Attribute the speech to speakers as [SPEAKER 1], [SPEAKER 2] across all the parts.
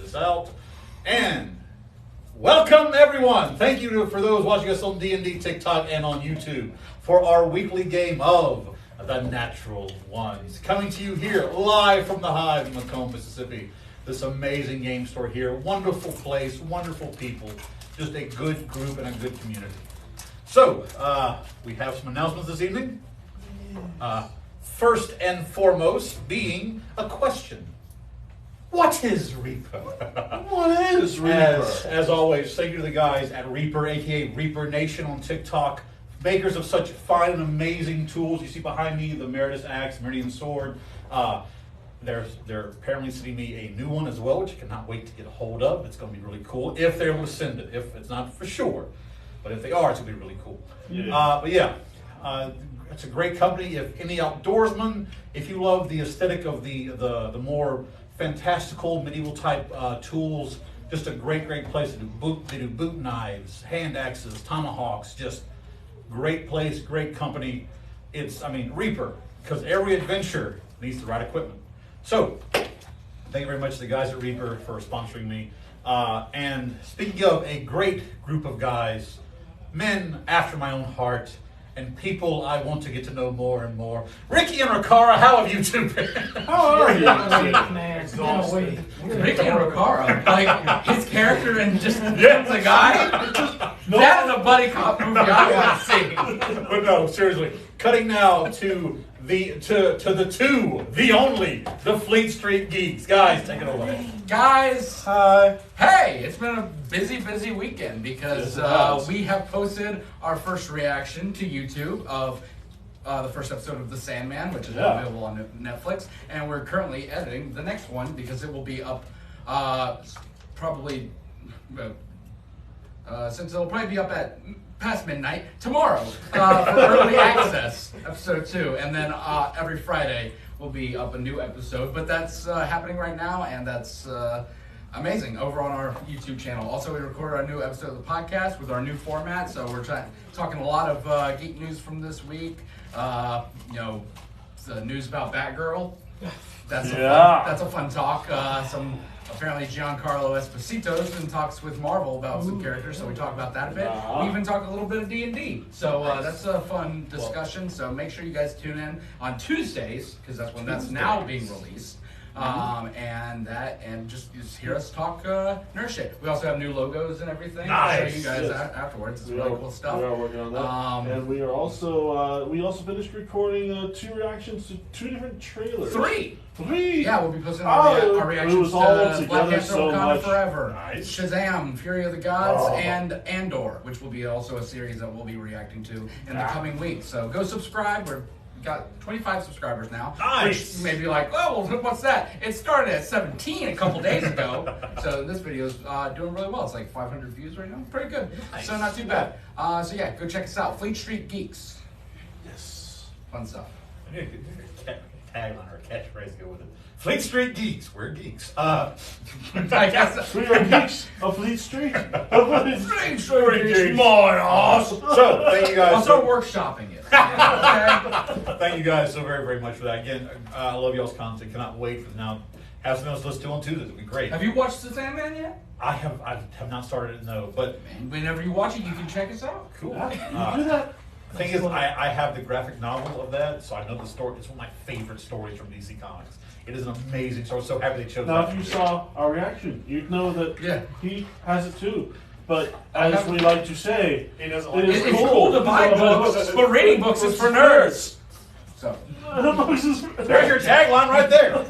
[SPEAKER 1] this out. And welcome, everyone. Thank you for those watching us on D&D, TikTok, and on YouTube for our weekly game of The Natural Ones. Coming to you here live from the Hive in Macomb, Mississippi. This amazing game store here. Wonderful place, wonderful people. Just a good group and a good community. So, we have some announcements this evening. First and foremost being a question. What is Reaper?
[SPEAKER 2] What is Reaper?
[SPEAKER 1] As always, thank you to the guys at Reaper, aka Reaper Nation on TikTok. Makers of such fine and amazing tools. You see behind me the Meridus Axe, Meridian Sword. They're apparently sending me a new one as well, which I cannot wait to get a hold of. It's going to be really cool if they're able to send it. If it's not for sure, but if they are, it's going to be really cool. Yeah. It's a great company. If any outdoorsman, if you love the aesthetic of the more fantastical medieval type tools, just a great place to do they do boot knives, hand axes, tomahawks. Just great place, great company. Reaper, because every adventure needs the right equipment. So, thank you very much to the guys at Reaper for sponsoring me. And speaking of a great group of guys, men after my own heart, and people I want to get to know more and more. Ricky and Rikara, how have you two been?
[SPEAKER 2] How are you?
[SPEAKER 3] Man,
[SPEAKER 2] Exhausted.
[SPEAKER 3] Ricky and Rikara, like his character and just the guy. That is a buddy cop movie I want to see.
[SPEAKER 1] But no, seriously. Cutting now to the only Fleet Street Geeks. Guys, take it away.
[SPEAKER 3] Guys,
[SPEAKER 2] Hi.
[SPEAKER 3] hey, it's been a busy weekend because we have posted our first reaction to YouTube of the first episode of The Sandman, which is available on Netflix, and we're currently editing the next one because it will be up probably since it'll probably be up at past midnight tomorrow for early access, episode 2, and then every Friday will be up a new episode. But that's happening right now, and that's amazing over on our YouTube channel. Also, we recorded our new episode of the podcast with our new format, so we're talking a lot of geek news from this week. The news about Batgirl. That's a fun talk. Apparently Giancarlo Esposito's in talks with Marvel about some characters, so we talk about that a bit. We even talk a little bit of D&D. So that's a fun discussion. So make sure you guys tune in on Tuesdays, because that's when that's now being released. And just hear us talk nerd shit. We also have new logos and everything.
[SPEAKER 1] Nice.
[SPEAKER 3] I'll show you guys afterwards. It's really cool stuff.
[SPEAKER 2] We are working on that. And we are also we finished recording 2 reactions to 2 different trailers.
[SPEAKER 3] 3!
[SPEAKER 2] 3?
[SPEAKER 3] Yeah, we'll be posting our reactions to Black Panther
[SPEAKER 2] so
[SPEAKER 3] Wakanda
[SPEAKER 2] much.
[SPEAKER 3] Forever,
[SPEAKER 1] Nice.
[SPEAKER 3] Shazam, Fury of the Gods, and Andor, which will be also a series that we'll be reacting to in the coming weeks. So go subscribe. We got 25 subscribers now.
[SPEAKER 1] Nice.
[SPEAKER 3] Which you may be like, oh, well, what's that? It started at 17 a couple days ago. So this video is doing really well. It's like 500 views right now. Pretty good.
[SPEAKER 1] Nice.
[SPEAKER 3] So not too bad. So yeah, go check us out. Fleet Street Geeks.
[SPEAKER 2] Yes.
[SPEAKER 3] Fun stuff.
[SPEAKER 1] Tagline or catchphrase to go with it. Fleet Street Geeks. We're geeks.
[SPEAKER 3] I guess.
[SPEAKER 2] We are geeks of Fleet Street.
[SPEAKER 3] Fleet Street Geeks.
[SPEAKER 1] My ass. So, thank you guys.
[SPEAKER 3] I'll start workshopping it. Okay?
[SPEAKER 1] Thank you guys so very much for that. Again, I love y'all's content. Cannot wait for now. Have something else to listen to on Tuesday. It'll be great.
[SPEAKER 3] Have you watched The Sandman yet?
[SPEAKER 1] I have not started it, no. But
[SPEAKER 3] Man, whenever you watch it, you can check us out.
[SPEAKER 1] cool.
[SPEAKER 2] You do that.
[SPEAKER 1] The thing is, I have the graphic novel of that, so I know the story. It's one of my favorite stories from DC Comics. It is an amazing story. So happy they chose
[SPEAKER 2] Now,
[SPEAKER 1] that.
[SPEAKER 2] if you saw our reaction, you'd know that he has it too. But
[SPEAKER 3] I
[SPEAKER 2] as
[SPEAKER 3] have-
[SPEAKER 2] we like to say,
[SPEAKER 1] He doesn't
[SPEAKER 2] it
[SPEAKER 1] like
[SPEAKER 2] is
[SPEAKER 3] It's cool to buy books, but reading books is for nerds. So,
[SPEAKER 1] There's your tagline right there.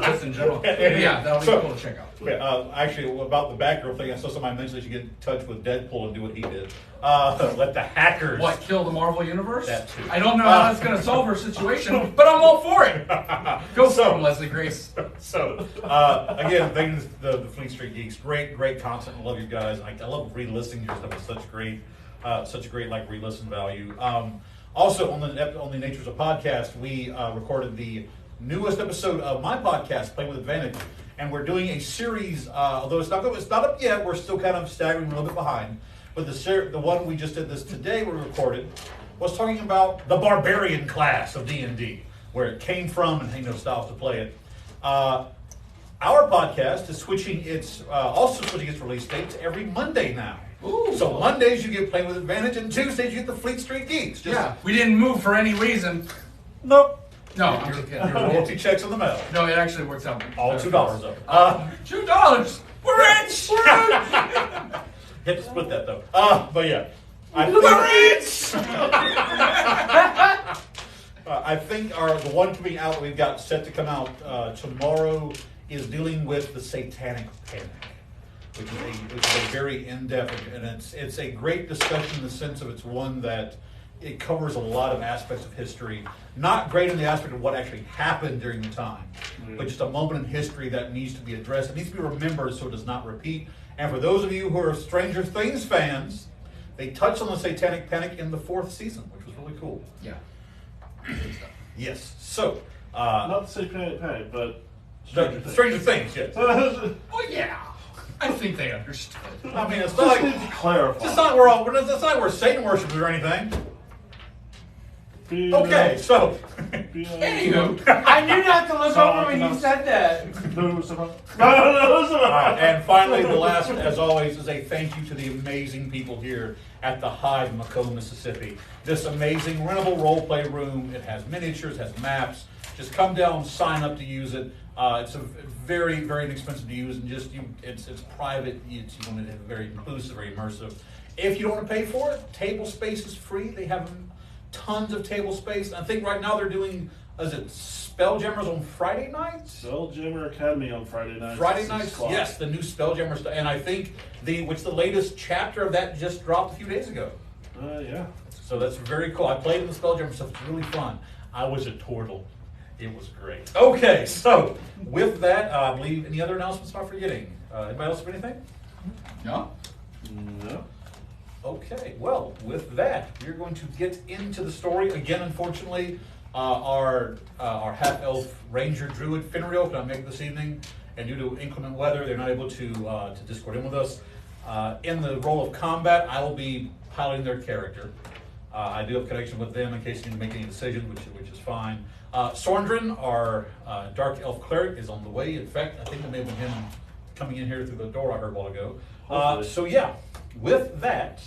[SPEAKER 3] just in general. Yeah, that'll be cool to check out.
[SPEAKER 1] Okay, actually, about the Batgirl thing, I saw somebody mention that you get in touch with Deadpool and do what he did. Let the hackers.
[SPEAKER 3] What, kill the Marvel Universe?
[SPEAKER 1] That too.
[SPEAKER 3] I don't know how that's going to solve her situation, but I'm all for it. Go for him, Leslie Grace.
[SPEAKER 1] So, again, thank you to the Fleet Street Geeks. Great content. I love you guys. I love re-listening to your stuff. It's such a great re-listen value. Also, on the Natures of Podcast, we recorded the newest episode of my podcast, Play with Advantage, and we're doing a series. Although it's not up yet, we're still kind of staggering a little bit behind. But the one we just did this today, we recorded, was talking about the barbarian class of D&D, where it came from and styles to play it. Our podcast is also switching its release dates every Monday now.
[SPEAKER 3] Ooh.
[SPEAKER 1] So Mondays you get Playing with Advantage, and Tuesdays you get the Fleet Street Geeks.
[SPEAKER 3] We didn't move for any reason.
[SPEAKER 1] Nope.
[SPEAKER 3] No, I'm just kidding.
[SPEAKER 1] Your royalty checks in the mail.
[SPEAKER 3] No, it actually works out.
[SPEAKER 1] All $2 though.
[SPEAKER 3] $2. We're rich. We're rich.
[SPEAKER 1] You have to split that though. But yeah, I think the one coming out that we've got set to come out tomorrow is dealing with the Satanic Panic, which is a very in-depth, and it's a great discussion in the sense of it's one that it covers a lot of aspects of history. Not great in the aspect of what actually happened during the time, but just a moment in history that needs to be addressed. It needs to be remembered so it does not repeat. And for those of you who are Stranger Things fans, they touched on the Satanic Panic in the 4th season, which was really cool.
[SPEAKER 3] Yeah.
[SPEAKER 1] Yes. So,
[SPEAKER 2] not the Satanic Panic, but
[SPEAKER 1] Stranger Things, yes.
[SPEAKER 3] Well, yeah. I think they understood.
[SPEAKER 1] I mean, it's not like
[SPEAKER 2] to clarify.
[SPEAKER 1] it's not like we're Satan worshippers or anything. Okay, so
[SPEAKER 3] Anywho,
[SPEAKER 4] I knew not to look over when you said that.
[SPEAKER 1] and finally, the last, as always, is a thank you to the amazing people here at the Hive, Macomb, Mississippi. This amazing rentable role-play room. It has miniatures, has maps. Just come down, sign up to use it. It's a very, very inexpensive to use, and it's private. You want it very inclusive, very immersive. If you don't want to pay for it, table space is free. They have tons of table space. I think right now they're doing, Spelljammers on Friday nights?
[SPEAKER 2] Spelljammer Academy on Friday nights.
[SPEAKER 1] Friday nights, yes, the new Spelljammer stuff. And I think the latest chapter of that just dropped a few days ago.
[SPEAKER 2] Yeah.
[SPEAKER 1] So that's very cool. I played in the Spelljammer stuff. It's really fun. I was a turtle. It was great. Okay, so with that, I believe any other announcements I'm forgetting? Anybody else have anything?
[SPEAKER 3] no.
[SPEAKER 2] No.
[SPEAKER 1] Okay, well, with that, we're going to get into the story. Again, unfortunately, our half-elf ranger druid, Finnigan, cannot make it this evening, and due to inclement weather, they're not able to Discord in with us. In the role of combat, I will be piloting their character. I do have connection with them in case you need to make any decisions, which is fine. Sorndrin, our dark elf cleric, is on the way. In fact, I think it may have been him coming in here through the door I heard a while ago. So yeah, with that,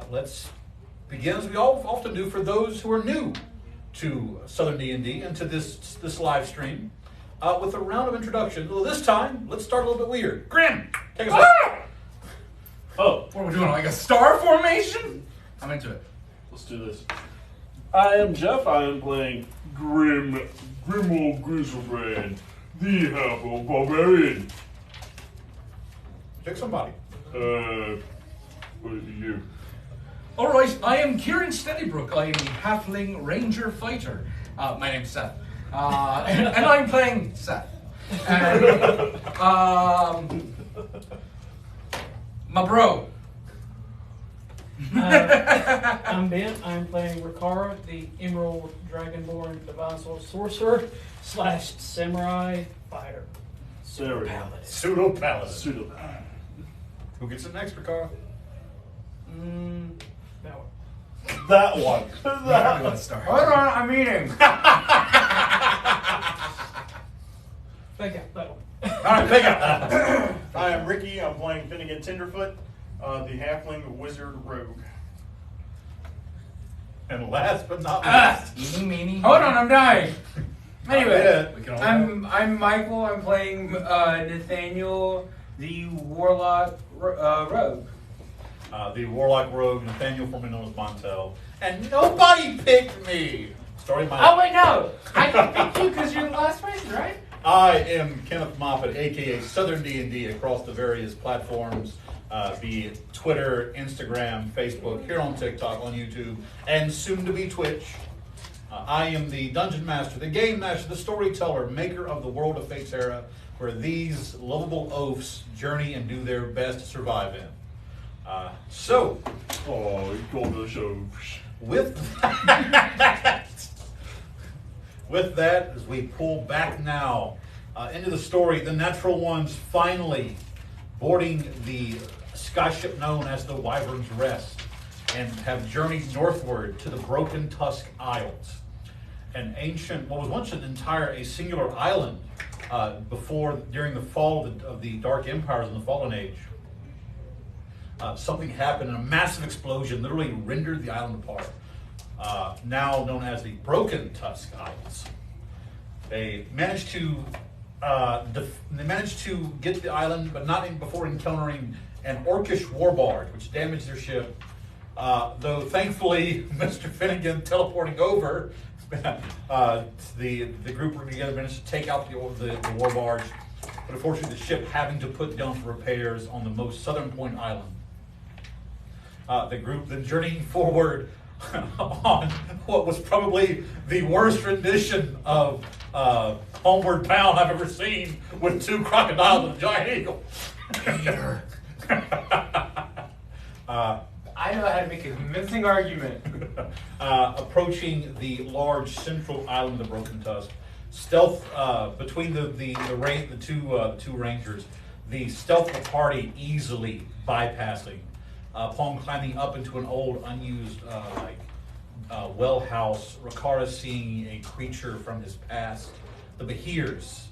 [SPEAKER 1] let's begin as we often do for those who are new to Southern D&D and to this live stream with a round of introduction. Well, this time, let's start a little bit weird. Grim, take us away.
[SPEAKER 3] Oh, what are we doing? Like a star formation? I'm into it.
[SPEAKER 2] Let's do this. I am Jeff. I am playing Grimwald Grizzlebrand, the half-elf barbarian.
[SPEAKER 1] Pick somebody.
[SPEAKER 2] What is you?
[SPEAKER 3] All right, I am Kieran Steadybrook. I am the Halfling Ranger Fighter. My name's Seth. And I'm playing Seth. And, my bro.
[SPEAKER 4] I'm Ben. I'm playing Rikara, the Emerald Dragonborn Divine Soul Sorcerer / Samurai Fighter.
[SPEAKER 1] Pseudo paladin. Who gets it next, Rikara?
[SPEAKER 4] That one.
[SPEAKER 2] That one.
[SPEAKER 3] Hold on, I'm eating.
[SPEAKER 4] Pick out that one.
[SPEAKER 1] All right, pick up.
[SPEAKER 5] Hi, I'm Ricky. I'm playing Finnigan Tenderfoot, the Halfling Wizard Rogue.
[SPEAKER 1] And last but not least,
[SPEAKER 4] Hold on, I'm dying. Anyway,
[SPEAKER 1] we can all
[SPEAKER 4] I'm Michael. I'm playing Nathaniel, the Warlock Rogue.
[SPEAKER 1] the Warlock Rogue, Nathaniel, formerly known as Montel. And nobody picked me. Story of my life.
[SPEAKER 4] Oh wait, no, I can pick you because you're the last person, right?
[SPEAKER 1] I am Kenneth Moffat, aka Southern D&D, across the various platforms, be it Twitter, Instagram, Facebook, here on TikTok, on YouTube, and soon to be Twitch. I am the Dungeon Master, the Game Master, the Storyteller, maker of the world of Faeterra, where these lovable oafs journey and do their best to survive in. So,
[SPEAKER 2] Oh, you called the show.
[SPEAKER 1] with that, as we pull back now into the story, the Natural Ones finally boarding the skyship known as the Wyvern's Rest and have journeyed northward to the Broken Tusk Isles. An ancient, what was once a singular island during the fall of the Dark Empires in the Fallen Age, something happened and a massive explosion literally rendered the island apart. Now known as the Broken Tusk Isles. They managed to get the island, but not before encountering an orcish warbard, which damaged their ship. Though thankfully, Mr. Finnigan teleporting over, the group working together managed to take out the war barge, but unfortunately the ship having to put down for repairs on the most southern point island. The group then journeying forward on what was probably the worst rendition of Homeward Bound I've ever seen, with 2 crocodiles and a giant eagle.
[SPEAKER 3] Peter.
[SPEAKER 6] I know how to make a convincing argument.
[SPEAKER 1] Approaching the large central island of the Broken Tusk, stealth between the two rangers, the stealth of the party easily bypassing. Upon climbing up into an old, unused well house, Rakara seeing a creature from his past, the Behirs.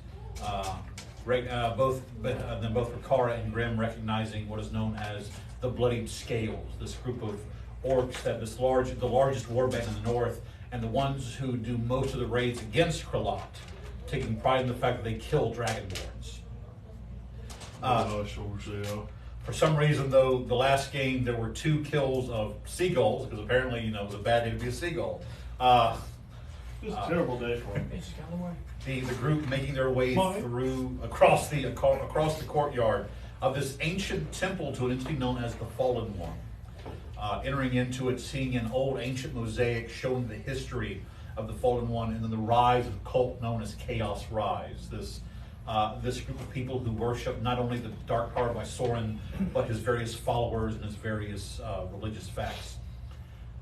[SPEAKER 1] Both Rakara and Grim recognizing what is known as the Bloodied Scales, this group of orcs that the largest warband in the north, and the ones who do most of the raids against Kralot, taking pride in the fact that they kill dragonborns. For some reason, though, the last game there were 2 kills of seagulls, because apparently, it was a bad day to be a seagull.
[SPEAKER 2] It was a terrible day for him.
[SPEAKER 1] The group making their way through across the courtyard of this ancient temple to an entity known as the Fallen One. Entering into it, seeing an old ancient mosaic showing the history of the Fallen One, and then the rise of a cult known as Chaos Rise. This group of people who worship not only the dark power by Soren, but his various followers and his various religious facts.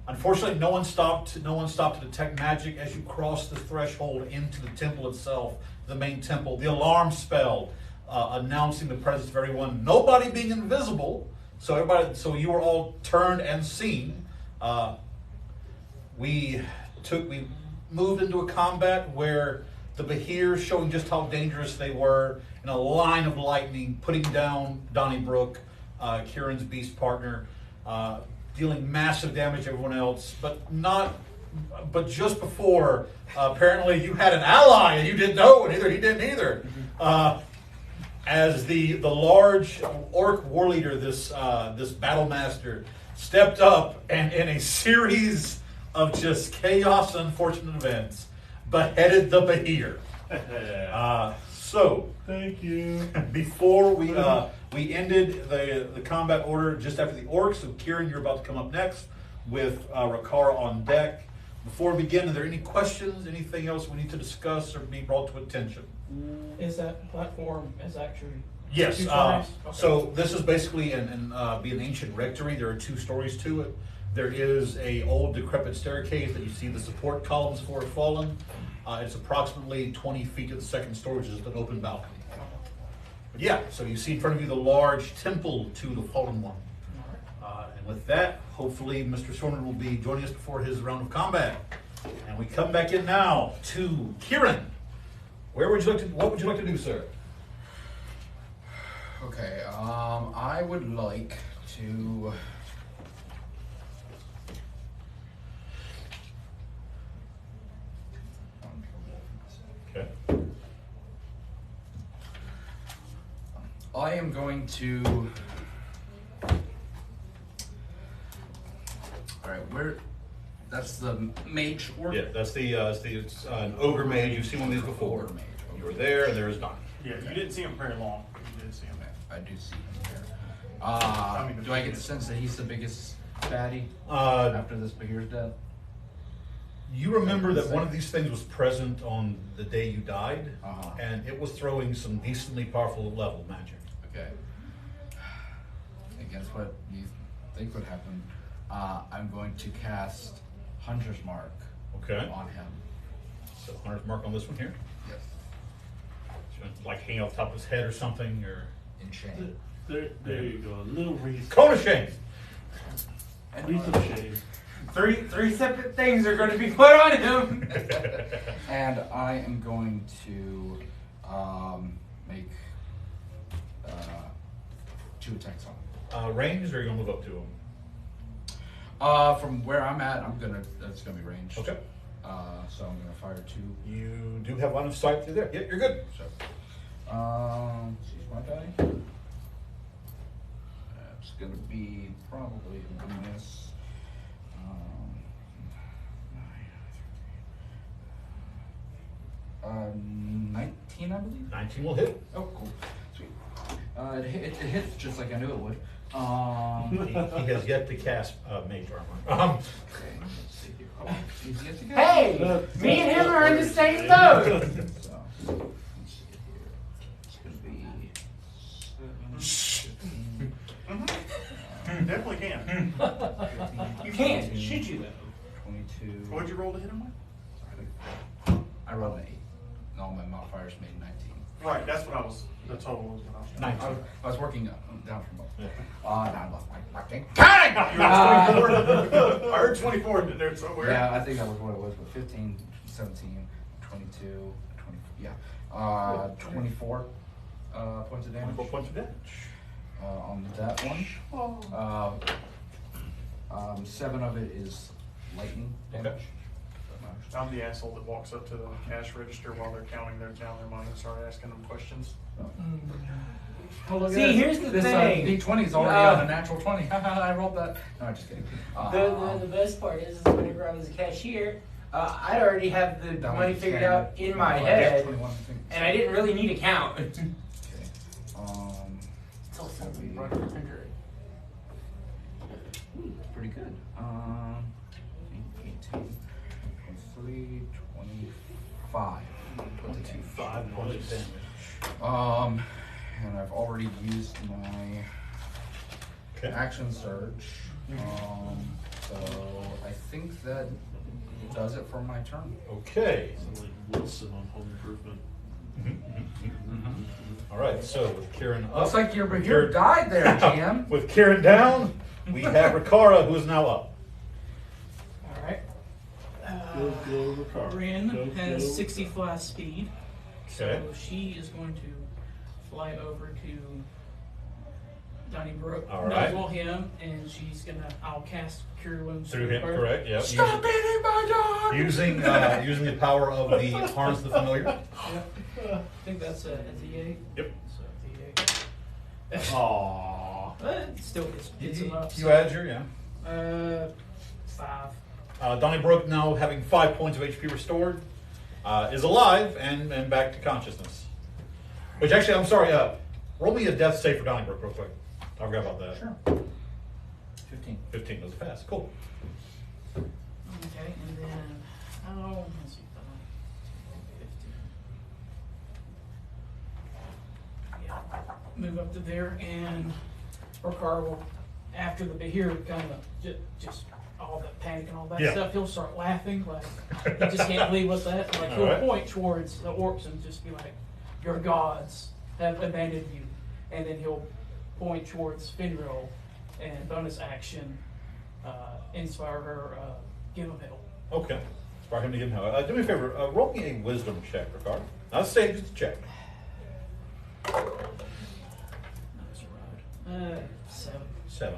[SPEAKER 1] Unfortunately, no one stopped to detect magic as you cross the threshold into the temple itself, the main temple. The alarm spell announcing the presence of everyone. Nobody being invisible, so you were all turned and seen. We moved into a combat where the Behirs, showing just how dangerous they were, in a line of lightning, putting down Donnybrook, Kieran's beast partner, dealing massive damage to everyone else, but just before, apparently you had an ally and you didn't know, and he didn't either. As the large orc war leader, this battle master, stepped up and in a series of just chaos and unfortunate events, beheaded the Behir. So
[SPEAKER 2] thank you.
[SPEAKER 1] Before we ended the combat order just after the orcs, so Kieran, you're about to come up next with Rakara on deck. Before we begin, are there any questions, anything else we need to discuss or be brought to attention?
[SPEAKER 4] Is that platform actually?
[SPEAKER 1] Yes.
[SPEAKER 4] 2 stories? Okay.
[SPEAKER 1] So this is basically an ancient rectory. There are 2 stories to it. There is a old decrepit staircase that you see the support columns for have fallen. It's approximately 20 feet to the 2nd story, which is an open balcony. But yeah, so you see in front of you the large temple to the Fallen One. And with that, hopefully Mr. Sorman will be joining us before his round of combat. And we come back in now to Kieran. What would you like to do, sir?
[SPEAKER 3] Okay, I would like to...
[SPEAKER 1] Okay.
[SPEAKER 3] I am going to... Alright, that's the mage orc?
[SPEAKER 1] Yeah, that's it's an ogre mage. You've seen one of these before.
[SPEAKER 3] Ogre mage.
[SPEAKER 1] You were there, and there is none.
[SPEAKER 5] Yeah, you didn't see him very long. You did see him.
[SPEAKER 3] I do see him here. Do I get the sense that he's the biggest baddie after this Behir's death?
[SPEAKER 1] You remember that one of these things was present on the day you died,
[SPEAKER 3] Uh-huh.
[SPEAKER 1] and it was throwing some decently powerful level magic.
[SPEAKER 3] Okay. I guess what you think would happen. I'm going to cast Hunter's Mark
[SPEAKER 1] Okay.
[SPEAKER 3] on him.
[SPEAKER 1] So Hunter's Mark on this one here.
[SPEAKER 3] Yes.
[SPEAKER 1] So it's like hanging off the top of his head or something, or
[SPEAKER 3] In shame.
[SPEAKER 2] There you go. A little wreath.
[SPEAKER 1] cone of shame.
[SPEAKER 2] Wreath of shame.
[SPEAKER 6] Three separate things are going to be put on him.
[SPEAKER 3] And I am going to make 2 attacks on him.
[SPEAKER 1] Ranged, or are you gonna move up to him?
[SPEAKER 3] From where I'm at, that's gonna be ranged.
[SPEAKER 1] Okay.
[SPEAKER 3] So I'm gonna fire 2.
[SPEAKER 1] You do have line of sight through there. Yeah, you're good.
[SPEAKER 3] So, use my die. That's gonna be probably a miss. 19, I believe.
[SPEAKER 1] 19 will hit.
[SPEAKER 3] Oh, cool. Sweet. It hits just like I knew it would.
[SPEAKER 1] He has yet to cast mage armor.
[SPEAKER 3] Okay, let's see here. Oh, he's yet to go.
[SPEAKER 6] Hey, me and him are in the same boat.
[SPEAKER 3] So, let's see here. It's gonna be 7, 15,
[SPEAKER 5] Definitely can.
[SPEAKER 3] 15,
[SPEAKER 6] You can't. Should you though?
[SPEAKER 3] 22.
[SPEAKER 5] What'd you roll to hit him with?
[SPEAKER 3] I rolled an 8. No, my modifiers made 19.
[SPEAKER 5] Right, that's what I was, the total was what I was.
[SPEAKER 1] 19.
[SPEAKER 3] I was working down from both.
[SPEAKER 1] Yeah.
[SPEAKER 3] Now I lost my thing.
[SPEAKER 5] You were 24. I heard 24 in there somewhere.
[SPEAKER 3] Yeah, I think that was what it was, but 15, 17, 22, 20, yeah. 24 points of damage
[SPEAKER 1] 24 points of damage.
[SPEAKER 3] on that one. 7 of it is lightning damage.
[SPEAKER 5] I'm the asshole that walks up to the cash register while they're counting their money and start asking them questions.
[SPEAKER 6] See, here's the thing.
[SPEAKER 3] D20 is already on a natural 20. I rolled that. No, just kidding.
[SPEAKER 6] The best part is whenever I was a cashier, I'd already have the
[SPEAKER 3] that
[SPEAKER 6] money
[SPEAKER 3] one's
[SPEAKER 6] figured
[SPEAKER 3] 10.
[SPEAKER 6] out in my
[SPEAKER 3] Yeah,
[SPEAKER 6] head,
[SPEAKER 3] 21, I think.
[SPEAKER 6] and I didn't really need a count.
[SPEAKER 3] Okay.
[SPEAKER 6] It's also
[SPEAKER 3] Pretty good. 18, 23, 25.
[SPEAKER 1] 25 points of damage.
[SPEAKER 3] And I've already used my action surge. So I think that does it for my turn.
[SPEAKER 1] Okay.
[SPEAKER 2] Sounds like Wilson on Home Improvement.
[SPEAKER 1] All right, so with Kieran up.
[SPEAKER 3] Looks like your
[SPEAKER 1] with
[SPEAKER 3] here
[SPEAKER 1] Kieran-
[SPEAKER 3] died there, Jam.
[SPEAKER 1] With Kieran down, we have Rikara, who is now up.
[SPEAKER 4] All right.
[SPEAKER 2] Go, Ricardo.
[SPEAKER 4] Rin
[SPEAKER 2] Go,
[SPEAKER 4] has
[SPEAKER 2] go.
[SPEAKER 4] 60 fly speed,
[SPEAKER 1] Okay.
[SPEAKER 4] so she is going to fly over to Donnybrook,
[SPEAKER 1] All right.
[SPEAKER 4] nuzzle him, and I'll cast Cure Wounds
[SPEAKER 1] Through him,
[SPEAKER 4] her.
[SPEAKER 1] correct? Yep.
[SPEAKER 3] Stop beating my dog!
[SPEAKER 1] Using the power of the Harness of the Familiar.
[SPEAKER 4] Yep. I think that's a D8.
[SPEAKER 1] Yep.
[SPEAKER 4] So D8.
[SPEAKER 2] Aww.
[SPEAKER 4] But it still gets him up.
[SPEAKER 1] You add your, yeah.
[SPEAKER 4] 5.
[SPEAKER 1] Donnybrook, now having 5 points of HP restored, is alive and back to consciousness. Which actually, I'm sorry, roll me a death save for Donnybrook real quick. I forgot about that.
[SPEAKER 3] Sure. 15.
[SPEAKER 1] 15 goes fast. Cool.
[SPEAKER 4] Okay, and then, let's see, 15. Yeah, move up to there, and Rokar will, after the Bahir kind of just all the panic and all that
[SPEAKER 1] Yeah.
[SPEAKER 4] stuff, he'll start laughing, like, he just can't believe what's that. Like, he'll
[SPEAKER 1] Alright.
[SPEAKER 4] point towards the orcs and just be like, your gods have abandoned you. And then he'll point towards Finril and bonus action, inspire her, give him help.
[SPEAKER 1] Okay. Inspire him to give him help. Do me a favor. Roll me a wisdom check, Ricardo. Not a save, just a check.
[SPEAKER 4] Nice ride. 7.
[SPEAKER 1] 7.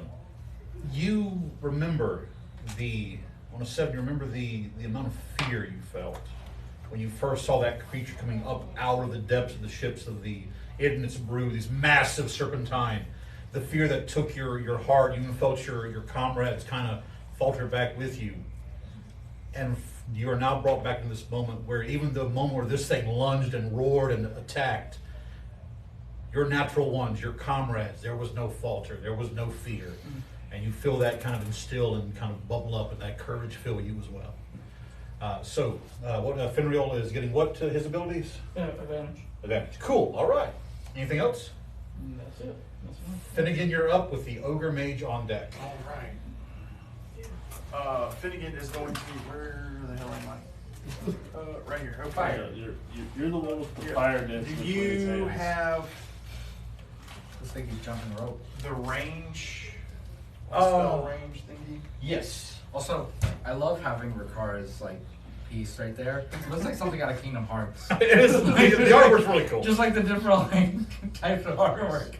[SPEAKER 1] You remember on a 7, you remember the amount of fear you felt when you first saw that creature coming up out of the depths of the ships of the Ignis Brew, these massive serpentine. The fear that took your heart, you even felt your comrades kind of falter back with you. And you are now brought back in this moment where even the moment where this thing lunged and roared and attacked, your natural ones, your comrades, there was no falter, there was no fear. And you feel that kind of instill and kind of bubble up, and that courage fill you as well. Finriel is getting what to his abilities?
[SPEAKER 4] Advantage.
[SPEAKER 1] Advantage. Cool, all right. Anything else?
[SPEAKER 4] And that's it. That's fine.
[SPEAKER 1] Finnegan, you're up with the Ogre Mage on deck.
[SPEAKER 5] All right. Finnegan is going to be, where the hell am I? Right here. Okay.
[SPEAKER 6] Fire.
[SPEAKER 2] You're the one with the
[SPEAKER 5] Yeah.
[SPEAKER 2] fire
[SPEAKER 5] Do
[SPEAKER 2] dance.
[SPEAKER 5] you have
[SPEAKER 3] Looks like he's jumping rope.
[SPEAKER 5] the range?
[SPEAKER 3] Oh.
[SPEAKER 5] Spell range thingy?
[SPEAKER 1] Yes.
[SPEAKER 3] Also, I love having Ricara's like piece right there. It looks like something out of Kingdom Hearts.
[SPEAKER 1] It is. The artwork's really cool.
[SPEAKER 3] Just like the different like, types of artwork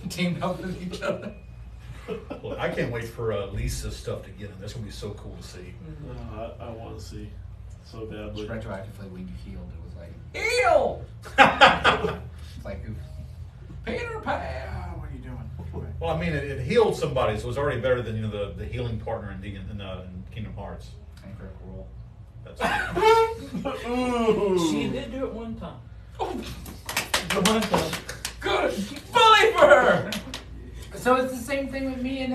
[SPEAKER 3] teamed up with each other.
[SPEAKER 1] Look, I can't wait for Lisa's stuff to get in. That's gonna be so cool to see.
[SPEAKER 2] I want to see so badly.
[SPEAKER 3] Just retroactively, when you healed, it was like heal. It's like Peter Pan.
[SPEAKER 5] What are you doing? Okay.
[SPEAKER 1] Well, I mean, it healed somebody, so it's already better than the healing partner in Kingdom Hearts.
[SPEAKER 3] And critical roll.
[SPEAKER 1] That's
[SPEAKER 4] She did do it one time.
[SPEAKER 3] The one time. Good. Bully for her.
[SPEAKER 6] So it's the same thing with me and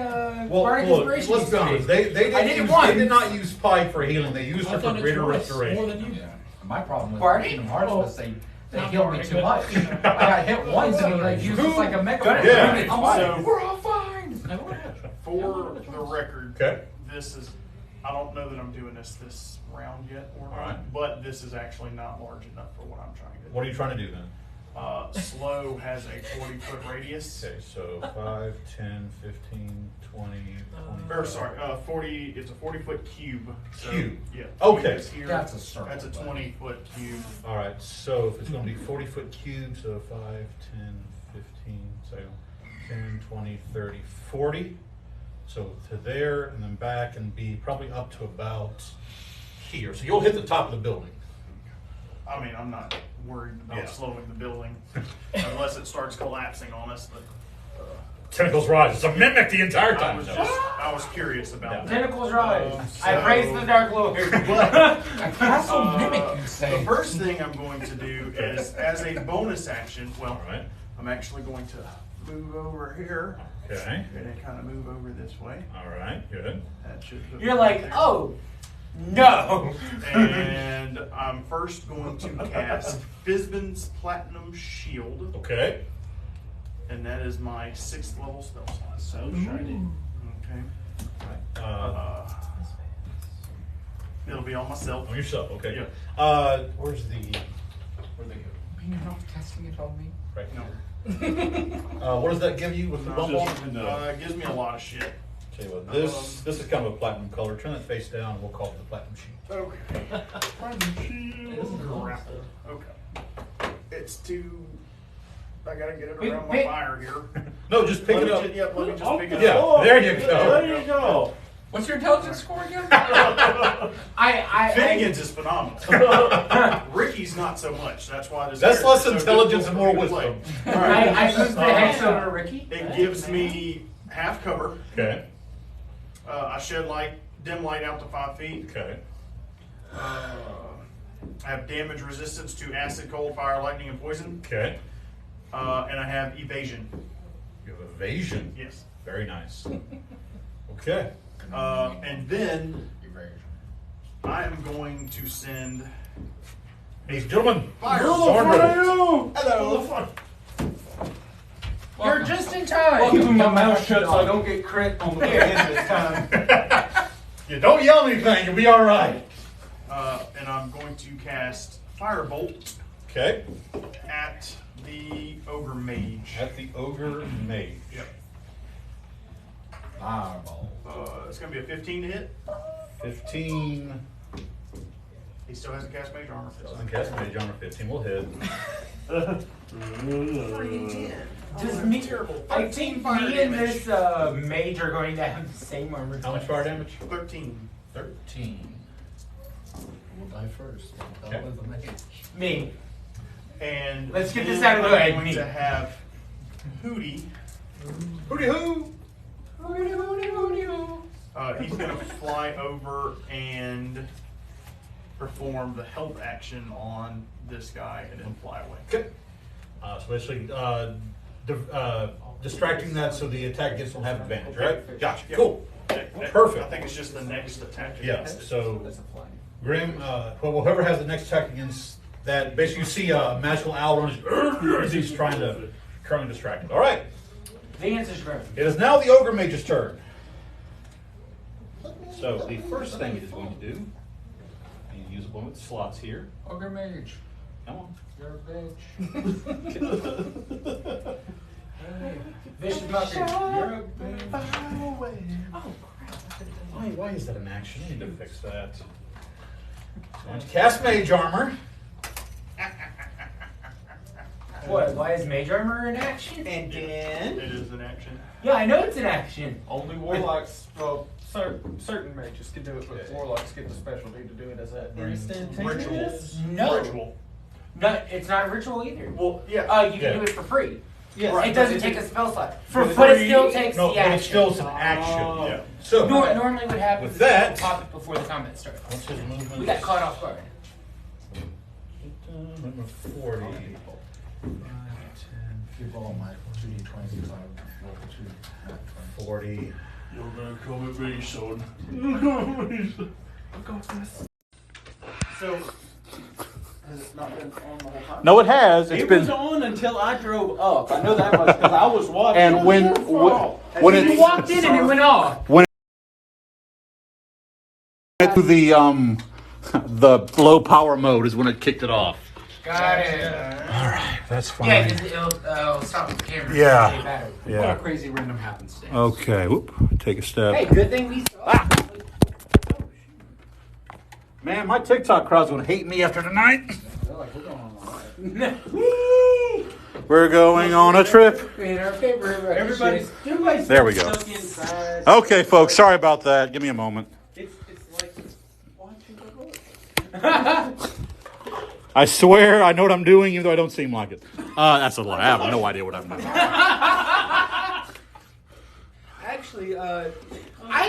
[SPEAKER 1] well,
[SPEAKER 6] Bardic
[SPEAKER 1] look,
[SPEAKER 6] Inspiration.
[SPEAKER 1] let's be honest. They
[SPEAKER 6] I did it once.
[SPEAKER 1] they did not use Pike for healing. They used
[SPEAKER 4] I
[SPEAKER 1] her for
[SPEAKER 4] thought it's
[SPEAKER 1] greater
[SPEAKER 4] worse, more
[SPEAKER 1] restoration.
[SPEAKER 4] than you.
[SPEAKER 3] Yeah. My problem with
[SPEAKER 6] Barney?
[SPEAKER 3] Kingdom Hearts was they
[SPEAKER 4] Not
[SPEAKER 3] healed me
[SPEAKER 4] Barney,
[SPEAKER 3] too
[SPEAKER 4] but-
[SPEAKER 3] much. I got hit once and he like used it like a mega.
[SPEAKER 1] Yeah.
[SPEAKER 3] I'm like,
[SPEAKER 5] So-
[SPEAKER 3] we're all fine.
[SPEAKER 5] For the record,
[SPEAKER 1] Okay.
[SPEAKER 5] this is, I don't know that I'm doing this round yet or
[SPEAKER 1] All right.
[SPEAKER 5] not, but this is actually not large enough for what I'm trying to do.
[SPEAKER 1] What are you trying to do then?
[SPEAKER 5] Slow has a 40-foot radius.
[SPEAKER 1] Okay, so 5, 10, 15, 20, 20.
[SPEAKER 5] Or sorry, 40. It's a 40-foot cube. So,
[SPEAKER 1] Cube.
[SPEAKER 5] Yeah.
[SPEAKER 1] Okay.
[SPEAKER 5] cube is here.
[SPEAKER 3] That's a circle,
[SPEAKER 5] That's a
[SPEAKER 3] but-
[SPEAKER 5] 20-foot cube.
[SPEAKER 1] All right, so if it's going to be 40-foot cube, so 5, 10, 15, so 10, 20, 30, 40. So to there and then back and be probably up to about here. So you'll hit the top of the building.
[SPEAKER 5] I mean, I'm not worried about
[SPEAKER 1] Yeah.
[SPEAKER 5] slowing the building unless it starts collapsing on us. But
[SPEAKER 1] Tentacles rise. It's a mimic the entire time.
[SPEAKER 5] I was curious about
[SPEAKER 1] Yeah.
[SPEAKER 5] that.
[SPEAKER 6] Tentacles rise.
[SPEAKER 5] So-
[SPEAKER 6] I praise the Dark Lord.
[SPEAKER 3] A castle mimic, you say?
[SPEAKER 5] The first thing I'm going to do is, as a bonus action, well,
[SPEAKER 1] All right.
[SPEAKER 5] I'm actually going to move over here
[SPEAKER 1] Okay.
[SPEAKER 5] and then kind of move over this way.
[SPEAKER 1] All right. Good.
[SPEAKER 5] That should put
[SPEAKER 6] You're
[SPEAKER 5] me
[SPEAKER 6] like,
[SPEAKER 5] there.
[SPEAKER 6] oh, no.
[SPEAKER 5] And I'm first going to cast Fizban's Platinum Shield,
[SPEAKER 1] Okay.
[SPEAKER 5] and that is my 6th level spell slot.
[SPEAKER 2] So shiny.
[SPEAKER 5] Okay.
[SPEAKER 1] Uh,
[SPEAKER 5] It'll be on myself.
[SPEAKER 1] on yourself. Okay.
[SPEAKER 5] Yeah.
[SPEAKER 1] Where's the? Where'd they go?
[SPEAKER 3] You're not testing it on me.
[SPEAKER 1] Right.
[SPEAKER 5] No.
[SPEAKER 1] What does that give you with the bump on?
[SPEAKER 5] It gives me a lot of shit.
[SPEAKER 1] Tell you what, this is kind of a platinum color. Turn that face down, and we'll call it the platinum sheet.
[SPEAKER 5] Okay.
[SPEAKER 4] This is
[SPEAKER 5] Crap.
[SPEAKER 4] stuff.
[SPEAKER 5] Okay. It's too. I gotta get it
[SPEAKER 6] Wait,
[SPEAKER 5] around my
[SPEAKER 6] wait.
[SPEAKER 5] fire here.
[SPEAKER 1] No, just pick
[SPEAKER 5] Let
[SPEAKER 1] it
[SPEAKER 5] me
[SPEAKER 1] up.
[SPEAKER 5] let me just pick it
[SPEAKER 1] Yeah,
[SPEAKER 5] up.
[SPEAKER 1] there you go.
[SPEAKER 2] There you go.
[SPEAKER 3] What's your intelligence score again?
[SPEAKER 6] I
[SPEAKER 5] Finnigan's is phenomenal. Ricky's not so much. That's why this.
[SPEAKER 1] That's
[SPEAKER 5] character's
[SPEAKER 1] less
[SPEAKER 5] so
[SPEAKER 1] intelligence
[SPEAKER 5] difficult
[SPEAKER 1] and more
[SPEAKER 5] for me to
[SPEAKER 1] wisdom.
[SPEAKER 5] play. All right.
[SPEAKER 6] I moved the hex over to Ricky.
[SPEAKER 5] It gives me half cover.
[SPEAKER 1] Okay.
[SPEAKER 5] I shed light, dim light out to 5 feet.
[SPEAKER 1] Okay.
[SPEAKER 5] I have damage resistance to acid, cold, fire, lightning, and poison.
[SPEAKER 1] Okay.
[SPEAKER 5] And I have evasion.
[SPEAKER 1] You have evasion.
[SPEAKER 5] Yes.
[SPEAKER 1] Very nice. Okay.
[SPEAKER 5] And then
[SPEAKER 3] Evasion.
[SPEAKER 5] I am going to send.
[SPEAKER 1] Ladies and gentlemen,
[SPEAKER 5] Fire.
[SPEAKER 1] Hello.
[SPEAKER 6] You're just in time.
[SPEAKER 3] Welcome, my mouth shut
[SPEAKER 6] so I don't get crit on the way in this time.
[SPEAKER 1] You don't yell anything, you'll be all right.
[SPEAKER 5] And I'm going to cast Firebolt
[SPEAKER 1] Okay.
[SPEAKER 5] at the Ogre Mage.
[SPEAKER 1] At the ogre mage.
[SPEAKER 5] Yep.
[SPEAKER 3] Fireball.
[SPEAKER 5] It's going to be a 15 to hit.
[SPEAKER 1] 15.
[SPEAKER 5] He still has to cast Mage Armor.
[SPEAKER 1] Doesn't cast mage armor. 15 will hit.
[SPEAKER 6] Does me, I
[SPEAKER 5] 13
[SPEAKER 6] think
[SPEAKER 5] fire
[SPEAKER 6] me and
[SPEAKER 5] damage.
[SPEAKER 6] this mage are going to have the same armor.
[SPEAKER 1] How much fire damage?
[SPEAKER 5] 13.
[SPEAKER 3] 13. We'll die first.
[SPEAKER 1] Okay.
[SPEAKER 3] With the mage.
[SPEAKER 6] Me.
[SPEAKER 5] And
[SPEAKER 6] Let's get this
[SPEAKER 5] then
[SPEAKER 6] out of the way.
[SPEAKER 5] I'm going to have Hootie.
[SPEAKER 1] Hooty hoo!
[SPEAKER 5] He's going to fly over and perform the health action on this guy and then fly away.
[SPEAKER 1] Okay. So basically, distracting that so the attack against will have advantage, right? Gotcha.
[SPEAKER 5] Yep.
[SPEAKER 1] Cool.
[SPEAKER 5] I
[SPEAKER 1] Perfect.
[SPEAKER 5] think it's just the next attack.
[SPEAKER 1] Yeah.
[SPEAKER 5] against it.
[SPEAKER 1] So Grim, well, whoever has the next attack against that, basically you see a magical owl run. He's trying to distract it. All right.
[SPEAKER 6] The answer's Grim.
[SPEAKER 1] It is now the ogre mage's turn. So the first thing it is going to do, you use one with the slots here.
[SPEAKER 3] Ogre mage.
[SPEAKER 1] Come on.
[SPEAKER 3] You're a bitch.
[SPEAKER 6] Vicious Mockery.
[SPEAKER 3] You're a bitch.
[SPEAKER 1] Why is that an action? I need to fix that. Going to cast Mage Armor.
[SPEAKER 6] What? Why is Mage Armor in action?
[SPEAKER 5] And then it is an action.
[SPEAKER 6] Yeah, I know it's in action.
[SPEAKER 7] Only warlocks, well, certain mages can do it, but warlocks get the specialty to do it as an instantaneous.
[SPEAKER 6] No.
[SPEAKER 5] Ritual.
[SPEAKER 6] No, it's not a ritual either.
[SPEAKER 5] Well, yeah.
[SPEAKER 6] You can do it for free.
[SPEAKER 7] Yes,
[SPEAKER 5] Right.
[SPEAKER 6] It doesn't take a spell slot.
[SPEAKER 7] For
[SPEAKER 6] But it
[SPEAKER 7] free?
[SPEAKER 6] still takes
[SPEAKER 1] No,
[SPEAKER 6] the
[SPEAKER 1] but
[SPEAKER 6] action.
[SPEAKER 1] it's still an action.
[SPEAKER 7] Oh.
[SPEAKER 1] Yeah. So,
[SPEAKER 6] Normally what happens
[SPEAKER 1] With
[SPEAKER 6] is
[SPEAKER 1] that-
[SPEAKER 6] people pop it before the combat starts.
[SPEAKER 1] what's his movement?
[SPEAKER 6] We got caught off guard.
[SPEAKER 1] Number 40. 5, 10,
[SPEAKER 3] Keep all my 2d20s.
[SPEAKER 1] 40.
[SPEAKER 2] You're gonna come at me, son. You're gonna come at me, son.
[SPEAKER 7] So, has it not been on the whole time?
[SPEAKER 1] No, it has.
[SPEAKER 7] It was on until I drove up. I know that much because I was watching.
[SPEAKER 1] And when
[SPEAKER 6] You walked in and it went off.
[SPEAKER 1] to the low power mode is when it kicked it off.
[SPEAKER 6] Got it.
[SPEAKER 1] All right, that's fine.
[SPEAKER 6] Yeah, because it'll stop the camera.
[SPEAKER 1] Yeah.
[SPEAKER 6] Stay battered.
[SPEAKER 3] What a
[SPEAKER 1] Yeah.
[SPEAKER 3] crazy random happenstance.
[SPEAKER 1] Okay. Whoop. Take a step.
[SPEAKER 6] Hey, good thing we saw.
[SPEAKER 1] Man, my TikTok crowd's gonna hate me after tonight.
[SPEAKER 3] They're like, we're going on a ride.
[SPEAKER 1] We're going on a trip.
[SPEAKER 6] In our favor,
[SPEAKER 7] Everybody's
[SPEAKER 1] There we go.
[SPEAKER 7] stuck inside.
[SPEAKER 1] Okay, folks. Sorry about that. Give me a moment.
[SPEAKER 7] It's like watching the book.
[SPEAKER 1] I swear I know what I'm doing, even though I don't seem like it. That's a lie. I have no idea what I'm doing.
[SPEAKER 7] Actually,
[SPEAKER 6] I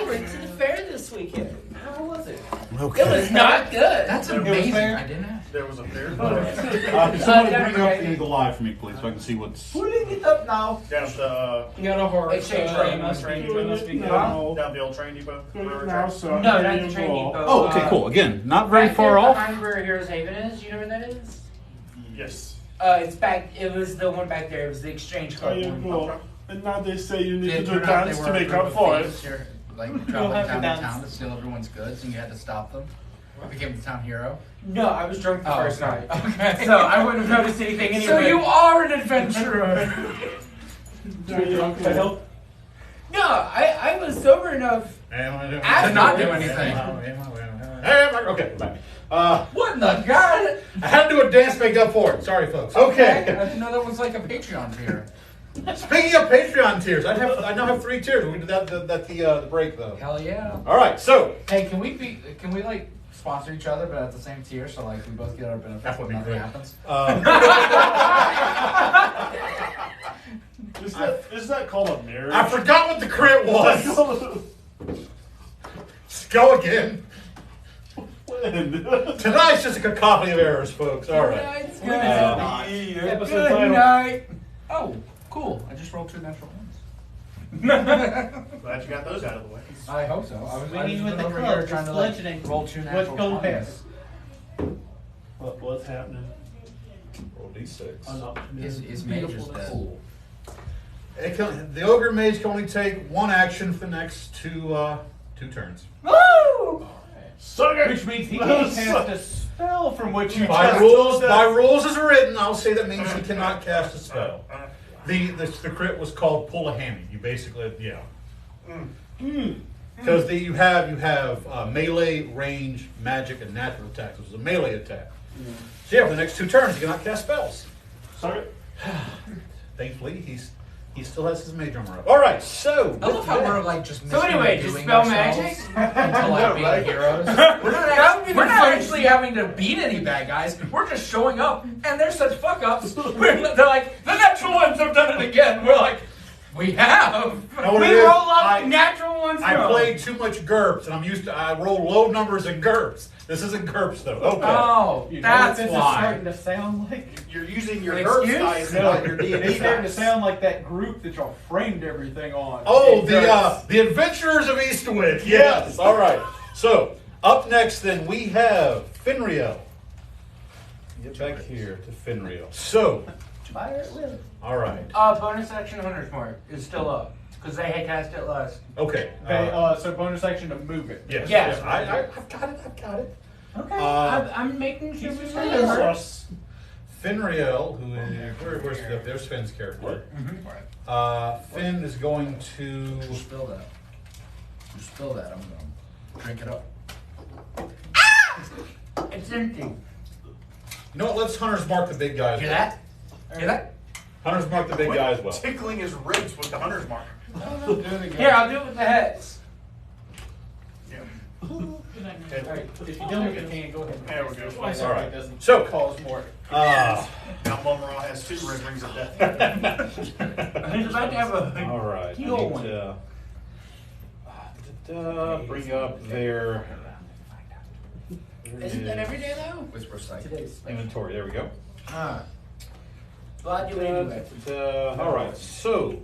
[SPEAKER 6] went to the fair this weekend. How was it?
[SPEAKER 1] Okay.
[SPEAKER 6] It was not good.
[SPEAKER 3] That's
[SPEAKER 7] was
[SPEAKER 3] amazing.
[SPEAKER 7] fair.
[SPEAKER 3] I didn't ask.
[SPEAKER 5] There was a fair.
[SPEAKER 1] Can somebody bring up the live for me, please, so I can see what's.
[SPEAKER 7] pulling it up now.
[SPEAKER 5] Down at the
[SPEAKER 4] You got a horse.
[SPEAKER 6] Exchange train.
[SPEAKER 5] down the old train depot.
[SPEAKER 2] Now, son.
[SPEAKER 6] No, not the train depot.
[SPEAKER 1] Oh, okay, cool. Again, not very
[SPEAKER 6] Back
[SPEAKER 1] far
[SPEAKER 6] there
[SPEAKER 1] off.
[SPEAKER 6] behind where Heroes Haven is. You know where that is?
[SPEAKER 5] Yes.
[SPEAKER 6] It's back. It was the one back there. It was the exchange club one.
[SPEAKER 2] And now they say you need
[SPEAKER 3] Did
[SPEAKER 2] to
[SPEAKER 3] it
[SPEAKER 2] do
[SPEAKER 3] turn out
[SPEAKER 2] dance
[SPEAKER 3] they
[SPEAKER 2] to
[SPEAKER 3] were a
[SPEAKER 2] make
[SPEAKER 3] group
[SPEAKER 2] up
[SPEAKER 3] of
[SPEAKER 2] for it.
[SPEAKER 3] thieves? You're like
[SPEAKER 7] have
[SPEAKER 3] traveling
[SPEAKER 7] to
[SPEAKER 3] town to
[SPEAKER 7] dance.
[SPEAKER 3] town to steal everyone's goods, and you had to stop them. Became the town hero.
[SPEAKER 6] No, I was drunk the first
[SPEAKER 3] okay.
[SPEAKER 6] night.
[SPEAKER 3] Okay.
[SPEAKER 6] So I wouldn't have noticed anything anyway.
[SPEAKER 3] So you are an adventurer.
[SPEAKER 6] No, I was sober enough.
[SPEAKER 3] To not do anything.
[SPEAKER 1] Okay, back.
[SPEAKER 3] What in the god?
[SPEAKER 1] I had to do a dance make up for it. Sorry, folks.
[SPEAKER 3] I
[SPEAKER 1] Okay.
[SPEAKER 3] didn't know that was like a Patreon tier.
[SPEAKER 1] Speaking of Patreon tiers, I now have 3 tiers. We did that at the break, though.
[SPEAKER 3] Hell yeah.
[SPEAKER 1] All right, so
[SPEAKER 3] Hey, can we like sponsor each other, but at the same tier, so like we both get our benefits,
[SPEAKER 1] That would
[SPEAKER 3] but
[SPEAKER 1] be
[SPEAKER 3] nothing
[SPEAKER 1] great.
[SPEAKER 3] happens.
[SPEAKER 2] Is that called a marriage?
[SPEAKER 1] I forgot what the crit was. Let's go again. Tonight's just a cacophony of errors, folks. All right.
[SPEAKER 6] Good night.
[SPEAKER 3] Oh, cool. I just rolled 2 natural ones.
[SPEAKER 5] Glad you got those out of the way.
[SPEAKER 3] I hope so. I was
[SPEAKER 7] Winning with
[SPEAKER 3] been
[SPEAKER 7] the
[SPEAKER 3] over
[SPEAKER 7] club,
[SPEAKER 3] here trying to
[SPEAKER 7] it's
[SPEAKER 3] like
[SPEAKER 7] legend.
[SPEAKER 3] roll 2
[SPEAKER 7] What's
[SPEAKER 3] natural
[SPEAKER 7] going
[SPEAKER 3] 20s.
[SPEAKER 2] What's happening?
[SPEAKER 1] Roll D6.
[SPEAKER 3] His mage is dead.
[SPEAKER 1] The ogre mage can only take 1 action for the next 2 turns.
[SPEAKER 6] Woo!
[SPEAKER 2] Suck it!
[SPEAKER 7] Which means he can cast a spell from what you
[SPEAKER 1] By
[SPEAKER 7] just
[SPEAKER 1] rules,
[SPEAKER 7] told us.
[SPEAKER 1] by rules as written, I'll say that means he cannot cast a spell. The crit was called pull a hammy. You basically, yeah. Because you have melee, range, magic, and natural attacks. It was a melee attack. So yeah, for the next 2 turns, you cannot cast spells.
[SPEAKER 2] Suck it.
[SPEAKER 1] Thankfully, he still has his mage armor up. All right, so
[SPEAKER 3] I love how we're like just
[SPEAKER 6] So anyway,
[SPEAKER 3] misdoing
[SPEAKER 6] just spell
[SPEAKER 3] ourselves
[SPEAKER 6] magic?
[SPEAKER 3] until like being
[SPEAKER 2] Right?
[SPEAKER 3] heroes.
[SPEAKER 6] That would be
[SPEAKER 3] We're
[SPEAKER 6] the
[SPEAKER 3] not
[SPEAKER 6] first-
[SPEAKER 3] actually having to beat any bad guys. We're just showing up, and they're such fuck ups. They're like, the natural ones have done it again. We're like, we have.
[SPEAKER 1] Know what
[SPEAKER 6] We
[SPEAKER 1] it is?
[SPEAKER 6] roll up natural ones.
[SPEAKER 1] I
[SPEAKER 6] roll.
[SPEAKER 1] played too much GURPS, and I roll low numbers in GURPS. This isn't GURPS though. Okay.
[SPEAKER 3] Oh,
[SPEAKER 7] You know
[SPEAKER 3] that's
[SPEAKER 7] what this is
[SPEAKER 3] why.
[SPEAKER 7] starting to sound like?
[SPEAKER 5] You're using your
[SPEAKER 6] Excuse?
[SPEAKER 5] GURPS dice,
[SPEAKER 7] No,
[SPEAKER 5] not your D&D
[SPEAKER 7] it's starting to
[SPEAKER 5] dice.
[SPEAKER 7] sound like that group that y'all framed everything on.
[SPEAKER 1] Oh,
[SPEAKER 7] It does.
[SPEAKER 1] the Adventurers of Eastwick. Yes. All right. So up next, then we have Finriel. Get back here to Finriel. So,
[SPEAKER 6] Fire at will.
[SPEAKER 1] all right.
[SPEAKER 6] Bonus action Hunter's Mark is still up because they had cast it last.
[SPEAKER 1] Okay.
[SPEAKER 7] So bonus action to move it.
[SPEAKER 1] Yes.
[SPEAKER 6] Yes.
[SPEAKER 1] I've got it. I've got it.
[SPEAKER 6] Okay.
[SPEAKER 1] Uh,
[SPEAKER 6] I'm making sure we
[SPEAKER 7] Jesus
[SPEAKER 6] remember.
[SPEAKER 7] Christ.
[SPEAKER 1] Finriel, who is there's Finn's character. Finn is going to.
[SPEAKER 3] You spill that. You spill that. I'm gonna drink it up.
[SPEAKER 6] It's empty.
[SPEAKER 1] You know what? Let's Hunter's Mark the big guy as
[SPEAKER 3] Hear
[SPEAKER 1] well.
[SPEAKER 3] that? Hear that?
[SPEAKER 1] Hunter's Mark the big guy as well.
[SPEAKER 5] Tickling his ribs with the hunter's mark.
[SPEAKER 6] Here, I'll do it with the hex.
[SPEAKER 7] Alright, if you don't, you can go ahead.
[SPEAKER 5] There we go.
[SPEAKER 7] Twice
[SPEAKER 1] All right.
[SPEAKER 7] it doesn't
[SPEAKER 1] So-
[SPEAKER 7] cause more.
[SPEAKER 5] Now Mumra has 2 red rings of death.
[SPEAKER 6] He's about to have a.
[SPEAKER 1] All right.
[SPEAKER 6] You don't want
[SPEAKER 1] Bring up their
[SPEAKER 6] Isn't that every day though?
[SPEAKER 3] Whisper sight.
[SPEAKER 1] inventory. There we go.
[SPEAKER 6] Ah. Well, I do it anyway.
[SPEAKER 1] All right. So,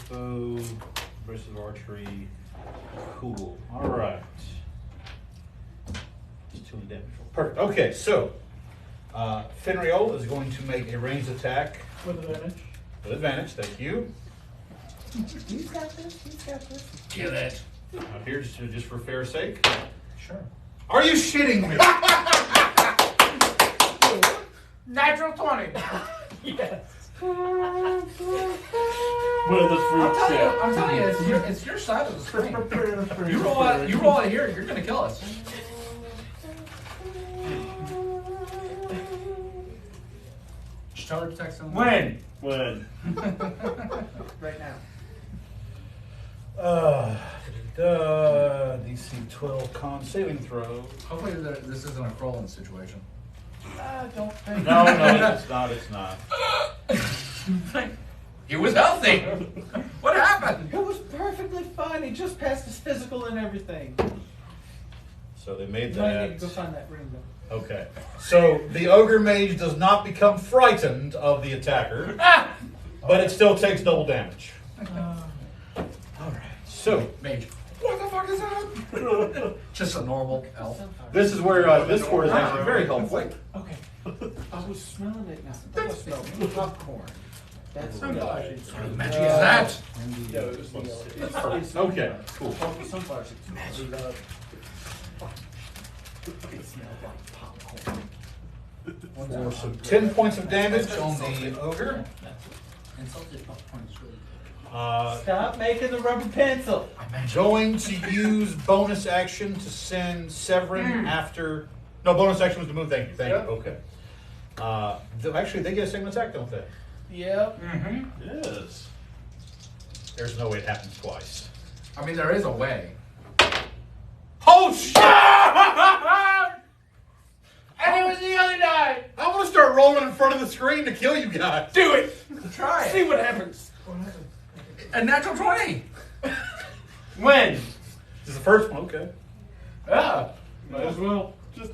[SPEAKER 1] bow versus archery. Cool. All right. Just 2 damage. Perfect. Okay. So, Finriol is going to make a ranged attack
[SPEAKER 4] With advantage.
[SPEAKER 1] with advantage. Thank you.
[SPEAKER 6] He's got this. He's got this.
[SPEAKER 3] Kill it.
[SPEAKER 1] Out here, just for fair sake.
[SPEAKER 5] Sure.
[SPEAKER 1] Are you shitting me?
[SPEAKER 6] Natural 20.
[SPEAKER 4] Yes.
[SPEAKER 2] Where the fruit set.
[SPEAKER 3] I'm telling you, it's your side of the screen. You roll out here, you're gonna kill us. Just tell her to text him.
[SPEAKER 6] When?
[SPEAKER 2] When?
[SPEAKER 7] Right now.
[SPEAKER 1] DC 12 con saving throw.
[SPEAKER 3] Hopefully this isn't a crawling situation.
[SPEAKER 7] I don't think.
[SPEAKER 1] No, it's not. It's not.
[SPEAKER 3] He was healthy. What happened?
[SPEAKER 7] It was perfectly fine. He just passed his physical and everything.
[SPEAKER 1] So they made
[SPEAKER 7] You might need
[SPEAKER 1] that.
[SPEAKER 7] to go find that ring though.
[SPEAKER 1] Okay. So the ogre mage does not become frightened of the attacker, but it still takes double damage. All right. So
[SPEAKER 3] Mage. What the fuck is that? Just a normal elf.
[SPEAKER 1] this is where Discord is actually very helpful.
[SPEAKER 7] Okay. I was smelling it now. I was smelling popcorn. That's
[SPEAKER 3] What magic is that?
[SPEAKER 7] No, it was the it's
[SPEAKER 1] Okay. Cool.
[SPEAKER 7] sunflower seeds. It smelled like popcorn.
[SPEAKER 1] For some 10 points of damage on the ogre.
[SPEAKER 6] And salted popcorn is really good.
[SPEAKER 7] Stop making the rubber pencil.
[SPEAKER 1] Going to use bonus action to send Severin after. No, bonus action was to move. Thank you. Thank
[SPEAKER 7] Yep.
[SPEAKER 1] you. Okay. Actually, they get a second attack, don't they?
[SPEAKER 7] Yep.
[SPEAKER 2] Yes.
[SPEAKER 1] There's no way it happens twice.
[SPEAKER 3] I mean, there is a way.
[SPEAKER 1] Oh shit!
[SPEAKER 6] And it was the other die.
[SPEAKER 1] I'm gonna start rolling in front of the screen to kill you guys.
[SPEAKER 3] Do it. Try
[SPEAKER 7] See what happens.
[SPEAKER 3] A natural 20.
[SPEAKER 6] When?
[SPEAKER 1] This is the first one. Okay.
[SPEAKER 6] Ah.
[SPEAKER 7] Might as well. Just.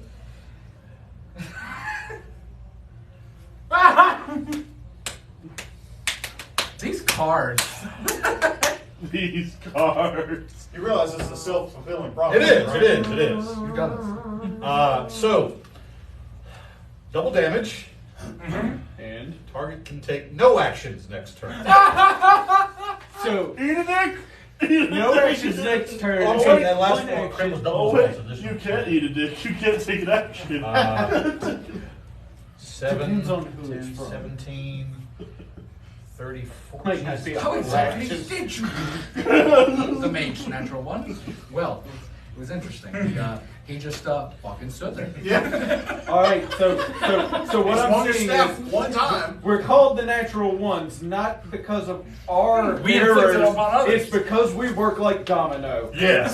[SPEAKER 3] These cards.
[SPEAKER 2] These cards.
[SPEAKER 5] You realize this is a self-fulfilling
[SPEAKER 1] It
[SPEAKER 5] prophecy,
[SPEAKER 1] is.
[SPEAKER 5] right?
[SPEAKER 1] It is. It is.
[SPEAKER 3] You've done this.
[SPEAKER 1] So double damage.
[SPEAKER 2] And
[SPEAKER 1] Target can take no actions next turn.
[SPEAKER 7] So,
[SPEAKER 2] eat a dick.
[SPEAKER 7] no actions next turn.
[SPEAKER 1] Oh,
[SPEAKER 2] wait,
[SPEAKER 1] that last
[SPEAKER 7] one
[SPEAKER 1] one
[SPEAKER 7] action.
[SPEAKER 1] crit was double
[SPEAKER 2] Oh wait,
[SPEAKER 1] damage.
[SPEAKER 2] you can't eat a dick. You can't take an action.
[SPEAKER 1] 7,
[SPEAKER 7] Depends on who
[SPEAKER 1] 10,
[SPEAKER 7] it's from.
[SPEAKER 1] 17, 34.
[SPEAKER 7] Might not be a
[SPEAKER 3] How
[SPEAKER 7] full
[SPEAKER 3] exactly
[SPEAKER 7] action.
[SPEAKER 3] did you the mage natural 1? Well, it was interesting. He just fucking stood there.
[SPEAKER 5] Yeah.
[SPEAKER 7] All right. So what
[SPEAKER 5] He
[SPEAKER 7] I'm
[SPEAKER 5] swung his
[SPEAKER 7] saying
[SPEAKER 5] staff
[SPEAKER 7] is,
[SPEAKER 5] one time.
[SPEAKER 7] we're called the natural ones, not because of our
[SPEAKER 3] We inflicted
[SPEAKER 7] errors.
[SPEAKER 3] upon others.
[SPEAKER 7] It's because we work like domino.
[SPEAKER 1] Yes.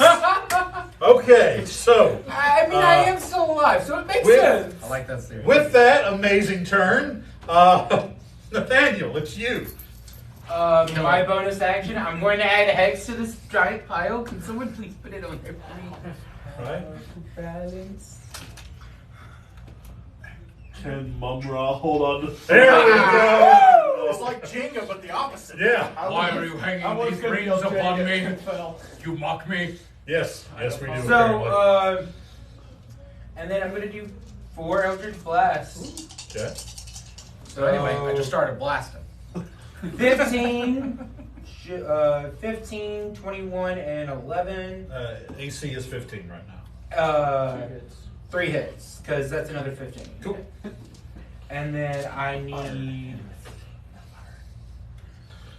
[SPEAKER 1] Okay, so
[SPEAKER 3] I mean, I am still alive, so it makes
[SPEAKER 1] with-
[SPEAKER 3] sense. I like that theory.
[SPEAKER 1] with that amazing turn, Nathaniel, it's you.
[SPEAKER 6] My bonus action, I'm going to add a hex to this giant pile. Can someone please put it on there for me?
[SPEAKER 1] Right?
[SPEAKER 7] Balance.
[SPEAKER 2] Can Mumra hold on to
[SPEAKER 1] There we go.
[SPEAKER 5] It's like Jenga, but the opposite.
[SPEAKER 1] Yeah.
[SPEAKER 3] Why are you
[SPEAKER 7] I
[SPEAKER 3] hanging
[SPEAKER 7] was
[SPEAKER 3] these
[SPEAKER 7] gonna
[SPEAKER 3] rings
[SPEAKER 7] yell
[SPEAKER 3] upon
[SPEAKER 7] Jenga
[SPEAKER 3] me?
[SPEAKER 7] and fell.
[SPEAKER 3] You mock me.
[SPEAKER 1] Yes. Yes, we do.
[SPEAKER 6] So,
[SPEAKER 1] apparently.
[SPEAKER 6] and then I'm going to do 4 Eldritch Blasts.
[SPEAKER 1] Okay.
[SPEAKER 3] So anyway, I just started blasting.
[SPEAKER 6] 15, 15, 21, and 11.
[SPEAKER 1] AC is 15 right now.
[SPEAKER 6] 3 hits, because that's another 15.
[SPEAKER 1] Cool.
[SPEAKER 6] And then I need.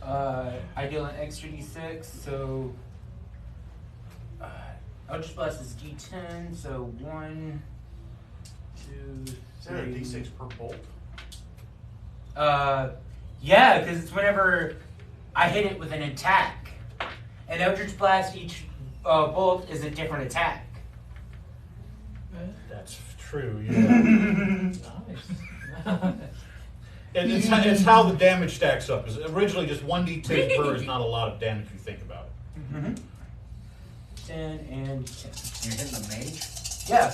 [SPEAKER 6] I deal an extra d6, so. Eldritch Blast is D10, so 1, 2, 3.
[SPEAKER 5] Is that a D6 per bolt?
[SPEAKER 6] Yeah, because it's whenever I hit it with an attack. And Eldritch Blast, each bolt is a different attack.
[SPEAKER 1] That's true, yeah. And it's how the damage stacks up. Because originally just 1d10 per is not a lot of damage if you think about it.
[SPEAKER 6] Mm-hmm. 10 and 10.
[SPEAKER 3] You're hitting the mage?
[SPEAKER 6] Yeah.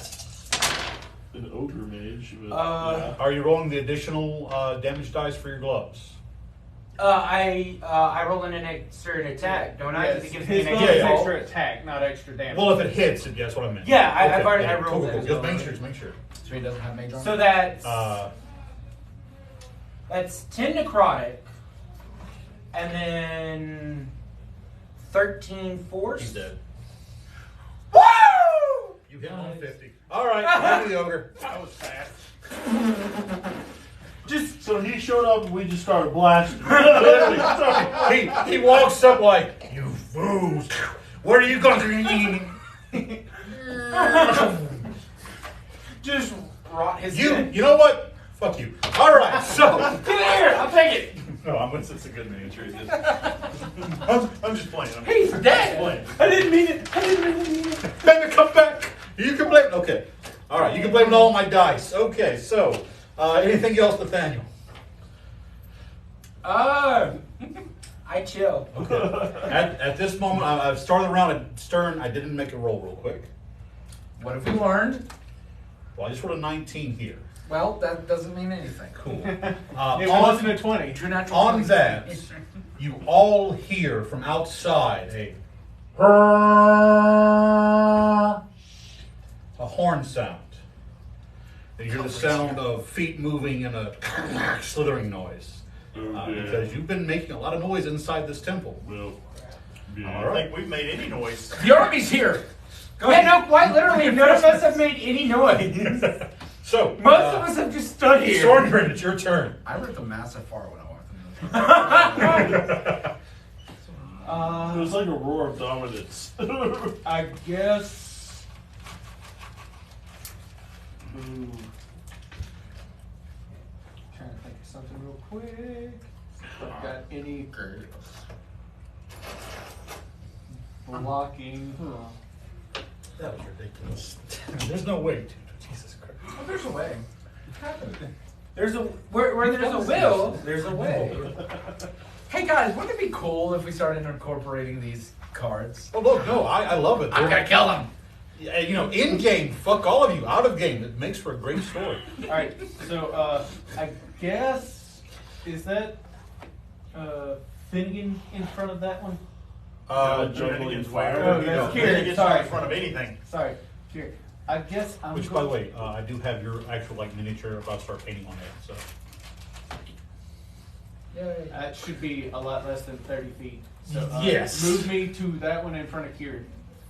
[SPEAKER 2] An ogre mage. But,
[SPEAKER 1] Are you rolling the additional damage dice for your gloves?
[SPEAKER 6] I roll in an extra attack, don't I? 'Cause it gives me
[SPEAKER 7] His
[SPEAKER 6] an
[SPEAKER 7] bonus
[SPEAKER 6] extra roll.
[SPEAKER 7] extra attack, not extra damage.
[SPEAKER 1] Well, if it hits, that's what I meant.
[SPEAKER 6] Yeah, I've already
[SPEAKER 1] yeah,
[SPEAKER 6] rolled it as
[SPEAKER 1] Just
[SPEAKER 6] well.
[SPEAKER 1] make sure.
[SPEAKER 3] So he doesn't have mage armor?
[SPEAKER 6] So that's
[SPEAKER 1] Uh,
[SPEAKER 6] 10 necrotic, and then 13 force.
[SPEAKER 1] he's dead.
[SPEAKER 6] Woo!
[SPEAKER 1] You hit 150. All right, give me the ogre.
[SPEAKER 5] That was fast.
[SPEAKER 2] just so he showed up and we just started blasting.
[SPEAKER 1] He walks up like, you fools. What are you going to
[SPEAKER 6] Just rot his head.
[SPEAKER 1] You know what? Fuck you. All right, so.
[SPEAKER 6] Come here, I'll take it.
[SPEAKER 1] No, it's a good miniature. I'm just playing.
[SPEAKER 6] He's dead.
[SPEAKER 1] playing.
[SPEAKER 6] I didn't mean it.
[SPEAKER 1] Baby, come back. You can blame. Okay. All right. You can blame it all on my dice. Okay. So, anything else, Nathaniel?
[SPEAKER 6] I chill.
[SPEAKER 1] Okay. At this moment, I've started the round at Stern. I didn't make a roll real quick.
[SPEAKER 3] What have we learned?
[SPEAKER 1] Well, I just rolled a 19 here.
[SPEAKER 3] Well, that doesn't mean anything.
[SPEAKER 1] Cool.
[SPEAKER 7] It wasn't a 20.
[SPEAKER 3] True natural
[SPEAKER 1] On
[SPEAKER 3] points.
[SPEAKER 1] that, you all hear from outside a horn sound. And you hear the sound of feet moving and a slithering noise. Because you've been making a lot of noise inside this temple.
[SPEAKER 2] Well,
[SPEAKER 5] I
[SPEAKER 2] yeah.
[SPEAKER 5] don't think we've made any noise.
[SPEAKER 3] The army's here!
[SPEAKER 6] Yeah, no, quite literally, none of us have made any noise.
[SPEAKER 1] So,
[SPEAKER 6] Most of us have just stood here.
[SPEAKER 1] Swordgrin, it's your turn.
[SPEAKER 3] I ripped a massive fart when I walked in the
[SPEAKER 2] It was like a roar of dominance.
[SPEAKER 7] I guess. Ooh. Trying to think of something real quick. If I've got any blocking.
[SPEAKER 1] That was ridiculous. There's no way, dude. Jesus Christ.
[SPEAKER 3] Oh, there's a way.
[SPEAKER 6] There's a where there's a will, there's a way.
[SPEAKER 3] Hey guys, wouldn't it be cool if we started incorporating these cards?
[SPEAKER 1] Oh, look, no, I love it.
[SPEAKER 3] I'm gonna kill them!
[SPEAKER 1] Yeah, you know, in game, fuck all of you. Out of game, it makes for a great story.
[SPEAKER 7] Alright, so I guess is that Finnigan in front of that one?
[SPEAKER 2] Juggling
[SPEAKER 5] Finnigan's
[SPEAKER 2] fire.
[SPEAKER 5] where?
[SPEAKER 7] Oh, that's
[SPEAKER 5] Finnigan's
[SPEAKER 7] Kieran,
[SPEAKER 5] not
[SPEAKER 7] sorry.
[SPEAKER 5] in front of anything.
[SPEAKER 7] Sorry, here. I guess I'm
[SPEAKER 1] Which, by the way, I do have your actual like miniature about to start painting on it. So
[SPEAKER 3] Yay.
[SPEAKER 7] That should be a lot less than 30 feet. So
[SPEAKER 1] Yes.
[SPEAKER 7] move me to that one in front of Kieran.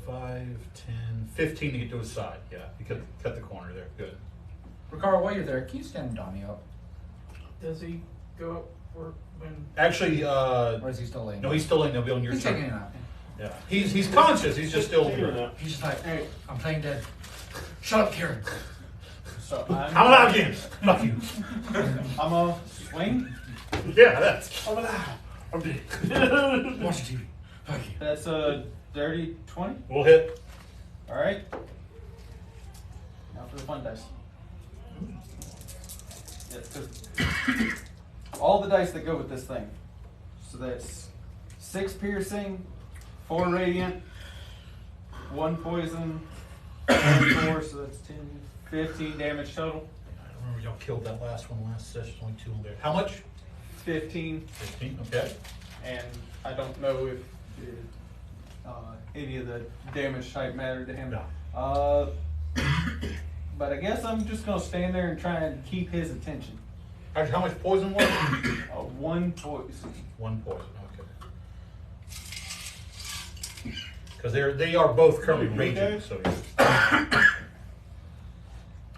[SPEAKER 1] 5, 10, 15 to get to his side. Yeah, you cut the corner there. Good.
[SPEAKER 3] Ricardo, while you're there, can you stand Donnie up?
[SPEAKER 4] Does he go up or when?
[SPEAKER 1] Actually,
[SPEAKER 3] Or is he still laying?
[SPEAKER 1] no, he's still in. He'll be on your
[SPEAKER 3] He's taking
[SPEAKER 1] turn.
[SPEAKER 3] it out.
[SPEAKER 1] Yeah, he's conscious. He's just still here.
[SPEAKER 3] He's just like,
[SPEAKER 7] Hey,
[SPEAKER 3] I'm playing dead. Shut up, Kieran.
[SPEAKER 7] so
[SPEAKER 1] I'm allowed again. Fuck you.
[SPEAKER 7] I'm a swing.
[SPEAKER 1] Yeah, that's.
[SPEAKER 2] I'm alive. I'm dead.
[SPEAKER 3] Watch TV. Fuck you.
[SPEAKER 7] That's a dirty 20.
[SPEAKER 1] We'll hit.
[SPEAKER 7] All right. Now for the fun dice. Yeah, 'cause all the dice that go with this thing. So that's 6 piercing, 4 radiant, 1 poison, 4, so that's 10, 15 damage total.
[SPEAKER 1] I remember y'all killed that last one last session. Only 2 on there. How much?
[SPEAKER 7] 15,
[SPEAKER 1] 15. Okay.
[SPEAKER 7] and I don't know if any of the damage type mattered to him.
[SPEAKER 1] No.
[SPEAKER 7] But I guess I'm just gonna stand there and try and keep his attention.
[SPEAKER 1] Actually, how much poison was it?
[SPEAKER 7] 1 poison.
[SPEAKER 1] 1 poison. Okay. Because they are both currently raging. So.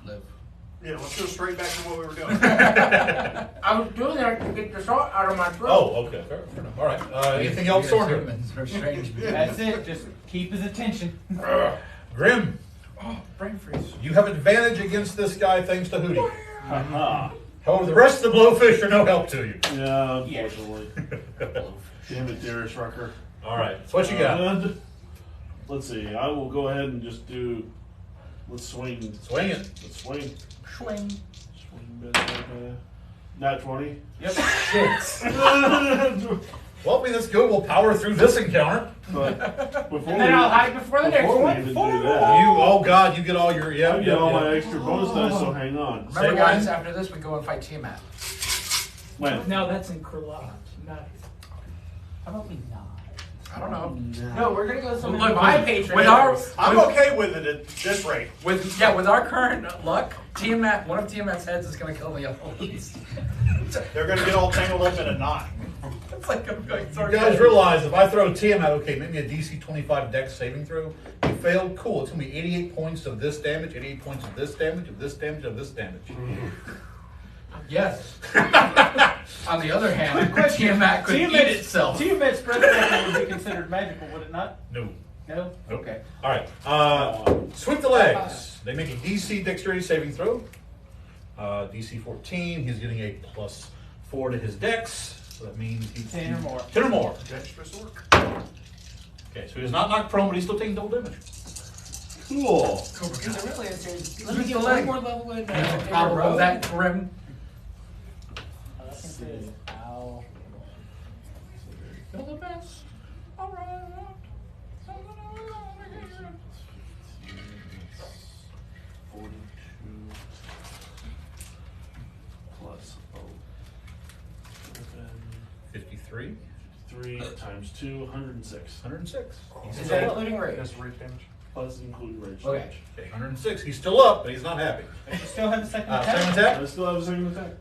[SPEAKER 3] Live.
[SPEAKER 5] Yeah, let's go straight back to what we were doing.
[SPEAKER 6] I was doing that to get the salt out of my throat.
[SPEAKER 1] Oh, okay. Fair enough. All right. Anything else,
[SPEAKER 3] We as
[SPEAKER 1] Sorger?
[SPEAKER 3] humans are strange beings.
[SPEAKER 7] That's it. Just keep his attention.
[SPEAKER 1] Grim,
[SPEAKER 3] Oh, brain freeze.
[SPEAKER 1] you have advantage against this guy thanks to Hootie.
[SPEAKER 2] Haha.
[SPEAKER 1] However, the rest of the blowfish are no help to you.
[SPEAKER 2] Yeah, unfortunately. Damn it, Darius Rucker.
[SPEAKER 1] All right, so what you got?
[SPEAKER 2] And let's see. I will go ahead and just do. Let's swing.
[SPEAKER 1] Swing it.
[SPEAKER 2] Let's swing.
[SPEAKER 3] Swing.
[SPEAKER 2] Swing. Not 20.
[SPEAKER 3] Yep.
[SPEAKER 1] Well, I mean, that's good. We'll power through this encounter.
[SPEAKER 2] But before
[SPEAKER 6] And then I'll hide before the next
[SPEAKER 2] before we
[SPEAKER 6] one.
[SPEAKER 2] even do that,
[SPEAKER 1] Oh God, you get all your,
[SPEAKER 2] I get all my extra bonus dice, so hang on.
[SPEAKER 3] Remember,
[SPEAKER 1] Say
[SPEAKER 3] guys,
[SPEAKER 1] when?
[SPEAKER 3] after this, we go and fight Tiamat.
[SPEAKER 2] When?
[SPEAKER 4] No, that's in Kurlat. Not
[SPEAKER 6] How about we not?
[SPEAKER 3] I don't know.
[SPEAKER 6] No, we're gonna go somewhere.
[SPEAKER 3] Look,
[SPEAKER 6] my patron.
[SPEAKER 3] with our
[SPEAKER 5] I'm
[SPEAKER 3] with,
[SPEAKER 5] okay with it at this rate.
[SPEAKER 3] with our current luck, Tiamat, one of Tiamat's heads is gonna kill the other ones.
[SPEAKER 5] They're gonna get all tangled up in a knot.
[SPEAKER 3] It's like I'm going.
[SPEAKER 1] You guys realize if I throw Tiamat, okay, maybe a DC 25 Dex saving throw. You failed, cool. It's gonna be 88 points of this damage, 88 points of this damage, of this damage, of this damage.
[SPEAKER 3] Yes. On the other hand, Tiamat could eat itself.
[SPEAKER 7] Tiamat's breath would be considered magical, would it not?
[SPEAKER 1] No.
[SPEAKER 7] No?
[SPEAKER 1] Nope.
[SPEAKER 7] Okay.
[SPEAKER 1] All right. Sweep the legs. They make a DC dexterity saving throw. DC 14. He's getting a +4 to his dex. So that means he's
[SPEAKER 7] 10 or more.
[SPEAKER 1] 10 or more.
[SPEAKER 5] Dexterous work.
[SPEAKER 1] Okay, so he's not knocked prone, but he's still taking double damage.
[SPEAKER 2] Cool.
[SPEAKER 6] Is it really a serious? Let me
[SPEAKER 3] Who's
[SPEAKER 6] get
[SPEAKER 3] the
[SPEAKER 6] one
[SPEAKER 3] leg?
[SPEAKER 6] more level with
[SPEAKER 3] Problem of that grim.
[SPEAKER 6] Ow.
[SPEAKER 3] You're the best. All right.
[SPEAKER 2] 42 plus
[SPEAKER 1] 53.
[SPEAKER 2] 3 times 2, 106.
[SPEAKER 1] 106.
[SPEAKER 6] Is that including rage?
[SPEAKER 5] That's rate damage.
[SPEAKER 2] Plus including rage.
[SPEAKER 6] Okay.
[SPEAKER 1] Okay, 106. He's still up, but he's not happy.
[SPEAKER 7] And you still have a second
[SPEAKER 1] Second
[SPEAKER 7] attack?
[SPEAKER 1] attack.
[SPEAKER 2] I still have a second attack.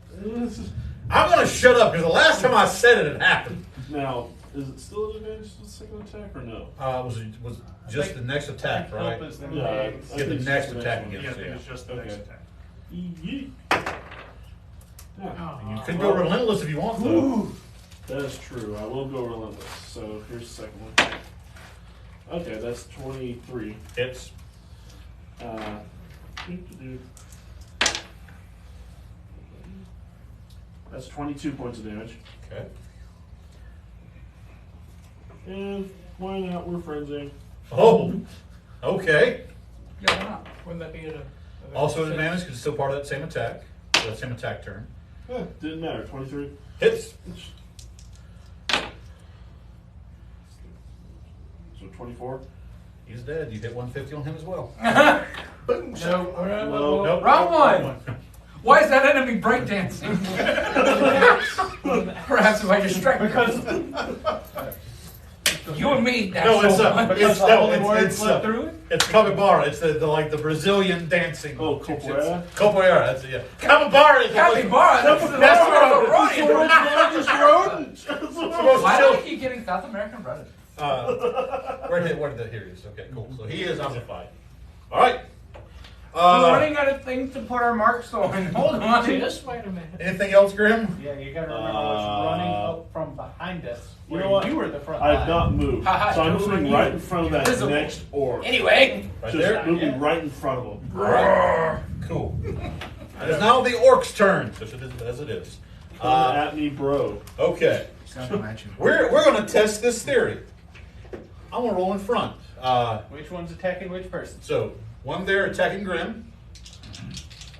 [SPEAKER 1] I'm gonna shut up because the last time I said it, it happened.
[SPEAKER 2] Now, is it still an advantage to the second attack or no?
[SPEAKER 1] Was just the next attack, right?
[SPEAKER 7] Help is the
[SPEAKER 2] Yeah,
[SPEAKER 7] main-
[SPEAKER 2] I
[SPEAKER 1] Get the
[SPEAKER 2] think it's
[SPEAKER 1] next
[SPEAKER 2] just
[SPEAKER 1] attack
[SPEAKER 2] one.
[SPEAKER 1] again.
[SPEAKER 5] Yeah, I think it's just the next
[SPEAKER 2] Okay.
[SPEAKER 5] attack.
[SPEAKER 2] Yeet. Yeah.
[SPEAKER 1] And you could go relentless if you want, though.
[SPEAKER 2] That is true. I will go relentless. So here's the second one. Okay, that's 23.
[SPEAKER 1] Hits.
[SPEAKER 2] Doo-doo-doo. That's 22 points of damage.
[SPEAKER 1] Okay.
[SPEAKER 2] And why not? We're friendsing.
[SPEAKER 1] Oh, okay.
[SPEAKER 3] Yeah, why not?
[SPEAKER 4] wouldn't that be a
[SPEAKER 1] Also an advantage because it's still part of that same attack. That same attack turn.
[SPEAKER 2] Didn't matter. 23.
[SPEAKER 1] Hits.
[SPEAKER 2] So 24.
[SPEAKER 1] He's dead. You hit 150 on him as well.
[SPEAKER 3] Boom.
[SPEAKER 4] No,
[SPEAKER 2] Well,
[SPEAKER 1] Nope.
[SPEAKER 6] Wrong one.
[SPEAKER 3] Why is that enemy breakdancing? Perhaps if I distract
[SPEAKER 7] Because
[SPEAKER 3] you and me. That's
[SPEAKER 1] No, it's
[SPEAKER 3] so
[SPEAKER 1] no,
[SPEAKER 3] much.
[SPEAKER 1] it's
[SPEAKER 7] slipped through it?
[SPEAKER 1] it's capybara. It's the like the Brazilian dancing.
[SPEAKER 2] Oh, capoeira?
[SPEAKER 1] Capoeira. That's it. Yeah. Capybara is
[SPEAKER 3] Capybara. That's the
[SPEAKER 1] That's
[SPEAKER 3] world's
[SPEAKER 1] right.
[SPEAKER 3] largest rodent.
[SPEAKER 1] Supposed to
[SPEAKER 3] Why
[SPEAKER 1] chill.
[SPEAKER 3] do I keep getting South American rodent?
[SPEAKER 1] Where did here he is? Okay, cool. So he is zombified. All right.
[SPEAKER 6] We're running out of things to put our marks on. Hold on.
[SPEAKER 4] Just wait a minute.
[SPEAKER 1] Anything else, Grim?
[SPEAKER 7] Yeah, you gotta remember what's running up from behind us.
[SPEAKER 2] You
[SPEAKER 7] Where
[SPEAKER 2] know what?
[SPEAKER 7] you were the front
[SPEAKER 2] I've
[SPEAKER 7] line.
[SPEAKER 2] not moved.
[SPEAKER 3] Haha,
[SPEAKER 2] So I'm
[SPEAKER 3] you're
[SPEAKER 2] sitting
[SPEAKER 3] moving
[SPEAKER 2] right in front of that
[SPEAKER 3] Visible.
[SPEAKER 2] next orc.
[SPEAKER 6] Anyway,
[SPEAKER 1] Right
[SPEAKER 2] Just
[SPEAKER 1] there.
[SPEAKER 2] moving right in front of him.
[SPEAKER 1] All right. Cool. It is now the orc's turn, just as it is.
[SPEAKER 2] Come at me, bro.
[SPEAKER 1] Okay.
[SPEAKER 3] It's not gonna match you.
[SPEAKER 1] We're going to test this theory. I'm going to roll in front.
[SPEAKER 7] Which one's attacking which person?
[SPEAKER 1] So, one there attacking Grim.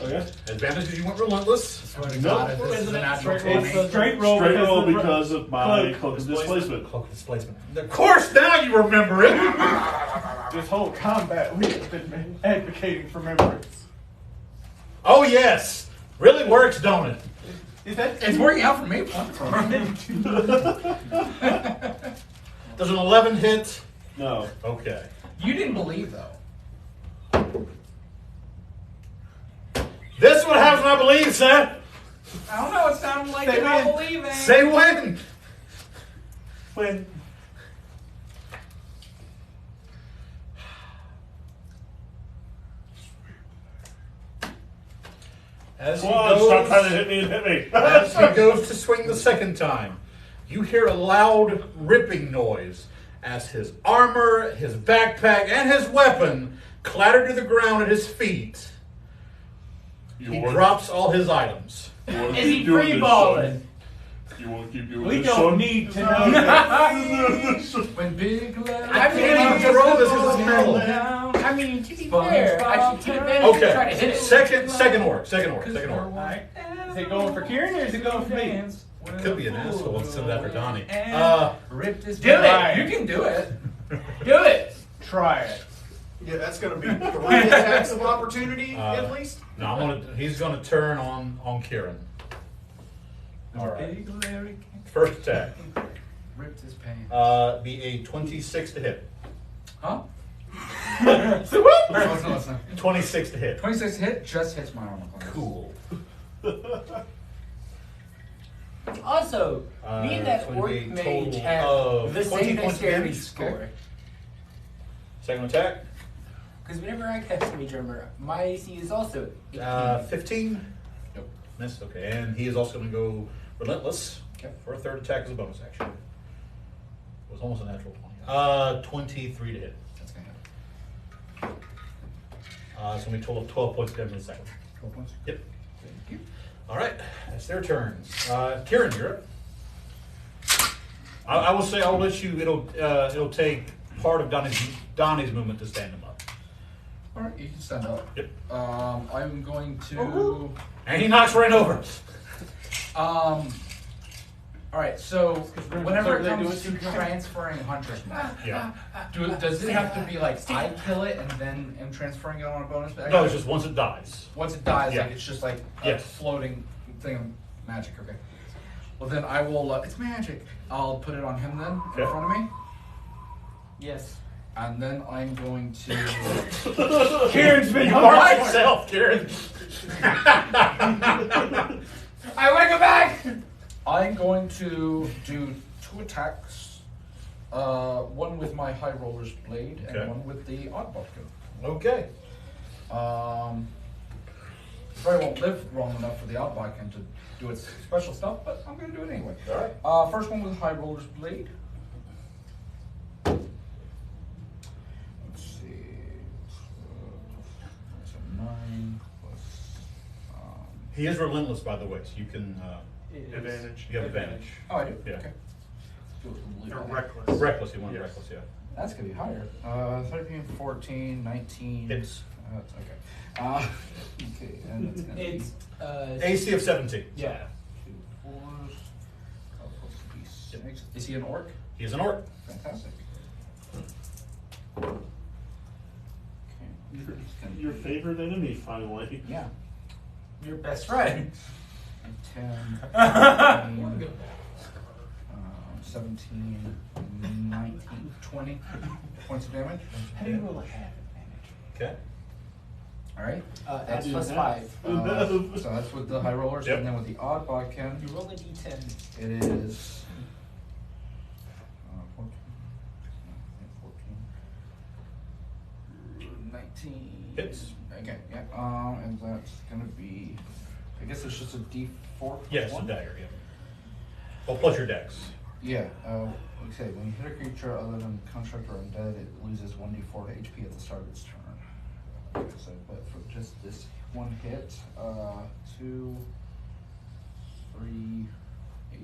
[SPEAKER 2] Okay.
[SPEAKER 1] Advantage because you went relentless.
[SPEAKER 3] Swear to
[SPEAKER 2] Nope.
[SPEAKER 3] God, if this is a natural
[SPEAKER 7] Straight roll.
[SPEAKER 3] 20.
[SPEAKER 7] It's a straight roll
[SPEAKER 2] Straight roll
[SPEAKER 7] of the-
[SPEAKER 2] because of my cloak of
[SPEAKER 5] displacement.
[SPEAKER 2] displacement.
[SPEAKER 1] Cloak displacement. Of course, now you remember it.
[SPEAKER 7] This whole combat we have been advocating for remembrance.
[SPEAKER 1] Oh, yes. Really works, don't it?
[SPEAKER 7] Is that
[SPEAKER 3] It's working out for me.
[SPEAKER 1] Does an 11 hit?
[SPEAKER 2] No.
[SPEAKER 1] Okay.
[SPEAKER 3] You didn't believe though.
[SPEAKER 1] This one happens, I believe, sir.
[SPEAKER 3] I don't know. It sounded like
[SPEAKER 7] Say
[SPEAKER 3] you're not
[SPEAKER 7] when.
[SPEAKER 3] believing.
[SPEAKER 1] Say when.
[SPEAKER 2] When?
[SPEAKER 1] As he
[SPEAKER 2] Come on, stop trying to
[SPEAKER 1] goes,
[SPEAKER 2] hit me and hit me.
[SPEAKER 1] as he goes to swing the second time, you hear a loud ripping noise as his armor, his backpack, and his weapon clatter to the ground at his feet. He drops all his items.
[SPEAKER 6] Is he free balling?
[SPEAKER 2] You want to keep doing
[SPEAKER 6] We
[SPEAKER 2] this,
[SPEAKER 6] don't
[SPEAKER 2] son?
[SPEAKER 6] need to know this.
[SPEAKER 3] When Big Larry
[SPEAKER 6] I
[SPEAKER 1] can't even throw this because it's metal.
[SPEAKER 6] I mean, to be fair, I should keep advantage and try to hit
[SPEAKER 1] Okay,
[SPEAKER 6] it.
[SPEAKER 1] second orc.
[SPEAKER 6] Alright.
[SPEAKER 7] Is it going for Kieran or is it going for me?
[SPEAKER 1] Could be an asshole and send it after Donnie.
[SPEAKER 3] Rip this
[SPEAKER 6] Do it.
[SPEAKER 3] guy. You can do it.
[SPEAKER 6] Do it.
[SPEAKER 7] Try it.
[SPEAKER 5] Yeah, that's going to be 3 attacks of opportunity at least.
[SPEAKER 1] No, he's gonna turn on Kieran. Alright.
[SPEAKER 3] Big Larry
[SPEAKER 1] First attack.
[SPEAKER 3] ripped his pants.
[SPEAKER 1] Be a 26 to hit.
[SPEAKER 3] Huh?
[SPEAKER 6] So what?
[SPEAKER 3] Listen.
[SPEAKER 1] 26 to hit.
[SPEAKER 3] 26 hit just hits my armor class.
[SPEAKER 1] Cool.
[SPEAKER 6] Also, me and that
[SPEAKER 1] it's gonna
[SPEAKER 6] orc
[SPEAKER 1] be a
[SPEAKER 6] mage
[SPEAKER 1] total
[SPEAKER 6] have
[SPEAKER 1] of
[SPEAKER 6] the
[SPEAKER 1] 20
[SPEAKER 6] same
[SPEAKER 1] points of
[SPEAKER 6] dexterity
[SPEAKER 1] damage.
[SPEAKER 6] score.
[SPEAKER 1] Second attack.
[SPEAKER 6] Because whenever I cast Mage Armor, my AC is also 18.
[SPEAKER 1] 15.
[SPEAKER 3] Nope.
[SPEAKER 1] Missed. Okay, and he is also going to go relentless
[SPEAKER 3] Okay.
[SPEAKER 1] for a third attack as a bonus action. It was almost a natural 20. 23 to hit.
[SPEAKER 3] That's gonna hit.
[SPEAKER 1] It's going to be a total of 12 points of damage in the second.
[SPEAKER 3] 12 points.
[SPEAKER 1] Yep.
[SPEAKER 3] Thank you.
[SPEAKER 1] All right, that's their turns. Kieran, you're up. I will say I'll let you. It'll take part of Donnie's movement to stand him up.
[SPEAKER 3] All right, you can stand up.
[SPEAKER 1] Yep.
[SPEAKER 3] I'm going to.
[SPEAKER 1] And he knocks right over.
[SPEAKER 3] All right, so whenever it
[SPEAKER 7] they do
[SPEAKER 3] comes
[SPEAKER 7] it
[SPEAKER 3] to transferring Hunter's Mark,
[SPEAKER 1] Yeah.
[SPEAKER 3] does it have to be like I kill it and then am transferring it on a bonus action?
[SPEAKER 1] No, it's just once it dies.
[SPEAKER 3] Once it dies,
[SPEAKER 1] Yeah.
[SPEAKER 3] like it's just like a
[SPEAKER 1] Yes.
[SPEAKER 3] floating thing of magic. Okay. Well, then I will. It's magic. I'll put it on him then
[SPEAKER 1] Okay.
[SPEAKER 3] in front of me,
[SPEAKER 6] Yes.
[SPEAKER 3] and then I'm going to.
[SPEAKER 7] Kieran's been
[SPEAKER 1] You mark yourself, Kieran.
[SPEAKER 6] I want to go back!
[SPEAKER 3] I'm going to do 2 attacks. One with my High Roller's Blade and
[SPEAKER 1] Okay.
[SPEAKER 3] one with the Oddball Gun.
[SPEAKER 1] Okay.
[SPEAKER 3] Probably won't live long enough for the Outback and to do its special stuff, but I'm going to do it anyway.
[SPEAKER 1] All right.
[SPEAKER 3] First one with High Roller's Blade. Let's see. That's a 9 plus.
[SPEAKER 1] He is relentless, by the way, so you can.
[SPEAKER 5] Advantage.
[SPEAKER 1] You have advantage.
[SPEAKER 3] Oh, I do?
[SPEAKER 1] Yeah.
[SPEAKER 3] Okay. Do it with the
[SPEAKER 5] Or
[SPEAKER 3] blue.
[SPEAKER 5] reckless.
[SPEAKER 1] Reckless. You want
[SPEAKER 5] Yes.
[SPEAKER 1] reckless, yeah.
[SPEAKER 3] That's going to be higher. 13, 14, 19.
[SPEAKER 1] Hits.
[SPEAKER 3] Okay. Okay, and it's going to be.
[SPEAKER 6] It's,
[SPEAKER 1] AC of 17.
[SPEAKER 6] yeah.
[SPEAKER 3] 2 4s. Oh, plus D6. Is he an orc?
[SPEAKER 1] He is an orc.
[SPEAKER 3] Fantastic. Okay.
[SPEAKER 2] Your favorite enemy, finally.
[SPEAKER 3] Yeah.
[SPEAKER 6] Your best friend.
[SPEAKER 3] 10, 17, 19, 20 points of damage.
[SPEAKER 6] How do you roll a half advantage?
[SPEAKER 1] Okay.
[SPEAKER 3] All right.
[SPEAKER 6] That's
[SPEAKER 2] do
[SPEAKER 6] plus
[SPEAKER 2] that.
[SPEAKER 6] 5.
[SPEAKER 3] So that's with the high rollers,
[SPEAKER 1] Yep.
[SPEAKER 3] and then with the odd bodkin,
[SPEAKER 6] You roll a d10.
[SPEAKER 3] it is 14, 19.
[SPEAKER 1] Hits.
[SPEAKER 3] Okay, yeah. And that's gonna be, I guess it's just a D4.
[SPEAKER 1] Yes, a
[SPEAKER 3] one?
[SPEAKER 1] dagger, yeah. Well, plus your dex.
[SPEAKER 3] Yeah, okay, when you hit a creature other than construct or undead, it loses 1d4 to HP at the start of its turn. Like I said, but for just this one hit, 2, 3, 8,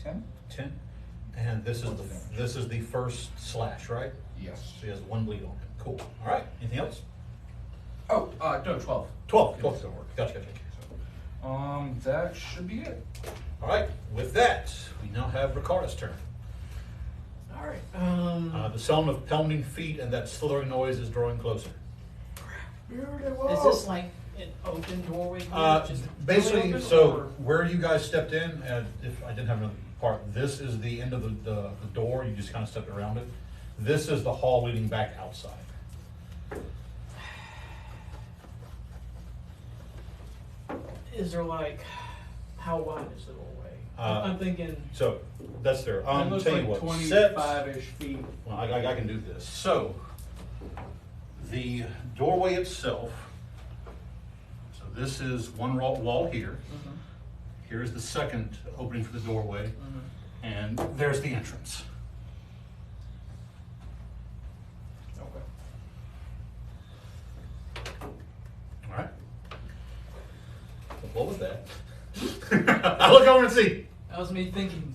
[SPEAKER 3] 10?
[SPEAKER 1] 10. And this is the first slash, right?
[SPEAKER 3] Yes.
[SPEAKER 1] So he has 1 bleed on him. Cool. All right. Anything else?
[SPEAKER 3] Oh, no, 12.
[SPEAKER 1] 12. 12 don't work. Gotcha.
[SPEAKER 3] That should be it.
[SPEAKER 1] All right. With that, we now have Ricardo's turn.
[SPEAKER 4] All right.
[SPEAKER 1] The sound of pounding feet and that slithering noise is drawing closer.
[SPEAKER 4] Is this like an open doorway? Just
[SPEAKER 1] Basically,
[SPEAKER 4] open,
[SPEAKER 1] so
[SPEAKER 4] or-
[SPEAKER 1] where you guys stepped in, and if I didn't have another part, this is the end of the door. You just kind of stepped around it. This is the hall leading back outside.
[SPEAKER 4] Is there like, how wide is the doorway? I'm thinking.
[SPEAKER 1] So that's there.
[SPEAKER 7] It looks
[SPEAKER 1] Tell
[SPEAKER 7] like
[SPEAKER 1] you what,
[SPEAKER 7] 25-ish feet.
[SPEAKER 1] Well, I can do this. So, the doorway itself, so this is one wall here. Here's the second opening for the doorway, and there's the entrance. What was that? I look over and see.
[SPEAKER 4] That was me thinking,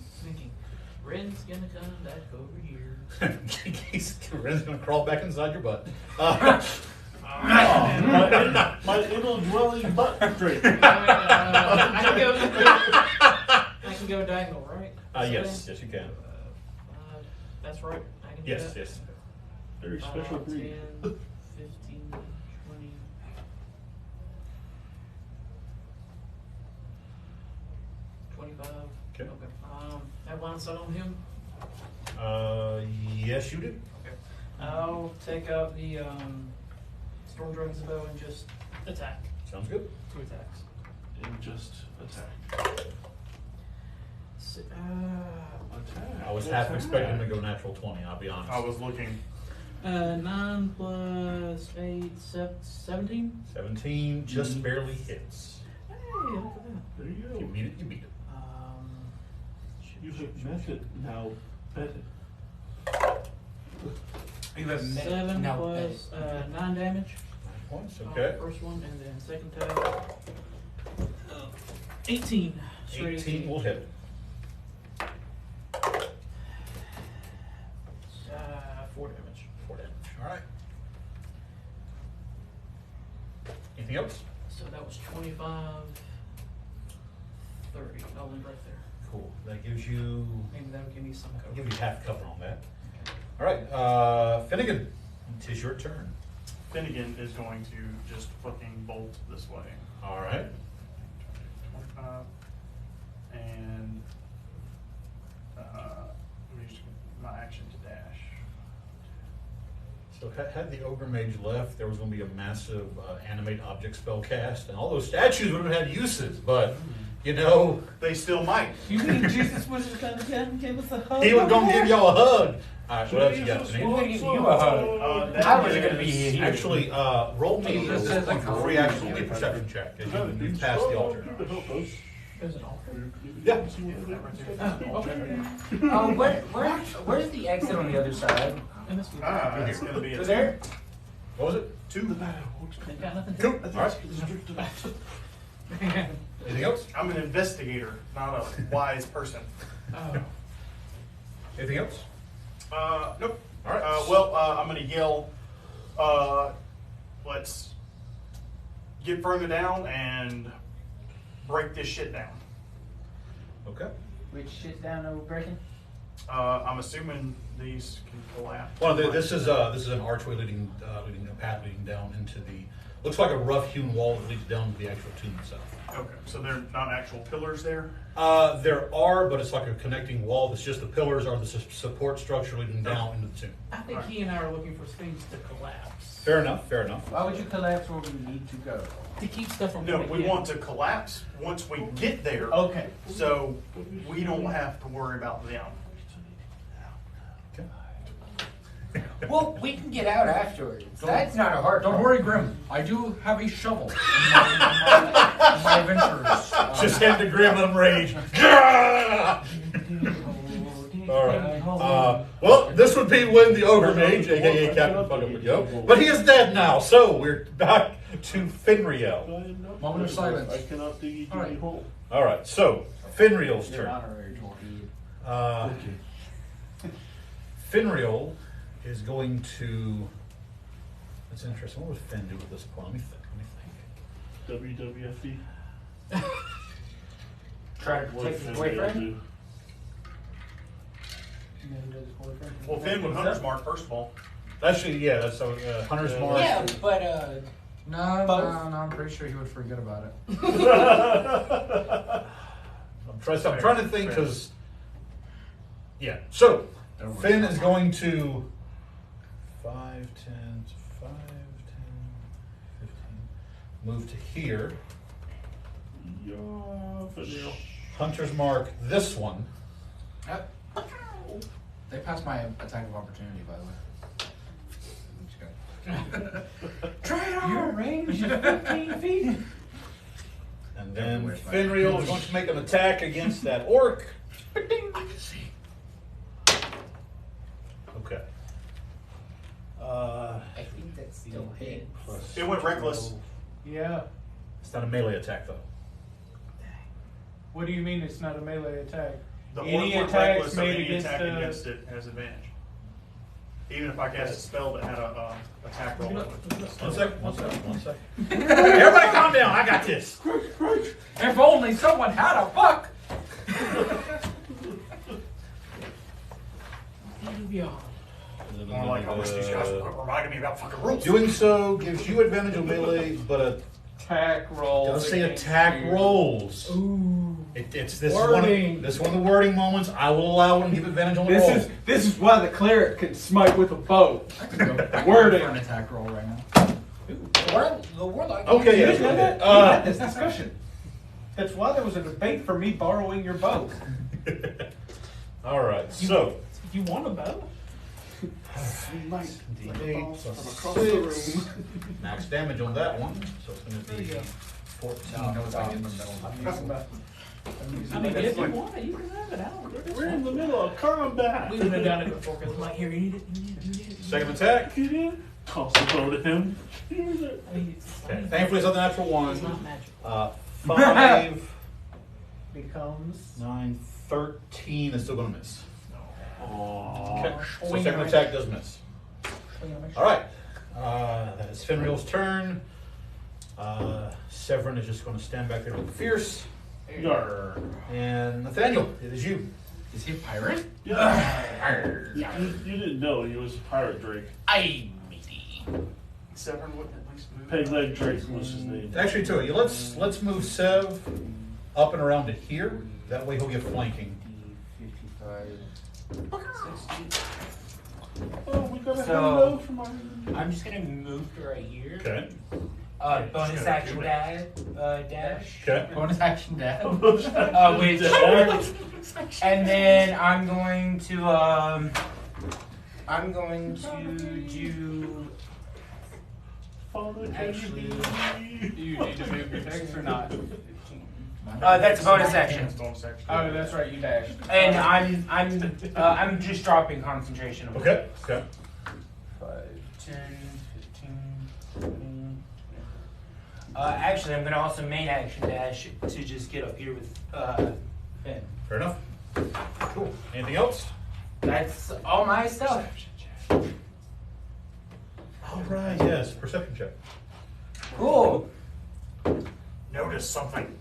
[SPEAKER 4] Ren's gonna come back over here.
[SPEAKER 1] Ren's gonna crawl back inside your butt.
[SPEAKER 2] My little dwelling butt drink.
[SPEAKER 4] I can go diagonal, right?
[SPEAKER 1] Yes, yes you can.
[SPEAKER 4] That's right. I can do
[SPEAKER 1] Yes,
[SPEAKER 4] that.
[SPEAKER 1] yes.
[SPEAKER 2] Very special
[SPEAKER 4] 10,
[SPEAKER 2] breed.
[SPEAKER 4] 15, 20.
[SPEAKER 1] Okay.
[SPEAKER 4] Have line of sight on him.
[SPEAKER 1] Yes you do.
[SPEAKER 4] Okay. I'll take out the storm dragon's bow and just attack.
[SPEAKER 1] Sounds good.
[SPEAKER 4] 2 attacks.
[SPEAKER 2] And just attack.
[SPEAKER 1] I was half expecting to go natural 20, I'll be honest.
[SPEAKER 5] I was looking.
[SPEAKER 4] 9 plus 8, 17.
[SPEAKER 1] 17 just barely hits.
[SPEAKER 4] Hey, look at that.
[SPEAKER 2] There you
[SPEAKER 1] You
[SPEAKER 2] go.
[SPEAKER 1] beat it, you beat it.
[SPEAKER 2] You have method now. Method.
[SPEAKER 6] You have
[SPEAKER 4] 7
[SPEAKER 6] now
[SPEAKER 4] plus 9 damage.
[SPEAKER 1] 9 points,
[SPEAKER 4] on
[SPEAKER 1] okay.
[SPEAKER 4] the first one, and then second attack. 18. Straight
[SPEAKER 1] 18 will hit.
[SPEAKER 4] 4 damage.
[SPEAKER 1] 4 damage. Alright. Anything else?
[SPEAKER 4] So that was 25, 30. I'll end right there.
[SPEAKER 1] Cool. That gives you
[SPEAKER 4] Maybe that'll give me some cover.
[SPEAKER 1] give you half cover on that. Alright, Finnigan, it is your turn.
[SPEAKER 5] Finnigan is going to just fucking bolt this way.
[SPEAKER 1] Alright.
[SPEAKER 5] 25. And I'm using my action to dash.
[SPEAKER 1] So had the Ogre Mage left, there was going to be a massive animate object spell cast, and all those statues would have had uses, but, you know,
[SPEAKER 5] They still might.
[SPEAKER 7] You mean Jesus was just gonna give us a hug?
[SPEAKER 1] he was going to give y'all a hug. Alright, what else you got,
[SPEAKER 2] Jesus
[SPEAKER 1] Denise?
[SPEAKER 6] gonna give you a hug.
[SPEAKER 5] That
[SPEAKER 6] I wasn't gonna be
[SPEAKER 5] is-
[SPEAKER 6] here.
[SPEAKER 1] Actually, roll me
[SPEAKER 3] This is a
[SPEAKER 1] free actually perception check, as you pass the altar.
[SPEAKER 4] There's an altar.
[SPEAKER 1] Yeah.
[SPEAKER 6] Oh, where's the exit on the other side?
[SPEAKER 4] And this one.
[SPEAKER 5] It's going to be a
[SPEAKER 6] So there?
[SPEAKER 1] What was it?
[SPEAKER 5] two.
[SPEAKER 4] They've got nothing to
[SPEAKER 1] Cool. Alright. Anything else?
[SPEAKER 5] I'm an investigator, not a wise person.
[SPEAKER 4] Oh.
[SPEAKER 1] Anything else?
[SPEAKER 5] Nope.
[SPEAKER 1] All right.
[SPEAKER 5] I'm going to yell, let's get further down and break this shit down.
[SPEAKER 1] Okay.
[SPEAKER 6] Which shit's down over breaking?
[SPEAKER 5] I'm assuming these can collapse.
[SPEAKER 1] Well, this is an archway leading a path leading down into the. Looks like a rough-hewn wall that leads down to the actual tomb itself.
[SPEAKER 5] Okay, so they're not actual pillars there?
[SPEAKER 1] There are, but it's like a connecting wall. It's just the pillars are the support structure leading down into the tomb.
[SPEAKER 4] I think he and I are looking for things to collapse.
[SPEAKER 1] Fair enough. Fair enough.
[SPEAKER 6] Why would you collapse where we need to go?
[SPEAKER 4] To keep stuff from
[SPEAKER 5] No,
[SPEAKER 4] coming
[SPEAKER 5] we
[SPEAKER 4] in.
[SPEAKER 5] want to collapse once we get there,
[SPEAKER 6] Okay.
[SPEAKER 5] so we don't have to worry about them.
[SPEAKER 6] Well, we can get out afterwards. That's not a hard
[SPEAKER 3] Don't
[SPEAKER 6] part.
[SPEAKER 3] worry, Grim. I do have a shovel in my adventures.
[SPEAKER 1] Just hand the Grim and rage. All right. Well, this would be when the Ogre Mage, aka Captain Fuck Up With Yo, but he is dead now. So we're back to Finriel.
[SPEAKER 3] Moment of silence.
[SPEAKER 2] I cannot dig you
[SPEAKER 3] All right.
[SPEAKER 2] any hole.
[SPEAKER 1] All right. So Finriel's
[SPEAKER 7] Your
[SPEAKER 1] turn.
[SPEAKER 7] honorary torpedo.
[SPEAKER 1] Finriel is going to. That's interesting. What would Finn do with this point? Let me think.
[SPEAKER 2] WWFD.
[SPEAKER 6] Try to
[SPEAKER 2] What
[SPEAKER 6] protect his
[SPEAKER 2] Finn
[SPEAKER 6] boyfriend?
[SPEAKER 2] will do.
[SPEAKER 5] Well, Finn would Hunter's Mark, first of all.
[SPEAKER 1] Actually, yeah. That's Hunter's Mark.
[SPEAKER 6] Yeah, but
[SPEAKER 3] No,
[SPEAKER 6] Both?
[SPEAKER 3] I'm pretty sure he would forget about it.
[SPEAKER 1] I'm trying to think because. Yeah. So
[SPEAKER 3] Don't worry.
[SPEAKER 1] Finn is going to 5, 10, 5, 10, 15. Move to here.
[SPEAKER 2] Yeah, Fidel.
[SPEAKER 1] Hunter's Mark this one.
[SPEAKER 3] Yep. They passed my attack of opportunity, by the way.
[SPEAKER 6] try it on. Range is 15 feet.
[SPEAKER 1] And then
[SPEAKER 3] Where's my-
[SPEAKER 1] Finriel is going to make an attack against that orc.
[SPEAKER 3] I can see.
[SPEAKER 1] Okay.
[SPEAKER 6] I think that's still hit.
[SPEAKER 5] It went reckless.
[SPEAKER 4] Yeah.
[SPEAKER 1] It's not a melee attack though.
[SPEAKER 8] What do you mean it's not a melee attack?
[SPEAKER 5] The
[SPEAKER 8] Any
[SPEAKER 5] Horde
[SPEAKER 8] attacks
[SPEAKER 5] Reckless of
[SPEAKER 8] made
[SPEAKER 5] any
[SPEAKER 8] against
[SPEAKER 5] attack
[SPEAKER 8] the-
[SPEAKER 5] against it has advantage. Even if I cast a spell that had a attack roll.
[SPEAKER 1] One second. Everybody calm down. I got this.
[SPEAKER 3] If only someone had a buck.
[SPEAKER 5] More like I wish these guys would quit reminding me about fucking rules.
[SPEAKER 1] Doing so gives you advantage on melee, but
[SPEAKER 7] Attack rolls.
[SPEAKER 1] does say
[SPEAKER 7] against
[SPEAKER 1] attack
[SPEAKER 7] you.
[SPEAKER 1] rolls.
[SPEAKER 4] Ooh.
[SPEAKER 1] It's this
[SPEAKER 4] Wording.
[SPEAKER 1] This is one of the wording moments. I will allow and give advantage on the roll.
[SPEAKER 7] This is why the cleric can smite with a bow.
[SPEAKER 3] I can go
[SPEAKER 7] Wording.
[SPEAKER 3] for an attack roll right now.
[SPEAKER 6] The warlock.
[SPEAKER 1] Okay,
[SPEAKER 7] You
[SPEAKER 1] yeah.
[SPEAKER 7] didn't know that? We had this discussion. That's why there was a debate for me borrowing your bow.
[SPEAKER 1] All right. So
[SPEAKER 4] You want a bow?
[SPEAKER 7] Smite
[SPEAKER 1] D8
[SPEAKER 7] from
[SPEAKER 1] plus 6. Max damage on that one. So it's going to be 14.
[SPEAKER 3] No, it's like in the middle.
[SPEAKER 4] I mean, if you want it, you can have it out.
[SPEAKER 2] We're in the middle of combat.
[SPEAKER 4] We would have done it before because I'm like, here, you need it.
[SPEAKER 1] Second attack.
[SPEAKER 2] Get in. Toss the bow to him. Here's it.
[SPEAKER 4] I mean, it's
[SPEAKER 1] Thankfully, it's not the natural
[SPEAKER 4] it's
[SPEAKER 1] one.
[SPEAKER 4] not magic.
[SPEAKER 1] 5,
[SPEAKER 8] Becomes
[SPEAKER 1] 9, 13 is still going to miss.
[SPEAKER 2] Aww.
[SPEAKER 1] Okay. So second attack does miss. All right. That is Finreal's turn. Severin is just going to stand back there with fierce.
[SPEAKER 2] Yarr.
[SPEAKER 1] And Nathaniel, it is you.
[SPEAKER 3] Is he a pirate?
[SPEAKER 2] Yeah. You didn't know he was a pirate Drake.
[SPEAKER 3] I matey.
[SPEAKER 5] Severn wouldn't at least move.
[SPEAKER 2] Peg leg Drake was his name.
[SPEAKER 1] Actually, too, let's move Sev up and around to here. That way he'll get flanking.
[SPEAKER 7] 55, 60.
[SPEAKER 2] Oh, we got a
[SPEAKER 6] So-
[SPEAKER 2] hello from our...
[SPEAKER 6] I'm just gonna move to right here.
[SPEAKER 1] Okay.
[SPEAKER 6] Bonus
[SPEAKER 5] Just
[SPEAKER 6] action
[SPEAKER 5] gonna
[SPEAKER 6] dash.
[SPEAKER 1] Okay.
[SPEAKER 6] Bonus action dash.
[SPEAKER 2] Which...
[SPEAKER 6] And then I'm going to do
[SPEAKER 2] Father,
[SPEAKER 6] actually.
[SPEAKER 8] Do you need to move your dex or not?
[SPEAKER 6] That's a bonus action.
[SPEAKER 5] Bonus action.
[SPEAKER 8] Oh, that's right, you dashed.
[SPEAKER 6] And I'm just dropping concentration.
[SPEAKER 1] Okay. Okay.
[SPEAKER 6] 5, 10, 15, 20. Actually, I'm gonna also main action dash to just get up here with Finn.
[SPEAKER 1] Fair enough. Cool. Anything else?
[SPEAKER 6] That's all my stuff.
[SPEAKER 1] All right. Yes. Perception check.
[SPEAKER 6] Cool.
[SPEAKER 5] Notice something.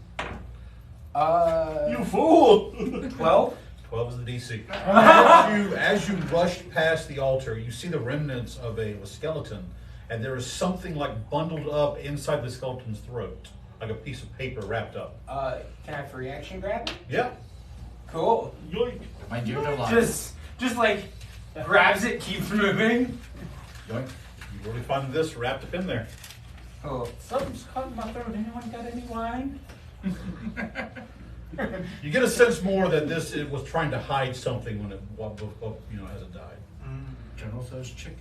[SPEAKER 2] You fool!
[SPEAKER 6] 12.
[SPEAKER 1] 12 is the DC. As you rush past the altar, you see the remnants of a skeleton, and there is something like bundled up inside the skeleton's throat, like a piece of paper wrapped up.
[SPEAKER 6] Can I free action grab it?
[SPEAKER 1] Yeah.
[SPEAKER 6] Cool.
[SPEAKER 2] Yoink.
[SPEAKER 3] Mind you, no lie.
[SPEAKER 6] Just like grabs it, keeps moving.
[SPEAKER 1] Yoink. You really find this wrapped up in there.
[SPEAKER 6] Cool. Something's caught in my throat. Anyone got any wine?
[SPEAKER 1] You get a sense more that it was trying to hide something when it, as it died.
[SPEAKER 3] General says chickens.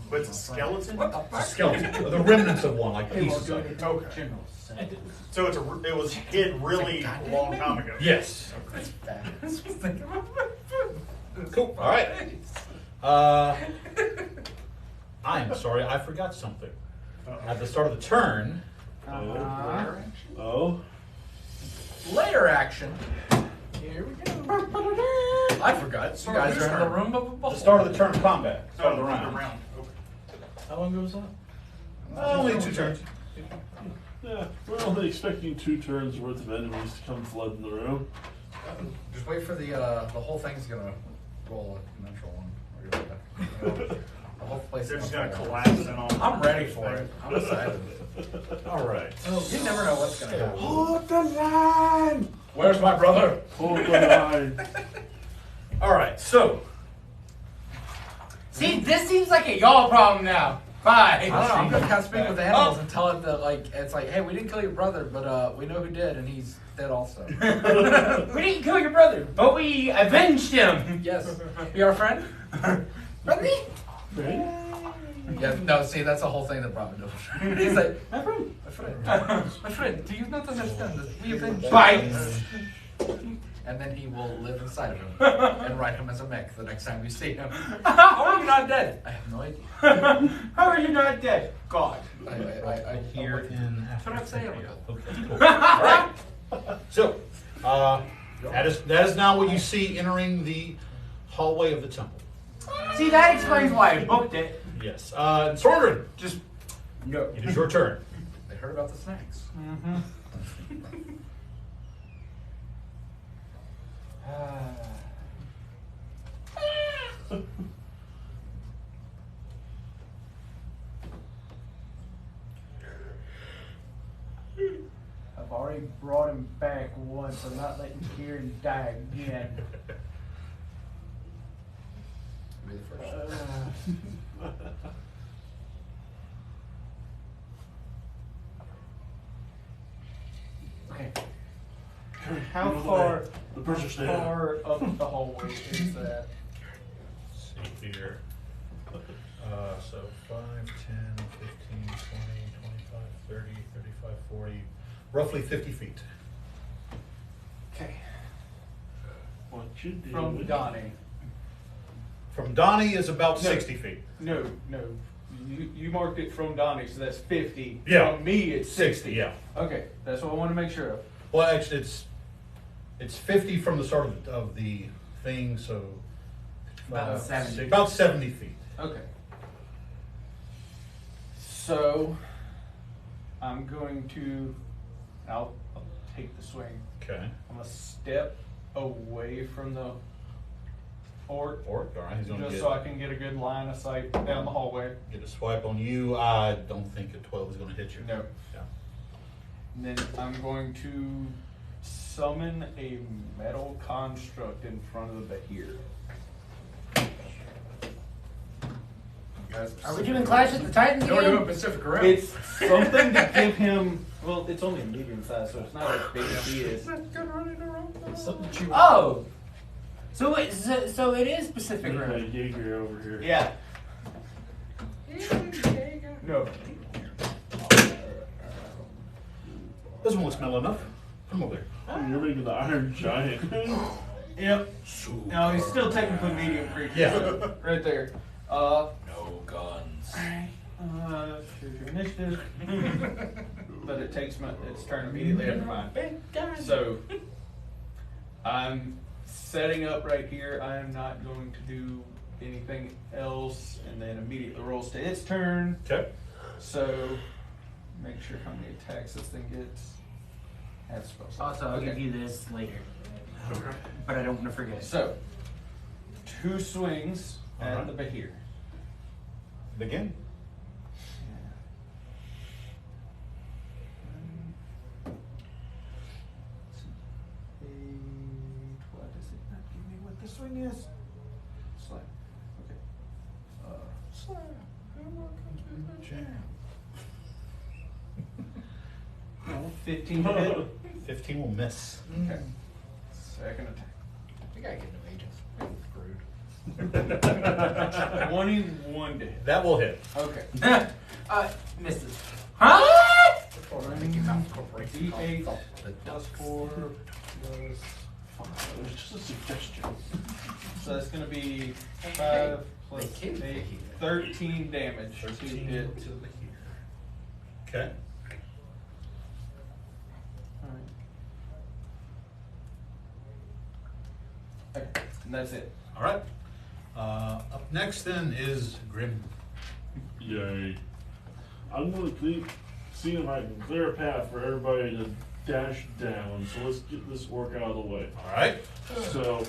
[SPEAKER 5] But it's a skeleton?
[SPEAKER 3] What the
[SPEAKER 1] It's a
[SPEAKER 3] fuck?
[SPEAKER 1] skeleton, or the remnants of one, like pieces of it.
[SPEAKER 5] Okay. So it was hid really a long time ago.
[SPEAKER 1] Yes.
[SPEAKER 3] That's
[SPEAKER 1] Cool. All right. I'm sorry, I forgot something. At the start of the turn,
[SPEAKER 2] Oh.
[SPEAKER 3] Layer action.
[SPEAKER 4] Here we go.
[SPEAKER 3] I forgot. You guys are in the room of a
[SPEAKER 1] the
[SPEAKER 3] bubble.
[SPEAKER 1] start of the turn of combat. Start
[SPEAKER 5] Oh,
[SPEAKER 1] of the
[SPEAKER 5] the
[SPEAKER 1] round.
[SPEAKER 5] round. Okay.
[SPEAKER 4] How long goes that?
[SPEAKER 1] Only 2 turns.
[SPEAKER 2] Yeah, we're only expecting 2 turns worth of enemies to come flood in the room.
[SPEAKER 3] Just wait for the whole thing's gonna roll a natural one. The whole place
[SPEAKER 5] They're
[SPEAKER 3] is
[SPEAKER 5] just gonna
[SPEAKER 3] roll.
[SPEAKER 5] collapse in on.
[SPEAKER 3] I'm ready for it. I'm excited.
[SPEAKER 1] All right.
[SPEAKER 3] You never know what's gonna happen.
[SPEAKER 2] Hold the line!
[SPEAKER 3] Where's my brother?
[SPEAKER 2] Hold the line.
[SPEAKER 1] All right. So
[SPEAKER 6] See, this seems like a y'all problem now. Bye.
[SPEAKER 3] I don't know. I'm gonna kind of speak with the animals and tell it that it's like, hey, we didn't kill your brother, but we know who did, and he's dead also.
[SPEAKER 6] We didn't kill your brother, but we avenged him.
[SPEAKER 3] Yes. Be our friend.
[SPEAKER 6] Friendly?
[SPEAKER 3] Yeah. No. See, that's the whole thing that brought me to him. He's like, my friend, my friend, my friend. Do you not understand that we avenged?
[SPEAKER 6] Bites.
[SPEAKER 3] And then he will live inside of him and ride him as a mech the next time you see him. How are you not dead? I have no idea.
[SPEAKER 6] How are you not dead? God.
[SPEAKER 3] I
[SPEAKER 1] here in
[SPEAKER 3] That's what I'm saying.
[SPEAKER 1] Okay. Cool. All right. So That is now what you see entering the hallway of the temple.
[SPEAKER 6] See, that explains why I booked it.
[SPEAKER 1] Yes. Sorgren,
[SPEAKER 6] Just no.
[SPEAKER 1] it is your turn.
[SPEAKER 3] They heard about the snacks.
[SPEAKER 8] I've already brought him back once. I'm not letting Kieran die again.
[SPEAKER 3] Be the first.
[SPEAKER 8] Okay. How far?
[SPEAKER 2] The person's
[SPEAKER 8] How
[SPEAKER 2] there.
[SPEAKER 8] far up the hallway is that?
[SPEAKER 1] Let's see here. So 5, 10, 15, 20, 25, 30, 35, 40, roughly 50 feet.
[SPEAKER 8] Okay.
[SPEAKER 2] What you do?
[SPEAKER 8] From Donnie.
[SPEAKER 1] From Donnie is about
[SPEAKER 8] No.
[SPEAKER 1] 60 feet.
[SPEAKER 8] No. You marked it from Donnie, so that's 50.
[SPEAKER 1] Yeah.
[SPEAKER 8] From me, it's 60.
[SPEAKER 1] Yeah.
[SPEAKER 8] Okay, that's what I want to make sure of.
[SPEAKER 1] Well, actually, it's 50 from the start of the thing, so
[SPEAKER 6] About 70.
[SPEAKER 1] About 70 feet.
[SPEAKER 8] Okay. So, I'm going to. I'll take the swing.
[SPEAKER 1] Okay.
[SPEAKER 8] I'm gonna step away from the orc,
[SPEAKER 1] All right, he's going to
[SPEAKER 8] just
[SPEAKER 1] get,
[SPEAKER 8] so I can get a good line of sight down the hallway.
[SPEAKER 1] get a swipe on you. I don't think a 12 is going to hit you.
[SPEAKER 8] No.
[SPEAKER 1] Yeah.
[SPEAKER 8] And then I'm going to summon a metal construct in front of the Bahir.
[SPEAKER 6] Are we doing Clash of the Titans
[SPEAKER 3] No, we're doing
[SPEAKER 6] again?
[SPEAKER 3] Pacific Rim.
[SPEAKER 8] It's something to give him. Well, it's only medium size, so it's not as big as he is.
[SPEAKER 4] Something that you
[SPEAKER 6] Oh, so it is Pacific
[SPEAKER 2] Okay,
[SPEAKER 6] Rim.
[SPEAKER 2] Jaeger over here.
[SPEAKER 8] Yeah. No.
[SPEAKER 1] This one looks mellow enough. Come over there.
[SPEAKER 2] Oh, you're making the Iron Giant.
[SPEAKER 8] Yep. No, he's still technically medium creature.
[SPEAKER 1] Yeah.
[SPEAKER 8] Right there.
[SPEAKER 3] No guns.
[SPEAKER 8] Here's your initiative. But it takes its turn immediately after mine. So, I'm setting up right here. I am not going to do anything else, and then immediately rolls to its turn.
[SPEAKER 1] Okay.
[SPEAKER 8] So, make sure how many attacks this thing gets. Have spells.
[SPEAKER 6] Also, I'll give you this later, but I don't want to forget.
[SPEAKER 8] So, 2 swings at
[SPEAKER 1] Alright.
[SPEAKER 8] the Bahir.
[SPEAKER 1] Begin.
[SPEAKER 8] Why does it not give me what the swing is? Slam. Okay. Slam.
[SPEAKER 1] Jam.
[SPEAKER 8] 15 to hit.
[SPEAKER 1] 15 will miss.
[SPEAKER 8] Okay. Second attack.
[SPEAKER 3] We gotta get new agents. We're screwed.
[SPEAKER 8] 21 to hit.
[SPEAKER 1] That will hit.
[SPEAKER 8] Okay.
[SPEAKER 6] Misses. Huh?
[SPEAKER 3] Mickey Mouse Corporation.
[SPEAKER 8] D8
[SPEAKER 3] The
[SPEAKER 8] plus
[SPEAKER 3] Ducks.
[SPEAKER 8] 4 plus 5.
[SPEAKER 2] It was just a suggestion.
[SPEAKER 8] So that's going to be 5 plus
[SPEAKER 3] They killed
[SPEAKER 8] 8,
[SPEAKER 3] me.
[SPEAKER 8] 13 damage to
[SPEAKER 1] 13
[SPEAKER 8] hit.
[SPEAKER 1] to the here. Okay.
[SPEAKER 8] Alright. Okay. And that's it.
[SPEAKER 1] All right. Up next then is Grim.
[SPEAKER 2] Yay. I'm going to keep seeing if I can clear a path for everybody to dash down. So let's get this work out of the way.
[SPEAKER 1] All right.
[SPEAKER 2] So,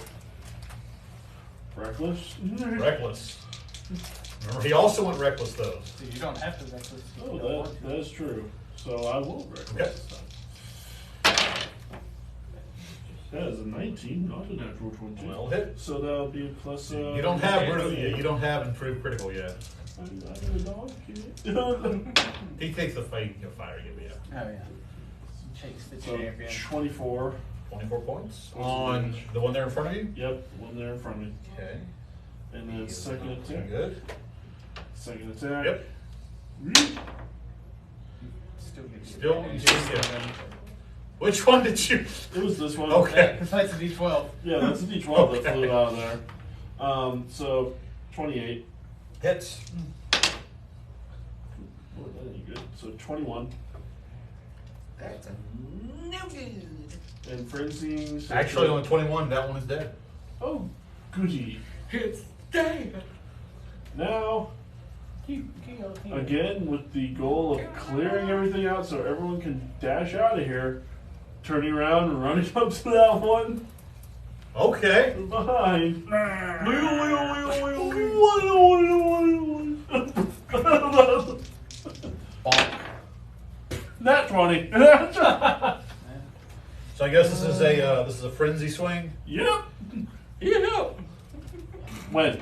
[SPEAKER 2] reckless.
[SPEAKER 1] Reckless. Remember, he also went reckless though.
[SPEAKER 8] So you don't have to reckless.
[SPEAKER 2] Oh, that is true. So I will reckless
[SPEAKER 1] Okay.
[SPEAKER 2] this time. That is a 19, not a natural 20.
[SPEAKER 1] Well hit.
[SPEAKER 2] So that'll be a plus.
[SPEAKER 1] You don't have you don't have improved critical yet.
[SPEAKER 2] I got a dog kid.
[SPEAKER 1] He takes the fight, fire give you.
[SPEAKER 8] Oh, yeah. Chase the
[SPEAKER 2] So
[SPEAKER 8] champion.
[SPEAKER 2] 24.
[SPEAKER 1] 24 points
[SPEAKER 2] What's
[SPEAKER 1] on
[SPEAKER 2] the damage?
[SPEAKER 1] the one there in front of you.
[SPEAKER 2] Yep, one there in front of me.
[SPEAKER 1] Okay.
[SPEAKER 2] And then second attack.
[SPEAKER 1] Good.
[SPEAKER 2] Second attack.
[SPEAKER 1] Yep.
[SPEAKER 8] Still give you
[SPEAKER 1] Still,
[SPEAKER 8] advantage.
[SPEAKER 1] yeah. Which one did you?
[SPEAKER 2] It was this one.
[SPEAKER 1] Okay.
[SPEAKER 8] Because that's a D12.
[SPEAKER 2] Yeah, that's a D12
[SPEAKER 1] Okay.
[SPEAKER 2] that flew out of there. So 28.
[SPEAKER 1] Hits.
[SPEAKER 2] Oh, that ain't good. So 21.
[SPEAKER 3] That's a no good.
[SPEAKER 2] And frenzying. So
[SPEAKER 1] Actually, on 21, that one is dead.
[SPEAKER 2] Oh, goody.
[SPEAKER 3] It's dead.
[SPEAKER 2] Now, again, with the goal of clearing everything out so everyone can dash out of here, turning around and running up to that one
[SPEAKER 1] Okay.
[SPEAKER 2] behind. Nat 20.
[SPEAKER 1] So I guess this is a frenzy swing.
[SPEAKER 2] Yep.
[SPEAKER 3] Yeah.
[SPEAKER 2] When?
[SPEAKER 7] How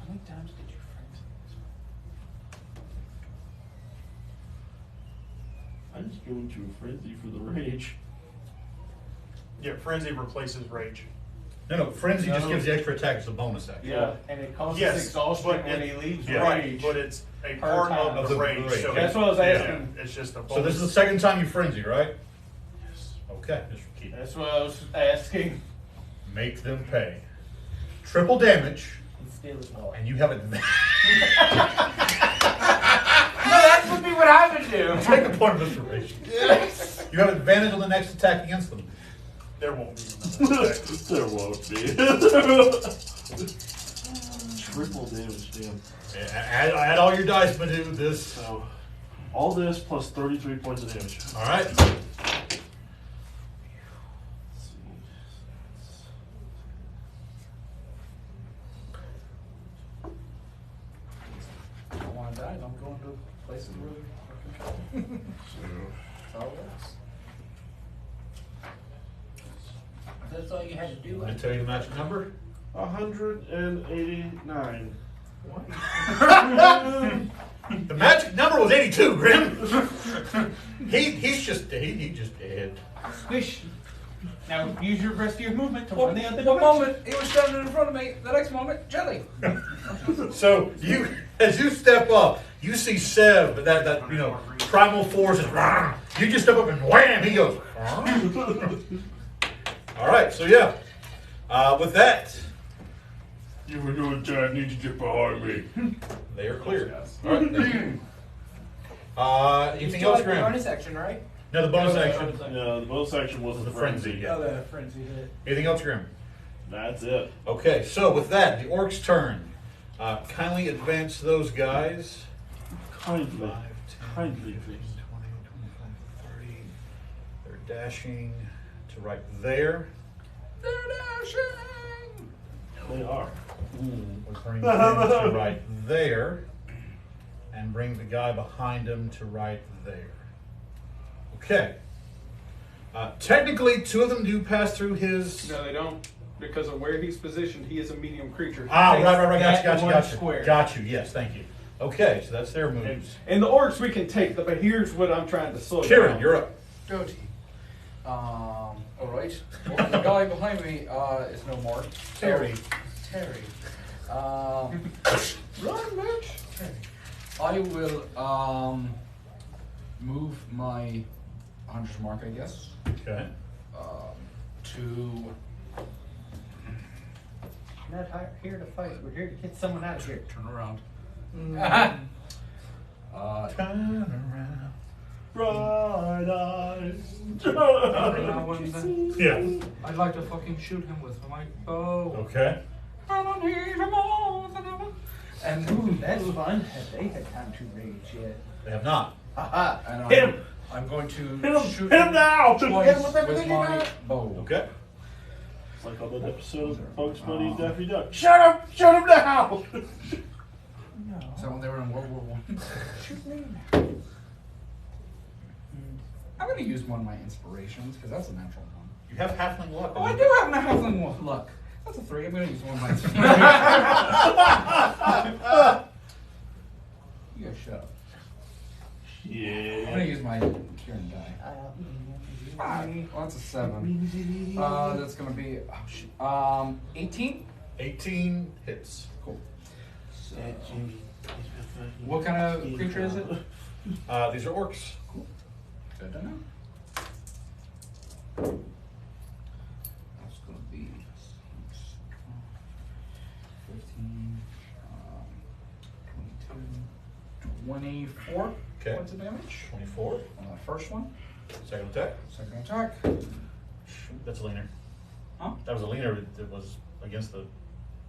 [SPEAKER 7] many times did your friends
[SPEAKER 2] I just go into a frenzy for the rage.
[SPEAKER 5] Yeah, frenzy replaces rage.
[SPEAKER 1] No, frenzy just
[SPEAKER 7] No.
[SPEAKER 1] gives the extra attack as a bonus action.
[SPEAKER 2] Yeah.
[SPEAKER 7] And it causes
[SPEAKER 5] Yes,
[SPEAKER 7] exhaustion
[SPEAKER 5] but
[SPEAKER 7] when
[SPEAKER 5] it-
[SPEAKER 7] he leaves
[SPEAKER 1] Yeah.
[SPEAKER 5] Right,
[SPEAKER 7] rage.
[SPEAKER 5] but it's a
[SPEAKER 7] Per
[SPEAKER 5] part
[SPEAKER 7] time.
[SPEAKER 5] of the rage. So
[SPEAKER 7] That's what I was
[SPEAKER 5] yeah,
[SPEAKER 7] asking.
[SPEAKER 5] it's just a bonus.
[SPEAKER 1] So this is the second time you frenzy, right? Yes. Okay. Just keep
[SPEAKER 7] That's what I was asking.
[SPEAKER 1] Make them pay. Triple damage,
[SPEAKER 7] And steal his boy.
[SPEAKER 1] and you have advantage.
[SPEAKER 6] No, that would be what I would do.
[SPEAKER 1] Take a point of inspiration.
[SPEAKER 7] Yes.
[SPEAKER 1] You have advantage on the next attack against them.
[SPEAKER 5] There won't be another attack.
[SPEAKER 2] There won't be. Triple damage, damn.
[SPEAKER 1] Add all your dice, but do this.
[SPEAKER 2] So, all this plus 33 points of damage.
[SPEAKER 1] All right.
[SPEAKER 3] Don't want to die. Don't go into places where they're fucking That's how it works.
[SPEAKER 6] That's all you had to do.
[SPEAKER 1] I'm going to tell you the magic number.
[SPEAKER 2] 189.
[SPEAKER 1] The magic number was 82, Grim. He just dead.
[SPEAKER 7] Squish. Now use your rest of your movement to
[SPEAKER 3] One
[SPEAKER 7] run the other
[SPEAKER 3] moment, he was standing in front of me. The next moment, jelly.
[SPEAKER 1] So you, as you step up, you see Sev, that primal force is. You just step up and wham, he goes. All right, so yeah, with that,
[SPEAKER 2] You were doing time, need to get behind me.
[SPEAKER 1] they are cleared. All right. Thank you. Anything
[SPEAKER 6] Still
[SPEAKER 1] else,
[SPEAKER 6] have the
[SPEAKER 1] Graham?
[SPEAKER 6] bonus action, right?
[SPEAKER 1] No, the bonus action.
[SPEAKER 2] Yeah, the bonus action was
[SPEAKER 1] Was
[SPEAKER 2] the
[SPEAKER 1] the frenzy,
[SPEAKER 2] frenzy.
[SPEAKER 1] yeah.
[SPEAKER 7] Oh, the frenzy hit.
[SPEAKER 1] Anything else, Graham?
[SPEAKER 2] That's it.
[SPEAKER 1] Okay, so with that, the orc's turn. Kindly advance those guys.
[SPEAKER 2] Kindly.
[SPEAKER 1] 5, 10,
[SPEAKER 2] Kindly,
[SPEAKER 1] 15, 20,
[SPEAKER 2] please.
[SPEAKER 1] 25, 30. They're dashing to right there.
[SPEAKER 3] They're dashing.
[SPEAKER 2] They are.
[SPEAKER 1] We'll bring him to right there. And bring the guy behind him to right there. Okay. Technically, two of them do pass through his...
[SPEAKER 8] No, they don't. Because of where he's positioned, he is a medium creature. He
[SPEAKER 1] Ah,
[SPEAKER 8] takes
[SPEAKER 1] right.
[SPEAKER 8] that
[SPEAKER 1] Got
[SPEAKER 8] one
[SPEAKER 1] you.
[SPEAKER 8] square.
[SPEAKER 1] Got you. Yes, thank you. Okay, so that's their moves.
[SPEAKER 8] And the orcs we can take, but here's what I'm trying to slow
[SPEAKER 1] Kieran,
[SPEAKER 8] down.
[SPEAKER 1] you're up.
[SPEAKER 3] Goatee. All right. Well, the guy behind me is no more.
[SPEAKER 1] Terry.
[SPEAKER 3] Terry.
[SPEAKER 8] Run, bitch.
[SPEAKER 3] I will move my hunter's mark, I guess,
[SPEAKER 1] Okay.
[SPEAKER 3] to
[SPEAKER 7] We're not here to fight. We're here to get someone out of here.
[SPEAKER 3] turn around.
[SPEAKER 1] Turn around.
[SPEAKER 2] Bright eyes.
[SPEAKER 4] Every now and then,
[SPEAKER 1] Yeah.
[SPEAKER 4] I'd like to fucking shoot him with my bow.
[SPEAKER 1] Okay.
[SPEAKER 4] I don't need him more than ever.
[SPEAKER 7] And ooh, that's fun. Have they had time to rage yet?
[SPEAKER 1] They have not.
[SPEAKER 7] Haha.
[SPEAKER 3] And
[SPEAKER 2] Hit him.
[SPEAKER 3] I'm going to
[SPEAKER 2] Hit him.
[SPEAKER 3] shoot
[SPEAKER 2] Hit him now.
[SPEAKER 3] twice
[SPEAKER 2] Hit him with
[SPEAKER 3] with
[SPEAKER 2] everything you
[SPEAKER 3] my
[SPEAKER 2] got.
[SPEAKER 3] bow.
[SPEAKER 1] Okay.
[SPEAKER 2] It's like on that episode of Bugs Bunny and Daffy Duck. Shut him! Shut him now!
[SPEAKER 3] Is that when they were in World War I?
[SPEAKER 7] Shoot me.
[SPEAKER 3] I'm going to use one of my inspirations because that's a natural one.
[SPEAKER 1] You have halfling luck.
[SPEAKER 3] Oh, I do have a halfling luck. That's a 3. I'm going to use one of my inspirations. You guys shut up. I'm going to
[SPEAKER 2] Yeah.
[SPEAKER 3] use my Kieran die. 5. Well, that's a 7. That's going to be 18.
[SPEAKER 1] 18 hits.
[SPEAKER 3] Cool. So, what kind of creature is it?
[SPEAKER 1] These are orcs.
[SPEAKER 3] Good to know. That's going to be 15, 22, 24
[SPEAKER 1] Okay.
[SPEAKER 3] points of damage
[SPEAKER 1] 24.
[SPEAKER 3] on the first one.
[SPEAKER 1] Second attack.
[SPEAKER 3] Second attack,
[SPEAKER 1] Shoot, that's a leaner.
[SPEAKER 3] Huh?
[SPEAKER 1] That was a leaner that was against the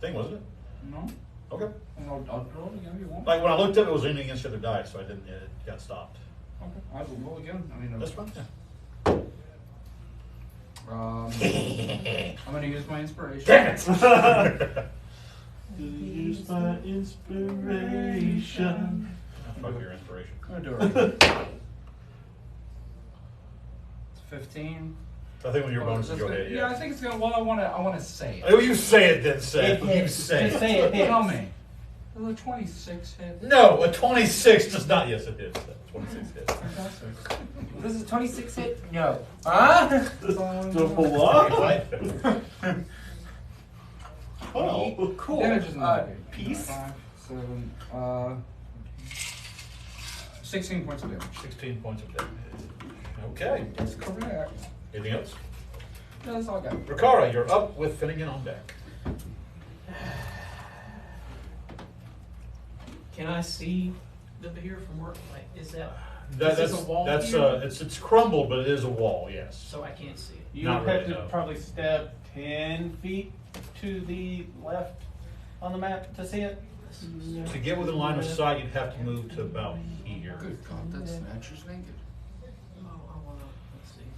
[SPEAKER 1] thing, wasn't it?
[SPEAKER 3] No.
[SPEAKER 1] Okay.
[SPEAKER 3] I'll roll it again if you want.
[SPEAKER 1] Like when I looked up, it was leaning against the other dice, so I didn't. It got stopped.
[SPEAKER 3] Okay. I will roll again. I mean,
[SPEAKER 1] That's fine. Yeah.
[SPEAKER 3] I'm gonna use my inspiration.
[SPEAKER 1] Damn it!
[SPEAKER 2] Use my inspiration.
[SPEAKER 1] Fuck your inspiration.
[SPEAKER 3] I'm gonna do it. Right. It's 15.
[SPEAKER 1] I think when your
[SPEAKER 3] Oh,
[SPEAKER 1] bonus
[SPEAKER 3] that's
[SPEAKER 1] is go
[SPEAKER 3] good.
[SPEAKER 1] ahead.
[SPEAKER 3] Yeah, I think it's gonna. Well, I wanna say it.
[SPEAKER 1] Oh, you say it then, Seth.
[SPEAKER 7] It
[SPEAKER 1] You
[SPEAKER 7] hits.
[SPEAKER 1] say
[SPEAKER 7] Just
[SPEAKER 1] it.
[SPEAKER 7] say it hits.
[SPEAKER 3] Tell me. Does a 26 hit?
[SPEAKER 1] No, a 26 does not. Yes, it is. 26 hits.
[SPEAKER 3] Fantastic.
[SPEAKER 6] This is 26 hit? No. Huh?
[SPEAKER 2] Double up.
[SPEAKER 1] Right?
[SPEAKER 2] Oh, cool.
[SPEAKER 3] Damage is not big.
[SPEAKER 6] Peace.
[SPEAKER 3] 5, 7, 16 points of damage.
[SPEAKER 1] 16 points of damage. Okay.
[SPEAKER 3] That's correct.
[SPEAKER 1] Anything else?
[SPEAKER 3] No, that's all I got.
[SPEAKER 1] Riccara, you're up with Finnigan on deck.
[SPEAKER 4] Can I see the beer from work? Like, is that
[SPEAKER 1] That,
[SPEAKER 4] Is this
[SPEAKER 1] that's
[SPEAKER 4] a wall
[SPEAKER 1] that's
[SPEAKER 4] here?
[SPEAKER 1] it's crumbled, but it is a wall. Yes.
[SPEAKER 4] so I can't see it?
[SPEAKER 7] You
[SPEAKER 1] Not
[SPEAKER 7] would have
[SPEAKER 1] really,
[SPEAKER 7] to
[SPEAKER 1] no.
[SPEAKER 7] probably step 10 feet to the left on the map to see it.
[SPEAKER 1] To get within line of sight, you'd have to move to about here.
[SPEAKER 3] Good God, that's nature's naked.
[SPEAKER 4] Oh, I wanna, let's see.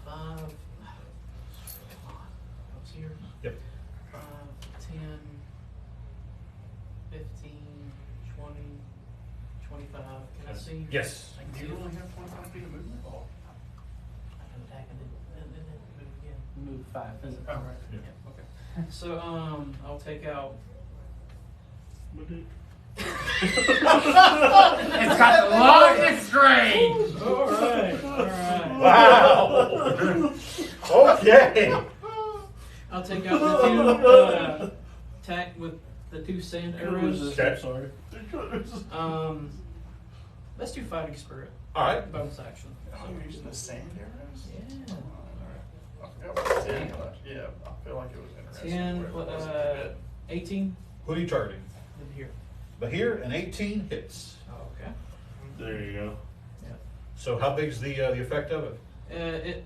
[SPEAKER 4] 5, come on, what's here?
[SPEAKER 1] Yep.
[SPEAKER 4] 5, 10, 15, 20, 25. Can I see?
[SPEAKER 1] Yes.
[SPEAKER 4] I can see
[SPEAKER 5] You
[SPEAKER 4] it.
[SPEAKER 5] only have 25 feet of movement?
[SPEAKER 4] I can attack and then move again.
[SPEAKER 7] Move 5 feet.
[SPEAKER 4] Oh, right.
[SPEAKER 1] Yeah.
[SPEAKER 4] Yeah, okay. So, I'll take out.
[SPEAKER 6] It's got the longest range.
[SPEAKER 4] Alright.
[SPEAKER 1] Wow. Okay.
[SPEAKER 4] I'll take out the 2, attack with the 2 sand arrows.
[SPEAKER 1] Okay.
[SPEAKER 2] Sorry.
[SPEAKER 4] Let's do fighting spirit.
[SPEAKER 1] All right.
[SPEAKER 4] Bonus action.
[SPEAKER 5] Oh, you're using the sand arrows?
[SPEAKER 4] Yeah.
[SPEAKER 5] I forgot what it did, but yeah, I feel like it was interesting.
[SPEAKER 4] 10,
[SPEAKER 5] where it wasn't a bit.
[SPEAKER 4] 18.
[SPEAKER 1] Who are you targeting?
[SPEAKER 4] Then here.
[SPEAKER 1] But here, an 18 hits.
[SPEAKER 4] Oh, okay.
[SPEAKER 2] There you go.
[SPEAKER 1] So how big's the effect of it?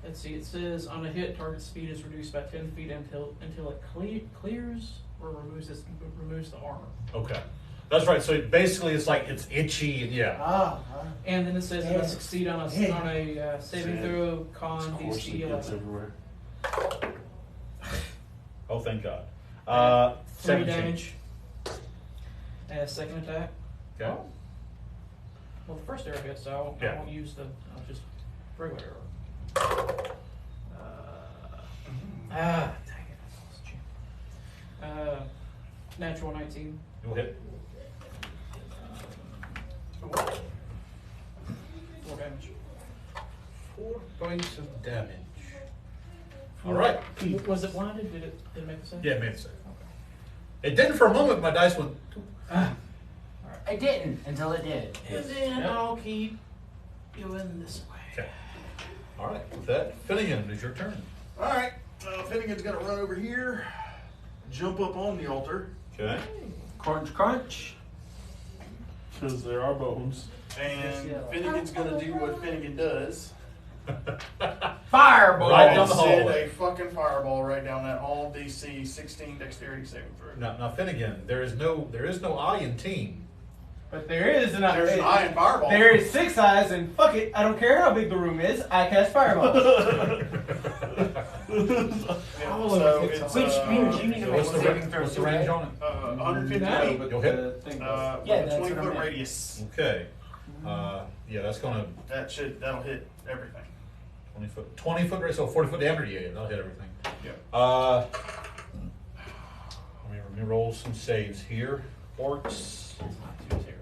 [SPEAKER 4] Let's see. It says on a hit, target speed is reduced by 10 feet until it clears or removes the armor.
[SPEAKER 1] Okay. That's right. So basically, it's like it's itchy. And yeah.
[SPEAKER 4] And then it says it must succeed on a saving throw con
[SPEAKER 2] Of course
[SPEAKER 4] DC
[SPEAKER 2] it gets
[SPEAKER 4] 11.
[SPEAKER 2] everywhere.
[SPEAKER 1] Oh, thank God.
[SPEAKER 4] 3
[SPEAKER 1] 17.
[SPEAKER 4] damage. Second attack.
[SPEAKER 1] Okay.
[SPEAKER 4] Well, the first arrow hits, so I won't use I'll just regular arrow. Dang it. Natural 19.
[SPEAKER 1] You'll hit.
[SPEAKER 4] 4 damage.
[SPEAKER 1] 4 points of damage. All right.
[SPEAKER 4] Was it blinded? Did it make the save?
[SPEAKER 1] Yeah, it made it safe. It didn't for a moment. My dice went.
[SPEAKER 6] I didn't until it did.
[SPEAKER 4] And then
[SPEAKER 1] Yep.
[SPEAKER 4] I'll keep going this way.
[SPEAKER 1] Okay. All right. With that, Finnigan, it's your turn.
[SPEAKER 5] Alright, Finnegan's gonna run over here, jump up on the altar,
[SPEAKER 1] Okay.
[SPEAKER 6] Crunch, crunch.
[SPEAKER 2] Because there are bones.
[SPEAKER 5] and Finnegan's gonna do what Finnegan does.
[SPEAKER 6] Fireball.
[SPEAKER 1] Right down
[SPEAKER 5] And
[SPEAKER 1] the
[SPEAKER 5] send
[SPEAKER 1] hallway.
[SPEAKER 5] a fucking fireball right down that all DC 16 dexterity saving throw.
[SPEAKER 1] Now, Finnegan, there is no eye in team.
[SPEAKER 7] But there is an
[SPEAKER 5] There's an eye and fireball.
[SPEAKER 7] There is 6 eyes, and fuck it, I don't care how big the room is. I cast fireball.
[SPEAKER 5] Yeah, so it's,
[SPEAKER 6] Which means you need to
[SPEAKER 1] So
[SPEAKER 6] make
[SPEAKER 1] what's the
[SPEAKER 6] saving throws.
[SPEAKER 1] what's the range on it?
[SPEAKER 5] 150
[SPEAKER 7] No,
[SPEAKER 5] feet,
[SPEAKER 7] but
[SPEAKER 1] You'll hit.
[SPEAKER 7] the thing
[SPEAKER 5] with
[SPEAKER 6] Yeah,
[SPEAKER 5] a
[SPEAKER 6] that's
[SPEAKER 5] 20
[SPEAKER 6] what I
[SPEAKER 5] foot
[SPEAKER 6] meant.
[SPEAKER 5] radius.
[SPEAKER 1] Okay. Yeah, that's gonna
[SPEAKER 5] That'll hit everything.
[SPEAKER 1] 20 foot, so 40 foot diameter. Yeah, that'll hit everything.
[SPEAKER 5] Yep.
[SPEAKER 1] Let me roll some saves here. Orcs.
[SPEAKER 4] It's not too terrible.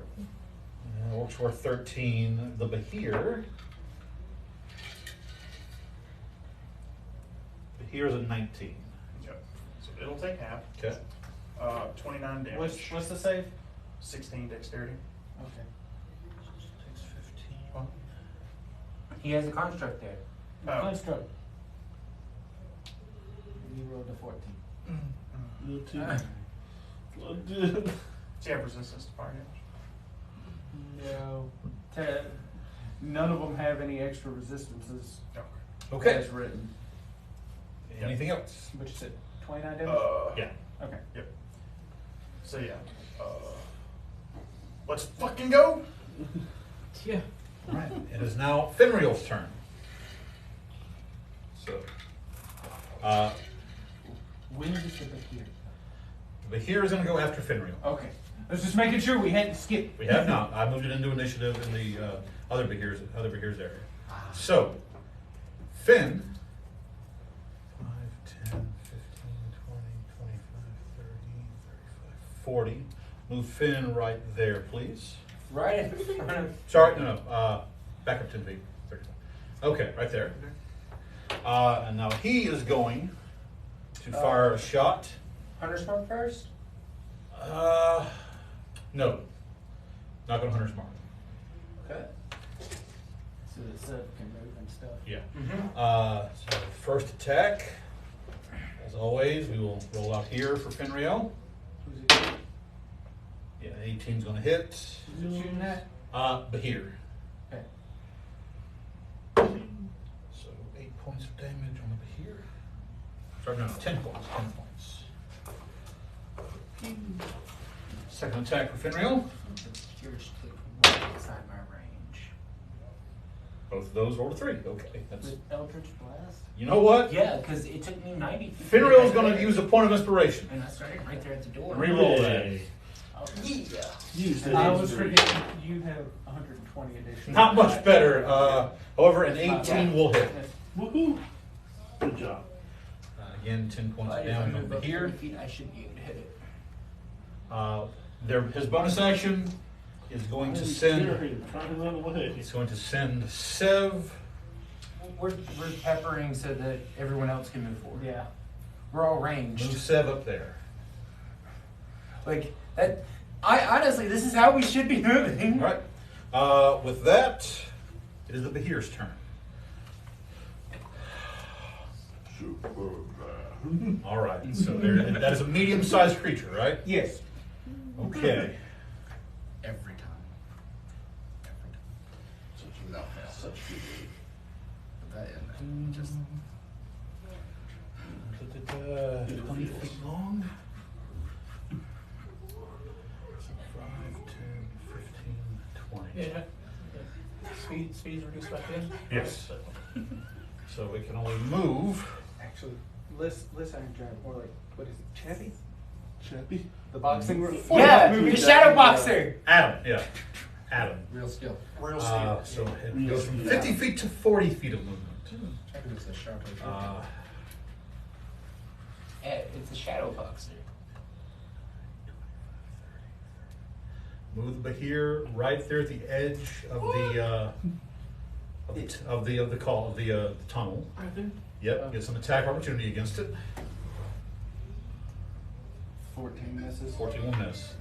[SPEAKER 1] Orcs were 13. The Bahir. Bahir's a 19.
[SPEAKER 5] Yep. So it'll take half.
[SPEAKER 1] Okay.
[SPEAKER 5] 29 damage.
[SPEAKER 7] What's the save?
[SPEAKER 5] 16 dexterity.
[SPEAKER 7] Okay.
[SPEAKER 1] Takes 15.
[SPEAKER 6] He has a construct there.
[SPEAKER 5] Oh.
[SPEAKER 7] Construct. You rolled a 14.
[SPEAKER 5] So you have resistance to fire damage.
[SPEAKER 7] No. None of them have any extra resistances
[SPEAKER 1] Okay.
[SPEAKER 7] as written.
[SPEAKER 1] Anything else?
[SPEAKER 7] But you said 29 damage?
[SPEAKER 1] Yeah.
[SPEAKER 7] Okay.
[SPEAKER 5] Yep. So yeah. Let's fucking go.
[SPEAKER 4] Yeah.
[SPEAKER 1] All right. It is now Finriel's turn. So,
[SPEAKER 7] When did you say here?
[SPEAKER 1] Bahir is going to go after Finriel.
[SPEAKER 7] Okay. I was just making sure we hadn't skipped.
[SPEAKER 1] We have not. I moved it into initiative in the other Bahir's area. So, Finn. 5, 10, 15, 20, 25, 30, 35, 40. Move Finn right there, please.
[SPEAKER 6] Right in front of.
[SPEAKER 1] Sorry, no. Back up 10 feet. 35. Okay, right there. And now he is going to fire a shot.
[SPEAKER 6] Hunter's Mark first?
[SPEAKER 1] No. Not going to Hunter's Mark.
[SPEAKER 6] Okay.
[SPEAKER 7] So the sub can move and stuff.
[SPEAKER 1] Yeah.
[SPEAKER 6] Mm-hmm.
[SPEAKER 1] So first attack. As always, we will roll out here for Finriel.
[SPEAKER 7] Who's it?
[SPEAKER 1] Yeah, 18's going to hit.
[SPEAKER 7] Who's it shooting at?
[SPEAKER 1] Bahir.
[SPEAKER 7] Okay.
[SPEAKER 1] So 8 points of damage on the Bahir. Sorry, no, 10 points. 10 points. Second attack for Finriel.
[SPEAKER 6] Yours took inside my range.
[SPEAKER 1] Both of those roll a 3. Okay, that's.
[SPEAKER 7] With Eldritch Blast?
[SPEAKER 1] You know what?
[SPEAKER 6] Yeah, because it took me 90 feet.
[SPEAKER 1] Finriel's going to use a point of inspiration.
[SPEAKER 6] And I started right there at the door.
[SPEAKER 1] Reroll that.
[SPEAKER 6] Yeah.
[SPEAKER 2] Use the
[SPEAKER 7] I was
[SPEAKER 2] injury.
[SPEAKER 7] forgetting you have 120 additional.
[SPEAKER 1] Not much better. However, an 18 will hit.
[SPEAKER 2] Woohoo! Good job.
[SPEAKER 1] Again, 10 points
[SPEAKER 6] But
[SPEAKER 1] of
[SPEAKER 6] if I
[SPEAKER 1] damage on
[SPEAKER 6] move
[SPEAKER 1] the
[SPEAKER 6] up
[SPEAKER 1] here.
[SPEAKER 6] 30 feet, I should be able to hit it.
[SPEAKER 1] His bonus action is going to send.
[SPEAKER 2] Trying to run away.
[SPEAKER 1] He's going to send Sev.
[SPEAKER 6] We're peppering so that everyone else can move forward.
[SPEAKER 7] Yeah.
[SPEAKER 6] We're all ranged.
[SPEAKER 1] Move Sev up there.
[SPEAKER 6] Like that. I honestly, this is how we should be moving.
[SPEAKER 1] All right. With that, it is the Bahir's turn. All right. So that is a medium-sized creature, right?
[SPEAKER 7] Yes.
[SPEAKER 1] Okay.
[SPEAKER 3] Every time. Without fail.
[SPEAKER 2] Such good.
[SPEAKER 3] Put that in there. Just
[SPEAKER 1] 20 feet long. 5, 10, 15, 20.
[SPEAKER 4] Yeah. Speed's reduced by 10.
[SPEAKER 1] Yes. So we can only move.
[SPEAKER 7] Actually, less Iron Giant, more like, what is it, Chappy?
[SPEAKER 2] Chappy?
[SPEAKER 7] The boxing
[SPEAKER 6] Yeah,
[SPEAKER 7] movie?
[SPEAKER 6] the Shadow Boxer.
[SPEAKER 1] Adam, yeah. Adam.
[SPEAKER 3] real skill.
[SPEAKER 5] Real skill.
[SPEAKER 1] So it goes from 50 feet to 40 feet of movement.
[SPEAKER 3] Check it as a sharp
[SPEAKER 6] It's the Shadow Boxer.
[SPEAKER 1] Move the Bahir right there at the edge of the tunnel.
[SPEAKER 2] Right there.
[SPEAKER 1] Yep, get some attack opportunity against it.
[SPEAKER 7] 14 misses.
[SPEAKER 1] 14 will miss.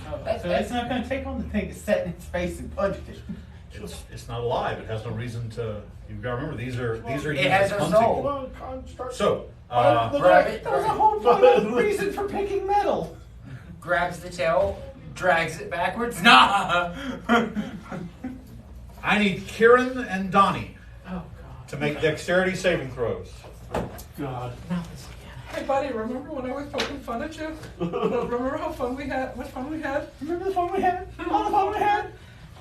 [SPEAKER 7] Oh, so it's not going to take on the thing to set in its face and punch it.
[SPEAKER 1] It's not alive. It has no reason to. You've got to remember these are used
[SPEAKER 6] It has
[SPEAKER 1] as
[SPEAKER 6] no
[SPEAKER 1] hunting.
[SPEAKER 6] soul.
[SPEAKER 2] Come on, construct.
[SPEAKER 1] So
[SPEAKER 6] Grab it.
[SPEAKER 7] That was a whole point of reason for picking metal.
[SPEAKER 6] Grabs the tail, drags it backwards. Nah.
[SPEAKER 1] I need Kieran and Donnie
[SPEAKER 4] Oh, God.
[SPEAKER 1] to make dexterity saving throws.
[SPEAKER 2] God.
[SPEAKER 4] Not this again.
[SPEAKER 9] Hey buddy, remember when I was poking fun at you? Remember how fun we had? Much fun we had?
[SPEAKER 7] Remember the fun we had? All the fun we had?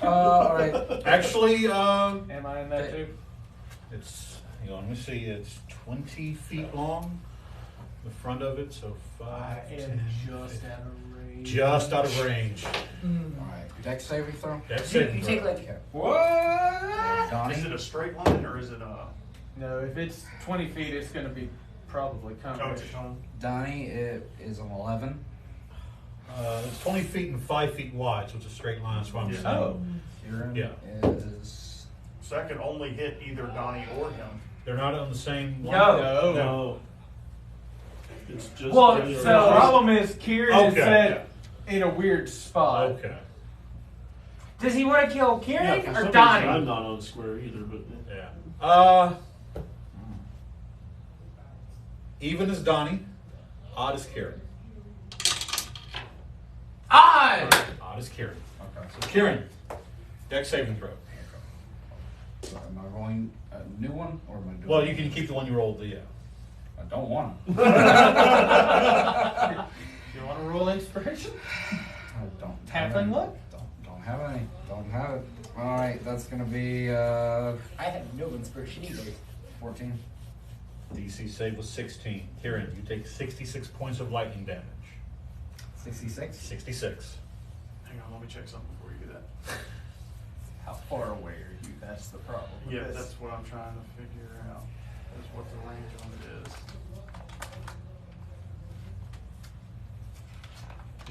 [SPEAKER 9] All right.
[SPEAKER 1] Actually,
[SPEAKER 7] Am I in that too?
[SPEAKER 1] it's. Hang on, let me see. It's 20 feet long. The front of it, so 5,
[SPEAKER 7] I
[SPEAKER 1] 10,
[SPEAKER 7] am just
[SPEAKER 1] 15.
[SPEAKER 7] out of range.
[SPEAKER 1] Just out of range.
[SPEAKER 3] Alright, dex saving throw.
[SPEAKER 1] Dex
[SPEAKER 6] You
[SPEAKER 1] saving
[SPEAKER 6] take
[SPEAKER 1] throw.
[SPEAKER 6] like
[SPEAKER 7] What?
[SPEAKER 3] Donnie.
[SPEAKER 5] Is it a straight line or is it a
[SPEAKER 7] No, if it's 20 feet, it's going to be probably
[SPEAKER 5] toe
[SPEAKER 7] coming.
[SPEAKER 5] to toe?
[SPEAKER 3] Donnie, it is an 11.
[SPEAKER 1] It's 20 feet and 5 feet wide, so it's a straight line. That's what I'm
[SPEAKER 5] Yeah.
[SPEAKER 1] saying.
[SPEAKER 7] Oh.
[SPEAKER 3] Kieran
[SPEAKER 1] Yeah.
[SPEAKER 3] is.
[SPEAKER 5] So that could only hit either Donnie or him.
[SPEAKER 1] They're not on the same line.
[SPEAKER 7] No.
[SPEAKER 2] No. It's just.
[SPEAKER 7] Well,
[SPEAKER 2] regular
[SPEAKER 7] so the
[SPEAKER 2] size.
[SPEAKER 7] problem is Kieran is
[SPEAKER 1] Okay.
[SPEAKER 7] set in a weird spot.
[SPEAKER 1] Okay.
[SPEAKER 6] Does he want to kill
[SPEAKER 2] Yeah,
[SPEAKER 6] Kieran
[SPEAKER 2] for some
[SPEAKER 6] or
[SPEAKER 2] reason,
[SPEAKER 6] Donnie?
[SPEAKER 2] I'm not on square either, but.
[SPEAKER 1] Yeah. Even as Donnie, odd as Kieran.
[SPEAKER 6] Odd!
[SPEAKER 1] Odd as Kieran.
[SPEAKER 3] Okay.
[SPEAKER 1] So Kieran, dex saving throw.
[SPEAKER 3] So am I rolling a new one or am I doing?
[SPEAKER 1] Well, you can keep the one you rolled. Yeah.
[SPEAKER 3] I don't want to.
[SPEAKER 7] You want to roll inspiration?
[SPEAKER 3] I don't.
[SPEAKER 7] Halfling luck?
[SPEAKER 3] Don't have any. Don't have it. All right, that's gonna be
[SPEAKER 6] I have no inspiration either.
[SPEAKER 3] 14.
[SPEAKER 1] DC save was 16. Kieran, you take 66 points of lightning damage.
[SPEAKER 3] 66.
[SPEAKER 1] 66.
[SPEAKER 5] Hang on, let me check something before you do that.
[SPEAKER 7] How far away are you? That's the problem. with
[SPEAKER 5] Yeah,
[SPEAKER 7] this.
[SPEAKER 5] that's what I'm trying to figure out. Is what the range on it is.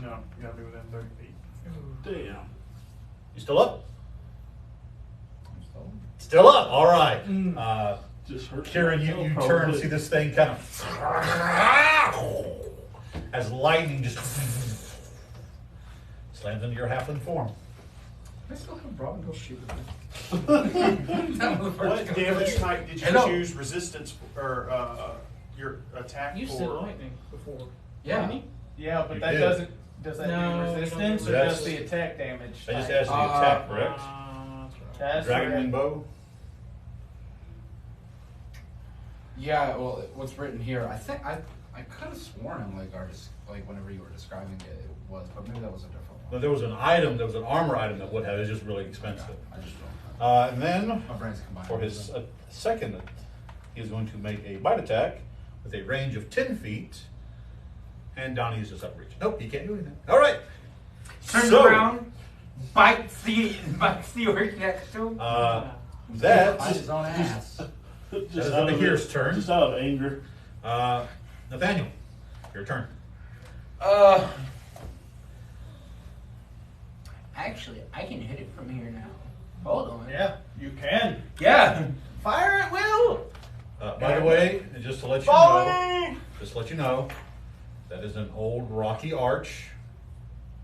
[SPEAKER 5] No, you gotta be within 30 feet.
[SPEAKER 2] Damn.
[SPEAKER 1] You still up? Still up. All right.
[SPEAKER 2] Just hurt.
[SPEAKER 1] Kieran, you turn and see this thing kind of as lightning just slams into your halfling form.
[SPEAKER 3] I still have Robin shoot at me.
[SPEAKER 5] What damage type did you
[SPEAKER 3] Hello.
[SPEAKER 5] choose? Resistance or your attack
[SPEAKER 4] You
[SPEAKER 5] for?
[SPEAKER 4] said lightning before.
[SPEAKER 3] Yeah.
[SPEAKER 4] didn't
[SPEAKER 7] Yeah, but
[SPEAKER 1] You
[SPEAKER 7] that
[SPEAKER 1] did.
[SPEAKER 7] doesn't. Does that
[SPEAKER 4] No,
[SPEAKER 7] do
[SPEAKER 4] you don't
[SPEAKER 7] resistance
[SPEAKER 4] do
[SPEAKER 7] or
[SPEAKER 1] That's-
[SPEAKER 7] just the attack damage?
[SPEAKER 1] I just
[SPEAKER 7] type?
[SPEAKER 1] asked you to attack, correct?
[SPEAKER 4] That's right.
[SPEAKER 7] That's
[SPEAKER 1] Dragon
[SPEAKER 7] right.
[SPEAKER 1] wing bow.
[SPEAKER 3] Yeah. Well, what's written here? I think I could have sworn in like whenever you were describing it, it was, but maybe that was a different one.
[SPEAKER 1] But there was an item, there was an armor item that would have. It's just really expensive.
[SPEAKER 3] Okay, I just don't.
[SPEAKER 1] And then
[SPEAKER 3] My brain's combined.
[SPEAKER 1] for his second, he is going to make a bite attack with a range of 10 feet. And Donnie is just upreach. Nope, he can't do anything. All right.
[SPEAKER 6] Turns
[SPEAKER 1] So,
[SPEAKER 6] around, bites the orc next to him.
[SPEAKER 3] Bite
[SPEAKER 1] That
[SPEAKER 3] his own ass.
[SPEAKER 2] Just
[SPEAKER 1] is
[SPEAKER 2] out
[SPEAKER 1] the
[SPEAKER 2] of
[SPEAKER 1] Here's
[SPEAKER 2] it-
[SPEAKER 1] turn.
[SPEAKER 2] Just out of anger.
[SPEAKER 1] Nathaniel, your turn.
[SPEAKER 6] Actually, I can hit it from here now. Hold on.
[SPEAKER 7] Yeah, you can.
[SPEAKER 6] Yeah.
[SPEAKER 7] Fire at will.
[SPEAKER 1] By the way, just to let you
[SPEAKER 6] Follow
[SPEAKER 1] know,
[SPEAKER 6] me.
[SPEAKER 1] just to let you know, that is an old rocky arch,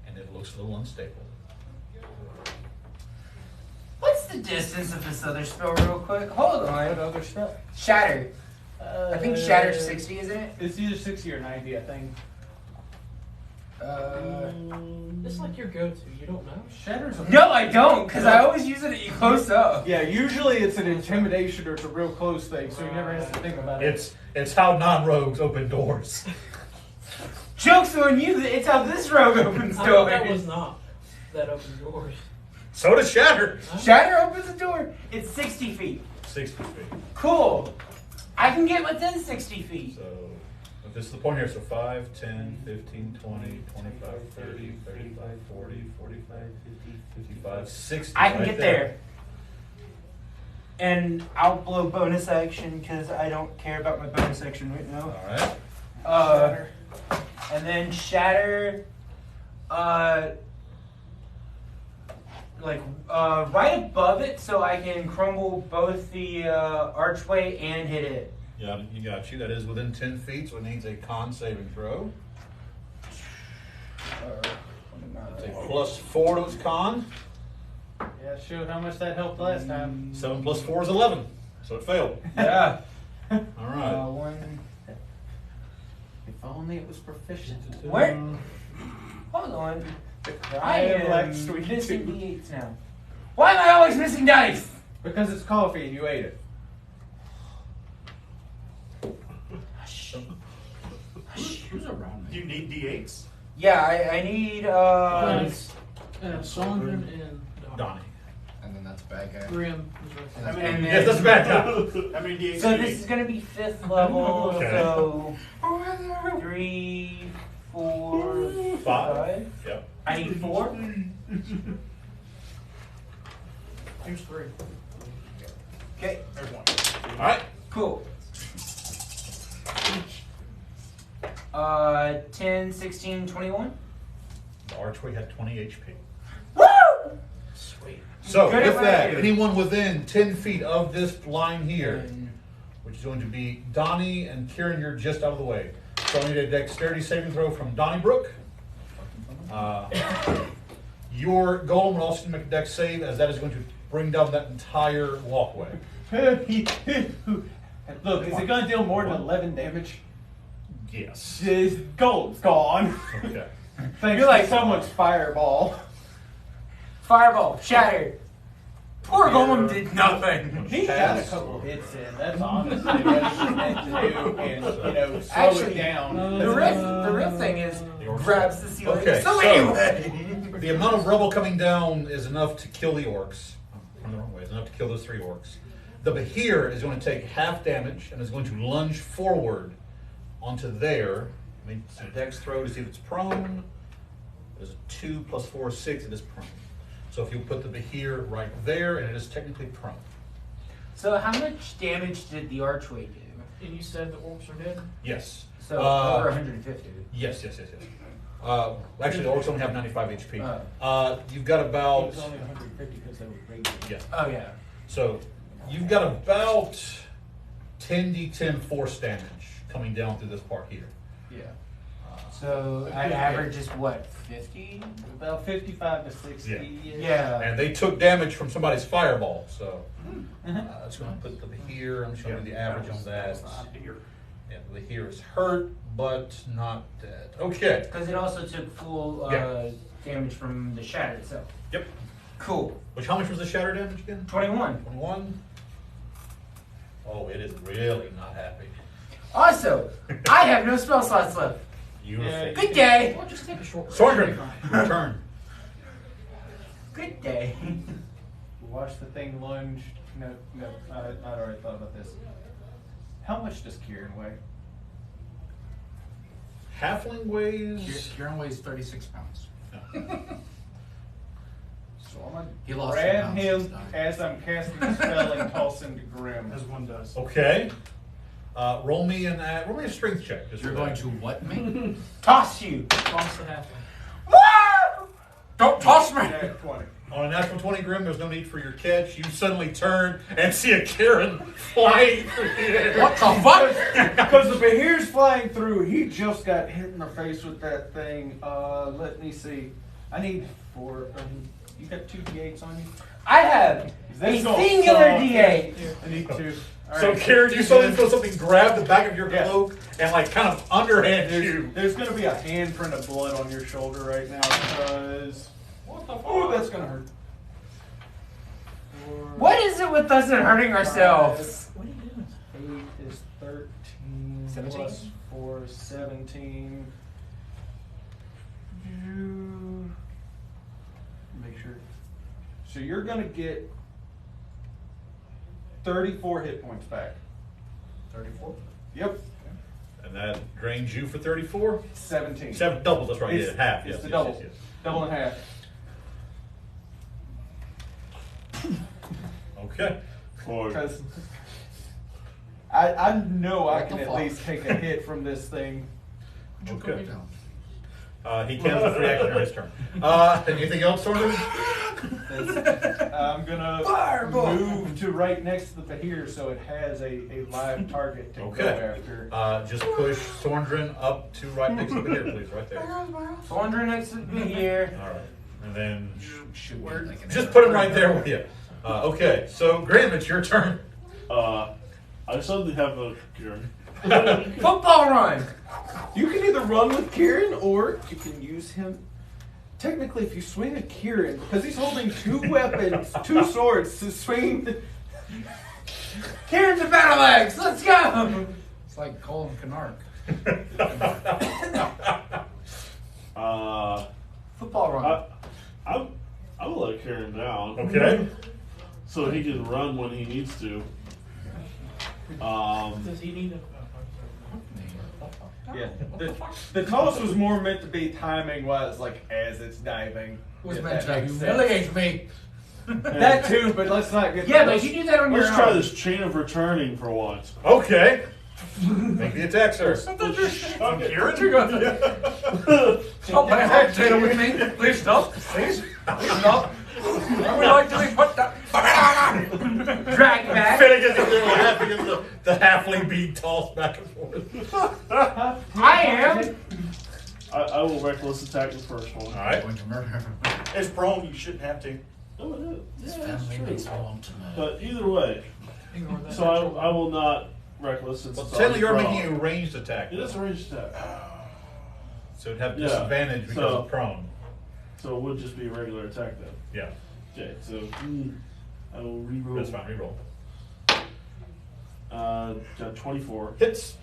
[SPEAKER 1] and it looks a little unstable.
[SPEAKER 6] What's the distance of this other spell, real quick? Hold
[SPEAKER 7] What
[SPEAKER 6] on.
[SPEAKER 7] other spell?
[SPEAKER 6] Shatter. I think Shatter's 60, isn't it?
[SPEAKER 7] It's either 60 or 90, I think.
[SPEAKER 4] It's like your go-to. You don't know.
[SPEAKER 7] Shatter's a
[SPEAKER 6] No, I don't, because I always use it close up.
[SPEAKER 7] Yeah, usually it's an intimidation or it's a real close thing, so you never have to think about it.
[SPEAKER 1] It's how non-rogues open doors.
[SPEAKER 6] Joke's on you, it's how this rogue opens doors.
[SPEAKER 4] That was not that open doors.
[SPEAKER 1] So does Shatter.
[SPEAKER 6] Shatter opens the door. It's 60 feet.
[SPEAKER 1] 60 feet.
[SPEAKER 6] Cool. I can get within 60 feet.
[SPEAKER 1] So, but this is the point here. So 5, 10, 15, 20, 25, 30, 35, 40, 45, 50, 55, 60.
[SPEAKER 6] I can
[SPEAKER 1] right
[SPEAKER 6] get there. And I'll blow bonus action because I don't care about my bonus action right now.
[SPEAKER 1] All right.
[SPEAKER 6] And then shatter, right above it, so I can crumble both the archway and hit it.
[SPEAKER 1] Yeah, you got you. That is within 10 feet, so it needs a con saving throw. It's a +4 to its con.
[SPEAKER 7] Yeah, showed how much that helped last time.
[SPEAKER 1] 7 + 4 is 11. So it failed.
[SPEAKER 6] Yeah.
[SPEAKER 1] All right.
[SPEAKER 6] One.
[SPEAKER 7] If only it was proficient.
[SPEAKER 6] Where? Hold on. I
[SPEAKER 7] am
[SPEAKER 6] am
[SPEAKER 7] like sweet
[SPEAKER 6] missing
[SPEAKER 7] too.
[SPEAKER 6] D8s now. Why am I always missing dice?
[SPEAKER 7] Because it's coffee and you ate it.
[SPEAKER 3] Who's around
[SPEAKER 5] Do
[SPEAKER 3] me?
[SPEAKER 5] you need D8s?
[SPEAKER 6] Yeah, I need
[SPEAKER 4] Sondran and
[SPEAKER 1] Donnie.
[SPEAKER 3] And then that's a bad guy.
[SPEAKER 4] Grim is right
[SPEAKER 5] How
[SPEAKER 4] there.
[SPEAKER 5] many,
[SPEAKER 6] And
[SPEAKER 1] Yes, that's a bad guy.
[SPEAKER 5] how many D8s
[SPEAKER 6] So
[SPEAKER 5] do you
[SPEAKER 6] this
[SPEAKER 5] need?
[SPEAKER 6] is gonna be 5th level,
[SPEAKER 1] Okay.
[SPEAKER 6] so 3, 4, 5.
[SPEAKER 1] Yep.
[SPEAKER 6] I need 4.
[SPEAKER 4] Here's 3.
[SPEAKER 6] Okay,
[SPEAKER 5] There's one.
[SPEAKER 1] All right.
[SPEAKER 6] cool. 10, 16, 21.
[SPEAKER 1] The archway had 20 HP.
[SPEAKER 6] Woo!
[SPEAKER 4] Sweet.
[SPEAKER 1] So,
[SPEAKER 6] Good at
[SPEAKER 1] with
[SPEAKER 6] what I
[SPEAKER 1] that,
[SPEAKER 6] do.
[SPEAKER 1] anyone within 10 feet of this line here, which is going to be Donnie and Kieran, you're just out of the way. So I need a dexterity saving throw from Donnybrook. Your golem will also make a dex save, as that is going to bring down that entire walkway.
[SPEAKER 7] Look, is it going to deal more than 11 damage?
[SPEAKER 1] Yes.
[SPEAKER 7] His gold's gone.
[SPEAKER 1] Okay.
[SPEAKER 7] Thanks
[SPEAKER 6] You're like
[SPEAKER 7] to someone's fireball.
[SPEAKER 6] Fireball, shatter. Poor Golem did nothing.
[SPEAKER 7] He got a couple hits in. That's honestly what he meant to do, and slow
[SPEAKER 6] Actually,
[SPEAKER 7] it down.
[SPEAKER 6] The real thing is grabs the ceiling.
[SPEAKER 1] Okay,
[SPEAKER 6] so
[SPEAKER 1] so-
[SPEAKER 6] anyway,
[SPEAKER 1] The amount of rubble coming down is enough to kill the orcs. From the wrong way, it's enough to kill those 3 orcs. The Behir is going to take half damage and is going to lunge forward onto there. Make a dex throw to see if it's prone. There's a 2 + 4 is 6. It is prone. So if you put the Behir right there, and it is technically prone.
[SPEAKER 6] so how much damage did the archway do?
[SPEAKER 4] And you said the orcs are dead?
[SPEAKER 1] Yes.
[SPEAKER 6] So over 150.
[SPEAKER 1] Yes. Actually, the orcs only have 95 HP. You've got
[SPEAKER 7] It
[SPEAKER 1] about.
[SPEAKER 7] was only 150 because they were regular.
[SPEAKER 1] Yeah.
[SPEAKER 6] Oh yeah.
[SPEAKER 1] So you've got about 10d10 force damage coming down through this part here.
[SPEAKER 7] Yeah.
[SPEAKER 6] So I'd average is what, 50?
[SPEAKER 7] About 55 to 60.
[SPEAKER 1] Yeah.
[SPEAKER 6] Yeah.
[SPEAKER 1] And they took damage from somebody's fireball, so that's going to put them here. I'm just going to do the average on that. Yeah, the here is hurt, but not dead. Okay.
[SPEAKER 6] Because it also took full
[SPEAKER 1] Yeah.
[SPEAKER 6] damage from the shatter itself.
[SPEAKER 1] Yep.
[SPEAKER 6] Cool.
[SPEAKER 1] How much was the shatter damage again?
[SPEAKER 6] 21.
[SPEAKER 1] 21. Oh, it is really not happy.
[SPEAKER 6] Also, I have no spell slots left.
[SPEAKER 1] Beautiful.
[SPEAKER 6] Good day.
[SPEAKER 4] Well, just take a short
[SPEAKER 1] Sorgren, your turn.
[SPEAKER 6] Good day.
[SPEAKER 7] Watch the thing lunge. No, I'd already thought about this. How much does Kieran weigh?
[SPEAKER 1] Halfling weighs.
[SPEAKER 3] Kieran weighs 36 pounds.
[SPEAKER 7] So I'm gonna
[SPEAKER 3] He lost
[SPEAKER 7] grab
[SPEAKER 3] 2 pounds
[SPEAKER 7] him
[SPEAKER 3] since dying.
[SPEAKER 7] as I'm casting the spell and toss him to Grim.
[SPEAKER 5] As one does.
[SPEAKER 1] Okay. Roll me a strength check. Just
[SPEAKER 3] You're
[SPEAKER 1] for
[SPEAKER 3] going
[SPEAKER 1] that.
[SPEAKER 3] to what me?
[SPEAKER 6] Toss you.
[SPEAKER 4] Toss the halfling.
[SPEAKER 6] Don't toss me.
[SPEAKER 7] Yeah, 20.
[SPEAKER 1] On a natural 20, Grim, there's no need for your catch. You suddenly turn and see a Kieran flying through the air.
[SPEAKER 6] What the fuck?
[SPEAKER 7] Because the Behir's flying through, he just got hit in the face with that thing. Let me see. I need 4. You got 2 D8s on you?
[SPEAKER 6] I have a
[SPEAKER 7] That's gonna
[SPEAKER 6] singular
[SPEAKER 7] suck.
[SPEAKER 6] D8.
[SPEAKER 7] I need 2. All
[SPEAKER 1] So,
[SPEAKER 7] right.
[SPEAKER 1] Kieran, you suddenly feel something grab the back of your
[SPEAKER 7] Yeah.
[SPEAKER 1] cloak and, kind of underhand you.
[SPEAKER 7] There's going to be a handprint of blood on your shoulder right now because. Oh, that's going to hurt.
[SPEAKER 6] What is it with us and hurting ourselves?
[SPEAKER 4] What are you doing?
[SPEAKER 7] 8 is 13.
[SPEAKER 6] 17?
[SPEAKER 7] Plus 4 is 17. Make sure. So you're going to get 34 hit points back.
[SPEAKER 1] 34.
[SPEAKER 7] Yep.
[SPEAKER 1] And that drains you for 34?
[SPEAKER 7] 17.
[SPEAKER 1] 7 doubles, that's right.
[SPEAKER 7] It's,
[SPEAKER 1] Yeah, half.
[SPEAKER 7] It's
[SPEAKER 1] Yes,
[SPEAKER 7] the
[SPEAKER 1] yes,
[SPEAKER 7] double.
[SPEAKER 1] yes, yes.
[SPEAKER 7] Double and half.
[SPEAKER 1] Okay.
[SPEAKER 7] Because I know I
[SPEAKER 3] What
[SPEAKER 7] can
[SPEAKER 3] the
[SPEAKER 7] at
[SPEAKER 3] fuck?
[SPEAKER 7] least take a hit from this thing.
[SPEAKER 3] Put me down.
[SPEAKER 1] He cancels the free action on his turn. Anything else, Sorgren?
[SPEAKER 7] I'm gonna move to right next to the Behir so it has a live target to go
[SPEAKER 1] Okay.
[SPEAKER 7] after.
[SPEAKER 1] Just push Sorgren up to right next to the here, please, right there.
[SPEAKER 6] Wonder next to me here.
[SPEAKER 1] All right. And then
[SPEAKER 3] Shoot me like an
[SPEAKER 1] just
[SPEAKER 3] arrow.
[SPEAKER 1] put him right there with you. Okay, so Grim, it's your turn.
[SPEAKER 2] I suddenly have a Kieran.
[SPEAKER 6] Football run.
[SPEAKER 7] You can either run with Kieran or you can use him. Technically, if you swing a Kieran, because he's holding 2 weapons, 2 swords to swing.
[SPEAKER 6] Kieran's a battle axe. Let's go.
[SPEAKER 3] It's like Colin Canark.
[SPEAKER 6] Football run.
[SPEAKER 2] I will let Kieran down.
[SPEAKER 1] Okay.
[SPEAKER 2] So he can run when he needs to.
[SPEAKER 4] Does he need a...
[SPEAKER 7] Yeah. The toss was more meant to be timing wise, like as it's diving.
[SPEAKER 3] Who was
[SPEAKER 7] If
[SPEAKER 3] meant
[SPEAKER 7] that
[SPEAKER 3] to
[SPEAKER 7] makes sense.
[SPEAKER 3] humiliate me?
[SPEAKER 7] That too, but let's not get.
[SPEAKER 6] Yeah, but you do that on your
[SPEAKER 2] Let's try
[SPEAKER 6] own.
[SPEAKER 2] this chain of returning for once.
[SPEAKER 1] Okay. Make the attack, sir.
[SPEAKER 3] I'm Kieran. Stop my agitating with me. Please stop. Please. Please stop. I would like to be put down.
[SPEAKER 6] Drag back.
[SPEAKER 1] Finnigan's in there laughing as the halfling being tossed back and forth.
[SPEAKER 6] I am.
[SPEAKER 2] I will reckless attack the first one.
[SPEAKER 1] All right.
[SPEAKER 3] Going to murder him.
[SPEAKER 5] It's prone, you shouldn't have to.
[SPEAKER 2] Oh, it is.
[SPEAKER 3] This
[SPEAKER 2] Yeah, that's
[SPEAKER 3] family
[SPEAKER 2] true.
[SPEAKER 3] makes me want to know.
[SPEAKER 2] But either way,
[SPEAKER 4] Ignore that.
[SPEAKER 2] so I will not reckless since
[SPEAKER 1] Well,
[SPEAKER 2] it's
[SPEAKER 1] technically, you're
[SPEAKER 2] already
[SPEAKER 1] making a
[SPEAKER 2] prone.
[SPEAKER 1] ranged attack.
[SPEAKER 2] It is a ranged attack.
[SPEAKER 1] So it'd have
[SPEAKER 2] Yeah,
[SPEAKER 1] disadvantage because
[SPEAKER 2] so-
[SPEAKER 1] of prone.
[SPEAKER 2] So it would just be a regular attack then.
[SPEAKER 1] Yeah.
[SPEAKER 2] Okay, so I will reroll.
[SPEAKER 1] That's fine, reroll.
[SPEAKER 2] Got 24.
[SPEAKER 1] Hits.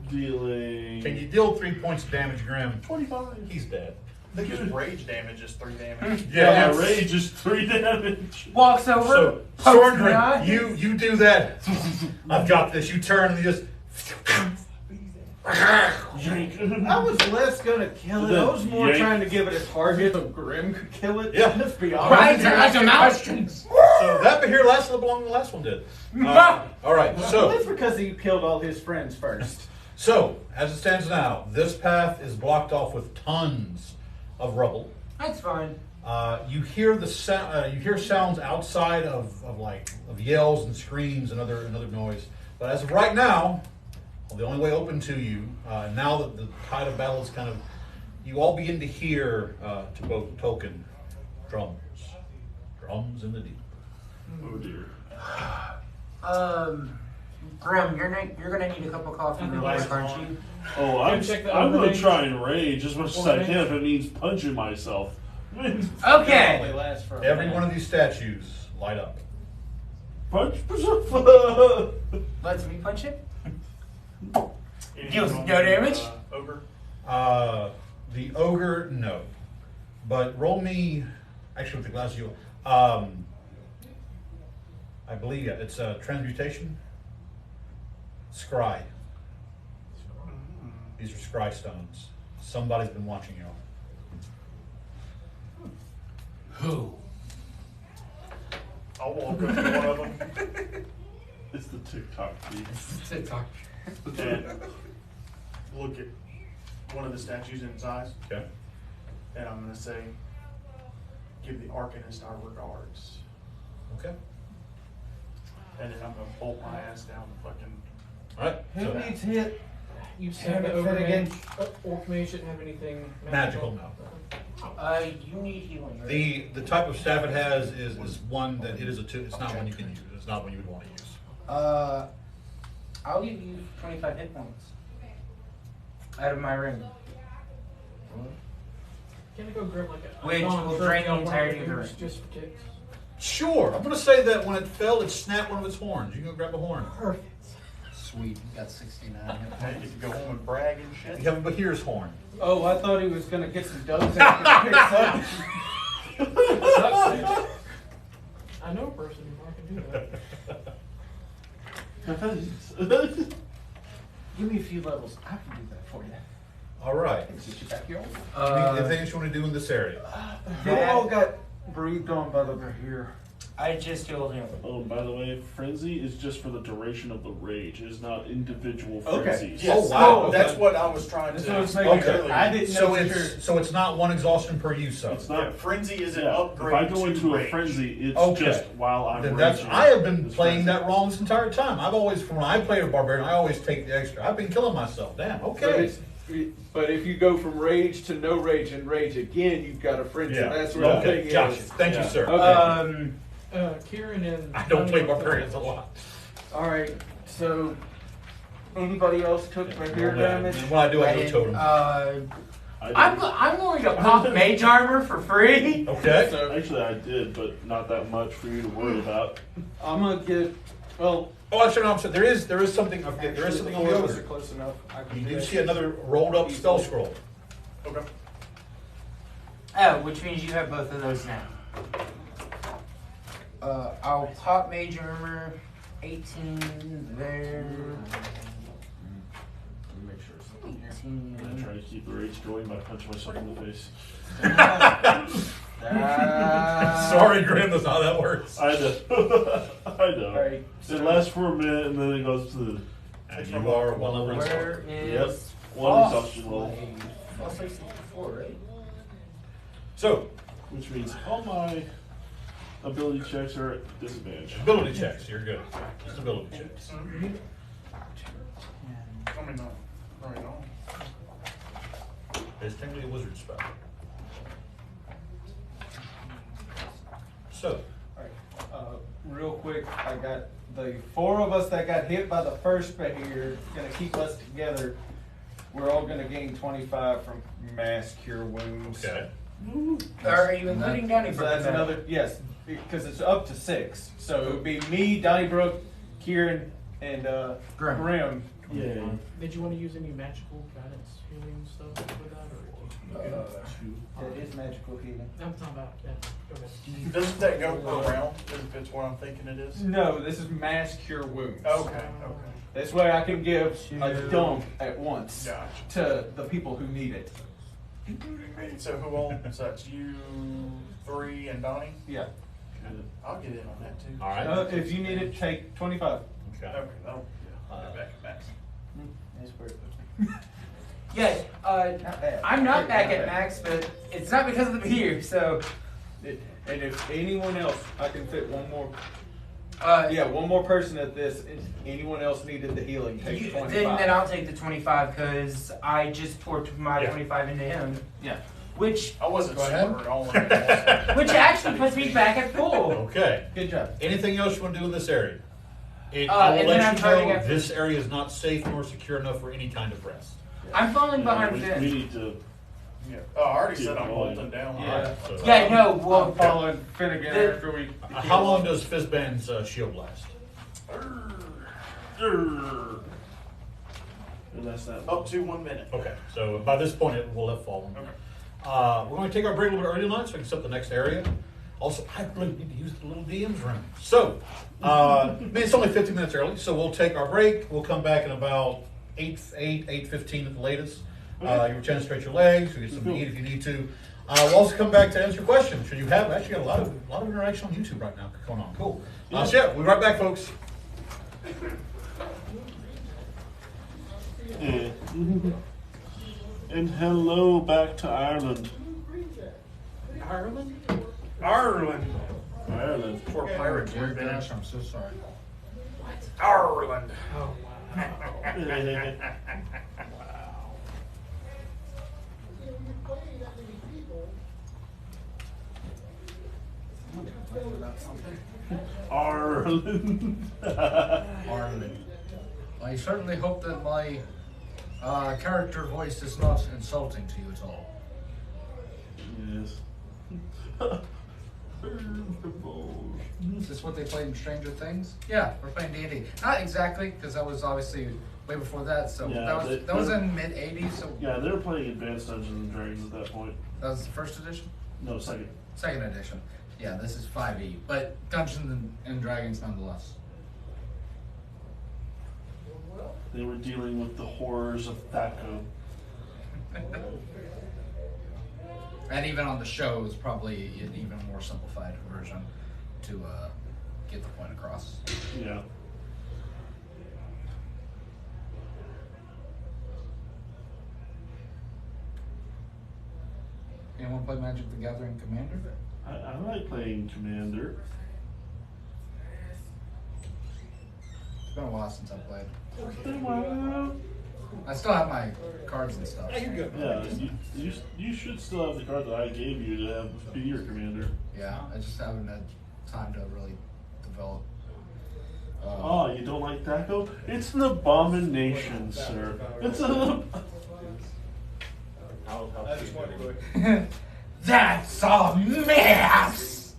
[SPEAKER 2] Dealing.
[SPEAKER 1] Can you deal 3 points of damage, Grim?
[SPEAKER 2] 25.
[SPEAKER 1] He's dead.
[SPEAKER 5] I think his rage damage is 3 damage.
[SPEAKER 2] Yeah, my rage is 3 damage.
[SPEAKER 6] Walks over.
[SPEAKER 1] So,
[SPEAKER 6] pokes in the eye.
[SPEAKER 1] Swordgrim, you do that. I've got this. You turn and you just.
[SPEAKER 7] I was less gonna kill it. I was more
[SPEAKER 2] Yank.
[SPEAKER 7] trying to give it a target so Grim could kill it.
[SPEAKER 1] Yeah.
[SPEAKER 7] Let's be honest.
[SPEAKER 6] Right to ask questions.
[SPEAKER 1] So that here lasted as long as the last one did. All right.
[SPEAKER 7] Well,
[SPEAKER 1] So
[SPEAKER 7] that's because he killed all his friends first.
[SPEAKER 1] as it stands now, this path is blocked off with tons of rubble.
[SPEAKER 6] That's fine.
[SPEAKER 1] You hear you hear sounds outside of yells and screams and other noise. But as of right now, the only way open to you, now that the tide of battle is kind of, you all begin to hear, to quote Tolkien, drums in the deep.
[SPEAKER 2] Oh dear.
[SPEAKER 6] Grim, you're gonna need a cup of coffee real quick, aren't you?
[SPEAKER 2] Oh, I'm
[SPEAKER 4] check the
[SPEAKER 2] gonna
[SPEAKER 4] overrange.
[SPEAKER 2] try and rage as much as I
[SPEAKER 4] Overrange.
[SPEAKER 2] can if it means punching myself.
[SPEAKER 7] Only
[SPEAKER 6] Okay.
[SPEAKER 7] lasts for a
[SPEAKER 1] Every
[SPEAKER 7] minute.
[SPEAKER 1] one of these statues light up.
[SPEAKER 2] Punch myself.
[SPEAKER 6] Let's me punch it.
[SPEAKER 5] Anything
[SPEAKER 6] Deals
[SPEAKER 5] on
[SPEAKER 6] no
[SPEAKER 5] the,
[SPEAKER 6] damage?
[SPEAKER 5] Ogre.
[SPEAKER 1] The ogre, no. But roll me, actually with the glass you, I believe it's transmutation. Scry. These are scry stones. Somebody's been watching you.
[SPEAKER 3] Who?
[SPEAKER 5] I'll walk up to one of them
[SPEAKER 2] It's the TikTok feed.
[SPEAKER 3] TikTok.
[SPEAKER 5] and look at one of the statues in his eyes,
[SPEAKER 1] Okay.
[SPEAKER 5] and I'm going to say, give the Arcanist our regards.
[SPEAKER 1] Okay.
[SPEAKER 5] And then I'm going to bolt my ass down the fucking...
[SPEAKER 1] All right.
[SPEAKER 7] Who
[SPEAKER 1] So,
[SPEAKER 7] needs hit?
[SPEAKER 4] You said the
[SPEAKER 7] Finnigan.
[SPEAKER 4] overrange. Orc mage shouldn't have anything
[SPEAKER 1] magical, no.
[SPEAKER 6] You need healing. Right?
[SPEAKER 1] The type of staff it has is one that it is a two. It's not one you can use. It's not one you would want to use.
[SPEAKER 6] I'll give you 25 hit points out of my ring.
[SPEAKER 4] Can I go grab like a
[SPEAKER 6] Which will
[SPEAKER 4] non-trophy
[SPEAKER 6] drain the
[SPEAKER 4] on one
[SPEAKER 6] entirety of the
[SPEAKER 4] fingers
[SPEAKER 6] ring.
[SPEAKER 4] just for kicks?
[SPEAKER 1] Sure. I'm going to say that when it fell, it snapped one of its horns. You can go grab a horn.
[SPEAKER 4] Perfect.
[SPEAKER 3] Sweet, you got 69.
[SPEAKER 5] Now you get to go home and brag and shit.
[SPEAKER 1] You have a Bahir's horn.
[SPEAKER 7] Oh, I thought he was gonna get some dogs after he picks up.
[SPEAKER 4] I know a person who can do that.
[SPEAKER 7] Give me a few levels. I can do that for you.
[SPEAKER 1] All right.
[SPEAKER 7] Get you back here.
[SPEAKER 1] Anything else you want to do in this area?
[SPEAKER 7] Who all got breathed on by the here?
[SPEAKER 6] I just healed him.
[SPEAKER 2] Oh, by the way, frenzy is just for the duration of the rage. It is not individual
[SPEAKER 7] Okay.
[SPEAKER 2] frenzies.
[SPEAKER 5] Yes,
[SPEAKER 1] Oh, wow.
[SPEAKER 5] that's what I was trying to
[SPEAKER 7] That's what I was
[SPEAKER 5] say
[SPEAKER 7] making
[SPEAKER 1] Okay.
[SPEAKER 7] sure. I didn't know for sure.
[SPEAKER 1] So it's not one exhaustion per use. So
[SPEAKER 2] It's not.
[SPEAKER 5] Yeah, frenzy is an
[SPEAKER 2] Yeah,
[SPEAKER 5] upgrade.
[SPEAKER 2] if I go
[SPEAKER 5] to
[SPEAKER 2] into
[SPEAKER 5] rage.
[SPEAKER 2] a frenzy, it's
[SPEAKER 1] Okay.
[SPEAKER 2] just while I'm
[SPEAKER 1] then
[SPEAKER 2] raging.
[SPEAKER 1] I have been
[SPEAKER 2] It's
[SPEAKER 1] playing
[SPEAKER 2] frenzy.
[SPEAKER 1] that wrong this entire time. I've always, from when I played a barbarian, I always take the extra. I've been killing myself. Damn.
[SPEAKER 7] But,
[SPEAKER 1] Okay.
[SPEAKER 7] but if you go from rage to no rage and rage again, you've got a frenzy.
[SPEAKER 1] Yeah.
[SPEAKER 7] That's where the
[SPEAKER 1] Okay.
[SPEAKER 7] thing
[SPEAKER 1] Gotcha.
[SPEAKER 7] is.
[SPEAKER 1] Thank you, sir.
[SPEAKER 7] Okay.
[SPEAKER 4] Kieran and
[SPEAKER 1] I don't play barbarians a lot.
[SPEAKER 7] All right. So, anybody else took my beer damage?
[SPEAKER 1] And when I do, I do totem.
[SPEAKER 6] I'm going to pop mage armor for free.
[SPEAKER 1] Okay.
[SPEAKER 7] So,
[SPEAKER 2] Actually, I did, but not that much for you to worry about.
[SPEAKER 7] I'm gonna get. Well,
[SPEAKER 1] Oh, actually, no. I'm sorry. There is something. Okay, there is something on the
[SPEAKER 7] four of us are
[SPEAKER 1] other.
[SPEAKER 7] close enough. I can
[SPEAKER 1] You
[SPEAKER 7] do
[SPEAKER 1] do
[SPEAKER 7] that.
[SPEAKER 1] see another rolled up spell scroll.
[SPEAKER 5] Okay.
[SPEAKER 6] Oh, which means you have both of those now. I'll pop mage armor. 18 there.
[SPEAKER 7] Make sure it's in here.
[SPEAKER 6] 18.
[SPEAKER 2] I'm trying to keep the rage going by punching myself in the face.
[SPEAKER 1] Sorry, Grim. That's not how that works.
[SPEAKER 2] I know. I know.
[SPEAKER 7] All right.
[SPEAKER 2] It
[SPEAKER 7] So,
[SPEAKER 2] lasts for a minute and then it goes to the.
[SPEAKER 1] And you are one level.
[SPEAKER 6] Where
[SPEAKER 2] Yep.
[SPEAKER 6] is
[SPEAKER 2] One exhaustion level.
[SPEAKER 6] Lost 64, right?
[SPEAKER 1] So,
[SPEAKER 2] Which means all my ability checks are at disadvantage.
[SPEAKER 1] ability checks. You're good. Just ability checks.
[SPEAKER 5] I mean, not right on.
[SPEAKER 1] It's technically a wizard spell. So,
[SPEAKER 7] real quick, I got the four of us that got hit by the first here. Gonna keep us together. We're all gonna gain 25 from mass cure wounds.
[SPEAKER 1] okay.
[SPEAKER 6] Or are you including Donnybrook?
[SPEAKER 7] So that's
[SPEAKER 6] in that?
[SPEAKER 7] another, yes, because it's up to 6. So it would be me, Donnybrook, Kieran, and Grim.
[SPEAKER 2] Yeah.
[SPEAKER 4] Did you want to use any magical guidance healing stuff with that,
[SPEAKER 7] It is magical healing.
[SPEAKER 4] I'm talking about, okay.
[SPEAKER 5] Doesn't that go per round, if it's what I'm thinking it is?
[SPEAKER 7] No, this is mass cure wounds.
[SPEAKER 5] Okay.
[SPEAKER 7] This way I can give a dump at once
[SPEAKER 5] Gotcha.
[SPEAKER 7] to the people who need it.
[SPEAKER 5] Including me. So who owns, so that's you, 3, and Donnie?
[SPEAKER 7] Yeah.
[SPEAKER 5] I'll get in on that too.
[SPEAKER 1] All right.
[SPEAKER 7] If you need it, take 25.
[SPEAKER 1] Okay.
[SPEAKER 5] Okay, that'll, I'll get back at max.
[SPEAKER 7] That's where it puts me.
[SPEAKER 6] Yeah,
[SPEAKER 7] Not bad.
[SPEAKER 6] I'm not back
[SPEAKER 7] Not
[SPEAKER 6] at
[SPEAKER 7] bad.
[SPEAKER 6] max, but it's not because of the beer, so.
[SPEAKER 7] And if anyone else, I can fit one more.
[SPEAKER 6] Yeah,
[SPEAKER 7] One more person at this. If anyone else needed the healing, take 25.
[SPEAKER 6] then I'll take the 25 because I just poured my
[SPEAKER 1] Yeah.
[SPEAKER 6] 25 into him.
[SPEAKER 7] Yeah.
[SPEAKER 6] Which
[SPEAKER 5] I wasn't
[SPEAKER 3] Go ahead.
[SPEAKER 5] super all in it.
[SPEAKER 6] which actually puts me back at full.
[SPEAKER 1] Okay.
[SPEAKER 7] Good job.
[SPEAKER 1] Anything else you want to do in this area? I will
[SPEAKER 6] and then I'm
[SPEAKER 1] let you
[SPEAKER 6] charging
[SPEAKER 1] know
[SPEAKER 6] after-
[SPEAKER 1] this area is not safe nor secure enough for any kind of rest.
[SPEAKER 6] I'm falling behind
[SPEAKER 2] we
[SPEAKER 6] Finn.
[SPEAKER 2] need to.
[SPEAKER 5] Yeah. Oh, I already said I'm
[SPEAKER 2] Keep
[SPEAKER 5] bolting
[SPEAKER 2] going.
[SPEAKER 5] down.
[SPEAKER 7] Yeah.
[SPEAKER 1] So,
[SPEAKER 6] Yeah, no,
[SPEAKER 7] I'm
[SPEAKER 6] well,
[SPEAKER 7] following Finnigan
[SPEAKER 6] The-
[SPEAKER 7] after we.
[SPEAKER 1] How long does Fizzband's shield last?
[SPEAKER 2] And that's that.
[SPEAKER 5] Up to 1 minute.
[SPEAKER 1] Okay, so by this point, it will have fallen.
[SPEAKER 5] Okay.
[SPEAKER 1] We're going to take our break a little bit early tonight so we can set the next area. Also, I really need to use the little DM's room. So, it's only 15 minutes early, so we'll take our break. We'll come back in about 8:15 at the latest. You have a chance to stretch your legs, you get something to eat if you need to. We'll also come back to answer questions. Should you have actually got a lot of interaction on YouTube right now going on. Cool. So yeah, we'll be right back, folks.
[SPEAKER 2] Yeah. And hello back to Ireland.
[SPEAKER 4] Ireland?
[SPEAKER 5] Ireland.
[SPEAKER 2] Ireland.
[SPEAKER 5] Poor pirate
[SPEAKER 3] Dear
[SPEAKER 5] boy band.
[SPEAKER 3] gosh, I'm so sorry.
[SPEAKER 5] Ireland.
[SPEAKER 4] Oh, wow.
[SPEAKER 2] Ireland.
[SPEAKER 3] Ireland. I certainly hope that my character voice is not insulting to you at all.
[SPEAKER 2] Yes.
[SPEAKER 3] Is this what they played in Stranger Things? Yeah, we're playing D&D. Not exactly, because that was obviously way before that. So
[SPEAKER 2] Yeah,
[SPEAKER 3] that was in mid '80s. So
[SPEAKER 2] Yeah, they were playing Advanced Dungeons and Dragons at that point.
[SPEAKER 3] that was the first edition.
[SPEAKER 2] No, second.
[SPEAKER 3] Second edition. Yeah, this is 5e, but Dungeons and Dragons nonetheless.
[SPEAKER 2] They were dealing with the horrors of Thaco.
[SPEAKER 3] And even on the show, it's probably an even more simplified version to get the point across.
[SPEAKER 2] Yeah.
[SPEAKER 3] Anyone play Magic the Gathering Commander?
[SPEAKER 2] I like playing Commander.
[SPEAKER 3] It's been a while since I played.
[SPEAKER 2] It's been a while.
[SPEAKER 3] I still have my cards and stuff.
[SPEAKER 1] Hey, you're good.
[SPEAKER 2] Yeah, you should still have the card that I gave you to have be your commander.
[SPEAKER 3] Yeah, I just haven't had time to really develop.
[SPEAKER 2] Oh, you don't like Thaco? It's an abomination, sir. It's a.
[SPEAKER 6] That's a mess!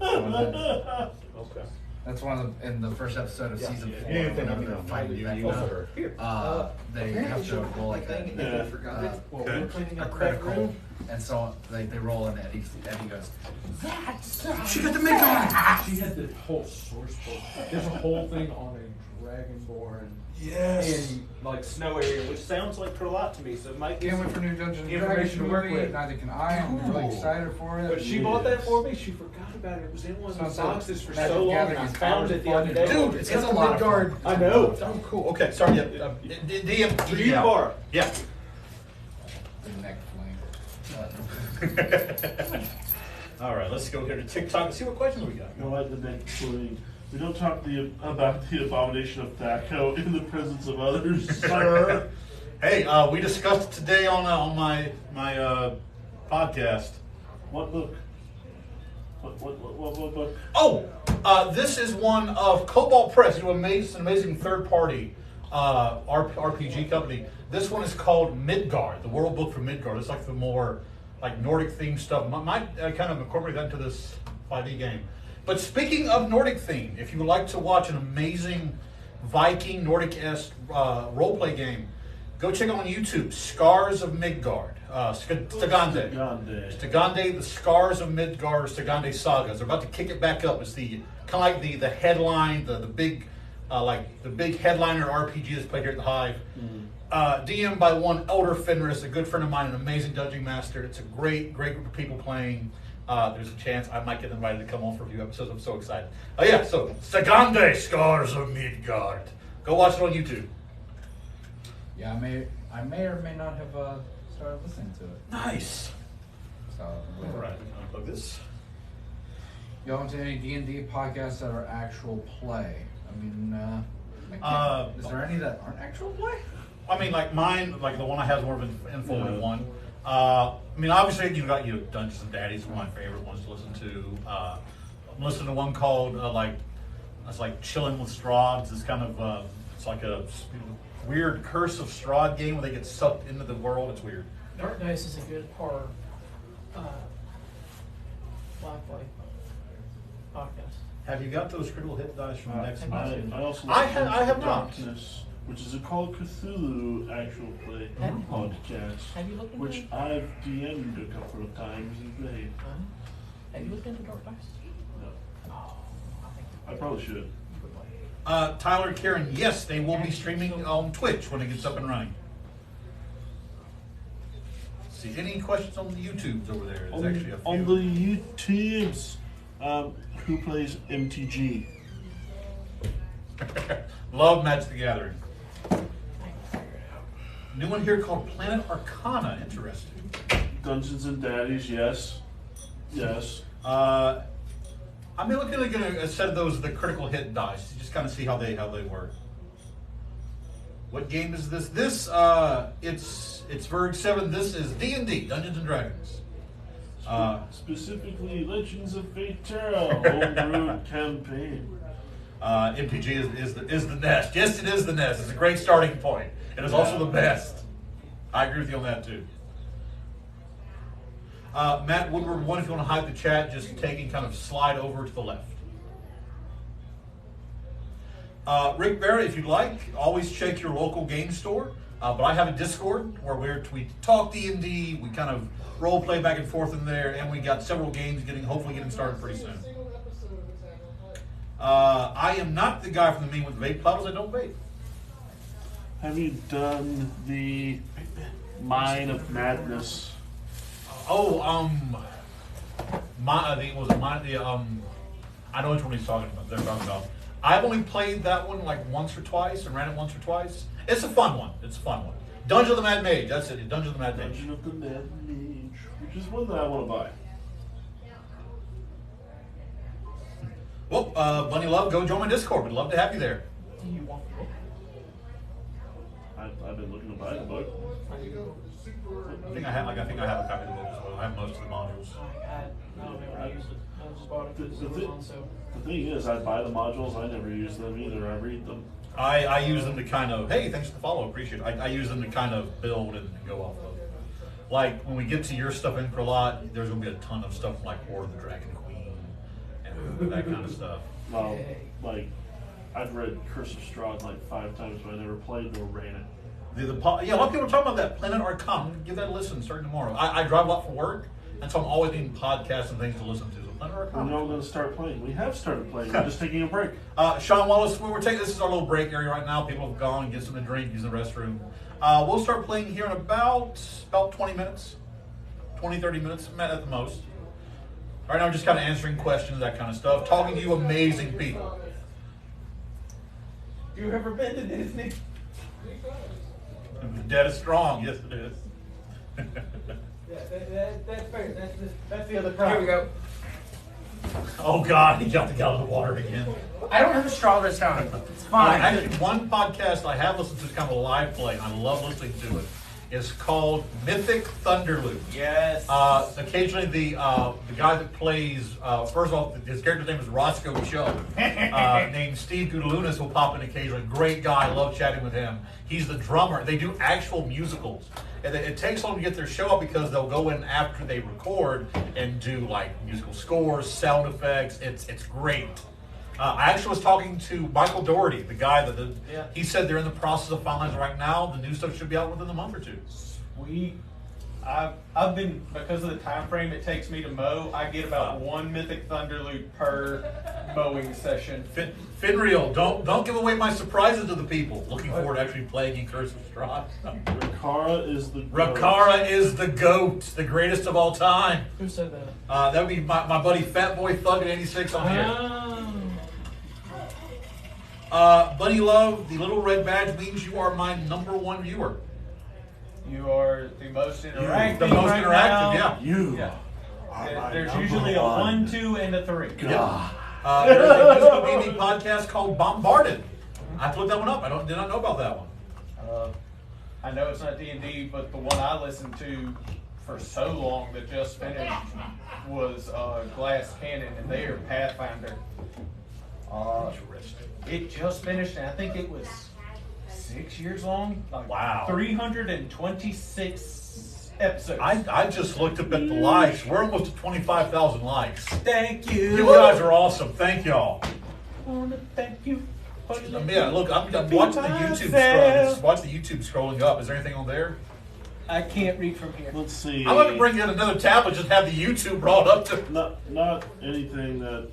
[SPEAKER 1] Okay.
[SPEAKER 3] That's one of the, in the first episode of season 4.
[SPEAKER 1] Anything
[SPEAKER 3] whenever
[SPEAKER 1] I'm
[SPEAKER 3] they're
[SPEAKER 1] gonna
[SPEAKER 3] fighting
[SPEAKER 1] you
[SPEAKER 3] back
[SPEAKER 1] use
[SPEAKER 3] up,
[SPEAKER 1] or here.
[SPEAKER 3] they have to roll like a,
[SPEAKER 2] Yeah.
[SPEAKER 3] a critical, and so they roll, and Eddie goes,
[SPEAKER 6] She got the mid-guy!
[SPEAKER 9] She had the whole source book. There's a whole thing on a Dragonborn
[SPEAKER 7] Yes.
[SPEAKER 9] in like snow area, which sounds like a lot to me. So it might be
[SPEAKER 3] "Can't wait
[SPEAKER 9] some
[SPEAKER 3] for new Dungeons and
[SPEAKER 9] information
[SPEAKER 3] Dragons
[SPEAKER 9] to work
[SPEAKER 3] movie.
[SPEAKER 9] with.
[SPEAKER 3] Neither can I. I'm really excited for it."
[SPEAKER 9] But she bought that for me. She forgot about it. It was in one of those
[SPEAKER 3] Sounds like
[SPEAKER 9] boxes for
[SPEAKER 3] Magic
[SPEAKER 9] so long,
[SPEAKER 3] Gathering
[SPEAKER 9] and I
[SPEAKER 3] is
[SPEAKER 9] found
[SPEAKER 3] always
[SPEAKER 9] it the
[SPEAKER 3] fun
[SPEAKER 9] other
[SPEAKER 3] to
[SPEAKER 9] day.
[SPEAKER 3] do.
[SPEAKER 1] Dude, it's
[SPEAKER 3] It's
[SPEAKER 1] got
[SPEAKER 3] a
[SPEAKER 1] the
[SPEAKER 3] lot of
[SPEAKER 1] Midgard.
[SPEAKER 3] fun.
[SPEAKER 9] I know.
[SPEAKER 1] Oh, cool. Okay, sorry. Yeah, DM.
[SPEAKER 9] For you to borrow.
[SPEAKER 1] Yeah.
[SPEAKER 3] The neck flame.
[SPEAKER 1] All right, let's go here to TikTok and see what questions we got.
[SPEAKER 2] I like the next swing. We don't talk about the abomination of Thaco in the presence of others, sir.
[SPEAKER 1] Hey, we discussed it today on my podcast.
[SPEAKER 2] What book? What book?
[SPEAKER 1] Oh, this is one of Cobalt Press. It's an amazing third-party RPG company. This one is called Midgard, the World Book for Midgard. It's like the more like Nordic themed stuff. Might kind of incorporate that into this 5e game. But speaking of Nordic theme, if you would like to watch an amazing Viking Nordic-esque roleplay game, go check out on YouTube Scars of Midgard. Stigande. Stigande, the Scars of Midgard, Stigande Sagas. They're about to kick it back up. It's the kind of like the headline, the big headliner RPG that's played here at the Hive. DM by one Elder Fenris, a good friend of mine, an amazing dungeon master. It's a great group of people playing. There's a chance I might get invited to come on for a few episodes. I'm so excited. Oh yeah, so Stigande, Scars of Midgard. Go watch it on YouTube.
[SPEAKER 3] Yeah, I may or may not have started listening to it.
[SPEAKER 1] Nice.
[SPEAKER 3] So,
[SPEAKER 1] All right, unplug this.
[SPEAKER 3] y'all into any D&D podcasts that are actual play? I mean, is there any that aren't actual play?
[SPEAKER 1] I mean, like mine, like the one I have is more of an informal one. I mean, obviously you've got Dungeons and Daddies, one of my favorite ones to listen to. I'm listening to one called it's like Chilling with Strahd. It's kind of it's like a weird Curse of Strahd game where they get sucked into the world. It's weird.
[SPEAKER 4] Dark Dice is a good horror live play podcast.
[SPEAKER 1] Have you got those critical hit dice from next
[SPEAKER 4] have
[SPEAKER 1] month?
[SPEAKER 4] you?
[SPEAKER 2] I also
[SPEAKER 1] I have not.
[SPEAKER 2] Darkness, which is a Call of Cthulhu actual play podcast,
[SPEAKER 4] Have you looked into
[SPEAKER 2] which
[SPEAKER 4] it?
[SPEAKER 2] I've DM'd a couple of times and played.
[SPEAKER 4] Have you looked into Dark Dice?
[SPEAKER 2] No,
[SPEAKER 4] Oh, I think
[SPEAKER 2] I probably should.
[SPEAKER 4] you would like it.
[SPEAKER 1] Tyler, Karen, yes, they will be streaming on Twitch when it gets up and running. See, any questions on the YouTubes over there? There's actually a few.
[SPEAKER 2] On the YouTubes, who plays MTG?
[SPEAKER 1] Love Magic the Gathering. New one here called Planet Arcana. Interesting.
[SPEAKER 2] Dungeons and Daddies, yes. Yes.
[SPEAKER 1] I mean, looking at a set of those, the critical hit dice, just kind of see how they work. What game is this? This it's Verg 7. This is D&D, Dungeons and Dragons.
[SPEAKER 2] Specifically, Legends of Faeterra homebrew campaign.
[SPEAKER 1] MTG is the nest. Yes, it is the nest. It's a great starting point. It is also the best. I agree with you on that too. Matt Woodward, one, if you want to hide the chat, just take and kind of slide over to the left. Rick Barrett, if you'd like, always check your local game store. But I have a Discord where we talk D&D, we kind of role play back and forth in there, and we got several games hopefully getting started pretty soon. I am not the guy from the meme with vape bottles. I don't vape.
[SPEAKER 2] Have you done the Mine of Madness?
[SPEAKER 1] Oh, I know which one he's talking about. They're talking about. I've only played that one like once or twice and ran it once or twice. It's a fun one. Dungeon of the Mad Mage. That's it. Dungeon of the Mad Mage.
[SPEAKER 2] Dungeon of the Mad Mage, which is one that I want to buy.
[SPEAKER 1] Well, Bunny Love, go join my Discord. We'd love to have you there.
[SPEAKER 4] Do you want the book?
[SPEAKER 2] I've been looking to buy the book.
[SPEAKER 1] I think I have a copy of the book as well. I have most of the modules.
[SPEAKER 4] I don't ever use it. I just bought it because it was on sale.
[SPEAKER 2] The thing is, I buy the modules. I never use them either. I read them.
[SPEAKER 1] I use them to kind of, hey, thanks for the follow, appreciate it. I use them to kind of build and go off of. Like, when we get to your stuff in for a lot, there's going to be a ton of stuff like War of the Dragon Queen and that kind of stuff.
[SPEAKER 2] Well, like, I've read Curse of Strahd like 5 times, but I never played nor ran it.
[SPEAKER 1] Yeah, a lot of people are talking about that, Planet Arcana. Give that a listen starting tomorrow. I drive a lot for work, and so I'm always needing podcasts and things to listen to. So Planet Arcana.
[SPEAKER 2] We're now going to start playing. We have started playing. We're just taking a break.
[SPEAKER 1] Sean Wallace, this is our little break area right now. People have gone, get something to drink, use the restroom. We'll start playing here in about 20 minutes, 20, 30 minutes, at the most. Right now, we're just kind of answering questions, that kind of stuff, talking to you amazing people.
[SPEAKER 7] You ever been to Disney?
[SPEAKER 1] Dead is strong, yes it is.
[SPEAKER 7] That's fair. That's the other problem.
[SPEAKER 6] Here we go.
[SPEAKER 1] Oh God, he jumped out of the water again.
[SPEAKER 6] I don't have a straw this time. It's fine.
[SPEAKER 1] Actually, one podcast I have listened to is kind of a live play, and I love listening to it. is called Mythic Thunderloop.
[SPEAKER 7] Yes.
[SPEAKER 1] Occasionally, the guy that plays, first of all, his character's name is Roscoe Chubb, named Steve Gudalunas will pop in occasionally. Great guy, love chatting with him. He's the drummer. They do actual musicals. And it takes long to get their show up because they'll go in after they record and do like musical scores, sound effects. It's great. I actually was talking to Michael Doherty, the guy he said they're in the process of finalizing right now. The new stuff should be out within a month or two.
[SPEAKER 8] Sweet. I've been, because of the time frame it takes me to mow, I get about one Mythic Thunderloop per mowing session.
[SPEAKER 1] Finreal, don't give away my surprises to the people. Looking forward to actually playing in Curse of Strahd.
[SPEAKER 2] Rakara is the goat.
[SPEAKER 1] Rakara is the GOAT, the greatest of all time.
[SPEAKER 4] Who said that?
[SPEAKER 1] That would be my buddy Fat Boy Thug at 86 on here. Bunny Love, the little red badge means you are my #1 viewer.
[SPEAKER 8] You are the most interactive.
[SPEAKER 1] The most
[SPEAKER 8] right
[SPEAKER 1] interactive,
[SPEAKER 8] now.
[SPEAKER 1] yeah.
[SPEAKER 8] There's usually a 1, 2, and a 3.
[SPEAKER 1] Yeah. There's a musical gaming podcast called Bombarded. I have to look that one up. I did not know about that one.
[SPEAKER 8] I know it's not D&D, but the one I listened to for so long that just finished was Glass Cannon, and they are Pathfinder. It just finished, and I think it was 6 years long. Like
[SPEAKER 1] Wow.
[SPEAKER 8] 326 episodes.
[SPEAKER 1] I just looked up at the likes. We're almost at 25,000 likes.
[SPEAKER 8] Thank you.
[SPEAKER 1] You guys are awesome. Thank y'all.
[SPEAKER 8] I want to thank you.
[SPEAKER 1] Yeah, look, I'm watching the YouTube scroll. Watch the YouTube scrolling up. Is there anything on there?
[SPEAKER 8] I can't read from here.
[SPEAKER 2] Let's see.
[SPEAKER 1] I'm going to bring in another tablet. Just have the YouTube brought up to.
[SPEAKER 2] Not anything that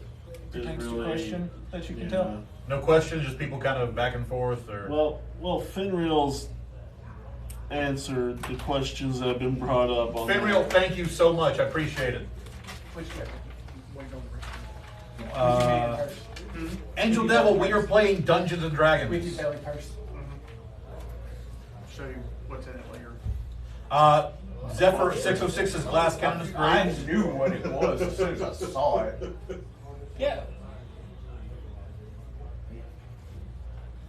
[SPEAKER 2] is
[SPEAKER 8] Next
[SPEAKER 2] really.
[SPEAKER 8] question that you can tell.
[SPEAKER 1] No questions. Just people kind of back and forth, or.
[SPEAKER 2] Well, Finreal's answered the questions that have been brought up. On
[SPEAKER 1] Finreal, thank you so much. I appreciate it.
[SPEAKER 4] Which
[SPEAKER 1] Angel Devil, we are playing Dungeons and Dragons.
[SPEAKER 4] Wiki Belly Purse.
[SPEAKER 5] I'll show you what's in it later.
[SPEAKER 1] Zephyr 606's Glass Cannon is
[SPEAKER 8] I
[SPEAKER 1] great.
[SPEAKER 8] knew what it was as soon as I saw it. Yeah.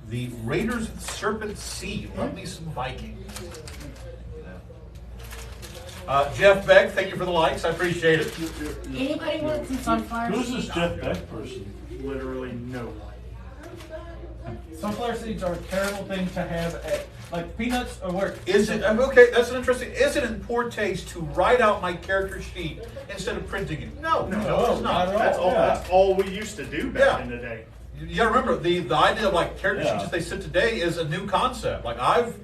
[SPEAKER 1] The Raiders of the Serpent Sea. Love me some Vikings. Jeff Beck, thank you for the likes. I appreciate it.
[SPEAKER 6] Anybody want some sunflower
[SPEAKER 2] Who's
[SPEAKER 6] seeds?
[SPEAKER 2] this Jeff Beck person?
[SPEAKER 5] Literally no one.
[SPEAKER 8] Sunflower seeds are a terrible thing to have at, like, peanuts or work.
[SPEAKER 1] Is it okay? That's an interesting. Is it in poor taste to write out my character sheet instead of printing it? No, it's
[SPEAKER 8] not
[SPEAKER 1] not.
[SPEAKER 8] at all.
[SPEAKER 5] That's all we used to do back in the day.
[SPEAKER 1] You gotta remember the idea of like character sheets as they sit today is a new concept. Like I've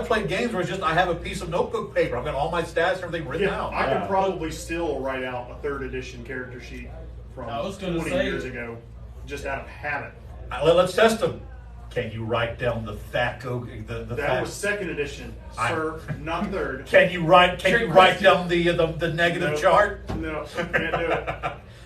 [SPEAKER 1] played games where it's just I have a piece of notebook paper. I've got all my stats and everything written out.
[SPEAKER 5] I could probably still write out a 3rd edition character sheet from
[SPEAKER 8] I was gonna
[SPEAKER 5] 20
[SPEAKER 8] say-
[SPEAKER 5] years ago, just out of habit.
[SPEAKER 1] Let's test them. Can you write down the Thaco? The
[SPEAKER 5] That was 2nd edition, sir, not 3rd.
[SPEAKER 1] Can you write down the negative
[SPEAKER 5] Nope.
[SPEAKER 1] chart?
[SPEAKER 5] No, can't do it.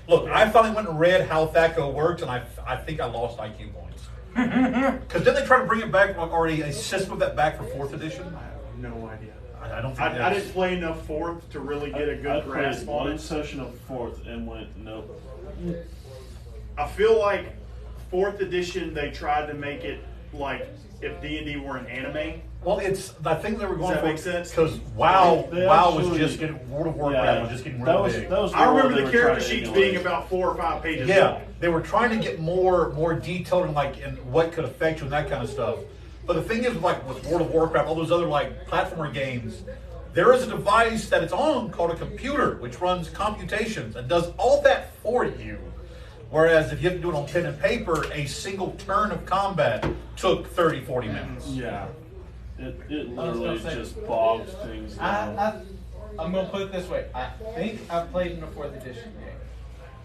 [SPEAKER 1] Look, I finally went and read how Thaco worked, and I think I lost IQ points. Because didn't they try to bring it back already? A system of that back for 4th edition?
[SPEAKER 5] I have no idea.
[SPEAKER 1] I don't think
[SPEAKER 5] I didn't play enough 4th to really get a
[SPEAKER 2] I
[SPEAKER 5] good
[SPEAKER 2] played
[SPEAKER 5] grasp on
[SPEAKER 2] one
[SPEAKER 5] it.
[SPEAKER 2] session of 4th and went nope.
[SPEAKER 5] I feel like 4th edition they tried to make it like if D&D were an anime.
[SPEAKER 1] Well, it's I think they were going
[SPEAKER 5] Does that
[SPEAKER 1] for
[SPEAKER 5] make sense?
[SPEAKER 1] because WoW
[SPEAKER 2] They
[SPEAKER 1] was
[SPEAKER 2] actually-
[SPEAKER 1] just getting World of Warcraft was just getting
[SPEAKER 2] that
[SPEAKER 1] real
[SPEAKER 2] was,
[SPEAKER 1] big.
[SPEAKER 2] that was
[SPEAKER 5] I remember
[SPEAKER 2] what
[SPEAKER 5] the
[SPEAKER 2] they were
[SPEAKER 5] character
[SPEAKER 2] trying to
[SPEAKER 5] sheets
[SPEAKER 2] emulate.
[SPEAKER 5] being about 4 or 5 pages
[SPEAKER 1] Yeah,
[SPEAKER 5] long.
[SPEAKER 1] they were trying to get more detailed and like in what could affect you and that kind of stuff. But the thing is, like with World of Warcraft, all those other like platformer games, there is a device that it's on called a computer, which runs computations and does all that for you. Whereas if you have to do it on pen and paper, a single turn of combat took 30, 40 minutes.
[SPEAKER 2] Yeah. It
[SPEAKER 8] I was
[SPEAKER 2] literally
[SPEAKER 8] gonna say-
[SPEAKER 2] just bogged things down.
[SPEAKER 8] I'm going to put it this way. I think I've played in a 4th edition game.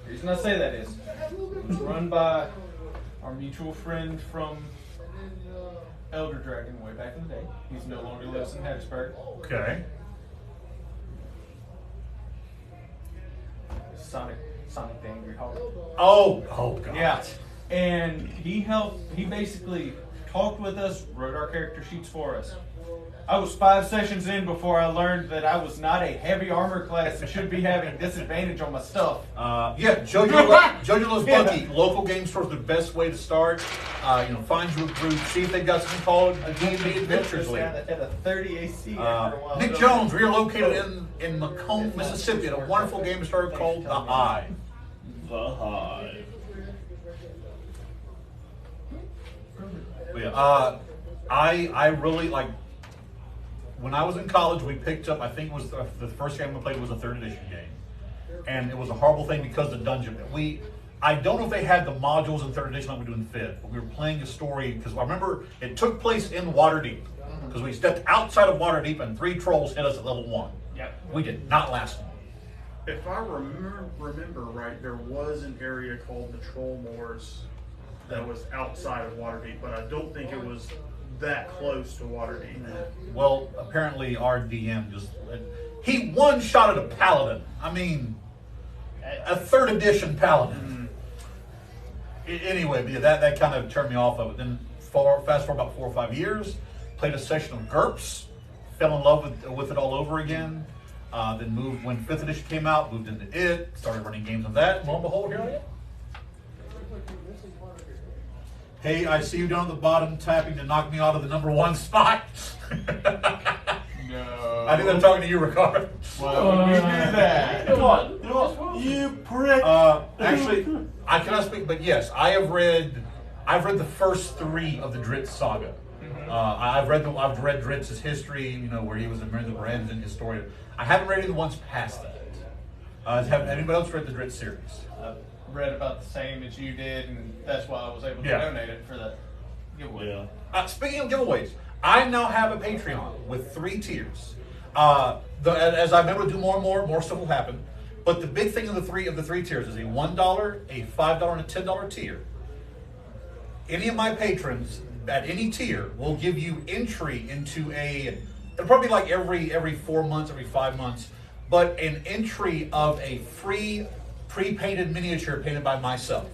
[SPEAKER 8] The reason I say that is it was run by our mutual friend from Elder Dragon way back in the day. He's no longer lives in Hattiesburg.
[SPEAKER 1] Okay.
[SPEAKER 8] Sonic the Angry Hawk.
[SPEAKER 1] Oh God.
[SPEAKER 8] Yeah. And he basically talked with us, wrote our character sheets for us.
[SPEAKER 7] I was 5 sessions in before I learned that I was not a heavy armor class and should be having disadvantage on my stuff.
[SPEAKER 1] Yeah, Jojo Loves Bucky. Local game store's the best way to start. Find you a group, see if they've got something called a D&D Adventures League.
[SPEAKER 7] That had a 30 AC after a while.
[SPEAKER 1] Nick Jones, we are located in Macomb, Mississippi, at a wonderful game store called The Hive.
[SPEAKER 2] The Hive.
[SPEAKER 1] Yeah, I really like. When I was in college, we picked up. I think it was the first game we played was a 3rd edition game, and it was a horrible thing because the dungeon. I don't know if they had the modules in 3rd edition like we do in 5th, but we were playing a story because I remember it took place in Waterdeep because we stepped outside of Waterdeep and 3 trolls hit us at level 1.
[SPEAKER 5] Yep.
[SPEAKER 1] We did not last long.
[SPEAKER 5] If I remember right, there was an area called the Troll Moors that was outside of Waterdeep, but I don't think it was that close to Waterdeep.
[SPEAKER 1] Well, apparently our DM he one-shotted a paladin. I mean, a 3rd edition paladin. Anyway, but yeah, that kind of turned me off of it. Then fast forward about 4 or 5 years, played a session of GURPS, fell in love with it all over again. Then moved when 5th edition came out, moved into it, started running games on that. Lo and behold, here I am. Hey, I see you down at the bottom tapping to knock me out of the number 1 spot.
[SPEAKER 7] No.
[SPEAKER 1] I think I'm talking to you, Ricardo.
[SPEAKER 7] Why would you do that?
[SPEAKER 2] Come on, you prick.
[SPEAKER 1] Actually, I cannot speak, but yes, I've read the first 3 of the Dritz saga. I've read Dritz's history, where he was a Mirror of the Brands and historian. I haven't read any of the ones past that. Have anybody else read the Dritz series?
[SPEAKER 7] Read about the same as you did, and that's why I was able to donate it for that giveaway.
[SPEAKER 2] Yeah.
[SPEAKER 1] Speaking of giveaways, I now have a Patreon with 3 tiers. As I'm able to do more and more stuff will happen. But the big thing of the three tiers is a $1, a $5, and a $10 tier. Any of my patrons at any tier will give you entry into it'll probably be like every 4 months, every 5 months, but an entry of a free pre-painted miniature painted by myself.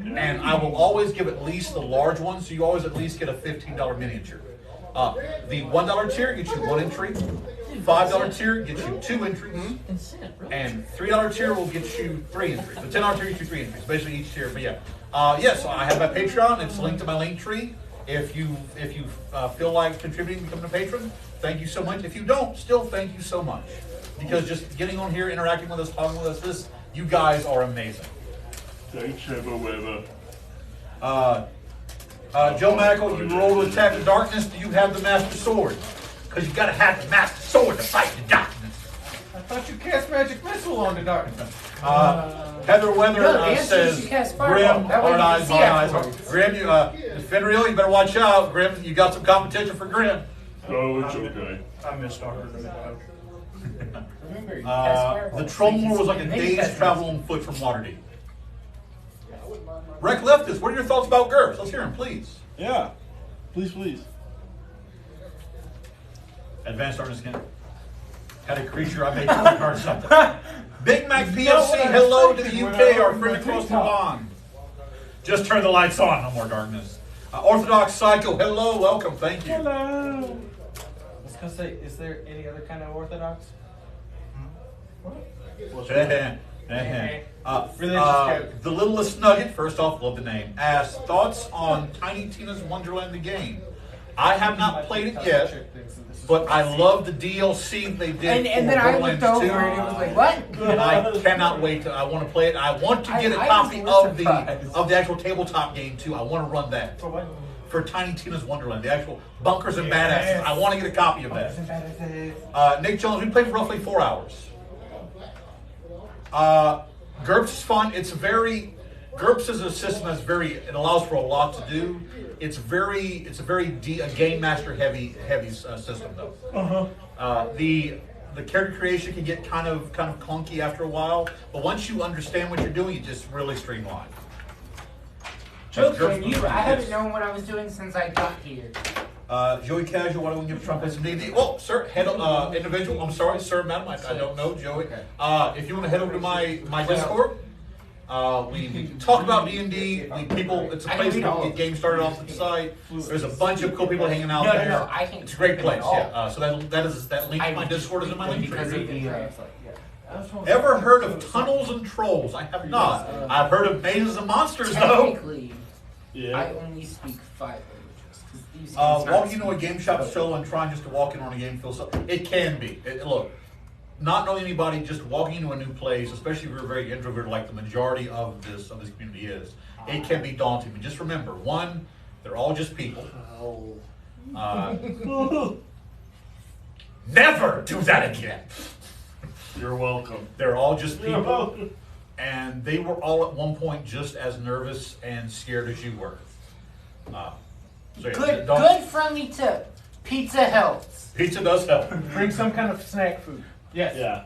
[SPEAKER 1] And I will always give at least the large one, so you always at least get a $15 miniature. The $1 tier gets you 1 entry, $5 tier gets you 2 entries, and $3 tier will get you 3 entries. The $10 tier gets you 3 entries, basically each tier. But so I have my Patreon. It's linked to my link tree. If you feel like contributing, becoming a patron, thank you so much. If you don't, still thank you so much. Because just getting on here, interacting with us, talking with us, you guys are amazing.
[SPEAKER 2] Thanks, Weber.
[SPEAKER 1] Joe Mackel, you roll to attack the darkness. Do you have the Master Sword? Because you got to have the Master Sword to fight the darkness.
[SPEAKER 7] I thought you cast magic missile on the darkness.
[SPEAKER 1] Heather Weather
[SPEAKER 6] No, the answer is
[SPEAKER 1] says,
[SPEAKER 6] you cast fireball.
[SPEAKER 1] Grim,
[SPEAKER 6] That way
[SPEAKER 1] hard
[SPEAKER 6] you
[SPEAKER 1] eyes,
[SPEAKER 6] can see
[SPEAKER 1] my eyes.
[SPEAKER 6] afterwards.
[SPEAKER 1] Grim, Fenrir, you better watch out. Grim, you got some competition for Grim.
[SPEAKER 2] Oh, it's okay.
[SPEAKER 5] I missed Dr. Domenico.
[SPEAKER 6] Remember, you cast fireball.
[SPEAKER 1] The Trollmore was like a
[SPEAKER 6] And then you
[SPEAKER 1] day's
[SPEAKER 6] cast
[SPEAKER 1] travel on foot from Waterdeep. Rec Leftist, what are your thoughts about GURPS? Let's hear them, please.
[SPEAKER 2] Yeah. Please.
[SPEAKER 1] Advanced Darkness again. Had a creature I made card something. Big Mac PLC, hello to the UK, our friend across the pond. Just turn the lights on, no more darkness. Orthodox Psycho, hello, welcome, thank you.
[SPEAKER 7] Hello. I was gonna say, is there any other kind of Orthodox?
[SPEAKER 1] The Littlest Nugget, first off, love the name, asks, thoughts on Tiny Tina's Wonderland the game? I have not played it yet, but I love the DLC they did
[SPEAKER 6] And
[SPEAKER 1] for
[SPEAKER 6] then I
[SPEAKER 1] Borderlands
[SPEAKER 6] looked
[SPEAKER 1] 2.
[SPEAKER 6] over and it was like, what?
[SPEAKER 1] And I cannot wait I want to play it. I want to get a
[SPEAKER 6] I
[SPEAKER 1] copy
[SPEAKER 6] was
[SPEAKER 1] of the actual tabletop game too. I want to run that.
[SPEAKER 7] For what?
[SPEAKER 1] For Tiny Tina's Wonderland, the actual Bunkers and Badasses. I want to get a copy of that. Nick Jones, we played for roughly 4 hours. GURPS is fun. GURPS is a system it allows for a lot to do. It's a very game master heavy system though. The character creation can get kind of clunky after a while, but once you understand what you're doing, it just really streamlines.
[SPEAKER 6] Joke's on you. I haven't known what I was doing since I got here.
[SPEAKER 1] Joey Casual, why don't we give Trump some D&D? Well, sir, individual, I'm sorry, sir, madam, I don't know, Joey. If you want to head over to my Discord, We talk about D&D. It's a
[SPEAKER 6] I
[SPEAKER 1] place
[SPEAKER 6] can read
[SPEAKER 1] where
[SPEAKER 6] all
[SPEAKER 1] we
[SPEAKER 6] of
[SPEAKER 1] get games started off the site. There's a bunch of cool people hanging out
[SPEAKER 6] No,
[SPEAKER 1] there.
[SPEAKER 6] no, I can.
[SPEAKER 1] It's a great place.
[SPEAKER 6] all.
[SPEAKER 1] Yeah. So that link to my Discord is in my link
[SPEAKER 6] Because of
[SPEAKER 1] tree.
[SPEAKER 6] the.
[SPEAKER 1] Ever heard of tunnels and trolls? I have not. I've heard of mazes and monsters though.
[SPEAKER 6] Technically,
[SPEAKER 2] Yeah.
[SPEAKER 6] I only speak 5 languages. 'Cause these games
[SPEAKER 1] Walking into a
[SPEAKER 6] aren't-
[SPEAKER 1] game shop solo and trying just to walk in on a game feels so. It can be. Look, not knowing anybody, just walking into a new place, especially if you're very introverted, like the majority of this community is, it can be daunting. But just remember, one, they're all just people. Never do that again.
[SPEAKER 2] You're welcome.
[SPEAKER 1] They're all just
[SPEAKER 2] You're
[SPEAKER 1] people,
[SPEAKER 2] welcome.
[SPEAKER 1] and they were all at one point just as nervous and scared as you were. So yeah,
[SPEAKER 6] Good friendly tip. Pizza helps.
[SPEAKER 1] Pizza does help.
[SPEAKER 7] Bring some kind of snack food. Yes.
[SPEAKER 2] Yeah.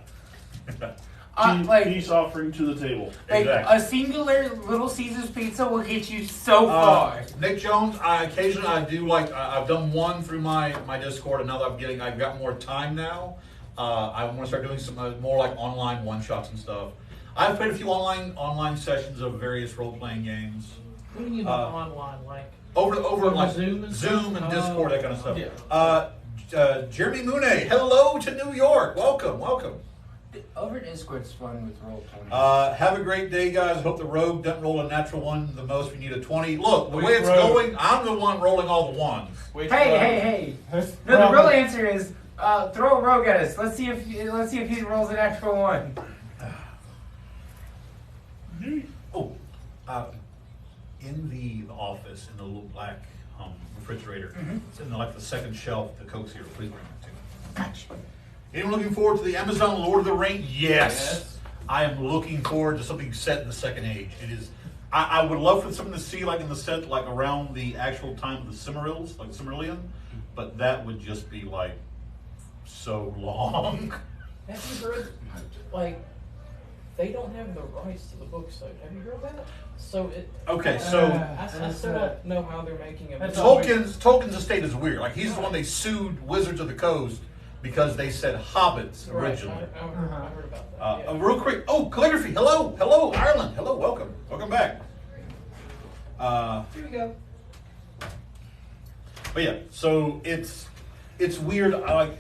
[SPEAKER 6] Like
[SPEAKER 2] Peace offering to the table.
[SPEAKER 1] Exactly.
[SPEAKER 6] a singular Little Caesars pizza will get you so far.
[SPEAKER 1] Nick Jones, occasionally I do I've done one through my Discord, and now that I've got more time now. I want to start doing some more like online one shots and stuff. I've played a few online sessions of various role playing games.
[SPEAKER 4] What do you mean by online? Like
[SPEAKER 1] Over like
[SPEAKER 4] Zoom and
[SPEAKER 1] Zoom and
[SPEAKER 4] stuff?
[SPEAKER 1] Discord, that kind of stuff.
[SPEAKER 7] Yeah.
[SPEAKER 1] Jeremy Mooney, hello to New York. Welcome.
[SPEAKER 6] Over Discord's fun with roll 20.
[SPEAKER 1] Have a great day, guys. I hope the rogue doesn't roll a natural one the most. We need a 20. Look, the
[SPEAKER 7] Which
[SPEAKER 1] way it's
[SPEAKER 7] rogue?
[SPEAKER 1] going, I'm the one rolling all the ones.
[SPEAKER 6] Hey. No, the real answer is throw a rogue at us. Let's see if he rolls an actual one.
[SPEAKER 1] Oh, in the office, in the little black refrigerator, it's in the second shelf. The Coke's here. Please bring it to me. Anyone looking forward to the Amazon Lord of the Rings? Yes. I am looking forward to something set in the Second Age. It is. I would love for something to see like in the set, like around the actual time of the Silmarils, like the Silmarillion, but that would just be like so long.
[SPEAKER 4] Have you heard, like, they don't have the rights to the books, though. Have you heard that? So it.
[SPEAKER 1] Okay, so
[SPEAKER 4] I still don't know how they're making it.
[SPEAKER 1] Tolkien's estate is weird. Like he's the one they sued Wizards of the Coast because they said hobbits originally.
[SPEAKER 4] I heard about that.
[SPEAKER 1] Real quick. Oh, calligraphy. Hello, Ireland. Hello, welcome back.
[SPEAKER 9] Here we go.
[SPEAKER 1] But yeah, so it's weird. The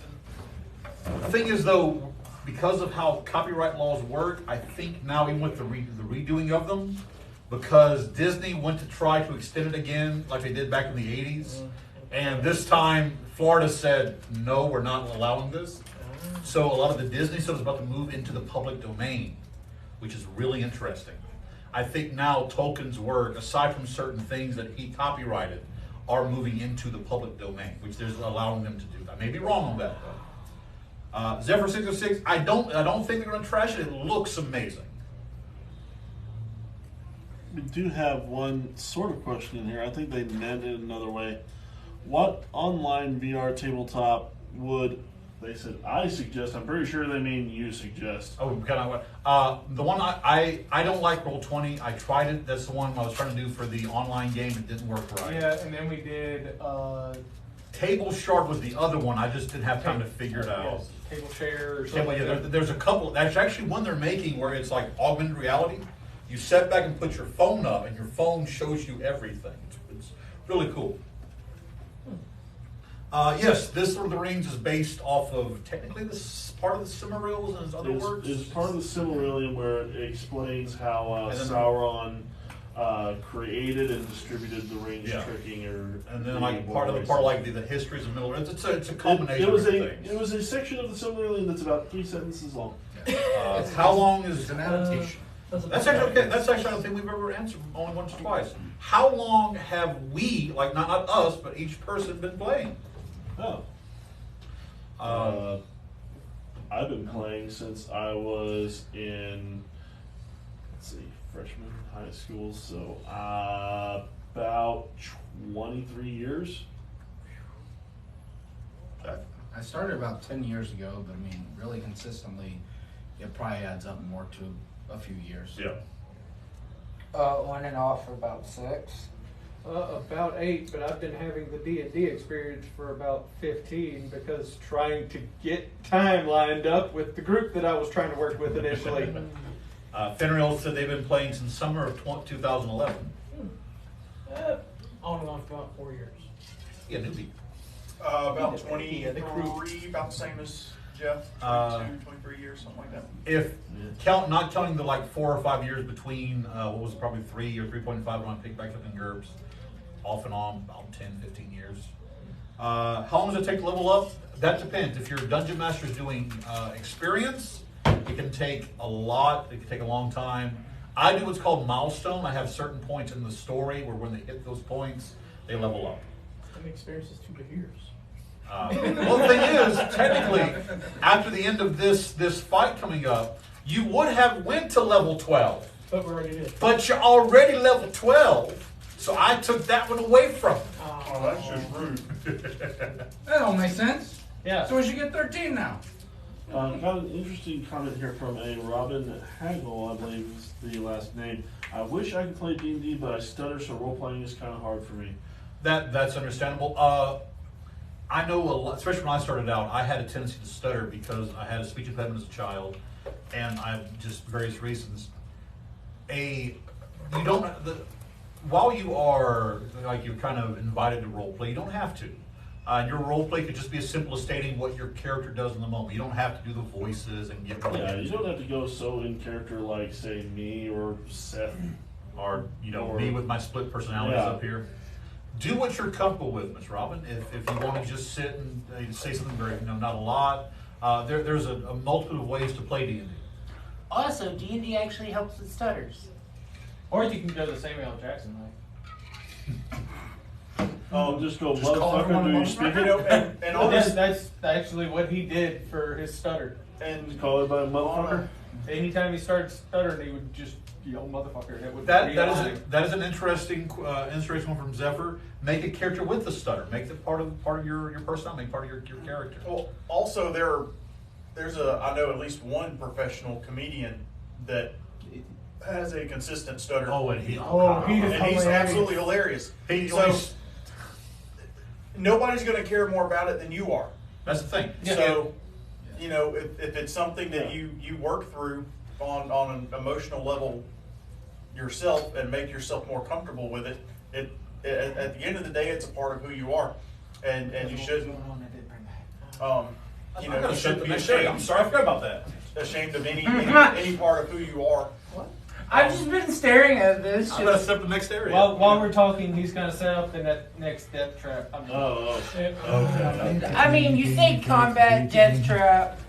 [SPEAKER 1] thing is though, because of how copyright laws work, I think now even with the redoing of them, because Disney went to try to extend it again, like they did back in the '80s, and this time Florida said no, we're not allowing this. So a lot of the Disney stuff is about to move into the public domain, which is really interesting. I think now Tolkien's work, aside from certain things that he copyrighted, are moving into the public domain, which there's allowing them to do. I may be wrong on that though. Zephyr 606, I don't think they're going to trash it. It looks amazing.
[SPEAKER 2] We do have one sort of question in here. I think they meant it another way. What online VR tabletop would they said I suggest? I'm pretty sure they mean you suggest.
[SPEAKER 1] Oh, kind of. The one I don't like Roll20. I tried it. That's the one I was trying to do for the online game. It didn't work right.
[SPEAKER 7] Yeah, and then we did
[SPEAKER 1] Table Shard was the other one. I just didn't have time to figure it out.
[SPEAKER 7] yes, table share or
[SPEAKER 1] Yeah,
[SPEAKER 7] something.
[SPEAKER 1] but yeah,
[SPEAKER 7] like that.
[SPEAKER 1] there's a couple. There's actually one they're making where it's like augmented reality. You set back and put your phone up, and your phone shows you everything. It's really cool. Yes, this Lord of the Rings is based off of technically this part of the Silmarils and his other works.
[SPEAKER 2] It's part of the Silmarillion where it explains how
[SPEAKER 1] And then-
[SPEAKER 2] Sauron created and distributed the rings
[SPEAKER 1] Yeah.
[SPEAKER 2] tricking
[SPEAKER 1] And then like part of the histories of Middle Earth. It's a combination
[SPEAKER 2] It was
[SPEAKER 1] of
[SPEAKER 2] a
[SPEAKER 1] things.
[SPEAKER 2] it was a section of the Silmarillion that's about 3 sentences long.
[SPEAKER 1] How long is
[SPEAKER 3] It's an adaptation.
[SPEAKER 1] That's actually okay. That's actually I don't think we've ever answered only once or twice. How long have we, like not us, but each person been playing?
[SPEAKER 2] I've been playing since I was in, let's see, freshman high school, so about 23 years.
[SPEAKER 3] I started about 10 years ago, but I mean, really consistently, it probably adds up more to a few years.
[SPEAKER 1] Yeah.
[SPEAKER 6] On and off for about 6.
[SPEAKER 7] About 8, but I've been having the D&D experience for about 15 because trying to get time lined up with the group that I was trying to work with initially.
[SPEAKER 1] Finnegan said they've been playing since summer of 2011.
[SPEAKER 4] On and on for about 4 years.
[SPEAKER 1] Yeah, newbie.
[SPEAKER 5] About 23, about the same as Jeff. 22, 23 years, something like that.
[SPEAKER 1] If not counting the like 4 or 5 years between, what was it, probably 3 or 3.5 when I picked back up in GURPS, off and on about 10, 15 years. How long does it take to level up? That depends. If your dungeon master is doing experience, it can take a lot. It can take a long time. I do what's called milestone. I have certain points in the story where when they hit those points, they level up.
[SPEAKER 4] And the experience is 2 years.
[SPEAKER 1] Well, the thing is, technically, after the end of this fight coming up, you would have went to level 12.
[SPEAKER 4] But we already did.
[SPEAKER 1] But you're already level 12, so I took that one away from you.
[SPEAKER 5] Oh, that's just rude.
[SPEAKER 3] That don't make sense.
[SPEAKER 7] Yeah.
[SPEAKER 3] So we should get 13 now.
[SPEAKER 2] Got an interesting comment here from a Robin Hagel, I believe is the last name. I wish I could play D&D, but I stutter, so role-playing is kind of hard for me.
[SPEAKER 1] That's understandable. I know a lot, especially when I started out, I had a tendency to stutter because I had a speech impediment as a child, and I just various reasons. While you are like you're kind of invited to role play, you don't have to. Your role play could just be as simple as stating what your character does in the moment. You don't have to do the voices and get.
[SPEAKER 2] Yeah, you don't have to go so in character like say me or Seth,
[SPEAKER 1] or me with my split personalities
[SPEAKER 2] Yeah.
[SPEAKER 1] up here. Do what you're comfortable with, Miss Robin. If you want to just sit and say something very, not a lot. There's a multitude of ways to play D&D.
[SPEAKER 6] Also, D&D actually helps with stutters.
[SPEAKER 7] Or you can go the Samuel L. Jackson way.
[SPEAKER 2] Just go,
[SPEAKER 3] Just call everyone
[SPEAKER 2] motherfucker, do you
[SPEAKER 3] a
[SPEAKER 2] speak
[SPEAKER 3] motherfucker?
[SPEAKER 2] it?
[SPEAKER 5] And honest,
[SPEAKER 7] That's actually what he did for his stutter.
[SPEAKER 5] and
[SPEAKER 2] Call it by motherfucker?
[SPEAKER 7] Anytime he started stuttering, he would just yell motherfucker. And it would
[SPEAKER 1] That
[SPEAKER 7] realign.
[SPEAKER 1] is an interesting one from Zephyr. Make a character with the stutter. Make it part of your personality. Make part of your character.
[SPEAKER 5] well, also there's I know at least one professional comedian that has a consistent stutter.
[SPEAKER 1] And
[SPEAKER 7] he is
[SPEAKER 5] and he's
[SPEAKER 7] hilarious.
[SPEAKER 5] absolutely hilarious. So nobody's going to care more about it than you are.
[SPEAKER 1] That's the thing.
[SPEAKER 5] So, if it's something that you work through on an emotional level yourself and make yourself more comfortable with it, at the end of the day, it's a part of who you are, and you shouldn't. You shouldn't be
[SPEAKER 1] I'm
[SPEAKER 5] ashamed.
[SPEAKER 1] sorry, I forgot about that.
[SPEAKER 5] Ashamed of any part of who you are.
[SPEAKER 6] I've just been staring at this.
[SPEAKER 1] I'm gonna step the next area.
[SPEAKER 7] While we're talking, he's gonna set up the next death trap.
[SPEAKER 1] Okay.
[SPEAKER 6] I mean, you say combat death trap.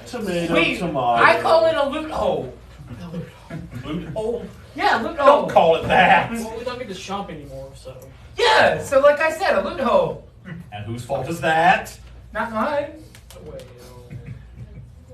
[SPEAKER 2] Tomato,
[SPEAKER 6] Wait,
[SPEAKER 2] tomato.
[SPEAKER 6] I call it a loot hole.
[SPEAKER 1] Oh,
[SPEAKER 6] Yeah, loot
[SPEAKER 1] don't
[SPEAKER 6] hole.
[SPEAKER 1] call it that.
[SPEAKER 4] Well, we don't get to shop anymore, so.
[SPEAKER 6] Yeah, so like I said, a loot hole.
[SPEAKER 1] And whose fault is that?
[SPEAKER 6] Not mine.
[SPEAKER 4] Well,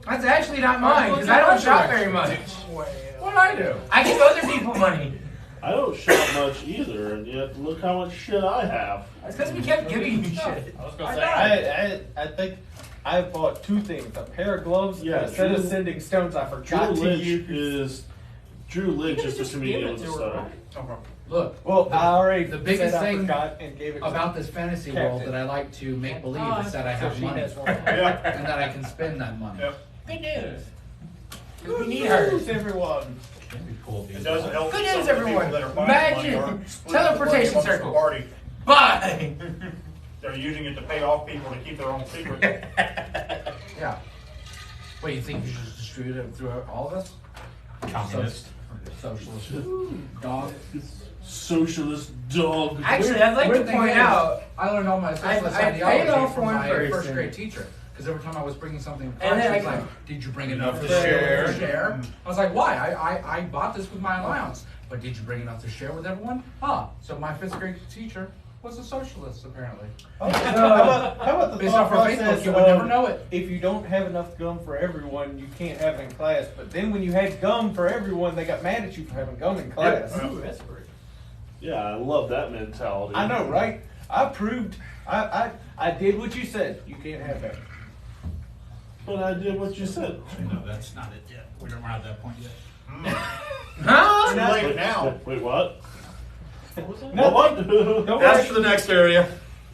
[SPEAKER 6] That's actually not mine, because I don't shop very much.
[SPEAKER 3] What do I do?
[SPEAKER 6] I give other people money.
[SPEAKER 2] I don't shop much either, and yet look how much shit I have.
[SPEAKER 6] It's because we kept giving you shit.
[SPEAKER 7] I was gonna say, I think I bought 2 things: a pair of gloves
[SPEAKER 2] Yeah,
[SPEAKER 7] and a set of
[SPEAKER 2] Drew-
[SPEAKER 7] sending stones I
[SPEAKER 2] Drew
[SPEAKER 7] forgot to
[SPEAKER 2] Lynch
[SPEAKER 7] use.
[SPEAKER 2] is a comedian with a stutter.
[SPEAKER 3] Look,
[SPEAKER 7] Well, I already
[SPEAKER 3] the biggest
[SPEAKER 7] said I
[SPEAKER 3] thing
[SPEAKER 7] forgot and gave it to
[SPEAKER 3] about this fantasy
[SPEAKER 7] Captain.
[SPEAKER 3] world that I like to make believe is that I
[SPEAKER 4] so
[SPEAKER 3] have
[SPEAKER 4] she
[SPEAKER 3] money
[SPEAKER 4] has one.
[SPEAKER 5] Yeah.
[SPEAKER 3] and that I can spend that money.
[SPEAKER 5] Yep.
[SPEAKER 6] Good news. 'Cause we need her.
[SPEAKER 7] Who's everyone?
[SPEAKER 1] That'd be cool if
[SPEAKER 5] It
[SPEAKER 1] you-
[SPEAKER 5] doesn't help.
[SPEAKER 6] Good
[SPEAKER 5] some
[SPEAKER 6] news,
[SPEAKER 5] of the people
[SPEAKER 6] everyone.
[SPEAKER 5] that are buying money
[SPEAKER 6] Imagine
[SPEAKER 5] aren't splitting
[SPEAKER 6] teleportation
[SPEAKER 5] the money amongst the
[SPEAKER 6] circle.
[SPEAKER 5] party.
[SPEAKER 6] Bye.
[SPEAKER 5] They're using it to pay off people to keep their own secret.
[SPEAKER 3] Yeah. Wait, you think you should just distribute it through all of us?
[SPEAKER 1] Communist.
[SPEAKER 3] Socialist dog.
[SPEAKER 2] Socialist dog.
[SPEAKER 6] Actually, I'd like
[SPEAKER 3] Weird
[SPEAKER 6] to
[SPEAKER 3] thing
[SPEAKER 6] point
[SPEAKER 3] is,
[SPEAKER 6] out.
[SPEAKER 3] I learned all my socialist
[SPEAKER 6] I paid
[SPEAKER 3] ideology
[SPEAKER 6] off
[SPEAKER 3] from
[SPEAKER 6] one
[SPEAKER 3] my
[SPEAKER 6] person.
[SPEAKER 3] first grade teacher. Because every time I was bringing something,
[SPEAKER 6] And then
[SPEAKER 3] she was
[SPEAKER 6] I-
[SPEAKER 3] like, "Did you bring enough to
[SPEAKER 1] to share?"
[SPEAKER 3] share?" I was like, "Why? I bought this with my allowance, but did you bring enough to share with everyone?" So my 5th grade teacher was a socialist, apparently.
[SPEAKER 7] How about the
[SPEAKER 3] Based
[SPEAKER 7] thought
[SPEAKER 3] off her
[SPEAKER 7] process
[SPEAKER 3] Facebook, you would never
[SPEAKER 7] of
[SPEAKER 3] know it.
[SPEAKER 7] if you don't have enough gum for everyone, you can't have it in class. But then when you had gum for everyone, they got mad at you for having gum in class.
[SPEAKER 4] Ooh, that's great.
[SPEAKER 2] Yeah, I love that mentality.
[SPEAKER 7] I know, right? I proved. I did what you said. You can't have that.
[SPEAKER 2] But I did what you said.
[SPEAKER 1] No, that's not it yet. We're not at that point yet.
[SPEAKER 6] Huh?
[SPEAKER 5] Too late now.
[SPEAKER 2] Wait, what?
[SPEAKER 7] No,
[SPEAKER 2] What?
[SPEAKER 7] Don't
[SPEAKER 1] That's
[SPEAKER 7] worry.
[SPEAKER 1] for the next area.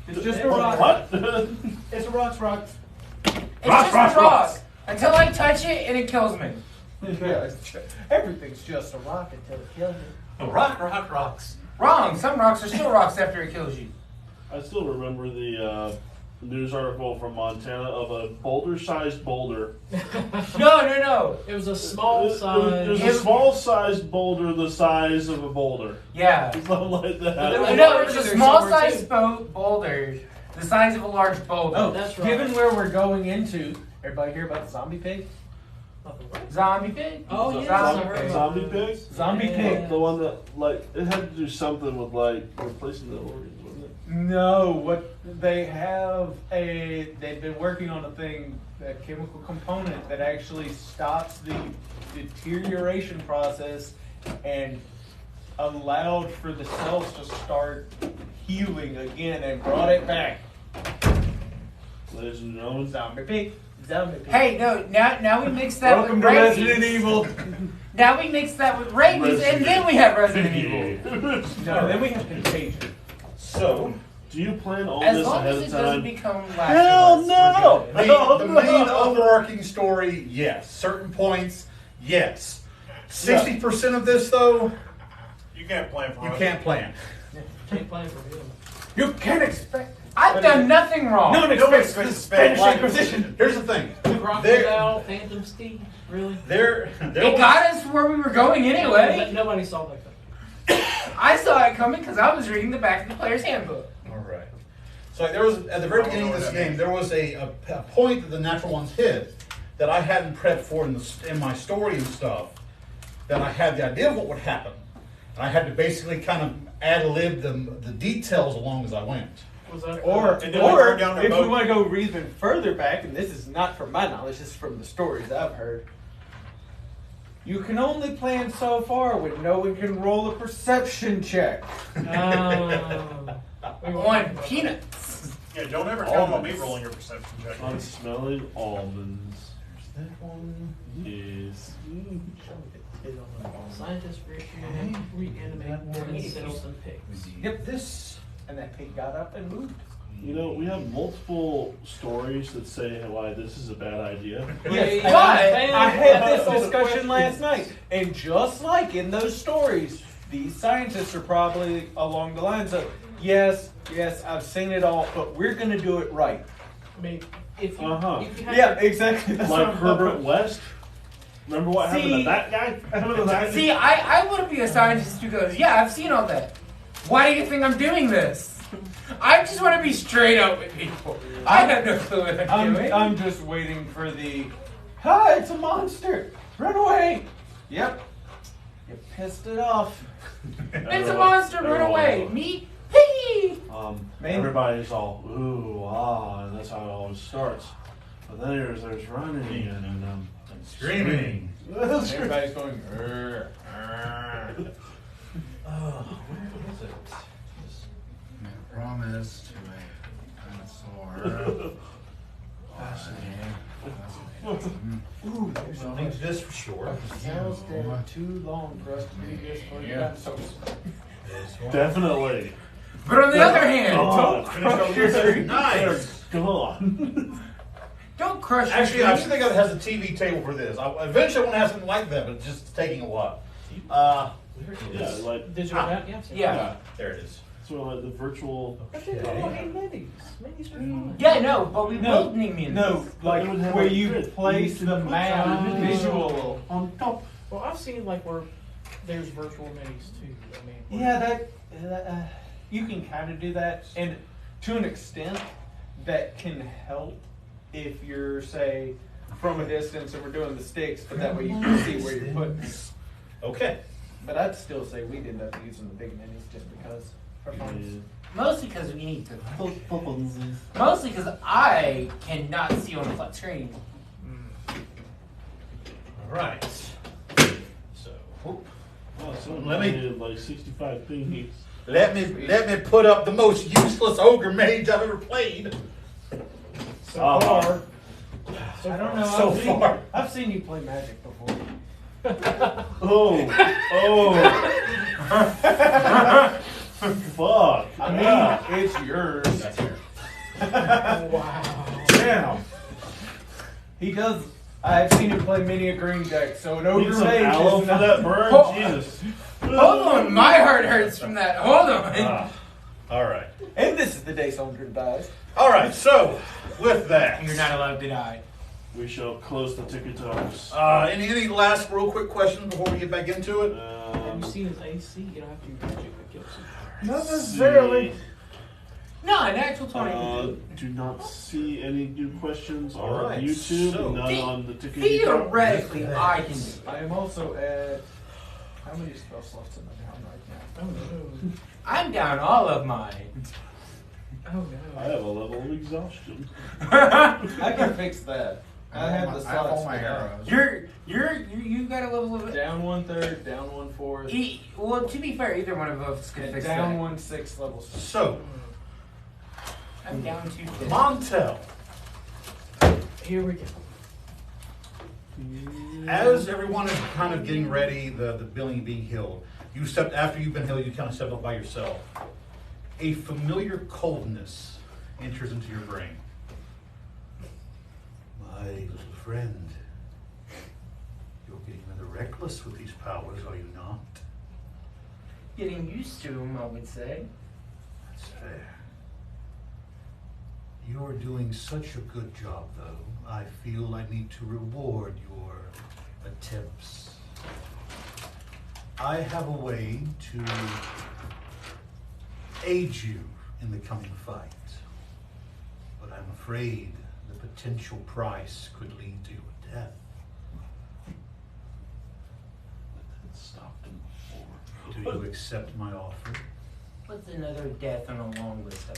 [SPEAKER 7] It's just a rock.
[SPEAKER 2] What?
[SPEAKER 7] It's a rock.
[SPEAKER 6] It's just a rock. Until I touch it and it kills me.
[SPEAKER 7] Yeah, everything's just a rock until it kills you.
[SPEAKER 6] Rocks. Wrong. Some rocks are still rocks after it kills you.
[SPEAKER 2] I still remember the news article from Montana of a boulder-sized boulder.
[SPEAKER 6] No.
[SPEAKER 4] It was a small size.
[SPEAKER 2] It was a small-sized boulder the size of a boulder.
[SPEAKER 6] Yeah.
[SPEAKER 2] Something like that.
[SPEAKER 6] No, it was a small-sized boulder, the size of a large boulder.
[SPEAKER 7] Oh,
[SPEAKER 4] That's right.
[SPEAKER 7] given where we're going into, everybody hear about the zombie pig?
[SPEAKER 6] Zombie pig?
[SPEAKER 4] Oh, yeah.
[SPEAKER 2] Zombie pig?
[SPEAKER 7] Zombie pig.
[SPEAKER 2] The one that, like, it had to do something with, like, replacing the organs, wasn't it?
[SPEAKER 7] No, what they have they've been working on a thing, a chemical component that actually stops the deterioration process and allowed for the cells to start healing again and brought it back.
[SPEAKER 2] Ladies and gentlemen,
[SPEAKER 7] Zombie pig. Zombie pig.
[SPEAKER 6] Hey, no, now we mix that
[SPEAKER 7] Welcome
[SPEAKER 6] with
[SPEAKER 7] to
[SPEAKER 6] rabies.
[SPEAKER 7] Resident Evil.
[SPEAKER 6] Now we mix that with rabies, and then we have Resident Evil.
[SPEAKER 7] No, then we have Contagion.
[SPEAKER 1] So,
[SPEAKER 2] do you plan all
[SPEAKER 6] As
[SPEAKER 2] this
[SPEAKER 6] long
[SPEAKER 2] ahead
[SPEAKER 6] as
[SPEAKER 2] of
[SPEAKER 6] it doesn't
[SPEAKER 2] time?
[SPEAKER 6] become
[SPEAKER 2] Hell
[SPEAKER 6] Last
[SPEAKER 2] no!
[SPEAKER 6] of Us,
[SPEAKER 1] the main overarching story, yes. Certain points, yes. 60% of this, though,
[SPEAKER 5] You can't plan for
[SPEAKER 1] you
[SPEAKER 5] us.
[SPEAKER 1] can't plan.
[SPEAKER 4] Can't plan for him.
[SPEAKER 7] You can't expect.
[SPEAKER 6] I've done nothing wrong.
[SPEAKER 7] No one expects the Spanish Inquisition.
[SPEAKER 1] Here's the thing.
[SPEAKER 4] Crocodile, Phantom Steed, really?
[SPEAKER 6] It got us where we were going anyway.
[SPEAKER 4] Nobody saw that thing.
[SPEAKER 6] I saw it coming because I was reading the back of the player's handbook.
[SPEAKER 1] All right. So there was at the very beginning of this game, there was a point that the natural ones hit that I hadn't prepped for in my story and stuff. That I had the idea of what would happen, and I had to basically kind of ad-lib the details along as I went.
[SPEAKER 4] Was that
[SPEAKER 7] Or
[SPEAKER 5] And then we turned down their
[SPEAKER 7] if we
[SPEAKER 5] boat.
[SPEAKER 7] want to go even further back, and this is not from my knowledge, this is from the stories I've heard. You can only plan so far when no one can roll a perception check.
[SPEAKER 6] On peanuts.
[SPEAKER 5] Yeah, don't ever count on me rolling your perception check.
[SPEAKER 2] On smelling almonds.
[SPEAKER 1] That one.
[SPEAKER 2] Yes.
[SPEAKER 4] Scientists reanimate dead cells and pigs.
[SPEAKER 7] Yep, this. And that pig got up and moved.
[SPEAKER 2] You know, we have multiple stories that say why this is a bad idea.
[SPEAKER 7] Yes,
[SPEAKER 6] But
[SPEAKER 7] I had this discussion last night. And just like in those stories, these scientists are probably along the lines of, yes, I've seen it all, but we're going to do it right.
[SPEAKER 4] I mean, if you, if you have
[SPEAKER 7] Yeah, exactly. That's
[SPEAKER 2] Like
[SPEAKER 7] what I'm
[SPEAKER 2] Herbert
[SPEAKER 7] hoping.
[SPEAKER 2] West. Remember what happened to
[SPEAKER 6] See-
[SPEAKER 2] that guy? Happened to that
[SPEAKER 6] See, I want to be a scientist who goes, yeah, I've seen all that. Why do you think I'm doing this? I just want to be straight up with people. I have no clue what I'm doing.
[SPEAKER 7] I'm just waiting for the, hi, it's a monster. Run away. Yep. You pissed it off.
[SPEAKER 6] It's a monster, run away. Me, piggy.
[SPEAKER 7] Man.
[SPEAKER 2] Everybody's all ooh and that's how it always starts. But then there's running and
[SPEAKER 1] Screaming.
[SPEAKER 7] Everybody's going, "Arr, arr."
[SPEAKER 1] Oh, where is it?
[SPEAKER 3] Promise to a dinosaur.
[SPEAKER 1] Ooh, there's something to this for sure.
[SPEAKER 7] Sounds too long for us to do this for the dinosaurs.
[SPEAKER 1] This one.
[SPEAKER 2] definitely.
[SPEAKER 6] But on the other hand,
[SPEAKER 2] Oh,
[SPEAKER 1] Nice.
[SPEAKER 2] Come on.
[SPEAKER 6] don't crush your
[SPEAKER 1] Actually, I'm
[SPEAKER 6] dreams.
[SPEAKER 1] thinking it has a TV table for this. Eventually, I want to have something like that, but it's just taking a while. Where is
[SPEAKER 2] Yeah,
[SPEAKER 1] it?
[SPEAKER 2] like
[SPEAKER 4] digital map, yeah.
[SPEAKER 6] Yeah.
[SPEAKER 1] There it is.
[SPEAKER 2] sort of like the virtual.
[SPEAKER 1] Okay.
[SPEAKER 4] Minis are fun.
[SPEAKER 6] Yeah, no, but we
[SPEAKER 7] No,
[SPEAKER 6] build minions.
[SPEAKER 7] No, like
[SPEAKER 2] It would have
[SPEAKER 7] where
[SPEAKER 2] a
[SPEAKER 7] you
[SPEAKER 2] grid.
[SPEAKER 7] place
[SPEAKER 2] You
[SPEAKER 7] the
[SPEAKER 2] can put
[SPEAKER 7] map
[SPEAKER 2] some
[SPEAKER 7] visual.
[SPEAKER 2] on top.
[SPEAKER 4] Well, I've seen like where there's virtual minis too. I mean, where-
[SPEAKER 7] Yeah, that you can kind of do that, and to an extent, that can help if you're, say, from a distance and we're doing the sticks, but that way you can see where you're putting it.
[SPEAKER 1] Okay.
[SPEAKER 7] But I'd still say we'd end up using the big minis just because. For fun.
[SPEAKER 6] Mostly because we need to. Mostly because I cannot see on a flat screen.
[SPEAKER 1] All right. So, whoop.
[SPEAKER 2] Oh, so
[SPEAKER 1] Let me-
[SPEAKER 2] needed like 65 thingies.
[SPEAKER 1] let me put up the most useless ogre mage I've ever played.
[SPEAKER 4] So far,
[SPEAKER 7] I don't know.
[SPEAKER 1] So far.
[SPEAKER 7] I've seen you play Magic before.
[SPEAKER 2] Oh, fuck.
[SPEAKER 7] I mean,
[SPEAKER 2] Yeah.
[SPEAKER 7] it's yours.
[SPEAKER 1] That's here.
[SPEAKER 4] wow.
[SPEAKER 1] Damn.
[SPEAKER 7] He does
[SPEAKER 8] I've seen him play many a green deck, so an ogre
[SPEAKER 2] Need some
[SPEAKER 8] mage
[SPEAKER 2] aloe
[SPEAKER 8] is
[SPEAKER 2] for
[SPEAKER 8] not.
[SPEAKER 2] that burn?
[SPEAKER 6] Oh.
[SPEAKER 2] Jesus.
[SPEAKER 6] Hold on, my heart hurts from that. Hold on.
[SPEAKER 1] All right.
[SPEAKER 8] And this is the day Soldier dies.
[SPEAKER 1] All right. So, with that,
[SPEAKER 6] You're not allowed to die.
[SPEAKER 2] We shall close the ticket talks.
[SPEAKER 1] any last real quick questions before we get back into it?
[SPEAKER 4] Have you seen his AC? You don't have to use magic that kills him.
[SPEAKER 8] Not necessarily.
[SPEAKER 6] No, an actual 20.
[SPEAKER 2] Do not see any new questions
[SPEAKER 1] All
[SPEAKER 2] on
[SPEAKER 1] right,
[SPEAKER 2] YouTube.
[SPEAKER 1] so-
[SPEAKER 2] None on the ticket.
[SPEAKER 6] Theoretically, I can do it.
[SPEAKER 8] I am also at. How many spell slots am I down right now?
[SPEAKER 4] Oh no.
[SPEAKER 6] I'm down all of mine.
[SPEAKER 4] Oh
[SPEAKER 2] I
[SPEAKER 4] no.
[SPEAKER 2] have a level of exhaustion.
[SPEAKER 8] I can fix that. I have the
[SPEAKER 3] I have all
[SPEAKER 8] slots
[SPEAKER 3] my
[SPEAKER 8] for that.
[SPEAKER 3] arrows.
[SPEAKER 6] You got a level of it.
[SPEAKER 8] Down 1/3, down 1/4,
[SPEAKER 6] Well, to be fair, either one of us could
[SPEAKER 8] and
[SPEAKER 6] fix
[SPEAKER 8] down
[SPEAKER 6] that.
[SPEAKER 8] 1/6 levels.
[SPEAKER 1] So,
[SPEAKER 6] I'm down 2
[SPEAKER 1] Montel,
[SPEAKER 4] Here we go.
[SPEAKER 1] as everyone is kind of getting ready, the building being healed, after you've been healed, you kind of step up by yourself. A familiar coldness enters into your brain. My little friend, you're getting rather reckless with these powers, are you not?
[SPEAKER 6] Getting used to them, I would say.
[SPEAKER 1] That's fair. You're doing such a good job, though. I feel I need to reward your attempts. I have a way to aid you in the coming fight, but I'm afraid the potential price could lead to your death.
[SPEAKER 2] Stop them.
[SPEAKER 1] Do you accept my offer?
[SPEAKER 6] What's another death on a long list of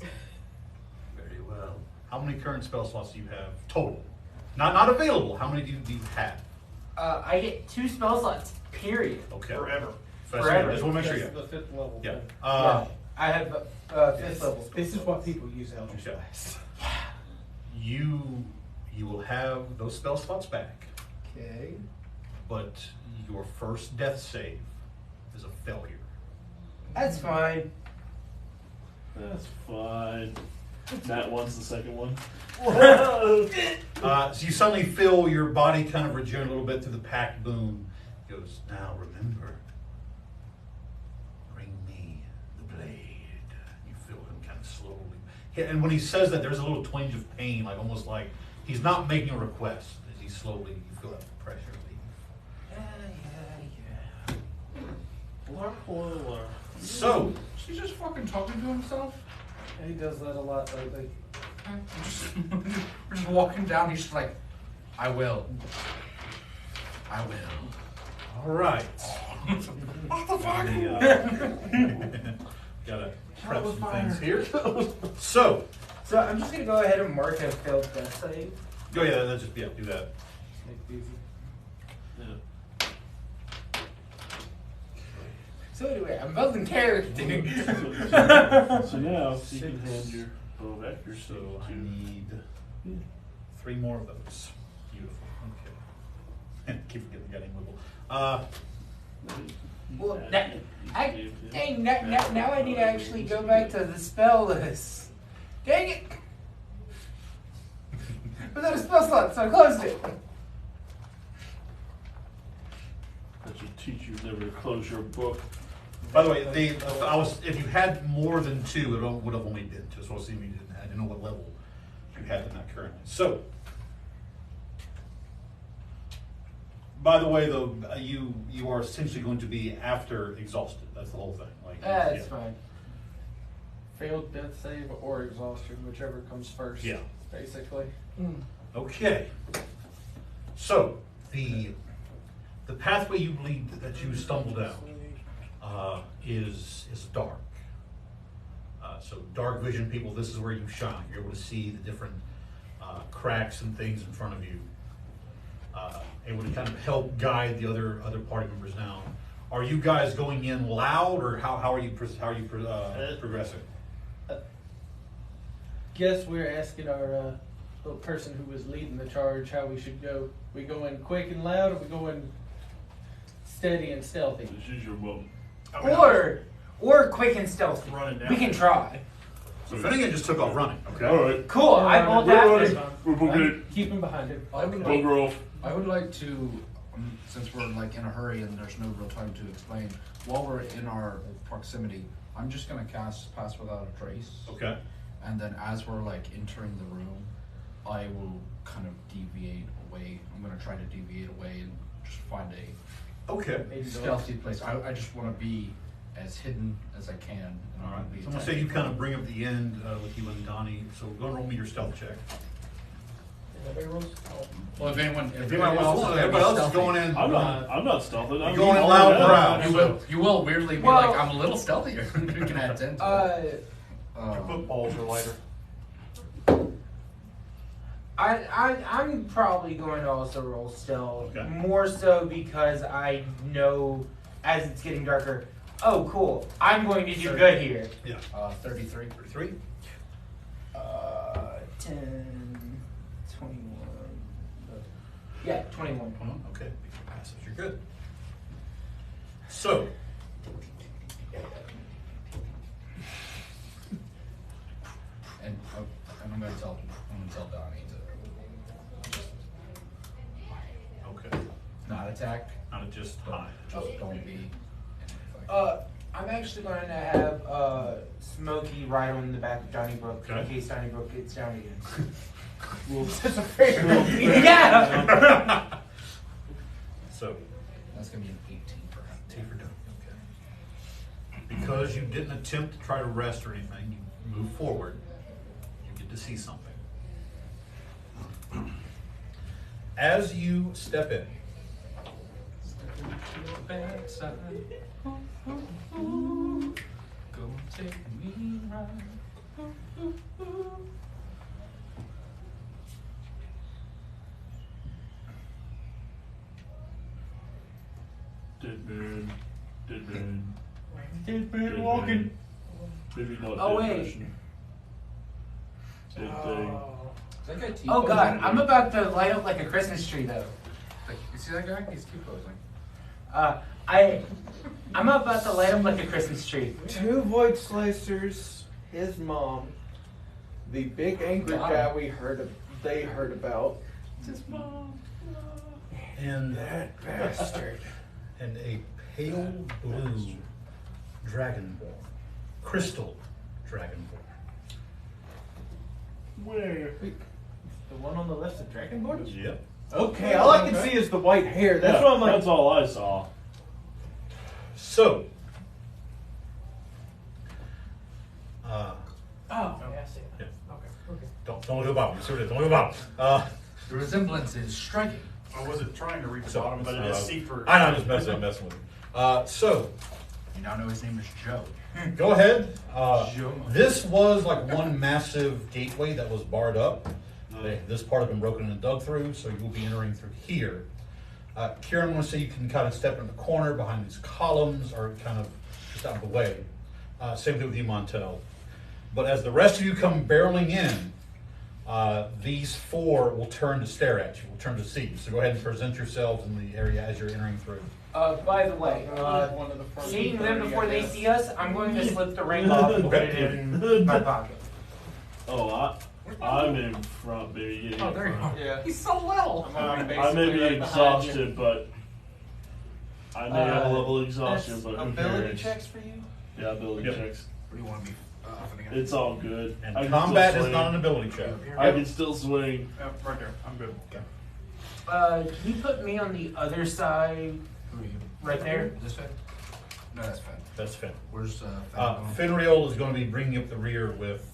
[SPEAKER 6] them?
[SPEAKER 1] Very well. How many current spell slots do you have total? Not available. How many do you have?
[SPEAKER 6] I get 2 spell slots, period.
[SPEAKER 1] Okay.
[SPEAKER 5] Forever.
[SPEAKER 6] Forever.
[SPEAKER 1] Just want to make sure you
[SPEAKER 8] That's the 5th level.
[SPEAKER 1] Yeah.
[SPEAKER 8] thing.
[SPEAKER 6] Yeah. I have 5th level.
[SPEAKER 9] This is what people use Eldritch
[SPEAKER 1] Okay.
[SPEAKER 9] Blast.
[SPEAKER 1] You will have those spell slots back,
[SPEAKER 6] Okay.
[SPEAKER 1] but your first death save is a failure.
[SPEAKER 6] That's fine.
[SPEAKER 2] That's fine. That one's the second one.
[SPEAKER 1] So you suddenly feel your body kind of regenerate a little bit through the packed boon. It goes, now remember, bring me the blade. You feel him kind of slowly. Yeah, and when he says that, there's a little twinge of pain, like almost like he's not making a request. As he slowly, you feel that pressure leave. So,
[SPEAKER 3] He's just fucking talking to himself.
[SPEAKER 8] He does that a lot lately.
[SPEAKER 3] We're just walking down. He's just like, I will. I will.
[SPEAKER 1] all right.
[SPEAKER 3] What the fuck?
[SPEAKER 1] Gotta prep some things here. So,
[SPEAKER 6] So I'm just gonna go ahead and mark a failed death save.
[SPEAKER 1] oh yeah, let's just do that.
[SPEAKER 8] Make it easy.
[SPEAKER 6] So anyway, I'm building character.
[SPEAKER 2] So now you can hand your bow back. Your
[SPEAKER 1] So I need 3 more of those. Beautiful. Okay. Keep forgetting the goddamn wiggle.
[SPEAKER 6] Well, dang, now I need to actually go back to the spell list. Dang it! Without a spell slot, so I closed it.
[SPEAKER 2] That should teach you never to close your book.
[SPEAKER 1] By the way, if you had more than 2, it would have only been 2. So I didn't know what level you had in that currently. So, by the way, though, you are essentially going to be after exhausted. That's the whole thing. Like,
[SPEAKER 6] That's fine.
[SPEAKER 8] Failed death save or exhaustion, whichever comes first.
[SPEAKER 1] Yeah.
[SPEAKER 8] Basically.
[SPEAKER 1] Okay. So the pathway you lead that you stumble down is dark. So dark vision people, this is where you shine. You're able to see the different cracks and things in front of you. Able to kind of help guide the other party members now. Are you guys going in loud, or how are you progressing?
[SPEAKER 8] Guess we're asking our little person who was leading the charge how we should go. We go in quick and loud, or we go in steady and stealthy?
[SPEAKER 2] This is your moment.
[SPEAKER 6] Or quick and stealthy.
[SPEAKER 5] Running down.
[SPEAKER 6] We can try.
[SPEAKER 1] So Finnigan just took off running. Okay.
[SPEAKER 2] All right.
[SPEAKER 6] Cool. I bolt after.
[SPEAKER 2] We're good.
[SPEAKER 7] Keep him behind him.
[SPEAKER 3] I would
[SPEAKER 2] We'll
[SPEAKER 3] like,
[SPEAKER 2] grow.
[SPEAKER 3] I would like to, since we're like in a hurry and there's no real time to explain, while we're in our proximity, I'm just gonna cast Pass Without a Trace.
[SPEAKER 1] Okay.
[SPEAKER 3] And then as we're like entering the room, I will kind of deviate away. I'm gonna try to deviate away and just find
[SPEAKER 1] Okay.
[SPEAKER 3] a stealthy place. I just wanna be as hidden as I can. And
[SPEAKER 1] All right.
[SPEAKER 3] not be
[SPEAKER 1] So I'm gonna say
[SPEAKER 3] attacked.
[SPEAKER 1] you kind of bring up the end with you and Donnie. So go and roll me your stealth check.
[SPEAKER 3] Well, if anyone
[SPEAKER 1] Everybody else is going in.
[SPEAKER 2] I'm not stealthing. I'm
[SPEAKER 1] going
[SPEAKER 2] all
[SPEAKER 1] loud
[SPEAKER 2] around.
[SPEAKER 1] proud.
[SPEAKER 3] you will weirdly be
[SPEAKER 6] Well-
[SPEAKER 3] like, I'm a little stealthier. You can add 10 to it.
[SPEAKER 5] Your footballs are lighter.
[SPEAKER 6] I'm probably going to also roll stealth.
[SPEAKER 1] Okay.
[SPEAKER 6] More so because I know as it's getting darker. Oh, cool. I'm going to do good here.
[SPEAKER 1] Yeah.
[SPEAKER 3] 33.
[SPEAKER 1] 33.
[SPEAKER 6] 10, 21. Yeah, 21.
[SPEAKER 1] Okay. Passes. You're good. So.
[SPEAKER 3] And I'm gonna tell Donnie to
[SPEAKER 1] Okay.
[SPEAKER 3] not attack.
[SPEAKER 1] Not just high.
[SPEAKER 3] Just don't be.
[SPEAKER 6] I'm actually going to have Smokey ride on the back of Johnny Brook in
[SPEAKER 1] Okay.
[SPEAKER 6] case Johnny Brook gets down again.
[SPEAKER 2] We'll-
[SPEAKER 6] Yeah!
[SPEAKER 1] So.
[SPEAKER 3] That's gonna be an 18 for him.
[SPEAKER 1] T for Donnie. Okay. Because you didn't attempt to try to rest or anything, you move forward. You get to see something. As you step in,
[SPEAKER 3] Go take me right.
[SPEAKER 2] Dead man. Dead man.
[SPEAKER 6] Dead
[SPEAKER 2] Dead man. Maybe not
[SPEAKER 6] Oh,
[SPEAKER 2] dead
[SPEAKER 6] wait.
[SPEAKER 2] person. Dead thing.
[SPEAKER 3] Is that guy T-posing?
[SPEAKER 6] Oh god, I'm about to light up like a Christmas tree though.
[SPEAKER 3] Like, you see that guy? He's T-posing.
[SPEAKER 6] I'm about to light up like a Christmas tree.
[SPEAKER 7] 2 void slicers, his mom, the big angry guy they heard about.
[SPEAKER 3] His mom.
[SPEAKER 1] and
[SPEAKER 7] That bastard.
[SPEAKER 1] and a pale blue dragonborn, crystal dragonborn.
[SPEAKER 2] Where?
[SPEAKER 6] The one on the left's a dragonborn?
[SPEAKER 1] Yep.
[SPEAKER 7] Okay, all I can see is the white hair. That's
[SPEAKER 2] Yeah,
[SPEAKER 7] what I'm like.
[SPEAKER 2] That's all I saw.
[SPEAKER 1] So,
[SPEAKER 4] Oh, yeah, I see it.
[SPEAKER 1] Yeah.
[SPEAKER 4] Okay.
[SPEAKER 1] don't look about me. Seriously, don't look about me.
[SPEAKER 3] The resemblance is striking.
[SPEAKER 5] I wasn't trying to read the
[SPEAKER 1] So,
[SPEAKER 5] bottom, but it is see through.
[SPEAKER 1] I know, I'm just messing with you. So,
[SPEAKER 3] You now know his name is Joe.
[SPEAKER 1] go ahead.
[SPEAKER 3] Joe.
[SPEAKER 1] This was like one massive gateway that was barred up. This part had been broken and dug through, so you'll be entering through here. Kieran, I want to say you can kind of step in the corner behind these columns or kind of just out of the way. Same thing with you, Montel. But as the rest of you come barreling in, these 4 will turn to stare at you, will turn to see you. So go ahead and present yourselves in the area as you're entering through.
[SPEAKER 6] By the way,
[SPEAKER 7] One of the front
[SPEAKER 6] seeing
[SPEAKER 7] people,
[SPEAKER 6] them
[SPEAKER 7] I
[SPEAKER 6] before they
[SPEAKER 7] guess.
[SPEAKER 6] see us, I'm going to slip the ring off and put it in my pocket.
[SPEAKER 2] Oh, I'm in front, baby. Get
[SPEAKER 3] Oh,
[SPEAKER 2] in
[SPEAKER 3] there you
[SPEAKER 2] front.
[SPEAKER 3] are.
[SPEAKER 7] Yeah.
[SPEAKER 3] He's so little.
[SPEAKER 2] I may
[SPEAKER 7] basically
[SPEAKER 2] be
[SPEAKER 7] right behind you.
[SPEAKER 2] exhausted, but I may have a level of exhaustion, but who
[SPEAKER 7] ability
[SPEAKER 2] cares?
[SPEAKER 7] checks for you?
[SPEAKER 2] Yeah, ability
[SPEAKER 1] Yep.
[SPEAKER 2] checks.
[SPEAKER 3] What do you want to be? Finnigan?
[SPEAKER 2] It's all good.
[SPEAKER 1] And
[SPEAKER 2] I can
[SPEAKER 1] combat
[SPEAKER 2] still
[SPEAKER 1] is not an
[SPEAKER 2] swing.
[SPEAKER 1] ability check.
[SPEAKER 2] I can still swing.
[SPEAKER 3] Right there. I'm good.
[SPEAKER 1] Okay.
[SPEAKER 6] Can you put me on the other side,
[SPEAKER 3] Who are you?
[SPEAKER 6] right there?
[SPEAKER 3] This Finn? No, that's Finn.
[SPEAKER 1] That's Finn.
[SPEAKER 3] Where's Finn?
[SPEAKER 1] Finriel is going to be bringing up the rear with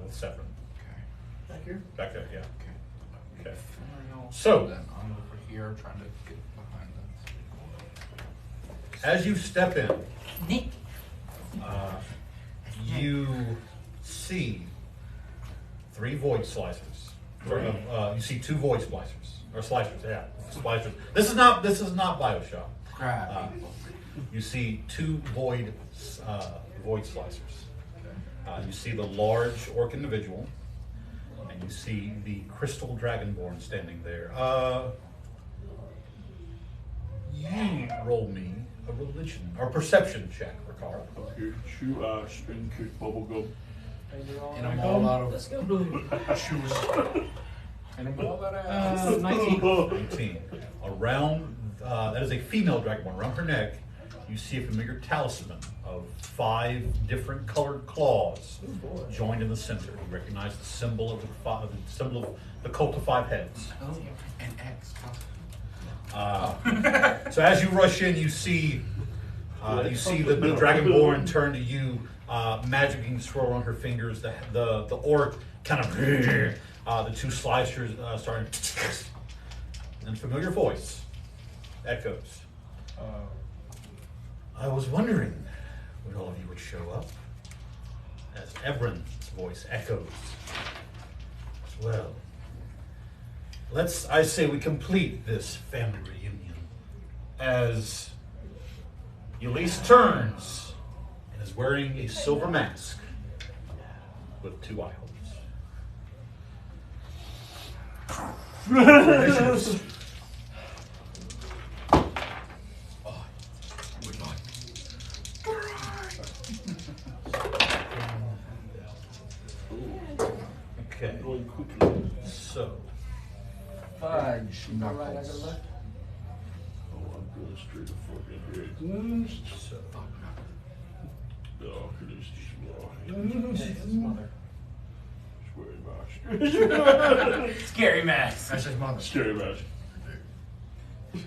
[SPEAKER 1] Severin.
[SPEAKER 3] Okay.
[SPEAKER 6] Back here?
[SPEAKER 1] Back there, yeah.
[SPEAKER 3] Okay.
[SPEAKER 1] Okay.
[SPEAKER 3] Finriel.
[SPEAKER 1] So-
[SPEAKER 3] Then I'm over here trying to get behind them.
[SPEAKER 1] As you step in,
[SPEAKER 6] Nick.
[SPEAKER 1] you see 3 void slicers. You see 2 void splicers or slicers. Yeah, splicers. This is not Bioshock.
[SPEAKER 3] Crap.
[SPEAKER 1] You see 2 void slicers. You see the large orc individual, and you see the crystal dragonborn standing there. You roll me a religion or perception check, Ricard.
[SPEAKER 2] Okay, chew ash and kick bubblegum.
[SPEAKER 3] And I'm all out
[SPEAKER 4] Let's
[SPEAKER 3] of
[SPEAKER 4] go.
[SPEAKER 3] shoes.
[SPEAKER 6] And then all that ass.
[SPEAKER 4] 19.
[SPEAKER 1] 19. Around, that is a female dragonborn. Around her neck, you see a familiar talisman of 5 different colored claws joined in the center. You recognize the symbol of the cult of 5 heads.
[SPEAKER 3] Oh, an X.
[SPEAKER 1] So as you rush in, you see the dragonborn turn to you, magic being swirled on her fingers. The orc kind of the 2 slicers starting, and familiar voice echoes. I was wondering when all of you would show up. As Ebron's voice echoes as well. I say we complete this family reunion as Elise turns and is wearing a silver mask with 2 eye holes. Okay,
[SPEAKER 2] Going quickly.
[SPEAKER 1] so
[SPEAKER 3] Fudge
[SPEAKER 6] Right, I
[SPEAKER 3] knuckles.
[SPEAKER 6] got left.
[SPEAKER 2] Oh, I'm going straight to fucking here.
[SPEAKER 1] so
[SPEAKER 2] No, this is mother. Scary mask.
[SPEAKER 6] Scary mask.
[SPEAKER 3] That's his mother.
[SPEAKER 2] Scary mask.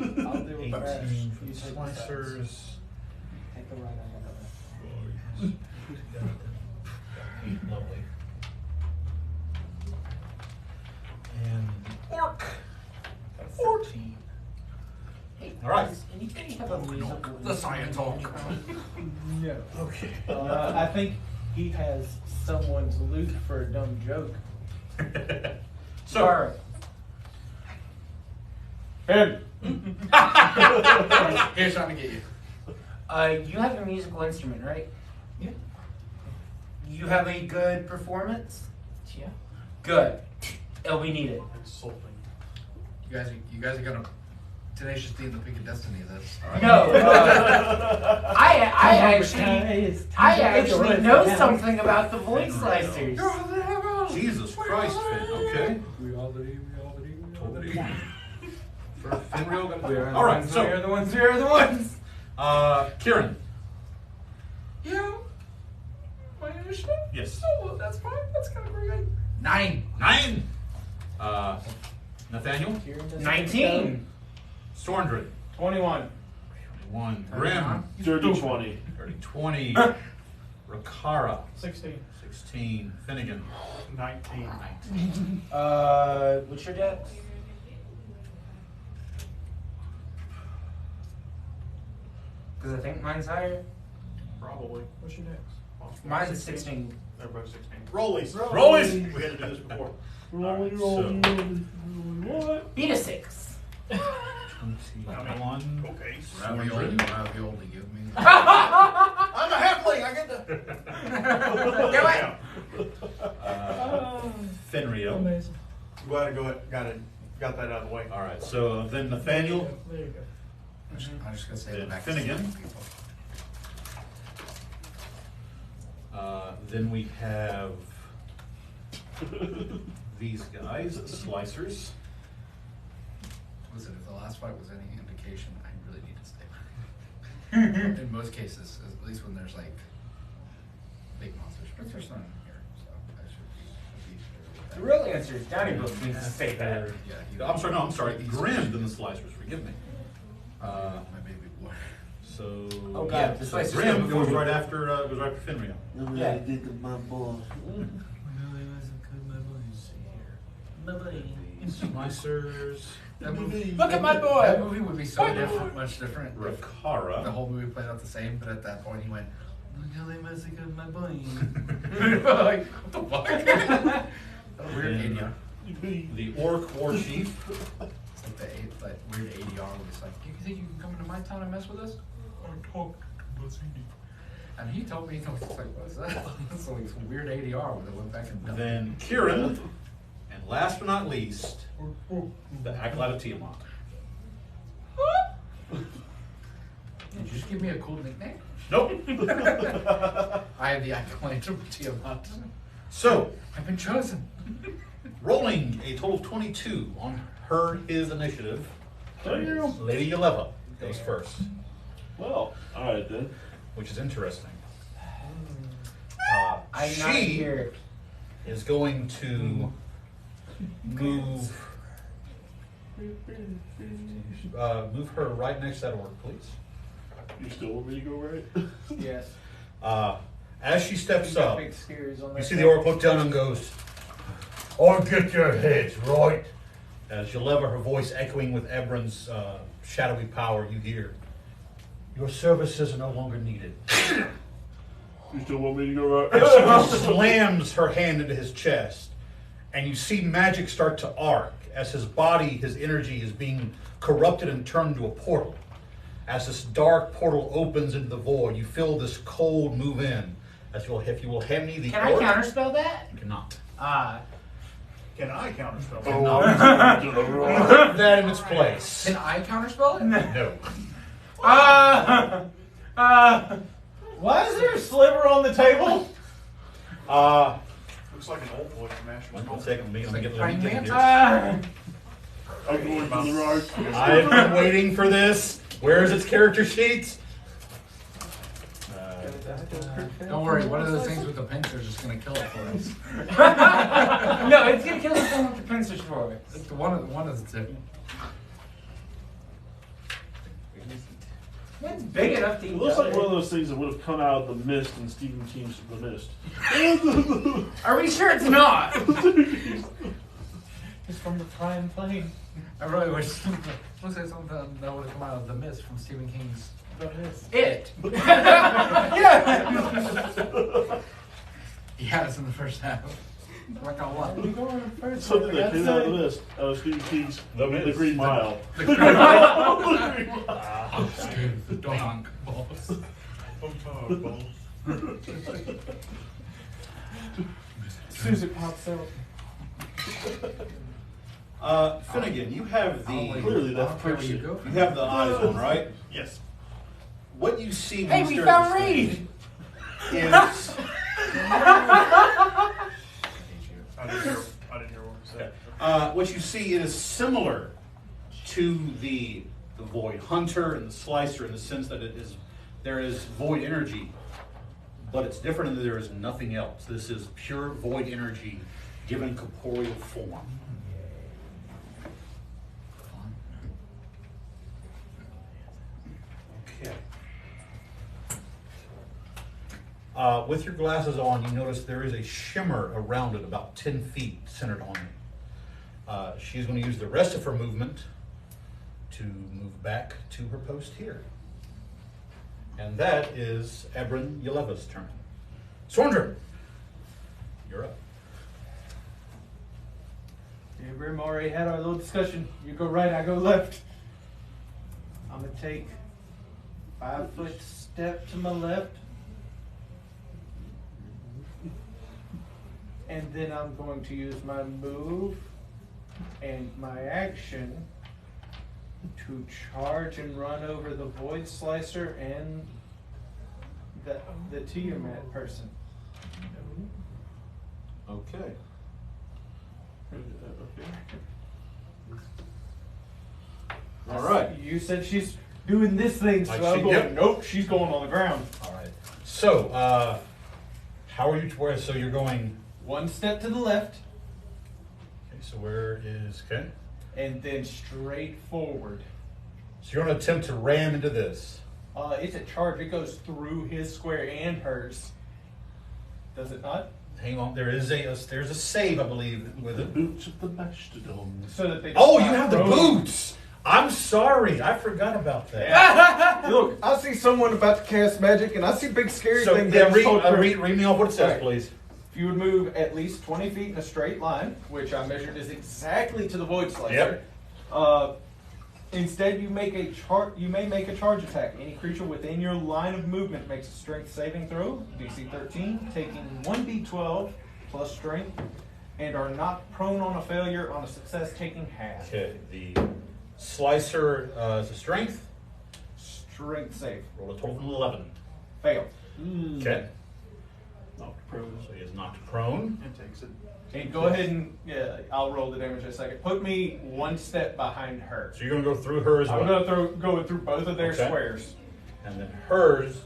[SPEAKER 6] I'll do it fast.
[SPEAKER 1] 18 for
[SPEAKER 6] You
[SPEAKER 1] the
[SPEAKER 6] take the fast.
[SPEAKER 1] slicers.
[SPEAKER 6] Take the right, I got it.
[SPEAKER 1] Lovely. And orc. 14. All right.
[SPEAKER 6] Anybody have a musical
[SPEAKER 3] The science hawk.
[SPEAKER 6] No.
[SPEAKER 1] Okay.
[SPEAKER 6] I think he has someone's loot for a dumb joke.
[SPEAKER 1] So,
[SPEAKER 6] Alright.
[SPEAKER 2] Him.
[SPEAKER 3] Here's trying to get you.
[SPEAKER 6] You have a musical instrument, right?
[SPEAKER 4] Yeah.
[SPEAKER 6] You have a good performance?
[SPEAKER 4] Yeah.
[SPEAKER 6] Good. We need it.
[SPEAKER 5] Insulting.
[SPEAKER 3] You guys are gonna Tenacious D and the Peak of Destiny this.
[SPEAKER 6] No. I actually know something about the voice slicers.
[SPEAKER 1] Jesus Christ, Finn. Okay.
[SPEAKER 9] We all believe,
[SPEAKER 1] For Finreal,
[SPEAKER 6] We're
[SPEAKER 1] all right.
[SPEAKER 6] We're
[SPEAKER 1] So,
[SPEAKER 6] the ones. We're the ones.
[SPEAKER 1] Kieran.
[SPEAKER 9] Yeah. My initiative?
[SPEAKER 1] Yes.
[SPEAKER 9] Oh, well, that's fine. That's kind of great.
[SPEAKER 3] 9.
[SPEAKER 1] 9. Nathaniel.
[SPEAKER 6] 19.
[SPEAKER 1] Storndred.
[SPEAKER 7] 21.
[SPEAKER 1] 1. Grim.
[SPEAKER 2] Dirty 20.
[SPEAKER 1] 20. Rakara.
[SPEAKER 4] 16.
[SPEAKER 1] 16. Finnigan.
[SPEAKER 5] 19.
[SPEAKER 1] 19.
[SPEAKER 6] What's your dex? Because I think mine's higher.
[SPEAKER 5] Probably.
[SPEAKER 4] What's your next?
[SPEAKER 6] Mine's 16.
[SPEAKER 5] They're both 16. Rollies.
[SPEAKER 1] Rollies.
[SPEAKER 5] We had to do this before.
[SPEAKER 2] Rolling,
[SPEAKER 1] so-
[SPEAKER 2] rolling, rolling, rolling. What?
[SPEAKER 6] Beat a 6.
[SPEAKER 1] 21.
[SPEAKER 5] Okay.
[SPEAKER 3] Ravioli, give me.
[SPEAKER 5] I'm a halfling. I get the.
[SPEAKER 1] Finreal.
[SPEAKER 4] Amazing.
[SPEAKER 5] Glad to go ahead. Got that out of the way.
[SPEAKER 1] All right. So then Nathaniel.
[SPEAKER 4] There you go.
[SPEAKER 3] I'm just gonna say
[SPEAKER 1] Then
[SPEAKER 3] the back.
[SPEAKER 1] Finnegan. Then we have these guys, slicers.
[SPEAKER 3] Listen, if the last fight was any indication, I really need to stay. In most cases, at least when there's like big monsters, but there's none here, so I should be
[SPEAKER 6] The real answer is Johnny Book needs to stay there.
[SPEAKER 3] Yeah,
[SPEAKER 1] I'm sorry. Grim than the slicers. Forgive me.
[SPEAKER 3] my baby boy.
[SPEAKER 1] So
[SPEAKER 6] Oh, God,
[SPEAKER 1] yeah,
[SPEAKER 6] the
[SPEAKER 1] so
[SPEAKER 6] slicers
[SPEAKER 1] Grim
[SPEAKER 6] come before
[SPEAKER 1] goes
[SPEAKER 6] me.
[SPEAKER 1] right after Finreal.
[SPEAKER 6] Yeah.
[SPEAKER 2] my boy.
[SPEAKER 1] Slicers.
[SPEAKER 3] That movie,
[SPEAKER 6] Look at my boy.
[SPEAKER 3] That movie would be so different, much different. If the
[SPEAKER 1] Rakara.
[SPEAKER 3] whole movie played out the same, but at that point he went, "Look how they massacred my boy." Like, what the fuck? Weird
[SPEAKER 1] And
[SPEAKER 3] ADR.
[SPEAKER 1] the orc war chief.
[SPEAKER 3] It's like that weird ADR where it's like, "You think you can come into my town and mess with us?" I talked to Bassini. And he told me, I was like, what's that? It's like some weird ADR where they went back and
[SPEAKER 1] Then Kieran. And last but not least, the Acolyte of Tiamat.
[SPEAKER 3] Did you just give me a cool nickname?
[SPEAKER 1] Nope.
[SPEAKER 3] I am the Acolyte of Tiamat.
[SPEAKER 1] So,
[SPEAKER 3] I've been chosen.
[SPEAKER 1] rolling a total of 22 on his initiative.
[SPEAKER 2] Damn.
[SPEAKER 1] Lady Yeleva goes first,
[SPEAKER 2] Well, alright then.
[SPEAKER 1] which is interesting.
[SPEAKER 6] I'm not
[SPEAKER 1] She
[SPEAKER 6] here.
[SPEAKER 1] is going to move her right next to that orc, please.
[SPEAKER 2] You still want me to go right?
[SPEAKER 6] Yes.
[SPEAKER 1] As she steps
[SPEAKER 6] You got
[SPEAKER 1] up,
[SPEAKER 6] big scares on
[SPEAKER 1] you
[SPEAKER 6] that
[SPEAKER 1] see the
[SPEAKER 6] thing.
[SPEAKER 1] orc look down and goes, "I'll get your heads right." As Yeleva, her voice echoing with Ebron's shadowy power, you hear, "Your services are no longer needed."
[SPEAKER 2] You still want me to go right?
[SPEAKER 1] And she just slams her hand into his chest, and you see magic start to arc as his body, his energy is being corrupted and turned into a portal. As this dark portal opens into the void, you feel this cold move in. If you will hand me the
[SPEAKER 6] Can I
[SPEAKER 1] orc,
[SPEAKER 6] counterspell that?
[SPEAKER 1] you cannot.
[SPEAKER 5] Can I counterspell?
[SPEAKER 1] Put that in its place.
[SPEAKER 3] Can I counterspell it?
[SPEAKER 1] No.
[SPEAKER 7] Why is there a sliver on the table?
[SPEAKER 5] Looks like an old boy from Ashland.
[SPEAKER 1] One second, let me get
[SPEAKER 3] Praying
[SPEAKER 1] let me get
[SPEAKER 3] mantis.
[SPEAKER 1] here.
[SPEAKER 2] I'm going to the right.
[SPEAKER 1] I've been waiting for this. Where is its character sheet?
[SPEAKER 3] Don't worry, one of those things with the pincer is just gonna kill it for us.
[SPEAKER 6] No, it's gonna kill the thing with the pincers for it.
[SPEAKER 3] It's one of the two.
[SPEAKER 6] It's big enough to eat.
[SPEAKER 2] It looks
[SPEAKER 6] up
[SPEAKER 2] like
[SPEAKER 6] there.
[SPEAKER 2] one of those things that would have come out of the mist in Stephen King's The Mist.
[SPEAKER 6] Are we sure it's not? It's from the prime plane.
[SPEAKER 3] I really wish looks like something that would have come out of The Mist from Stephen King's
[SPEAKER 6] It.
[SPEAKER 3] Yeah, it's in the first half. I'm not gonna lie.
[SPEAKER 6] You go on first.
[SPEAKER 2] Something
[SPEAKER 6] for
[SPEAKER 2] that came
[SPEAKER 6] God's
[SPEAKER 2] out of
[SPEAKER 6] sake.
[SPEAKER 2] the mist. Stephen King's
[SPEAKER 1] The Mist.
[SPEAKER 2] The Green Mile.
[SPEAKER 3] The donk balls.
[SPEAKER 6] As soon as it pops out.
[SPEAKER 1] Finnegan, you have
[SPEAKER 2] Clearly
[SPEAKER 1] the
[SPEAKER 2] that's
[SPEAKER 3] Where you
[SPEAKER 2] person.
[SPEAKER 3] go?
[SPEAKER 1] you have the eyes on, right?
[SPEAKER 5] Yes.
[SPEAKER 1] What you see when
[SPEAKER 6] Hey,
[SPEAKER 1] you
[SPEAKER 6] we
[SPEAKER 1] stare at
[SPEAKER 6] found
[SPEAKER 1] this thing
[SPEAKER 6] Reed.
[SPEAKER 1] is
[SPEAKER 5] I didn't hear what you said.
[SPEAKER 1] what you see. It is similar to the Void Hunter and the Slicer in the sense that there is void energy, but it's different in that there is nothing else. This is pure void energy given corporeal form. Okay. With your glasses on, you notice there is a shimmer around it about 10 feet centered on it. She's going to use the rest of her movement to move back to her post here. And that is Ebron Yeleva's turn. Swandra, you're up.
[SPEAKER 7] Yeah, Grim already had our little discussion. You go right, I go left. I'm gonna take 5-foot step to my left. And then I'm going to use my move and my action to charge and run over the Void Slicer and the Tiamat person.
[SPEAKER 1] Okay. All right.
[SPEAKER 7] You said she's doing this thing, so
[SPEAKER 1] Like
[SPEAKER 7] I'm
[SPEAKER 1] she-
[SPEAKER 7] going,
[SPEAKER 1] yep.
[SPEAKER 7] nope, she's going on the ground.
[SPEAKER 1] All right. So, how are you? So you're going.
[SPEAKER 7] One step to the left,
[SPEAKER 1] Okay. So where is okay?
[SPEAKER 7] and then straight forward.
[SPEAKER 1] So you're going to attempt to ram into this.
[SPEAKER 7] It's a charge. It goes through his square and hers. Does it not?
[SPEAKER 1] Hang on. There's a save, I believe, with
[SPEAKER 2] The
[SPEAKER 1] it.
[SPEAKER 2] boots of the mastodon.
[SPEAKER 7] So that they.
[SPEAKER 1] Oh,
[SPEAKER 7] don't
[SPEAKER 1] you have the
[SPEAKER 7] throw-
[SPEAKER 1] boots. I'm sorry. I forgot about that.
[SPEAKER 10] Look, I see someone about to cast magic, and I see big scary
[SPEAKER 1] So
[SPEAKER 10] thing.
[SPEAKER 1] yeah,
[SPEAKER 10] that just told her-
[SPEAKER 1] read me off what it says,
[SPEAKER 7] Alright.
[SPEAKER 1] please.
[SPEAKER 7] If you would move at least 20 feet in a straight line, which I measured is exactly to the Void Slicer.
[SPEAKER 1] Yep.
[SPEAKER 7] Instead, you may make a charge attack. Any creature within your line of movement makes a strength saving throw, DC 13, taking 1d12 plus strength, and are not prone on a failure. On a success, taking half.
[SPEAKER 1] Okay. The slicer is a strength.
[SPEAKER 7] Strength save.
[SPEAKER 1] Roll a total of 11.
[SPEAKER 7] Fail.
[SPEAKER 1] Okay.
[SPEAKER 2] Oh, prone.
[SPEAKER 1] So he is knocked prone.
[SPEAKER 5] It takes it.
[SPEAKER 8] And go ahead and I'll roll the damage in a second. Put me one step behind her.
[SPEAKER 1] So you're going to go through her as well.
[SPEAKER 8] I'm gonna go through both of their
[SPEAKER 1] Okay.
[SPEAKER 8] squares.
[SPEAKER 1] And then hers.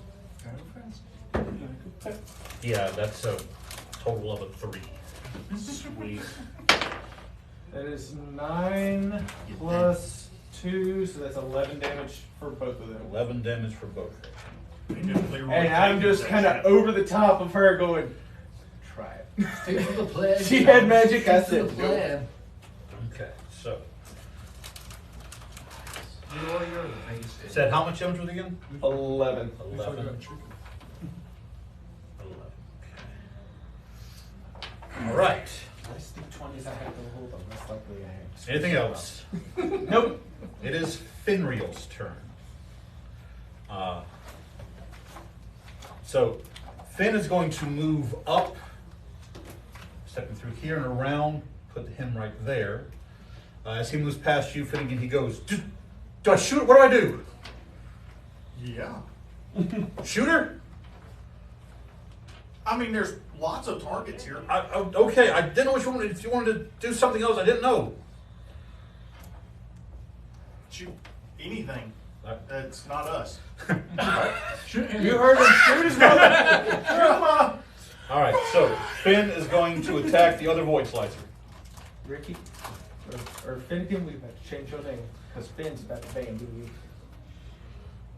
[SPEAKER 1] Yeah, that's a total of a 3.
[SPEAKER 2] Sweet.
[SPEAKER 8] That is 9 plus 2, so that's 11 damage for both of them.
[SPEAKER 1] 11 damage for both.
[SPEAKER 8] And I'm just kind of over the top of her going, try it.
[SPEAKER 3] Stick to the plan.
[SPEAKER 8] She had magic, I
[SPEAKER 3] Stick to
[SPEAKER 8] said,
[SPEAKER 3] the plan.
[SPEAKER 1] Okay, so.
[SPEAKER 3] Warrior of the face.
[SPEAKER 1] Said how much damage was it again?
[SPEAKER 8] 11.
[SPEAKER 1] 11. 11. Okay. All right.
[SPEAKER 7] Nice D20s I have to hold them. That's likely I have.
[SPEAKER 1] Anything else?
[SPEAKER 8] Nope.
[SPEAKER 1] It is Finriel's turn. So Finn is going to move up, stepping through here and around, put him right there. As he moves past you, Finnigan, he goes, do I shoot? What do I do?
[SPEAKER 5] Yeah.
[SPEAKER 1] Shoot her?
[SPEAKER 5] I mean, there's lots of targets here.
[SPEAKER 1] Okay, I didn't know what you wanted. If you wanted to do something else, I didn't know.
[SPEAKER 5] Shoot anything. That's not us.
[SPEAKER 8] You heard him shoot his mother.
[SPEAKER 1] All right, so Finn is going to attack the other Void Slicer.
[SPEAKER 6] Ricky, or Finnigan, we've got to change your name because Finn's about to ban you.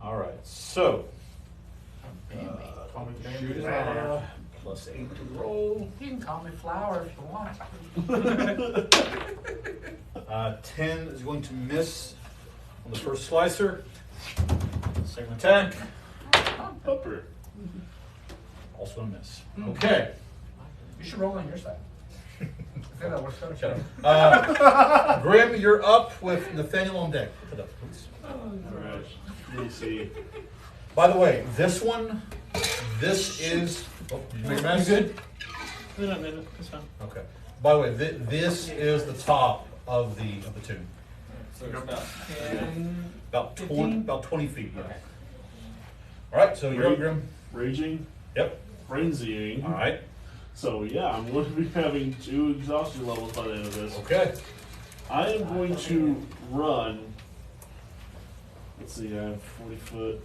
[SPEAKER 1] All right, so
[SPEAKER 8] Shoot his mother.
[SPEAKER 1] plus 8 to roll.
[SPEAKER 3] You can call me Flower if you want.
[SPEAKER 1] 10 is going to miss on the first slicer. Second attack,
[SPEAKER 2] Upper.
[SPEAKER 1] also a miss. Okay.
[SPEAKER 3] You should roll on your side. I think that works better.
[SPEAKER 1] Shut up. Grim, you're up with Nathaniel on deck. Put it up, please.
[SPEAKER 2] Alright. Let me see.
[SPEAKER 1] By the way, this one, this is. Oh, did you make a mess?
[SPEAKER 6] You good?
[SPEAKER 9] No, no, it's fine.
[SPEAKER 1] Okay. By the way, this is the top of the tube.
[SPEAKER 8] So it's about 10.
[SPEAKER 1] About
[SPEAKER 8] 15?
[SPEAKER 1] about 20 feet. Yeah.
[SPEAKER 8] Okay.
[SPEAKER 1] All right. So you're up, Grim.
[SPEAKER 2] Raging,
[SPEAKER 1] Yep.
[SPEAKER 2] frenzying.
[SPEAKER 1] All right.
[SPEAKER 2] So yeah, I'm going to be having 2 exhaustion levels by the end of this.
[SPEAKER 1] Okay.
[SPEAKER 2] I am going to run. Let's see, I have 40 foot.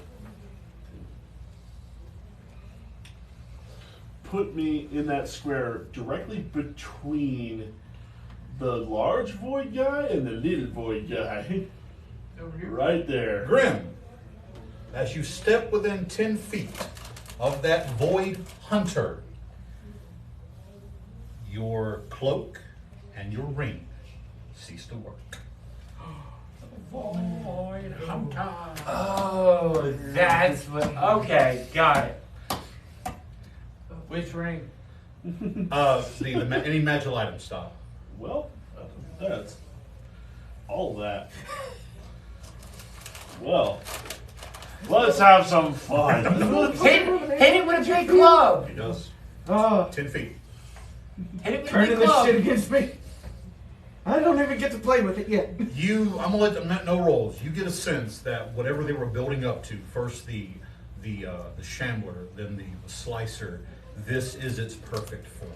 [SPEAKER 2] Put me in that square directly between the large void guy and the little void guy.
[SPEAKER 3] Over here.
[SPEAKER 2] Right there.
[SPEAKER 1] Grim, as you step within 10 feet of that void hunter, your cloak and your ring cease to work.
[SPEAKER 3] Void Hunter.
[SPEAKER 6] Oh, that's what. Okay, got it. Which ring?
[SPEAKER 1] Any magical item style.
[SPEAKER 2] Well, that's all that. Well, let's have some fun.
[SPEAKER 6] Hit it with a big club.
[SPEAKER 1] He does.
[SPEAKER 6] Oh,
[SPEAKER 1] 10 feet.
[SPEAKER 6] hit it with a
[SPEAKER 10] Turning
[SPEAKER 6] big
[SPEAKER 10] this
[SPEAKER 6] club.
[SPEAKER 10] shit against me. I don't even get to play with it yet.
[SPEAKER 1] I'm gonna let them no rolls. You get a sense that whatever they were building up to, first the shambler, then the slicer, this is its perfect form.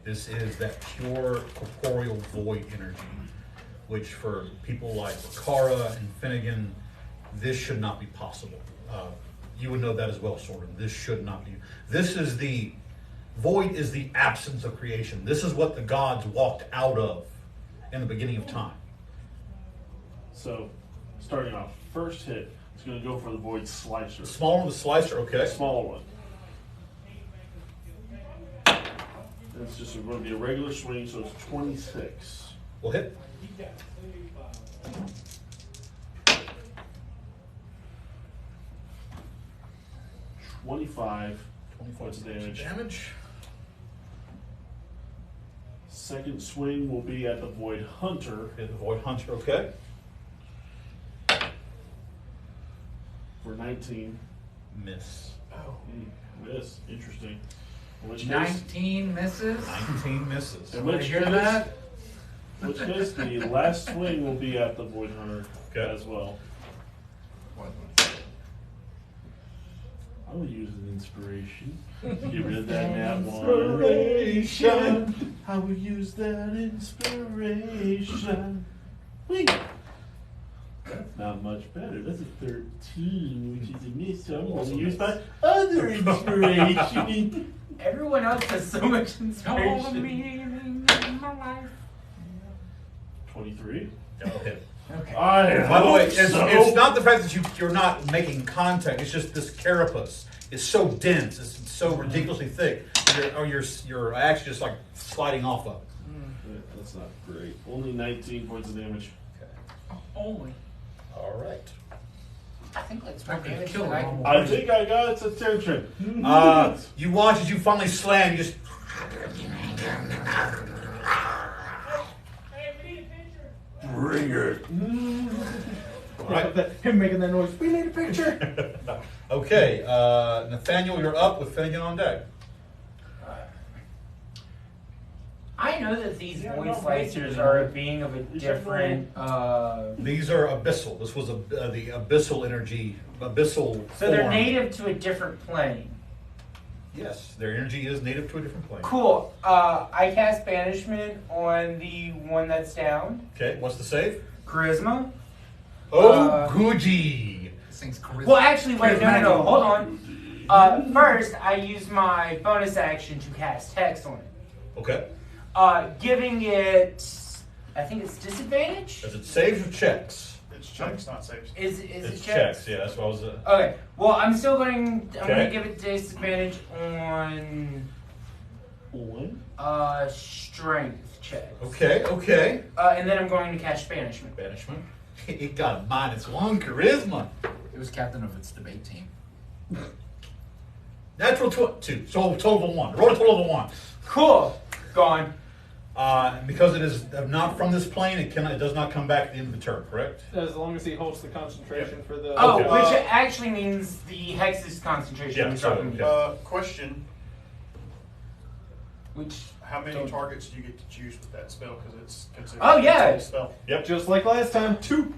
[SPEAKER 1] This is that pure corporeal void energy, which for people like Kara and Finnigan, this should not be possible. You would know that as well, Sordan. This should not be. This is the void is the absence of creation. This is what the gods walked out of in the beginning of time.
[SPEAKER 2] So, starting off, first hit is going to go for the void slicer.
[SPEAKER 1] The smaller one, the slicer, okay.
[SPEAKER 2] Smaller one. It's just going to be a regular swing, so it's 26.
[SPEAKER 1] We'll hit.
[SPEAKER 2] $25
[SPEAKER 1] 24
[SPEAKER 2] points of damage.
[SPEAKER 1] damage.
[SPEAKER 2] Second swing will be at the void hunter
[SPEAKER 1] Hit the void hunter, okay.
[SPEAKER 2] for 19.
[SPEAKER 1] Miss.
[SPEAKER 2] Miss. Interesting. In which case,
[SPEAKER 3] 19 misses.
[SPEAKER 1] 19 misses.
[SPEAKER 2] in
[SPEAKER 3] Somebody
[SPEAKER 2] which
[SPEAKER 3] hear
[SPEAKER 2] case,
[SPEAKER 3] that?
[SPEAKER 2] in which case the last swing will be at the void hunter
[SPEAKER 1] Okay.
[SPEAKER 2] as well. I'm I would use an inspiration. Get rid of that nat one. Inspiration. I would use that inspiration. Wait. That's not much better. That's a 13, which is a miss. So I'm going to use my other inspiration.
[SPEAKER 6] Everyone else has so much
[SPEAKER 9] All the
[SPEAKER 6] inspiration.
[SPEAKER 9] meaning in my life.
[SPEAKER 2] 23.
[SPEAKER 1] That'll hit.
[SPEAKER 6] Okay.
[SPEAKER 1] By the way, it's not the fact that you're not making contact. It's just this carapace is so dense. It's so ridiculously thick. You're actually just like sliding off of it.
[SPEAKER 2] That's not great. Only 19 points of damage.
[SPEAKER 9] Only.
[SPEAKER 1] All right.
[SPEAKER 6] I think that's
[SPEAKER 9] Not
[SPEAKER 6] more
[SPEAKER 9] gonna
[SPEAKER 6] damage
[SPEAKER 9] kill
[SPEAKER 6] than I
[SPEAKER 9] normal.
[SPEAKER 6] can.
[SPEAKER 2] I think I got its attention.
[SPEAKER 1] You watch as you finally slam. You just.
[SPEAKER 2] Bring it.
[SPEAKER 1] All right.
[SPEAKER 10] Him making that noise. We need a picture.
[SPEAKER 1] Okay, Nathaniel, you're up with Finnigan on deck.
[SPEAKER 6] I know that these void slicers are a being of a different.
[SPEAKER 1] These are abyssal. This was the abyssal energy, abyssal.
[SPEAKER 6] So they're
[SPEAKER 1] form.
[SPEAKER 6] native to a different plane.
[SPEAKER 1] Yes, their energy is native to a different plane.
[SPEAKER 6] Cool. I cast banishment on the one that's down.
[SPEAKER 1] Okay, what's the save?
[SPEAKER 6] Charisma.
[SPEAKER 1] Oh, goody.
[SPEAKER 3] This thing's charisma.
[SPEAKER 6] Well, actually, wait, no. Hold on. First, I use my bonus action to cast Hex on it.
[SPEAKER 1] Okay.
[SPEAKER 6] Giving it, I think it's disadvantage?
[SPEAKER 1] Is it saves or checks?
[SPEAKER 5] It's checks, not saves.
[SPEAKER 6] Is it
[SPEAKER 1] It's
[SPEAKER 6] checks?
[SPEAKER 1] checks. Yeah, that's what I was.
[SPEAKER 6] Okay. Well, I'm going
[SPEAKER 1] Okay.
[SPEAKER 6] to give it disadvantage on strength check.
[SPEAKER 1] Okay.
[SPEAKER 6] And then I'm going to cast banishment.
[SPEAKER 1] Banishment. It got a -1 charisma.
[SPEAKER 3] It was captain of its debate team.
[SPEAKER 1] Natural 2. So total of 1. Roll a total of 1.
[SPEAKER 6] Cool. Gone.
[SPEAKER 1] Because it is not from this plane, it does not come back at the end of the turn, correct?
[SPEAKER 7] As long as he holds the concentration for the.
[SPEAKER 6] Oh,
[SPEAKER 1] Okay.
[SPEAKER 6] which actually means the Hex's concentration
[SPEAKER 1] Yeah,
[SPEAKER 6] is
[SPEAKER 1] so,
[SPEAKER 6] dropping.
[SPEAKER 1] okay.
[SPEAKER 5] Question:
[SPEAKER 6] Which.
[SPEAKER 5] how many targets do you get to choose with that spell? Because it's considered
[SPEAKER 6] Oh, yeah.
[SPEAKER 5] a total spell.
[SPEAKER 1] Yep.
[SPEAKER 10] Just like last time, 2.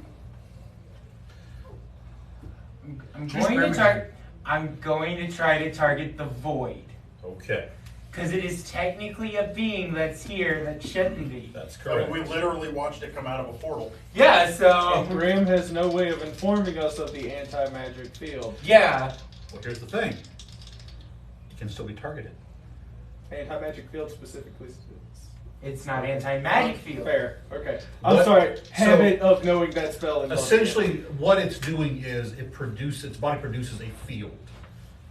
[SPEAKER 6] I'm
[SPEAKER 3] Choose
[SPEAKER 6] going to
[SPEAKER 3] Birmingham.
[SPEAKER 6] I'm going to try to target the void.
[SPEAKER 1] Okay.
[SPEAKER 6] Because it is technically a being that's here that shouldn't be.
[SPEAKER 1] That's
[SPEAKER 5] I
[SPEAKER 1] correct.
[SPEAKER 5] mean, we literally watched it come out of a portal.
[SPEAKER 6] Yeah, so.
[SPEAKER 7] And Graham has no way of informing us of the anti-magic field.
[SPEAKER 6] Yeah.
[SPEAKER 1] Well, here's the thing. It can still be targeted.
[SPEAKER 7] Anti-magic field specifically.
[SPEAKER 6] It's not anti-magic field.
[SPEAKER 7] Fair. Okay. I'm
[SPEAKER 1] What-
[SPEAKER 7] sorry.
[SPEAKER 1] so-
[SPEAKER 7] Habit of knowing that spell. in
[SPEAKER 1] Essentially, what it's doing is its body produces a field.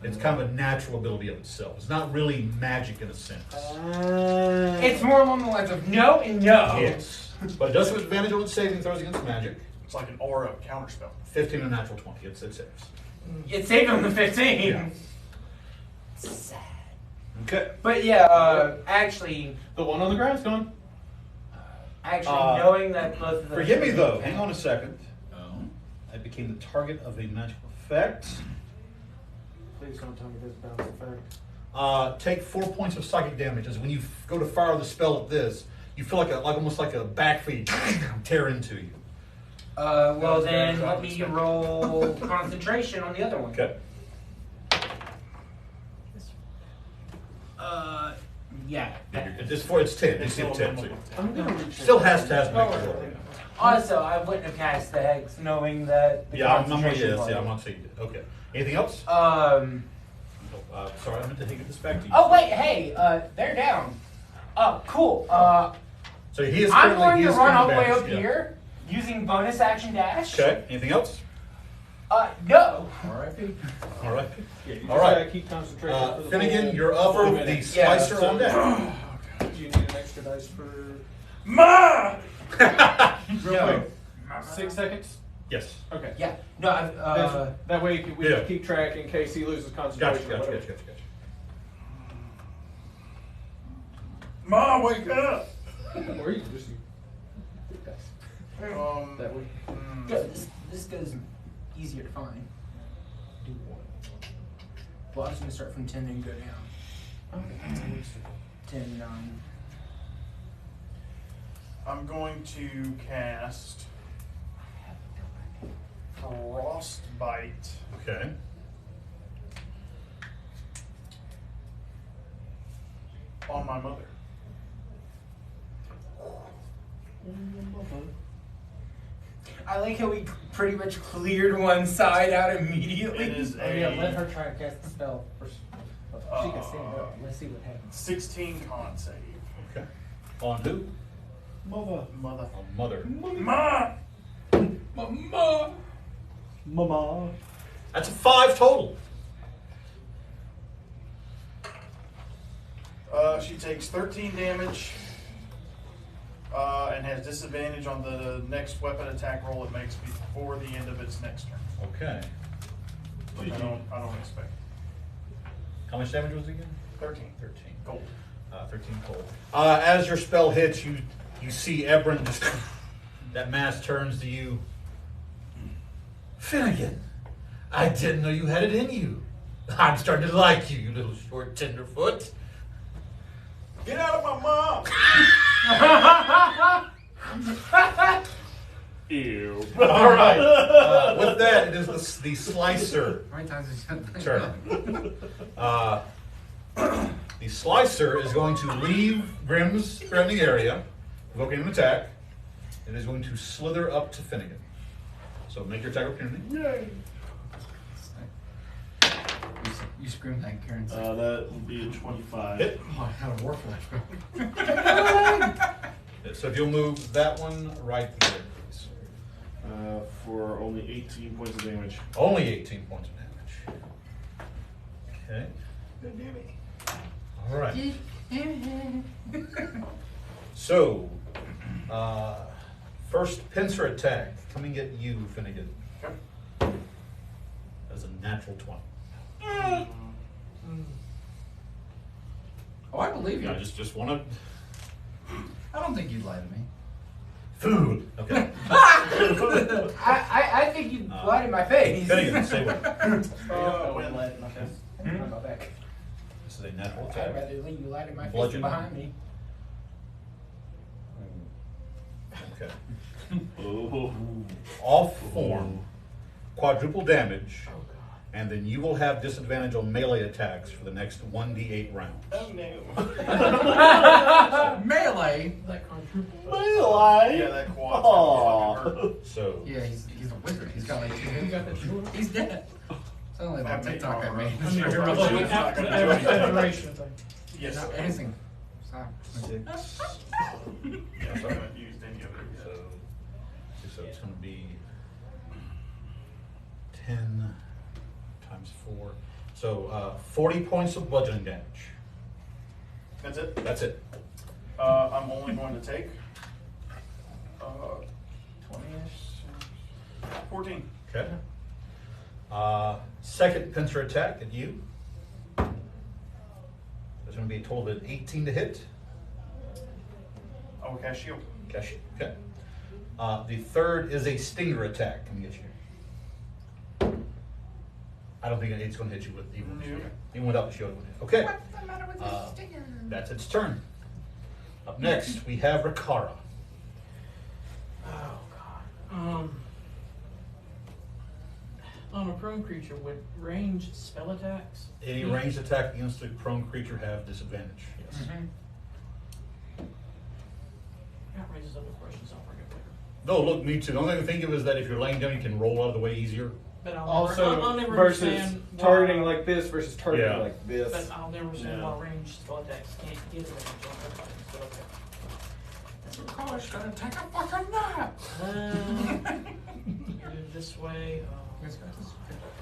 [SPEAKER 1] It's kind of a natural ability of itself. It's not really magic in a sense.
[SPEAKER 6] It's more along the lines of no and no.
[SPEAKER 1] Yes. But it does have advantage on its saving throws against magic.
[SPEAKER 5] It's like an aura counterspell.
[SPEAKER 1] 15 and a natural 20. It saves.
[SPEAKER 6] It saved on the 15.
[SPEAKER 1] Yeah.
[SPEAKER 6] Sad.
[SPEAKER 1] Okay.
[SPEAKER 6] But yeah, actually,
[SPEAKER 7] The one on the ground's gone.
[SPEAKER 6] knowing that both of those.
[SPEAKER 1] Forgive me though. Hang on a second.
[SPEAKER 3] Oh.
[SPEAKER 1] I became the target of a magical effect.
[SPEAKER 7] Please don't tell me this bounce effect.
[SPEAKER 1] Take 4 points of psychic damage. As when you go to fire the spell at this, you feel like almost like a backfeed tear into you.
[SPEAKER 6] Well then, let me roll concentration on the other one.
[SPEAKER 1] Okay.
[SPEAKER 6] Yeah.
[SPEAKER 1] It's 10. You see a 10. So
[SPEAKER 2] I'm gonna reach
[SPEAKER 1] still has to have make the roll.
[SPEAKER 6] Also, I wouldn't have cast the hex knowing that the
[SPEAKER 1] Yeah, I'm not
[SPEAKER 6] concentration
[SPEAKER 1] yes,
[SPEAKER 6] was.
[SPEAKER 1] yeah, I'm not saying it. Okay. Anything else?
[SPEAKER 6] Um.
[SPEAKER 1] Sorry, I meant to take this back to you.
[SPEAKER 6] Oh wait, hey, they're down. Cool.
[SPEAKER 1] So he is
[SPEAKER 6] I'm
[SPEAKER 1] currently
[SPEAKER 6] going
[SPEAKER 1] he
[SPEAKER 6] to
[SPEAKER 1] is
[SPEAKER 6] run all the
[SPEAKER 1] currently
[SPEAKER 6] way up
[SPEAKER 1] banished, yeah.
[SPEAKER 6] here using bonus action dash.
[SPEAKER 1] Okay. Anything else?
[SPEAKER 6] No.
[SPEAKER 3] R.I.P.
[SPEAKER 1] All right.
[SPEAKER 7] Yeah, you just
[SPEAKER 1] All right.
[SPEAKER 7] gotta keep concentration. for the
[SPEAKER 1] Finnegan,
[SPEAKER 7] full
[SPEAKER 1] you're up
[SPEAKER 7] 40
[SPEAKER 1] with the
[SPEAKER 7] minutes.
[SPEAKER 1] slicer
[SPEAKER 7] so-
[SPEAKER 1] on deck.
[SPEAKER 7] Do you need an extra dice for?
[SPEAKER 5] Ma!
[SPEAKER 7] Real
[SPEAKER 6] No.
[SPEAKER 7] quick. 6 seconds.
[SPEAKER 1] Yes.
[SPEAKER 7] Okay.
[SPEAKER 6] Yeah. No.
[SPEAKER 7] That way we
[SPEAKER 1] Yeah.
[SPEAKER 7] can keep track in case he loses concentration.
[SPEAKER 1] Gotcha.
[SPEAKER 7] or whatever.
[SPEAKER 5] Ma, wake up!
[SPEAKER 7] Or you can just use that way.
[SPEAKER 6] Good. This goes easier to find. Well, I was gonna start from 10 and go down. 10, 9.
[SPEAKER 5] I'm going to cast Frostbite
[SPEAKER 1] Okay.
[SPEAKER 5] on my mother.
[SPEAKER 6] I like how we pretty much cleared one side out immediately.
[SPEAKER 5] It is
[SPEAKER 4] Oh yeah, let
[SPEAKER 5] a
[SPEAKER 4] her try to cast the spell. First. She can stand up. Let's see what happens.
[SPEAKER 5] 16 con save.
[SPEAKER 1] Okay. On who?
[SPEAKER 2] Mother.
[SPEAKER 5] Mother.
[SPEAKER 1] On mother.
[SPEAKER 5] Ma!
[SPEAKER 3] Mama.
[SPEAKER 2] Mama.
[SPEAKER 1] That's a 5 total.
[SPEAKER 5] She takes 13 damage and has disadvantage on the next weapon attack roll it makes before the end of its next turn.
[SPEAKER 1] Okay.
[SPEAKER 5] Which I don't expect.
[SPEAKER 1] How much damage was it again?
[SPEAKER 5] 13.
[SPEAKER 1] 13.
[SPEAKER 5] Gold.
[SPEAKER 1] 13 cold. As your spell hits, you see Ebron just that mask turns to you. Finnigan, I didn't know you had it in you. I'm starting to like you, you little short tenderfoot.
[SPEAKER 5] Get out of my mom!
[SPEAKER 2] Ew.
[SPEAKER 1] All right. With that, it is the slicer
[SPEAKER 3] How many times has he said that?
[SPEAKER 1] turn. The slicer is going to leave Grimm's threatening area, provoking an attack. It is going to slither up to Finnigan. So make your attack opportunity.
[SPEAKER 2] Yay.
[SPEAKER 3] You scream that, Karen.
[SPEAKER 2] That would be a 25.
[SPEAKER 1] Hit.
[SPEAKER 3] Oh, I had a war flashback.
[SPEAKER 1] So if you'll move that one right here, please.
[SPEAKER 2] For only 18 points of damage.
[SPEAKER 1] Only 18 points of damage. Okay. All right. So, first pincer attack coming at you, Finnigan.
[SPEAKER 5] Okay.
[SPEAKER 1] That's a natural 20.
[SPEAKER 3] Oh, I believe you.
[SPEAKER 1] I just want to.
[SPEAKER 3] I don't think you'd lie to me.
[SPEAKER 1] Food. Okay.
[SPEAKER 6] I think you lied in my face.
[SPEAKER 1] Finnigan, say what?
[SPEAKER 5] When
[SPEAKER 6] Lied in my face. I'll go back.
[SPEAKER 1] This is a natural
[SPEAKER 6] I'd
[SPEAKER 1] attack.
[SPEAKER 6] rather leave you lied in my face
[SPEAKER 1] Bludgeon.
[SPEAKER 6] than behind me.
[SPEAKER 1] Okay.
[SPEAKER 2] Oh.
[SPEAKER 1] Off form, quadruple damage, and then you will have disadvantage on melee attacks for the next 1d8 rounds.
[SPEAKER 5] Oh no.
[SPEAKER 3] Melee.
[SPEAKER 4] That quadruple.
[SPEAKER 2] Melee.
[SPEAKER 5] Yeah, that quad.
[SPEAKER 1] So,
[SPEAKER 3] Yeah, he's a wizard. He's got like two
[SPEAKER 4] You
[SPEAKER 3] hits.
[SPEAKER 4] got the jewel?
[SPEAKER 3] He's dead. It's only that TikTok I made.
[SPEAKER 4] I mean, duration thing.
[SPEAKER 5] Yes.
[SPEAKER 3] Not anything. Sorry.
[SPEAKER 1] 6.
[SPEAKER 5] Yeah, I haven't used any of it yet.
[SPEAKER 1] So it's going to be 10 times 4. So 40 points of bludgeoning damage.
[SPEAKER 5] That's it?
[SPEAKER 1] That's it.
[SPEAKER 5] I'm only going to take 20-ish. 14.
[SPEAKER 1] Okay. Second pincer attack at you. There's going to be a total of 18 to hit.
[SPEAKER 5] I will cast shield.
[SPEAKER 1] Okay. The third is a stinger attack coming at you. I don't think it's going to hit you with even with
[SPEAKER 5] No.
[SPEAKER 1] shield. Even without the shield. it would hit. Okay.
[SPEAKER 3] What's the matter with this stinger?
[SPEAKER 1] That's its turn. Up next, we have Rikara.
[SPEAKER 4] Oh god. On a prone creature with ranged spell attacks.
[SPEAKER 1] Any ranged attack against a prone creature have disadvantage. Yes.
[SPEAKER 4] That raises other questions. I'll bring it later.
[SPEAKER 1] No, look, me too. The only thing I think of is that if you're laying down, you can roll out of the way easier.
[SPEAKER 4] But I'll
[SPEAKER 7] Also,
[SPEAKER 4] I'll never
[SPEAKER 7] versus
[SPEAKER 4] understand
[SPEAKER 7] targeting
[SPEAKER 4] why,
[SPEAKER 7] like this versus targeting
[SPEAKER 1] Yeah.
[SPEAKER 7] like this.
[SPEAKER 4] But I'll never understand
[SPEAKER 2] Yeah.
[SPEAKER 4] why ranged spell attacks can't get a range on everybody. But okay.
[SPEAKER 3] College gonna take a fucking nap.
[SPEAKER 4] You're doing this way.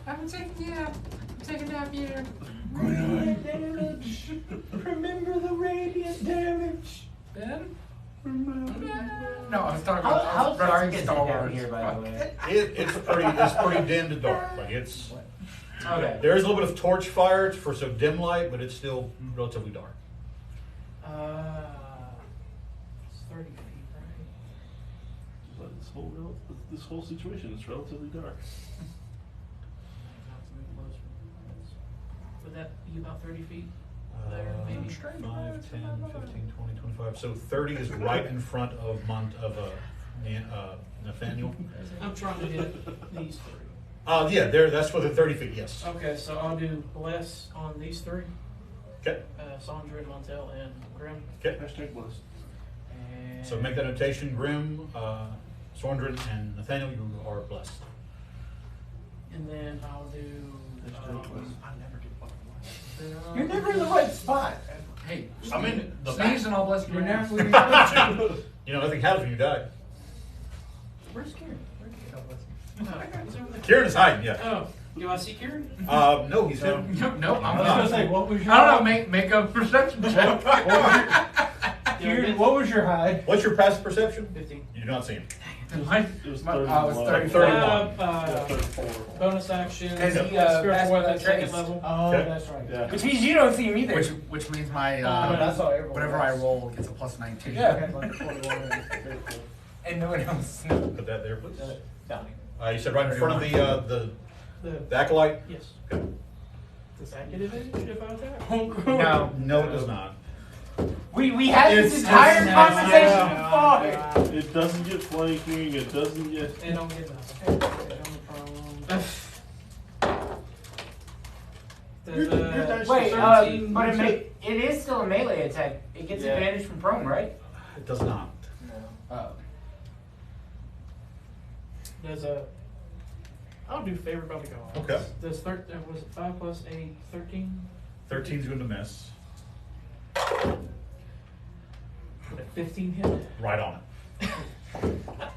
[SPEAKER 3] I haven't taken a nap. I'm taking a nap here.
[SPEAKER 6] Radiant damage. Remember the radiant damage.
[SPEAKER 3] Ben? No, I was talking
[SPEAKER 6] How,
[SPEAKER 3] about.
[SPEAKER 6] how
[SPEAKER 3] I was
[SPEAKER 6] dark
[SPEAKER 3] referencing
[SPEAKER 6] is it
[SPEAKER 3] Star
[SPEAKER 6] down
[SPEAKER 3] Wars.
[SPEAKER 6] here, by the way?
[SPEAKER 1] It's pretty dim to dark. Like it's
[SPEAKER 6] Okay.
[SPEAKER 1] there is a little bit of torch fire for some dim light, but it's still relatively dark.
[SPEAKER 4] It's 30 feet, right?
[SPEAKER 2] But this whole situation is relatively dark.
[SPEAKER 4] Not to move closer. Would that be about 30 feet? There, maybe.
[SPEAKER 1] 5, 10, 15, 20, 25. So 30 is right in front of Nathaniel.
[SPEAKER 4] I'm trying to hit these three.
[SPEAKER 1] Yeah, there. That's for the 30 feet. Yes.
[SPEAKER 4] Okay, so I'll do bless on these three.
[SPEAKER 1] Okay.
[SPEAKER 4] Sandra and Montel and Grim.
[SPEAKER 1] Okay.
[SPEAKER 2] Hashtag blessed.
[SPEAKER 4] And
[SPEAKER 1] So make that notation, Grim, Sorndrin, and Nathaniel, you are blessed.
[SPEAKER 4] And then I'll do.
[SPEAKER 10] You're never in the right spot.
[SPEAKER 3] Hey,
[SPEAKER 5] I mean, the
[SPEAKER 3] sneeze and I'll bless you
[SPEAKER 6] You're
[SPEAKER 3] now.
[SPEAKER 6] never.
[SPEAKER 1] You know, nothing happens when you die.
[SPEAKER 4] Where's Kieran? Oh, he's over there.
[SPEAKER 1] Kieran is hiding, yeah.
[SPEAKER 4] Oh, do I see Kieran?
[SPEAKER 1] No, he's hidden.
[SPEAKER 3] Nope, I'm
[SPEAKER 10] I was gonna
[SPEAKER 3] not.
[SPEAKER 10] say, what was your?
[SPEAKER 3] I don't know. Make a perception check.
[SPEAKER 10] Kieran, what was your hide?
[SPEAKER 1] What's your passive perception?
[SPEAKER 4] 15.
[SPEAKER 1] You do not see him.
[SPEAKER 3] Mine
[SPEAKER 2] It was
[SPEAKER 3] I
[SPEAKER 2] 31.
[SPEAKER 3] was 31.
[SPEAKER 1] 31.
[SPEAKER 2] Yeah, 34.
[SPEAKER 4] Bonus action.
[SPEAKER 6] Because he,
[SPEAKER 4] Spiritual
[SPEAKER 6] passed
[SPEAKER 4] weapon,
[SPEAKER 6] that
[SPEAKER 4] second
[SPEAKER 6] trace.
[SPEAKER 4] level.
[SPEAKER 10] Oh,
[SPEAKER 1] Okay.
[SPEAKER 10] that's right.
[SPEAKER 2] Yeah.
[SPEAKER 6] Which means you don't see him either.
[SPEAKER 3] which means my
[SPEAKER 10] But I saw everyone
[SPEAKER 3] whatever I
[SPEAKER 10] else.
[SPEAKER 3] roll gets a plus 19.
[SPEAKER 6] Yeah.
[SPEAKER 10] Like 41 and 34.
[SPEAKER 6] And no one else.
[SPEAKER 1] Put that there, please.
[SPEAKER 10] Donnie.
[SPEAKER 1] You said right in front of
[SPEAKER 4] The,
[SPEAKER 1] the acolyte?
[SPEAKER 4] yes.
[SPEAKER 1] Okay.
[SPEAKER 4] Does that get advantage if I attack?
[SPEAKER 6] No.
[SPEAKER 1] No, it does not.
[SPEAKER 6] We had this
[SPEAKER 10] It's
[SPEAKER 6] entire
[SPEAKER 10] just-
[SPEAKER 6] conversation
[SPEAKER 10] Yeah.
[SPEAKER 6] before.
[SPEAKER 2] It doesn't get flanking. It doesn't get.
[SPEAKER 4] And don't get nothing.
[SPEAKER 2] Your dice
[SPEAKER 6] Wait,
[SPEAKER 2] are
[SPEAKER 6] but it is still a melee attack. It gets
[SPEAKER 2] Yeah.
[SPEAKER 6] advantage from prone, right?
[SPEAKER 1] It does not.
[SPEAKER 6] Oh.
[SPEAKER 4] There's a. I'll do favor by the gods.
[SPEAKER 1] Okay.
[SPEAKER 4] Does was it 5 plus 8, 13?
[SPEAKER 1] 13's going to miss.
[SPEAKER 4] Would a 15 hit?
[SPEAKER 1] Right on it.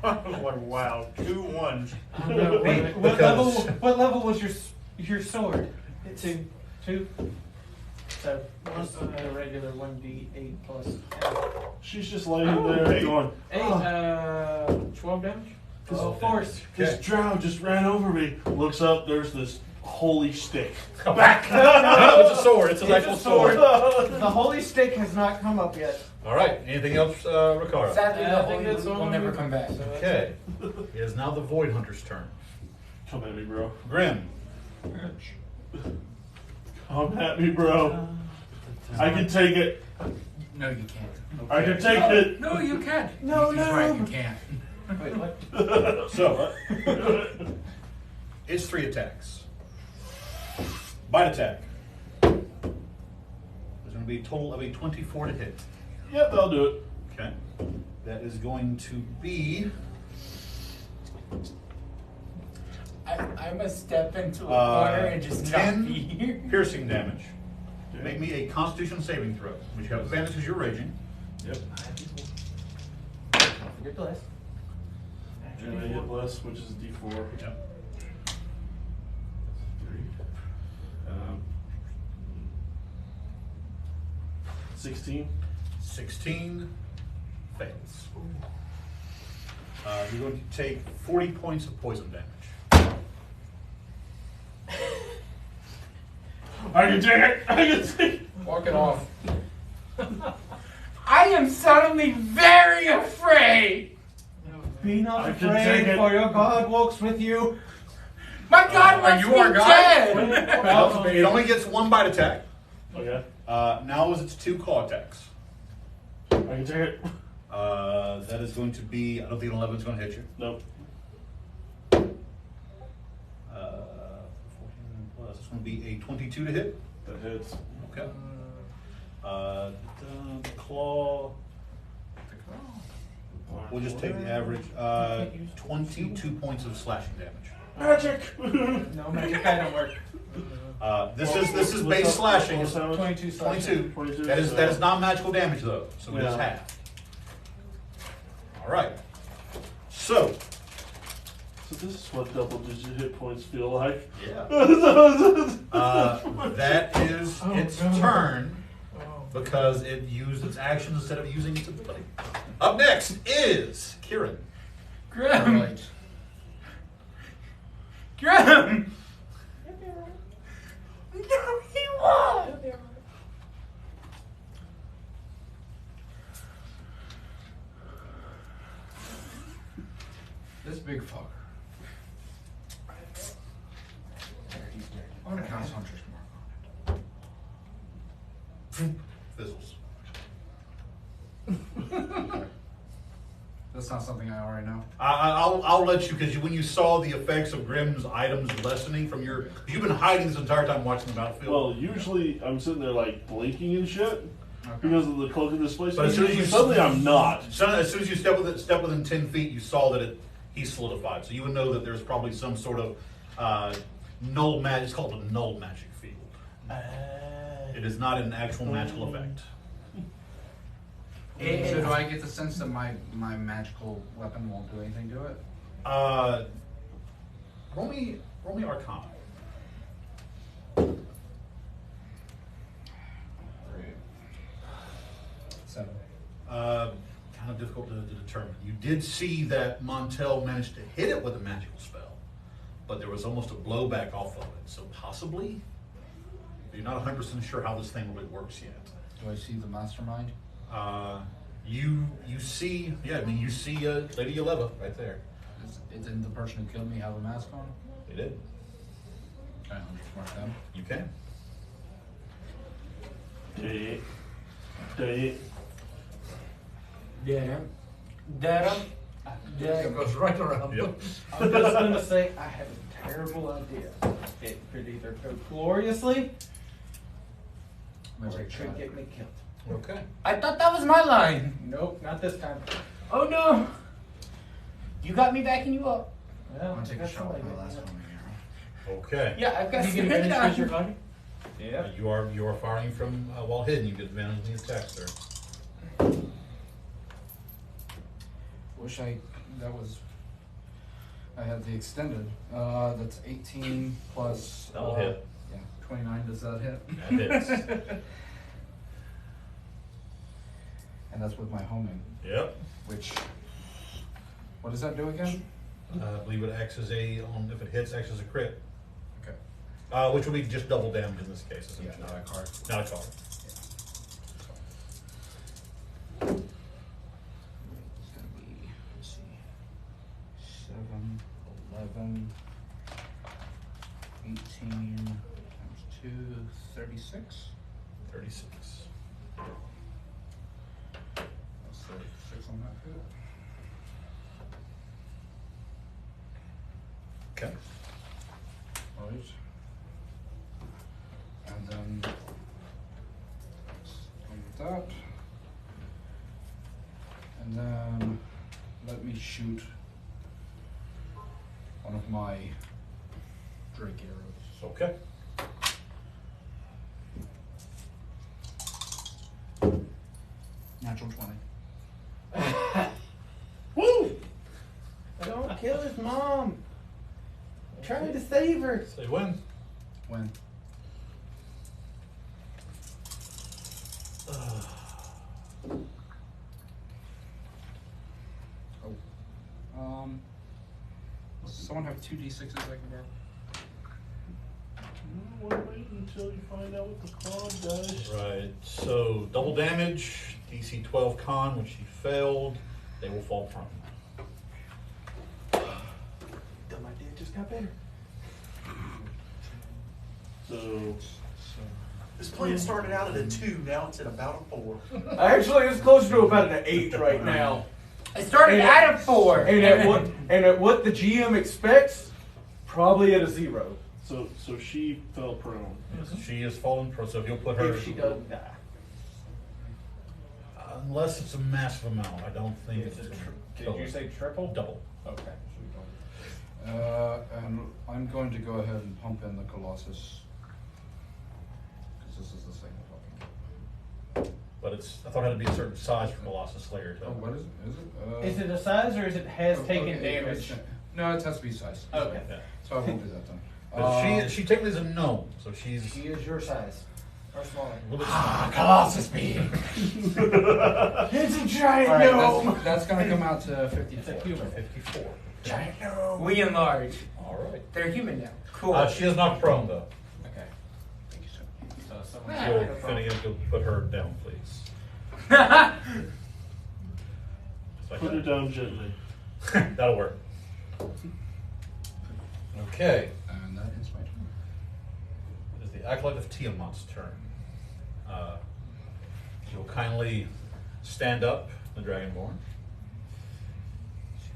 [SPEAKER 5] I was like, wow, 2 1s.
[SPEAKER 4] I don't know.
[SPEAKER 10] Wait, what level was your sword?
[SPEAKER 4] 2.
[SPEAKER 10] 2. So just a regular 1d8 plus 10.
[SPEAKER 2] She's just laying there going.
[SPEAKER 4] 8, 12 damage?
[SPEAKER 10] Oh, force.
[SPEAKER 2] This drow just ran over me. Looks up. There's this holy stick.
[SPEAKER 1] Come back. No, it's a sword. It's an actual sword.
[SPEAKER 10] The holy stick has not come up yet.
[SPEAKER 1] All right. Anything else, Riccardo?
[SPEAKER 6] Sadly,
[SPEAKER 4] I
[SPEAKER 6] the
[SPEAKER 4] think
[SPEAKER 6] holy
[SPEAKER 4] that's all
[SPEAKER 6] will
[SPEAKER 4] I'm
[SPEAKER 6] never
[SPEAKER 4] doing.
[SPEAKER 6] come back.
[SPEAKER 4] So that's
[SPEAKER 1] Okay. It is now the Void Hunter's turn.
[SPEAKER 2] Come at me, bro.
[SPEAKER 1] Grim.
[SPEAKER 2] Come at me, bro. I can take it.
[SPEAKER 3] No, you can't.
[SPEAKER 2] I can take it.
[SPEAKER 3] No, you can't.
[SPEAKER 10] No,
[SPEAKER 3] He's
[SPEAKER 10] no.
[SPEAKER 3] right, you can't.
[SPEAKER 10] Wait, what?
[SPEAKER 1] So, it's 3 attacks. Bite attack. There's going to be a total of a 24 to hit.
[SPEAKER 2] Yep, I'll do it.
[SPEAKER 1] Okay. That is going to be
[SPEAKER 6] I must step into a
[SPEAKER 1] Uh,
[SPEAKER 6] corner and just
[SPEAKER 1] 10
[SPEAKER 6] not be here.
[SPEAKER 1] piercing damage. Make me a Constitution saving throw, which you have advantage because you're raging.
[SPEAKER 2] Yep.
[SPEAKER 10] You're blessed.
[SPEAKER 2] And I get less, which is D4.
[SPEAKER 1] Yep.
[SPEAKER 2] 3. 16.
[SPEAKER 1] 16 fails. You're going to take 40 points of poison damage.
[SPEAKER 2] I can take it. I can take it.
[SPEAKER 3] Walk it off.
[SPEAKER 6] I am suddenly very afraid.
[SPEAKER 10] Be not
[SPEAKER 2] I can take
[SPEAKER 10] afraid,
[SPEAKER 2] it.
[SPEAKER 10] for your God walks with you.
[SPEAKER 6] My God
[SPEAKER 3] Are
[SPEAKER 6] wants
[SPEAKER 3] you
[SPEAKER 6] me
[SPEAKER 3] our God?
[SPEAKER 6] dead.
[SPEAKER 1] Well, it only gets 1 bite attack.
[SPEAKER 2] Okay.
[SPEAKER 1] Now is its 2 claw attacks.
[SPEAKER 2] I can take it.
[SPEAKER 1] That is going to be, I don't think an 11 is going to hit you.
[SPEAKER 2] Nope.
[SPEAKER 1] 14 plus, it's going to be a 22 to hit.
[SPEAKER 2] That hits.
[SPEAKER 1] Okay. The claw, we'll just take the average. 22 points of slashing damage.
[SPEAKER 2] Magic.
[SPEAKER 10] No, magic item work.
[SPEAKER 1] This is base slashing. It's
[SPEAKER 10] 22 slashing.
[SPEAKER 1] 22. That is not magical damage though, so it is
[SPEAKER 2] Yeah.
[SPEAKER 1] half. All right. So
[SPEAKER 2] So this is what double-digit hit points feel like.
[SPEAKER 1] yeah, that is its turn because it used its action instead of using its ability. Up next is Kieran.
[SPEAKER 6] Grim.
[SPEAKER 3] Right.
[SPEAKER 6] Grim. No, he won't.
[SPEAKER 3] This big fucker. I want to cast Hunter's Mark on it.
[SPEAKER 1] Fizzles.
[SPEAKER 3] That's not something I already know.
[SPEAKER 1] I'll let you, because when you saw the effects of Grimm's items lessening from your, you've been hiding this entire time watching the battlefield.
[SPEAKER 2] Well, usually I'm sitting there like blinking and shit because of the cloak and display.
[SPEAKER 1] But as soon as you
[SPEAKER 2] suddenly I'm not.
[SPEAKER 1] As soon as you step within 10 feet, you saw that he solidified. So you would know that there's probably some sort of null magic. It's called a null magic field. It is not an actual magical effect.
[SPEAKER 3] So do I get the sense that my magical weapon won't do anything to it?
[SPEAKER 1] Roll me Arcana.
[SPEAKER 3] 7.
[SPEAKER 1] Kind of difficult to determine. You did see that Montel managed to hit it with a magical spell, but there was almost a blowback off of it. So possibly, you're not 100% sure how this thing really works yet.
[SPEAKER 3] Do I see the mastermind?
[SPEAKER 1] You see, yeah, I mean, you see Lady Yeleva right there.
[SPEAKER 3] Didn't the person who killed me have a mask on?
[SPEAKER 1] They did.
[SPEAKER 3] Can I mark them?
[SPEAKER 1] You can.
[SPEAKER 6] Damn.
[SPEAKER 3] It goes right around.
[SPEAKER 1] Yep.
[SPEAKER 6] I'm just gonna say I have a terrible idea. It could either go gloriously or it could get me killed.
[SPEAKER 1] Okay.
[SPEAKER 6] I thought that was my line. Nope, not this time. Oh no! You got me backing you up. Well,
[SPEAKER 3] I'm gonna take a
[SPEAKER 6] that's
[SPEAKER 3] shot
[SPEAKER 6] all I
[SPEAKER 3] with my
[SPEAKER 6] got.
[SPEAKER 3] last one here.
[SPEAKER 1] Okay.
[SPEAKER 6] Yeah, I've got
[SPEAKER 10] You get
[SPEAKER 6] some
[SPEAKER 10] advantage because you're
[SPEAKER 6] on.
[SPEAKER 10] hiding?
[SPEAKER 6] Yeah.
[SPEAKER 1] You are firing from while hidden. You get advantage in the attacks there.
[SPEAKER 3] Wish I had the extended. That's 18 plus.
[SPEAKER 1] That'll hit.
[SPEAKER 3] Yeah, 29. Does that hit?
[SPEAKER 1] That hits.
[SPEAKER 3] And that's with my homing.
[SPEAKER 1] Yep.
[SPEAKER 3] Which, what does that do again?
[SPEAKER 1] I believe it acts as if it hits, acts as a crit.
[SPEAKER 3] Okay.
[SPEAKER 1] Which will be just double damage in this case,
[SPEAKER 3] Yeah,
[SPEAKER 1] essentially.
[SPEAKER 3] not a card.
[SPEAKER 1] Not a card.
[SPEAKER 3] It's gonna be, let's see, 7, 11, 18 times 2, 36.
[SPEAKER 1] 36.
[SPEAKER 3] That's 36 on that hit.
[SPEAKER 1] Okay.
[SPEAKER 3] Right. And then let's go with that. And then let me shoot one of my Drake arrows.
[SPEAKER 1] Okay.
[SPEAKER 3] Natural 20.
[SPEAKER 6] Woo! Don't kill his mom. Try to save her.
[SPEAKER 1] Say when.
[SPEAKER 3] When? Does someone have 2d6s I can borrow?
[SPEAKER 2] We'll wait until you find out what the con does.
[SPEAKER 1] Right. So double damage, DC 12 con, which he failed. They will fall prone.
[SPEAKER 6] Dumb idea just got better.
[SPEAKER 2] So
[SPEAKER 5] This plan started out at a 2, now it's at about a 4.
[SPEAKER 10] Actually, it's closer to about an 8 right now.
[SPEAKER 6] I started at a 4.
[SPEAKER 10] And at what the GM expects, probably at a 0.
[SPEAKER 2] so she fell prone.
[SPEAKER 1] Yes, she is fallen prone, so he'll put her.
[SPEAKER 6] If she doesn't die.
[SPEAKER 1] Unless it's a massive amount, I don't think it's
[SPEAKER 7] Did
[SPEAKER 1] kill
[SPEAKER 7] you
[SPEAKER 1] her.
[SPEAKER 7] say triple?
[SPEAKER 1] Double.
[SPEAKER 7] Okay.
[SPEAKER 3] And I'm going to go ahead and pump in the Colossus. Because this is the same fucking.
[SPEAKER 1] But I thought it had to be a certain size for Colossus Slayer to.
[SPEAKER 3] Oh, what is it?
[SPEAKER 6] Is it a size or is it has taken
[SPEAKER 3] okay,
[SPEAKER 6] damage?
[SPEAKER 3] No, it has to be size.
[SPEAKER 6] Okay.
[SPEAKER 1] Yeah.
[SPEAKER 3] So I won't do that then.
[SPEAKER 1] But she technically is a gnome, so she's
[SPEAKER 6] She is your size. Or smaller.
[SPEAKER 1] a little bit
[SPEAKER 6] Colossus beam. It's a giant
[SPEAKER 3] Alright,
[SPEAKER 6] gnome.
[SPEAKER 3] that's going to come out to
[SPEAKER 6] It's a
[SPEAKER 3] 54.
[SPEAKER 6] human.
[SPEAKER 1] 54.
[SPEAKER 6] Giant gnome. We enlarge.
[SPEAKER 1] All right.
[SPEAKER 6] They're human now. Cool.
[SPEAKER 1] She is not prone though.
[SPEAKER 6] Okay.
[SPEAKER 3] Thank you, sir.
[SPEAKER 7] Someone
[SPEAKER 6] Ah,
[SPEAKER 1] You'll,
[SPEAKER 6] no problem.
[SPEAKER 1] Finnegan, you'll put her down, please. Just like
[SPEAKER 2] Put her
[SPEAKER 1] that.
[SPEAKER 2] down gently.
[SPEAKER 1] That'll work. Okay.
[SPEAKER 3] And that is my turn.
[SPEAKER 1] It is the Acolyte of Tiamat's turn. She'll kindly stand up, the Dragonborn.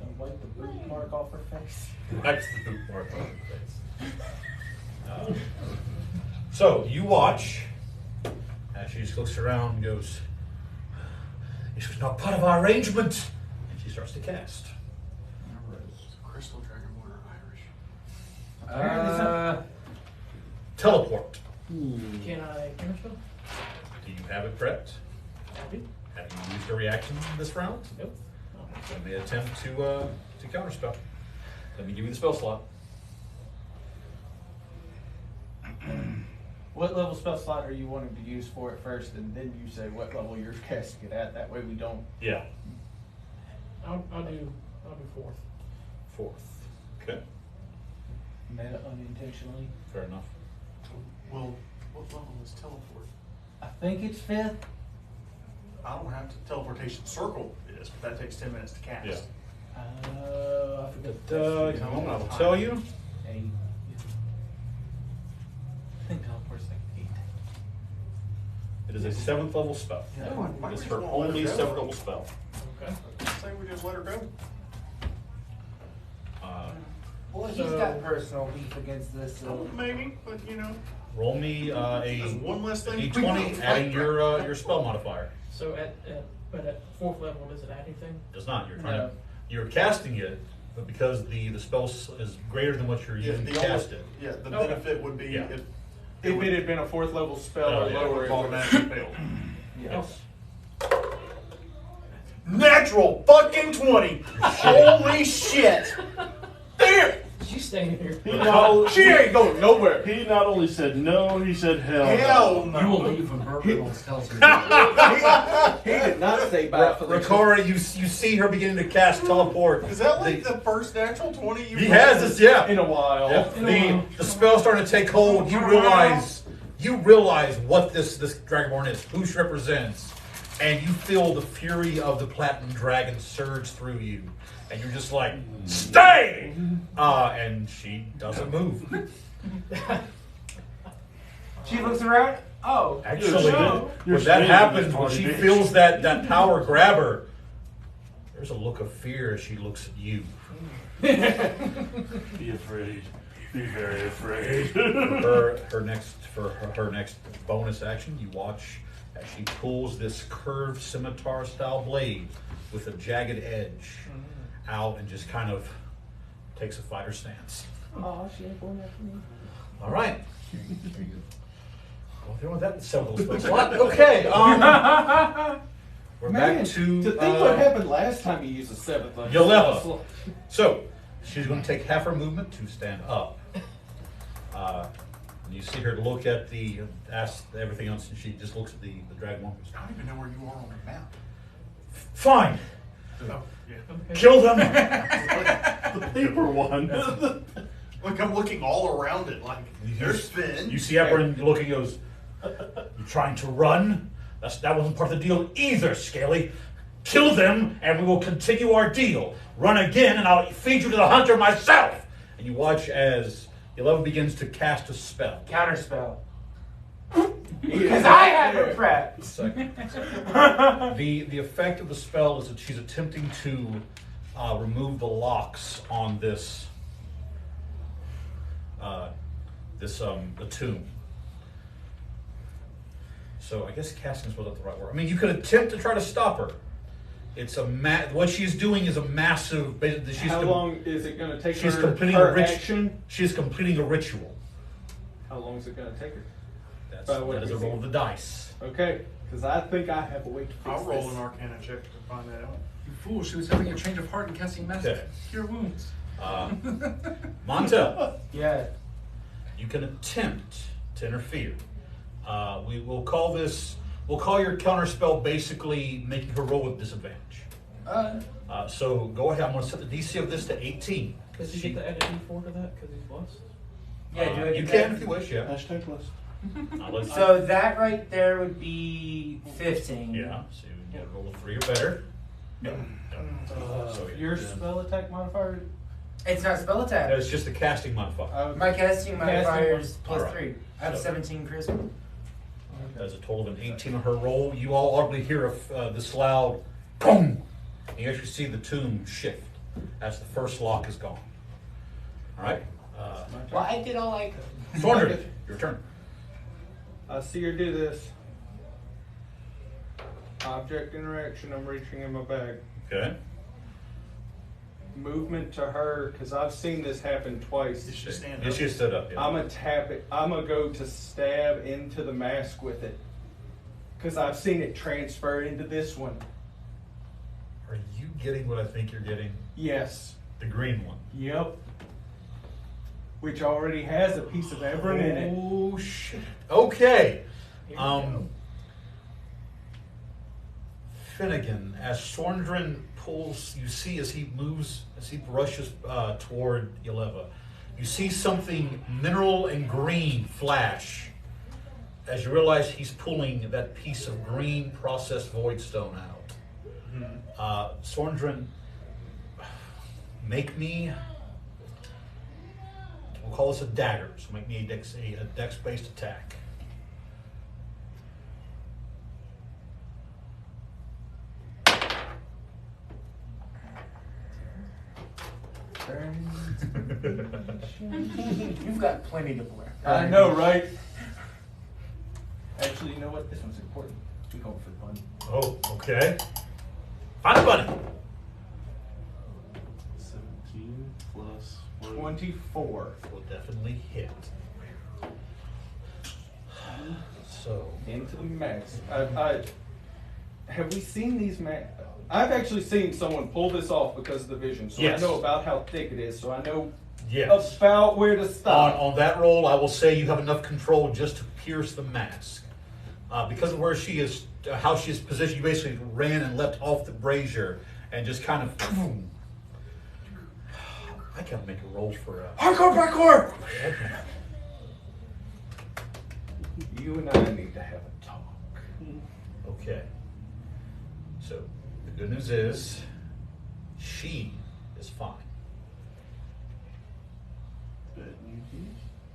[SPEAKER 10] Gonna wipe the boot mark off her face.
[SPEAKER 1] Wipes the boot mark on her face. So you watch as she just looks around and goes, "This was not part of our arrangement," and she starts to cast.
[SPEAKER 5] Crystal Dragonborn are Irish.
[SPEAKER 1] Teleport.
[SPEAKER 4] Can I counterspell?
[SPEAKER 1] Do you have it prepped?
[SPEAKER 4] I do.
[SPEAKER 1] Have you used a reaction this round?
[SPEAKER 4] Nope.
[SPEAKER 1] Let me attempt to counterspell. Let me give you the spell slot.
[SPEAKER 10] What level spell slot are you wanting to use for it first, and then you say what level you're casting it at? That way we don't.
[SPEAKER 1] Yeah.
[SPEAKER 4] I'll do fourth.
[SPEAKER 1] Fourth. Okay.
[SPEAKER 10] Meta unintentionally.
[SPEAKER 1] Fair enough.
[SPEAKER 5] Well, what level is teleport?
[SPEAKER 10] I think it's 5th.
[SPEAKER 5] I don't have to. Teleportation circle is, but that takes 10 minutes to cast.
[SPEAKER 1] Yeah.
[SPEAKER 10] I forget.
[SPEAKER 1] Come on, I will tell you.
[SPEAKER 10] 8. I think teleport's like 8.
[SPEAKER 1] It is a 7th level spell.
[SPEAKER 5] Yeah,
[SPEAKER 1] It is her only 7th level spell.
[SPEAKER 4] Okay.
[SPEAKER 5] Say we just let her go.
[SPEAKER 6] Well, he's
[SPEAKER 4] So-
[SPEAKER 6] got personal beef against this. So.
[SPEAKER 5] Maybe, but you know,
[SPEAKER 1] Roll me
[SPEAKER 5] that's
[SPEAKER 1] a
[SPEAKER 5] one less thing.
[SPEAKER 1] d20, adding your spell modifier.
[SPEAKER 4] So at fourth level, does it add anything?
[SPEAKER 1] Does not. You're trying
[SPEAKER 10] No.
[SPEAKER 1] to, you're casting it, but because the spell is greater than what you're using to cast it.
[SPEAKER 5] Yeah, the
[SPEAKER 4] Okay.
[SPEAKER 5] benefit would be
[SPEAKER 1] Yeah.
[SPEAKER 10] If it had been a 4th level spell or
[SPEAKER 1] yeah,
[SPEAKER 10] lower, it would
[SPEAKER 5] automatically failed.
[SPEAKER 1] Yes.
[SPEAKER 5] Natural fucking 20. Holy shit. Damn.
[SPEAKER 4] She's staying here.
[SPEAKER 2] She
[SPEAKER 10] ain't going nowhere.
[SPEAKER 2] He not only said no, he said hell.
[SPEAKER 5] Hell no.
[SPEAKER 3] You will leave when Burt Reynolds tells her.
[SPEAKER 10] He did not say bye for the
[SPEAKER 1] Ricora, you see her beginning to cast teleport.
[SPEAKER 5] Is that like the first natural 20 you
[SPEAKER 1] He
[SPEAKER 5] rolled?
[SPEAKER 1] has this, yeah.
[SPEAKER 10] in a while.
[SPEAKER 1] Yeah. The spell's starting to take hold. You realize what this Dragonborn is, who she represents, and you feel the fury of the Platinum Dragon surge through you, and you're just like, stay! And she doesn't move.
[SPEAKER 6] She looks around. Oh,
[SPEAKER 1] Actually,
[SPEAKER 2] You're
[SPEAKER 1] when that
[SPEAKER 2] staying
[SPEAKER 1] happens,
[SPEAKER 2] in
[SPEAKER 1] when
[SPEAKER 2] this
[SPEAKER 1] she
[SPEAKER 2] party, bitch.
[SPEAKER 1] feels that power grab her, there's a look of fear as she looks at you.
[SPEAKER 2] Be afraid. Be very afraid.
[SPEAKER 1] her next bonus action, you watch as she pulls this curved scimitar style blade with a jagged edge out and just kind of takes a fighter stance.
[SPEAKER 6] oh, she ain't going after me.
[SPEAKER 1] All right. Well, there went that several spells. Okay. We're
[SPEAKER 10] Man,
[SPEAKER 1] back to
[SPEAKER 10] think what happened last time you used a 7th level.
[SPEAKER 1] Yeleva. So she's going to take half her movement to stand up. And you see her look at ask everything else, and she just looks at the dragon one.
[SPEAKER 5] I don't even know where you are on the map.
[SPEAKER 1] Fine,
[SPEAKER 5] Oh, yeah.
[SPEAKER 1] kill them.
[SPEAKER 2] The paper one.
[SPEAKER 5] Look, I'm looking all around it. Like, there's Finn.
[SPEAKER 1] You see Eberyn looking, goes, "You trying to run? That wasn't part of the deal either, Scaly. Kill them, and we will continue our deal. Run again, and I'll feed you to the hunter myself." And you watch as Yeleva begins to cast a spell.
[SPEAKER 6] Counterspell. Because I have it prepped.
[SPEAKER 1] The effect of the spell is that she's attempting to remove the locks on this the tomb. So I guess casting is not the right word. I mean, you could attempt to try to stop her. It's what she's doing is a massive.
[SPEAKER 10] How long is it going to take
[SPEAKER 1] She's
[SPEAKER 10] her,
[SPEAKER 1] completing
[SPEAKER 10] her
[SPEAKER 1] a
[SPEAKER 10] action?
[SPEAKER 1] She's completing a ritual.
[SPEAKER 10] How long is it going to take her?
[SPEAKER 1] That is a roll of the dice.
[SPEAKER 10] Okay, because I think I have a way to fix
[SPEAKER 5] I'll roll
[SPEAKER 10] this.
[SPEAKER 5] an Arcana check to find that out.
[SPEAKER 3] You fool, she was having a change of heart and casting magic.
[SPEAKER 1] Okay.
[SPEAKER 3] Cure wounds.
[SPEAKER 1] Montel,
[SPEAKER 6] Yeah.
[SPEAKER 1] you can attempt to interfere. We'll call your counterspell basically making her roll with disadvantage. So go ahead. I'm going to set the DC of this to 18.
[SPEAKER 4] Does he get to add a D4 to that because he's blessed?
[SPEAKER 6] Yeah, do I
[SPEAKER 1] you
[SPEAKER 6] get
[SPEAKER 1] can
[SPEAKER 6] that?
[SPEAKER 1] if you wish. Yeah.
[SPEAKER 2] Hashtag plus.
[SPEAKER 6] So that right there would be 15.
[SPEAKER 1] Yeah. So you get a roll of 3 or better. No. So
[SPEAKER 10] Your spell attack modifier?
[SPEAKER 6] It's not spell attack.
[SPEAKER 1] It's just the casting modifier.
[SPEAKER 6] My casting modifier
[SPEAKER 10] was
[SPEAKER 6] is plus
[SPEAKER 1] Alright.
[SPEAKER 6] 3. I have
[SPEAKER 1] So-
[SPEAKER 6] 17 charisma.
[SPEAKER 1] That's a total of an 18 on her roll. You all audibly hear this loud boom. And you actually see the tomb shift. as the first lock is gone. All right.
[SPEAKER 6] Well, I did all I could.
[SPEAKER 1] Saunders, your turn.
[SPEAKER 8] I see her do this. Object interaction, I'm reaching in my bag.
[SPEAKER 1] Okay.
[SPEAKER 8] Movement to her, because I've seen this happen twice.
[SPEAKER 5] It's just stand
[SPEAKER 1] It's
[SPEAKER 5] up.
[SPEAKER 1] just stood up. Yeah.
[SPEAKER 8] I'm gonna tap it. I'm gonna go to stab into the mask with it, because I've seen it transfer into this one.
[SPEAKER 1] Are you getting what I think you're getting?
[SPEAKER 8] Yes.
[SPEAKER 1] The green one.
[SPEAKER 8] Yep. Which already has a piece of Ebron in it.
[SPEAKER 1] Oh shit. Okay. Finnigan, as Sorndrin pulls, you see as he moves, as he brushes toward Yeleva, you see something mineral and green flash as you realize he's pulling that piece of green processed void stone out. Sorndrin, make me, we'll call this a dagger, so make me a dex-based attack.
[SPEAKER 6] You've got plenty to blur.
[SPEAKER 8] I know, right? Actually, you know what? This one's important. We go for fun.
[SPEAKER 1] Oh, okay. Find a bunny.
[SPEAKER 2] 17 plus
[SPEAKER 8] 24.
[SPEAKER 1] Will definitely hit. So,
[SPEAKER 8] Into the max. Have we seen these max? I've actually seen someone pull this off because of the vision, so
[SPEAKER 1] Yes.
[SPEAKER 8] I know about how thick it is, so I know
[SPEAKER 1] yes.
[SPEAKER 8] about where to stop.
[SPEAKER 1] On that roll, I will say you have enough control just to pierce the mask. Because of where she is, how she is positioned, you basically ran and leapt off the brazier and just kind of. Boom. I gotta make a roll for.
[SPEAKER 8] Parkour!
[SPEAKER 1] Okay.
[SPEAKER 8] You and I need to have a talk.
[SPEAKER 1] Okay. So, the good news is, she is fine.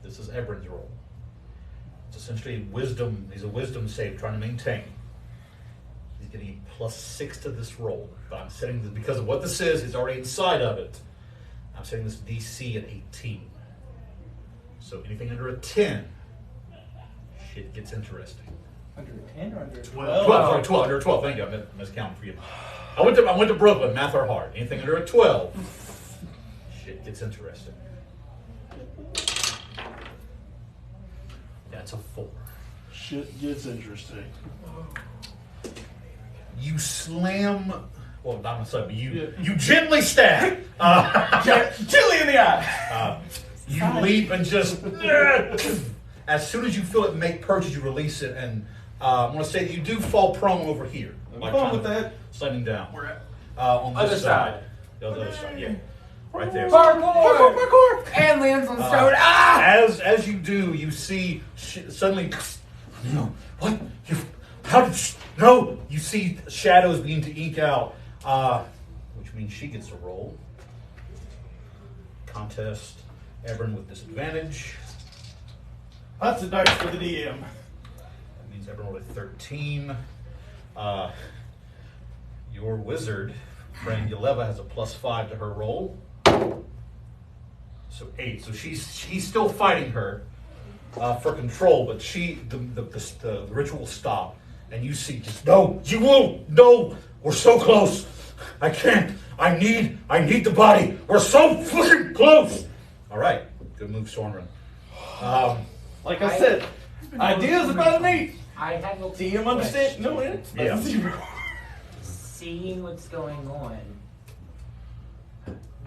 [SPEAKER 1] This is Ebron's roll. It's essentially wisdom. He's a wisdom save trying to maintain. He's getting a +6 to this roll. But I'm setting this, because of what this is, he's already inside of it. I'm setting this DC at 18. So anything under a 10, shit gets interesting.
[SPEAKER 8] Under a 10 or under a
[SPEAKER 1] 12,
[SPEAKER 8] 12?
[SPEAKER 1] sorry, 12, under a 12, thank you, I miscounted for you. I went to Brooklyn, math are hard. Anything under a 12, shit gets interesting. That's a 4.
[SPEAKER 2] Shit gets interesting.
[SPEAKER 1] You slam, well, not myself, but you gently stab.
[SPEAKER 8] Chili in the eye!
[SPEAKER 1] You leap and just, as soon as you feel it make purchase, you release it, and I'm going to say that you do fall prone over here.
[SPEAKER 8] I'm
[SPEAKER 1] Like
[SPEAKER 8] fine
[SPEAKER 1] kind
[SPEAKER 8] with
[SPEAKER 1] of
[SPEAKER 8] that.
[SPEAKER 1] Sliding down.
[SPEAKER 5] Where at?
[SPEAKER 1] On this
[SPEAKER 6] Other side.
[SPEAKER 1] The other side, yeah. Right there.
[SPEAKER 6] Parkour! And lands on stone.
[SPEAKER 1] As you do, you see suddenly, no, what? How did no? You see shadows begin to ink out, which means she gets a roll. Contest, Ebron with disadvantage.
[SPEAKER 8] That's a dice for the DM.
[SPEAKER 1] That means Ebron rolled a 13. Your wizard friend Yeleva has a +5 to her roll. So 8. So he's still fighting her for control, but the ritual will stop, and you see just no, you won't, no, we're so close. I can't. I need the body. We're so fucking close. All right, good move, Sorndrin.
[SPEAKER 8] Like I said, ideas about neat.
[SPEAKER 6] I have a
[SPEAKER 8] DM understand? No, it's
[SPEAKER 1] Yeah.
[SPEAKER 8] 0.
[SPEAKER 6] Seeing what's going on,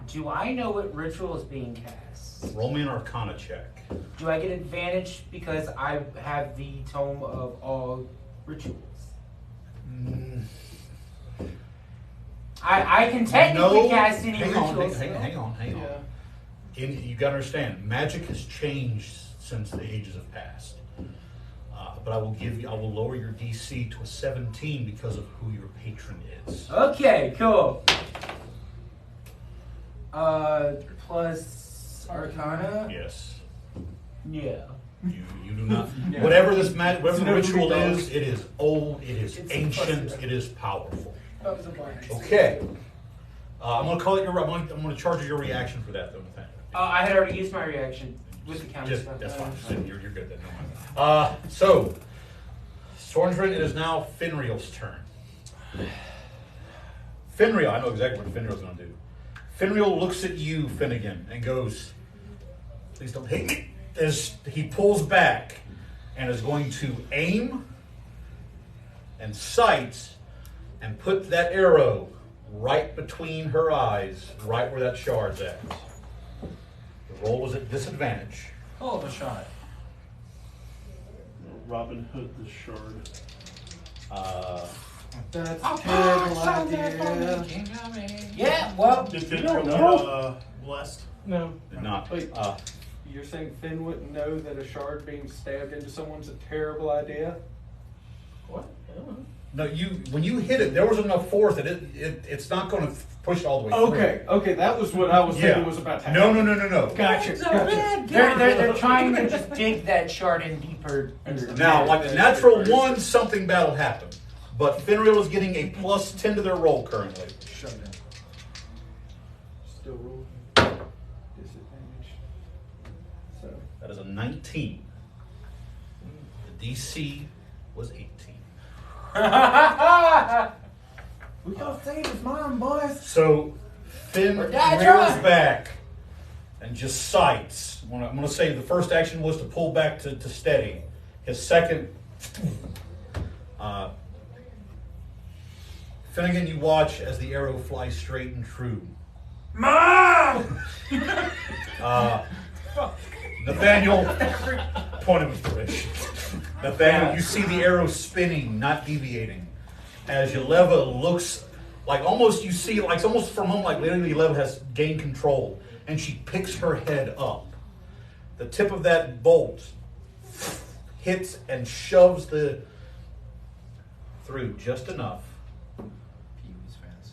[SPEAKER 6] do I know what ritual is being cast?
[SPEAKER 1] Roll me an Arcana check.
[SPEAKER 6] Do I get advantage because I have the tome of all rituals? I can technically cast any rituals.
[SPEAKER 1] Hang on. You gotta understand, magic has changed since the ages have passed. But I will lower your DC to a 17 because of who your patron is.
[SPEAKER 6] Okay, cool. Plus Arcana?
[SPEAKER 1] Yes.
[SPEAKER 6] Yeah.
[SPEAKER 1] You do not.
[SPEAKER 8] Yeah.
[SPEAKER 1] Whatever this magic, whatever the
[SPEAKER 8] Never
[SPEAKER 1] ritual
[SPEAKER 8] be done.
[SPEAKER 1] is, it is old, it is
[SPEAKER 6] It's
[SPEAKER 1] ancient,
[SPEAKER 6] impressive.
[SPEAKER 1] it is powerful.
[SPEAKER 9] That was a blind.
[SPEAKER 1] Okay. I'm gonna call it your. I'm gonna charge you your reaction for that, though, Nathaniel.
[SPEAKER 6] I had already used my reaction with the counter
[SPEAKER 1] Just,
[SPEAKER 6] stuff.
[SPEAKER 1] that's fine. Then you're good then. No mind. So, Sorndrin, it is now Finriel's turn. Finriel, I know exactly what Finriel's going to do. Finriel looks at you, Finnigan, and goes, "Please don't hit me." As he pulls back and is going to aim and sight and put that arrow right between her eyes, right where that shard's at. The roll was at disadvantage.
[SPEAKER 3] Hell of a shot.
[SPEAKER 2] Robin Hood the shard.
[SPEAKER 10] That's a terrible idea.
[SPEAKER 6] Yeah, well,
[SPEAKER 5] Did
[SPEAKER 2] You
[SPEAKER 5] Finriel
[SPEAKER 2] don't
[SPEAKER 5] get
[SPEAKER 2] know.
[SPEAKER 5] blessed?
[SPEAKER 4] No.
[SPEAKER 1] Did not.
[SPEAKER 10] Wait. You're saying Finn wouldn't know that a shard being stabbed into someone's a terrible idea?
[SPEAKER 4] What? I don't know.
[SPEAKER 1] No, when you hit it, there was enough force that it's not going to push it all the way through.
[SPEAKER 10] Okay, that was what I was thinking was about to happen.
[SPEAKER 1] No.
[SPEAKER 10] Gotcha.
[SPEAKER 6] they're trying to just dig that shard in deeper into the
[SPEAKER 1] Now,
[SPEAKER 6] map.
[SPEAKER 1] like the natural one, something bad will happen. But Finriel is getting a plus 10 to their roll currently.
[SPEAKER 10] Shut down. Still roll. Disadvantage. So.
[SPEAKER 1] That is a 19. The DC was 18.
[SPEAKER 10] We gotta save his mom, boys.
[SPEAKER 1] So Finn rears back and just sights. I'm going to say the first action was to pull back to steady. His second, Finnigan, you watch as the arrow flies straight and true.
[SPEAKER 6] Mom!
[SPEAKER 1] Nathaniel, point of inspiration. Nathaniel, you see the arrow spinning, not deviating. As Yeleva looks like almost, you see, like it's almost from home, like literally Yeleva has gained control, and she picks her head up. The tip of that bolt hits and shoves through just enough.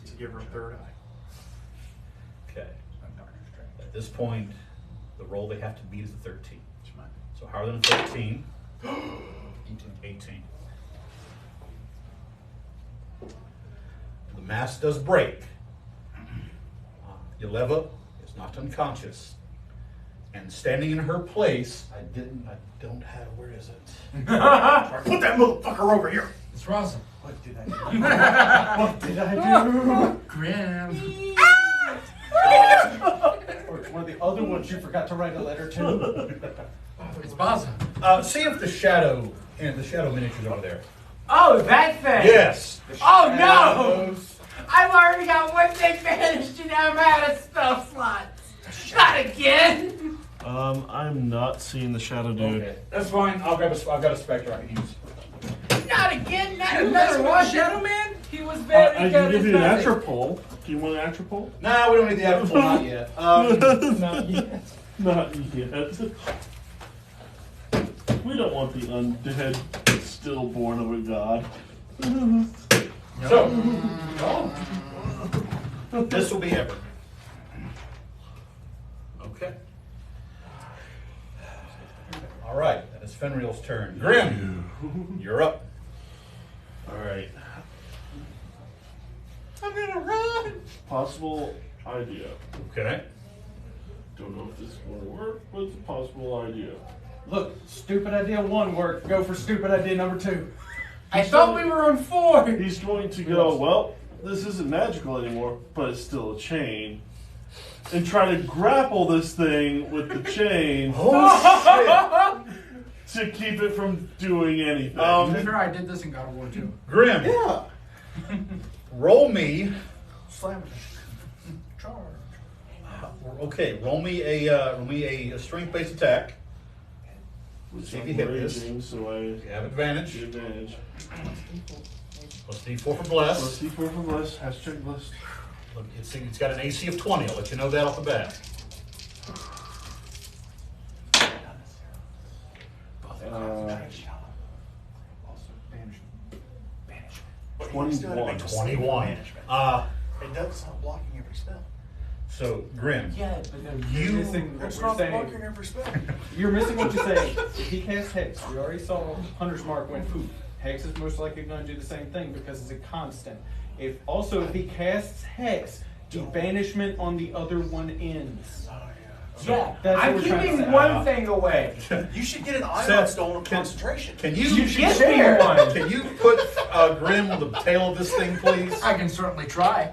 [SPEAKER 5] To give her a third eye.
[SPEAKER 1] Okay. At this point, the roll they have to beat is a 13. So higher than a 13. 18. The mask does break. Yeleva is knocked unconscious. And standing in her place, I don't have, where is it? Put that motherfucker over here.
[SPEAKER 3] It's Rosa.
[SPEAKER 10] What did I do? What did I do?
[SPEAKER 3] Grim.
[SPEAKER 10] Or it's one of the other ones you forgot to write a letter to.
[SPEAKER 3] It's Baza.
[SPEAKER 1] See if the shadow miniature's over there.
[SPEAKER 6] Oh, that thing!
[SPEAKER 1] Yes.
[SPEAKER 6] Oh no! I've already got one thing managed and I'm out of stuff slots. Not again!
[SPEAKER 2] I'm not seeing the shadow dude.
[SPEAKER 1] Okay. That's fine. I've got a spectre I can use.
[SPEAKER 6] Not again! Not
[SPEAKER 9] You
[SPEAKER 6] another
[SPEAKER 9] mess with
[SPEAKER 6] one!
[SPEAKER 9] Shadow Man? He was very
[SPEAKER 2] I can give you an
[SPEAKER 9] charismatic.
[SPEAKER 2] atropole. Do you want an atropole?
[SPEAKER 1] Nah, we don't need the apple. Not yet.
[SPEAKER 4] Not yet.
[SPEAKER 2] Not yet. We don't want the undead stillborn of a god.
[SPEAKER 1] So, this will be Ever. Okay. All right, that is Fenriel's turn. Grim, you're up.
[SPEAKER 2] Alright.
[SPEAKER 6] I'm gonna run!
[SPEAKER 2] Possible idea.
[SPEAKER 1] Okay.
[SPEAKER 2] Don't know if this is going to work, but it's a possible idea.
[SPEAKER 10] Look, stupid idea 1 worked. Go for stupid idea number 2.
[SPEAKER 6] I thought we were on 4!
[SPEAKER 2] He's going to go, well, this isn't magical anymore, but it's still a chain. And try to grapple this thing with the chain
[SPEAKER 1] Oh,
[SPEAKER 2] to keep it from doing anything.
[SPEAKER 3] To be fair, I did this in God of War 2.
[SPEAKER 1] Grim,
[SPEAKER 2] yeah.
[SPEAKER 1] roll me.
[SPEAKER 3] Slam it. Charge.
[SPEAKER 1] Okay, roll me a strength-based attack.
[SPEAKER 2] Which
[SPEAKER 1] See if
[SPEAKER 2] I'm
[SPEAKER 1] you hit this.
[SPEAKER 2] raging, so I
[SPEAKER 1] You have advantage.
[SPEAKER 2] get advantage.
[SPEAKER 1] Plus D4 for bless.
[SPEAKER 2] Plus D4 for bless. Hashtag blessed.
[SPEAKER 1] Look, it's got an AC of 20. I'll let you know that off the bat.
[SPEAKER 2] 21.
[SPEAKER 1] 21.
[SPEAKER 5] It does stop blocking every spell.
[SPEAKER 1] So, Grim,
[SPEAKER 6] Yeah, but then
[SPEAKER 10] You're missing what
[SPEAKER 5] It's
[SPEAKER 10] we're
[SPEAKER 5] not
[SPEAKER 10] saying.
[SPEAKER 5] blocking every spell.
[SPEAKER 10] You're missing what you're saying. If he casts Hex, we already saw Hunter's Mark went poof. Hex is most likely going to do the same thing because it's a constant. If he casts Hex,
[SPEAKER 8] The banishment on the other one ends.
[SPEAKER 6] Yeah,
[SPEAKER 8] That's what
[SPEAKER 6] I'm
[SPEAKER 8] we're trying to
[SPEAKER 6] keeping
[SPEAKER 8] say.
[SPEAKER 6] one thing away.
[SPEAKER 5] You should get an
[SPEAKER 1] Seth,
[SPEAKER 5] ion stone of concentration.
[SPEAKER 1] Can you
[SPEAKER 6] Get there.
[SPEAKER 1] Can you put Grim on the tail of this thing, please?
[SPEAKER 3] I can certainly try.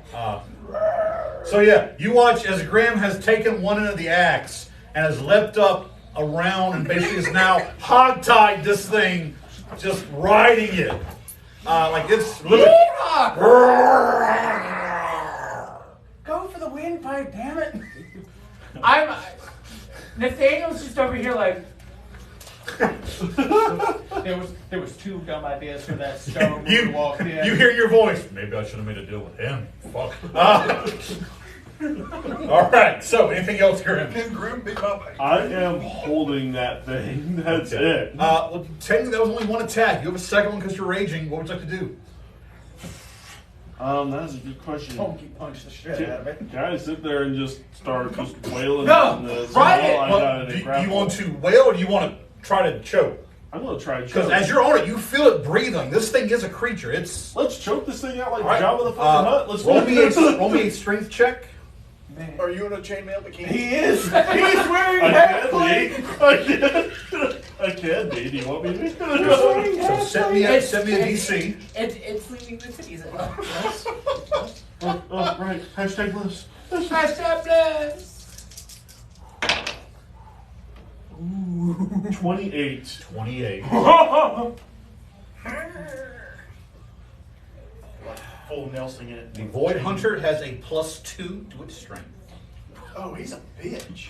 [SPEAKER 1] So yeah, you watch as Grim has taken one end of the axe and has leapt up around and basically is now hog-tied this thing, just riding it. Like it's literally.
[SPEAKER 6] Go for the windpipe, damn it! Nathaniel's just over here like.
[SPEAKER 8] There was two dumb ideas for that stone when
[SPEAKER 1] You
[SPEAKER 8] we walked in.
[SPEAKER 1] hear your voice. Maybe I should have made a deal with him. Fuck. All right. So, anything else, Grim?
[SPEAKER 5] Can Grim be my baby?
[SPEAKER 2] I am holding that thing. That's it.
[SPEAKER 1] Well, technically, that was only one attack. You have a second one because you're raging. What would you like to do?
[SPEAKER 2] That's a good question.
[SPEAKER 8] Funky punch the shit out of it.
[SPEAKER 2] Can I sit there and just start just wailing?
[SPEAKER 6] No,
[SPEAKER 2] on this
[SPEAKER 6] ride it.
[SPEAKER 2] while I
[SPEAKER 1] Well,
[SPEAKER 2] got it
[SPEAKER 1] do
[SPEAKER 2] in
[SPEAKER 1] you
[SPEAKER 2] grapple?
[SPEAKER 1] want to wail or do you want to try to choke?
[SPEAKER 2] I'm gonna try and
[SPEAKER 1] Because
[SPEAKER 2] choke.
[SPEAKER 1] as you're on it, you feel it breathing. This thing is a creature. It's
[SPEAKER 2] Let's choke this thing out like
[SPEAKER 1] all right.
[SPEAKER 2] Jabba the fucking Hutt. Let's
[SPEAKER 1] roll me a strength check.
[SPEAKER 5] Are you in a chainmail bikini?
[SPEAKER 2] He is. He's
[SPEAKER 6] wearing
[SPEAKER 2] I can be. Do you want me to?
[SPEAKER 1] So send me a DC.
[SPEAKER 6] It's leaving the cities.
[SPEAKER 2] Oh, right. Hashtag bliss.
[SPEAKER 6] Hashtag bless.
[SPEAKER 2] 28.
[SPEAKER 1] 28.
[SPEAKER 5] Full Nelson in it.
[SPEAKER 1] The Void Hunter has a +2 to its strength.
[SPEAKER 5] Oh, he's a bitch.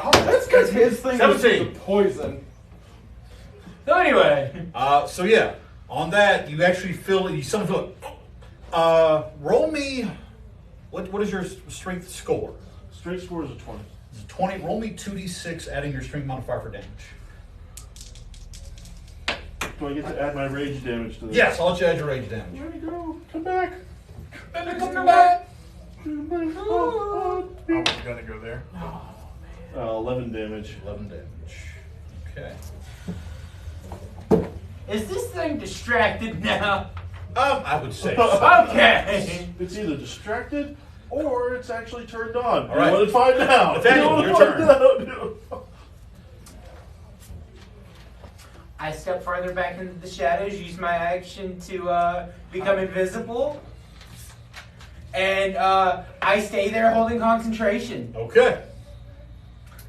[SPEAKER 8] That's because his thing is
[SPEAKER 1] 17.
[SPEAKER 8] the poison.
[SPEAKER 6] So anyway,
[SPEAKER 1] So yeah, on that you actually feel it. You suddenly feel it. Roll me. What is your strength score?
[SPEAKER 2] Straight score is a 20.
[SPEAKER 1] It's a 20. Roll me 2d6, adding your strength modifier for damage.
[SPEAKER 2] Do I get to add my rage damage to this?
[SPEAKER 1] Yes, I'll let you add your rage damage.
[SPEAKER 2] Where'd he go? Come back.
[SPEAKER 6] come back.
[SPEAKER 5] I was gonna go there.
[SPEAKER 2] 11 damage.
[SPEAKER 1] 11 damage. Okay.
[SPEAKER 6] Is this thing distracted now?
[SPEAKER 1] I would say so.
[SPEAKER 6] Okay.
[SPEAKER 2] It's either distracted or it's actually turned on.
[SPEAKER 1] All right.
[SPEAKER 2] You want to find out?
[SPEAKER 1] Nathaniel,
[SPEAKER 2] You
[SPEAKER 1] your
[SPEAKER 2] wanna
[SPEAKER 1] turn.
[SPEAKER 2] find out?
[SPEAKER 6] I step farther back into the shadows, use my action to become invisible, and I stay there holding concentration.
[SPEAKER 1] Okay.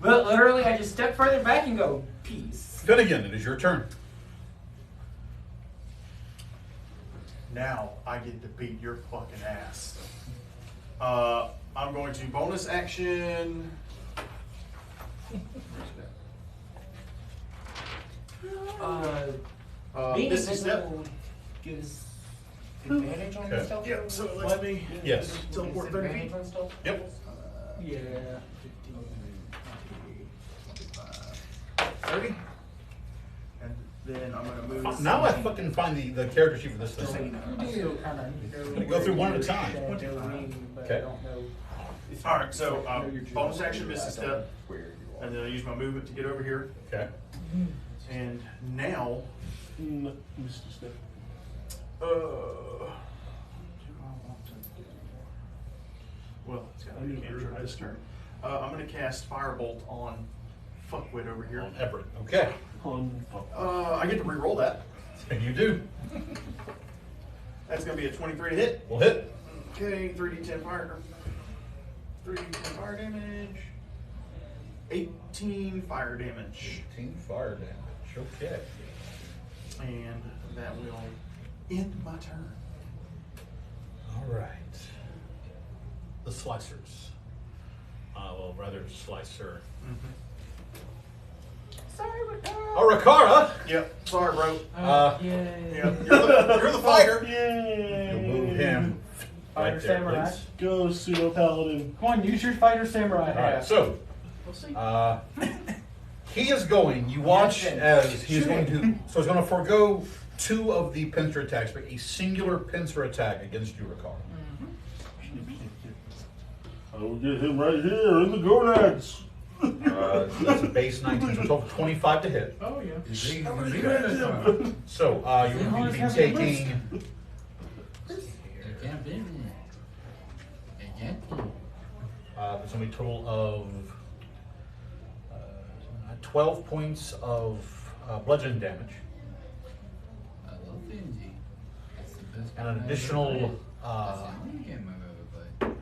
[SPEAKER 6] But literally, I just step further back and go, peace.
[SPEAKER 1] Finnigan, it is your turn.
[SPEAKER 5] Now I get to beat your fucking ass. I'm going to bonus action.
[SPEAKER 6] Being
[SPEAKER 5] Misty Step.
[SPEAKER 6] invisible gives advantage on
[SPEAKER 1] Okay.
[SPEAKER 6] stealth.
[SPEAKER 5] Yeah, so it lets me
[SPEAKER 1] Yes.
[SPEAKER 5] teleport 30 feet.
[SPEAKER 6] On stealth?
[SPEAKER 1] Yep.
[SPEAKER 6] Yeah.
[SPEAKER 5] 30. And then I'm going to move.
[SPEAKER 1] Now I fucking find the character sheet for this
[SPEAKER 6] Just so you
[SPEAKER 1] thing.
[SPEAKER 6] know, I still kind of
[SPEAKER 1] Gonna go through one at a time. Okay.
[SPEAKER 5] Alright, so bonus action, Misty Step. And then I use my movement to get over here.
[SPEAKER 1] Okay.
[SPEAKER 5] And now,
[SPEAKER 2] Mr. Step.
[SPEAKER 5] well, it's got to be a cantrip this turn. I'm going to cast Firebolt on Fuckwit over here.
[SPEAKER 1] On Everett. Okay.
[SPEAKER 5] I get to re-roll that.
[SPEAKER 1] And you do.
[SPEAKER 5] That's going to be a 23 to hit.
[SPEAKER 1] We'll hit.
[SPEAKER 5] Okay, 3d10 fire. 3d10 fire damage. 18 fire damage.
[SPEAKER 1] 18 fire damage. Okay.
[SPEAKER 5] And that will end my turn.
[SPEAKER 1] All right. The slicers. Well, rather slicer.
[SPEAKER 6] Sorry, Ricardo.
[SPEAKER 1] Oh, Riccara!
[SPEAKER 5] Yep, sorry, bro.
[SPEAKER 6] Yay.
[SPEAKER 5] Yeah, you're the fighter.
[SPEAKER 1] You'll move him
[SPEAKER 8] Fighter
[SPEAKER 1] right there,
[SPEAKER 8] samurai.
[SPEAKER 1] please.
[SPEAKER 2] Go, pseudo paladin.
[SPEAKER 8] Come on, use your fighter samurai
[SPEAKER 1] All right,
[SPEAKER 8] hat.
[SPEAKER 1] so
[SPEAKER 6] We'll see.
[SPEAKER 1] he is going. You watch
[SPEAKER 6] Yes,
[SPEAKER 1] as he's going to. So he's going to forego 2 of the pincer attacks, but a singular pincer attack against you, Riccara.
[SPEAKER 2] I will get him right here in the gonads.
[SPEAKER 1] That's a base 19, so total 25 to hit.
[SPEAKER 9] Oh, yeah.
[SPEAKER 1] So you will be taking It's going to be a total of 12 points of bludgeoning damage.
[SPEAKER 3] I love Finji. That's the best
[SPEAKER 1] And an
[SPEAKER 3] game
[SPEAKER 1] additional,
[SPEAKER 3] I've ever played. That's the only game I've ever played.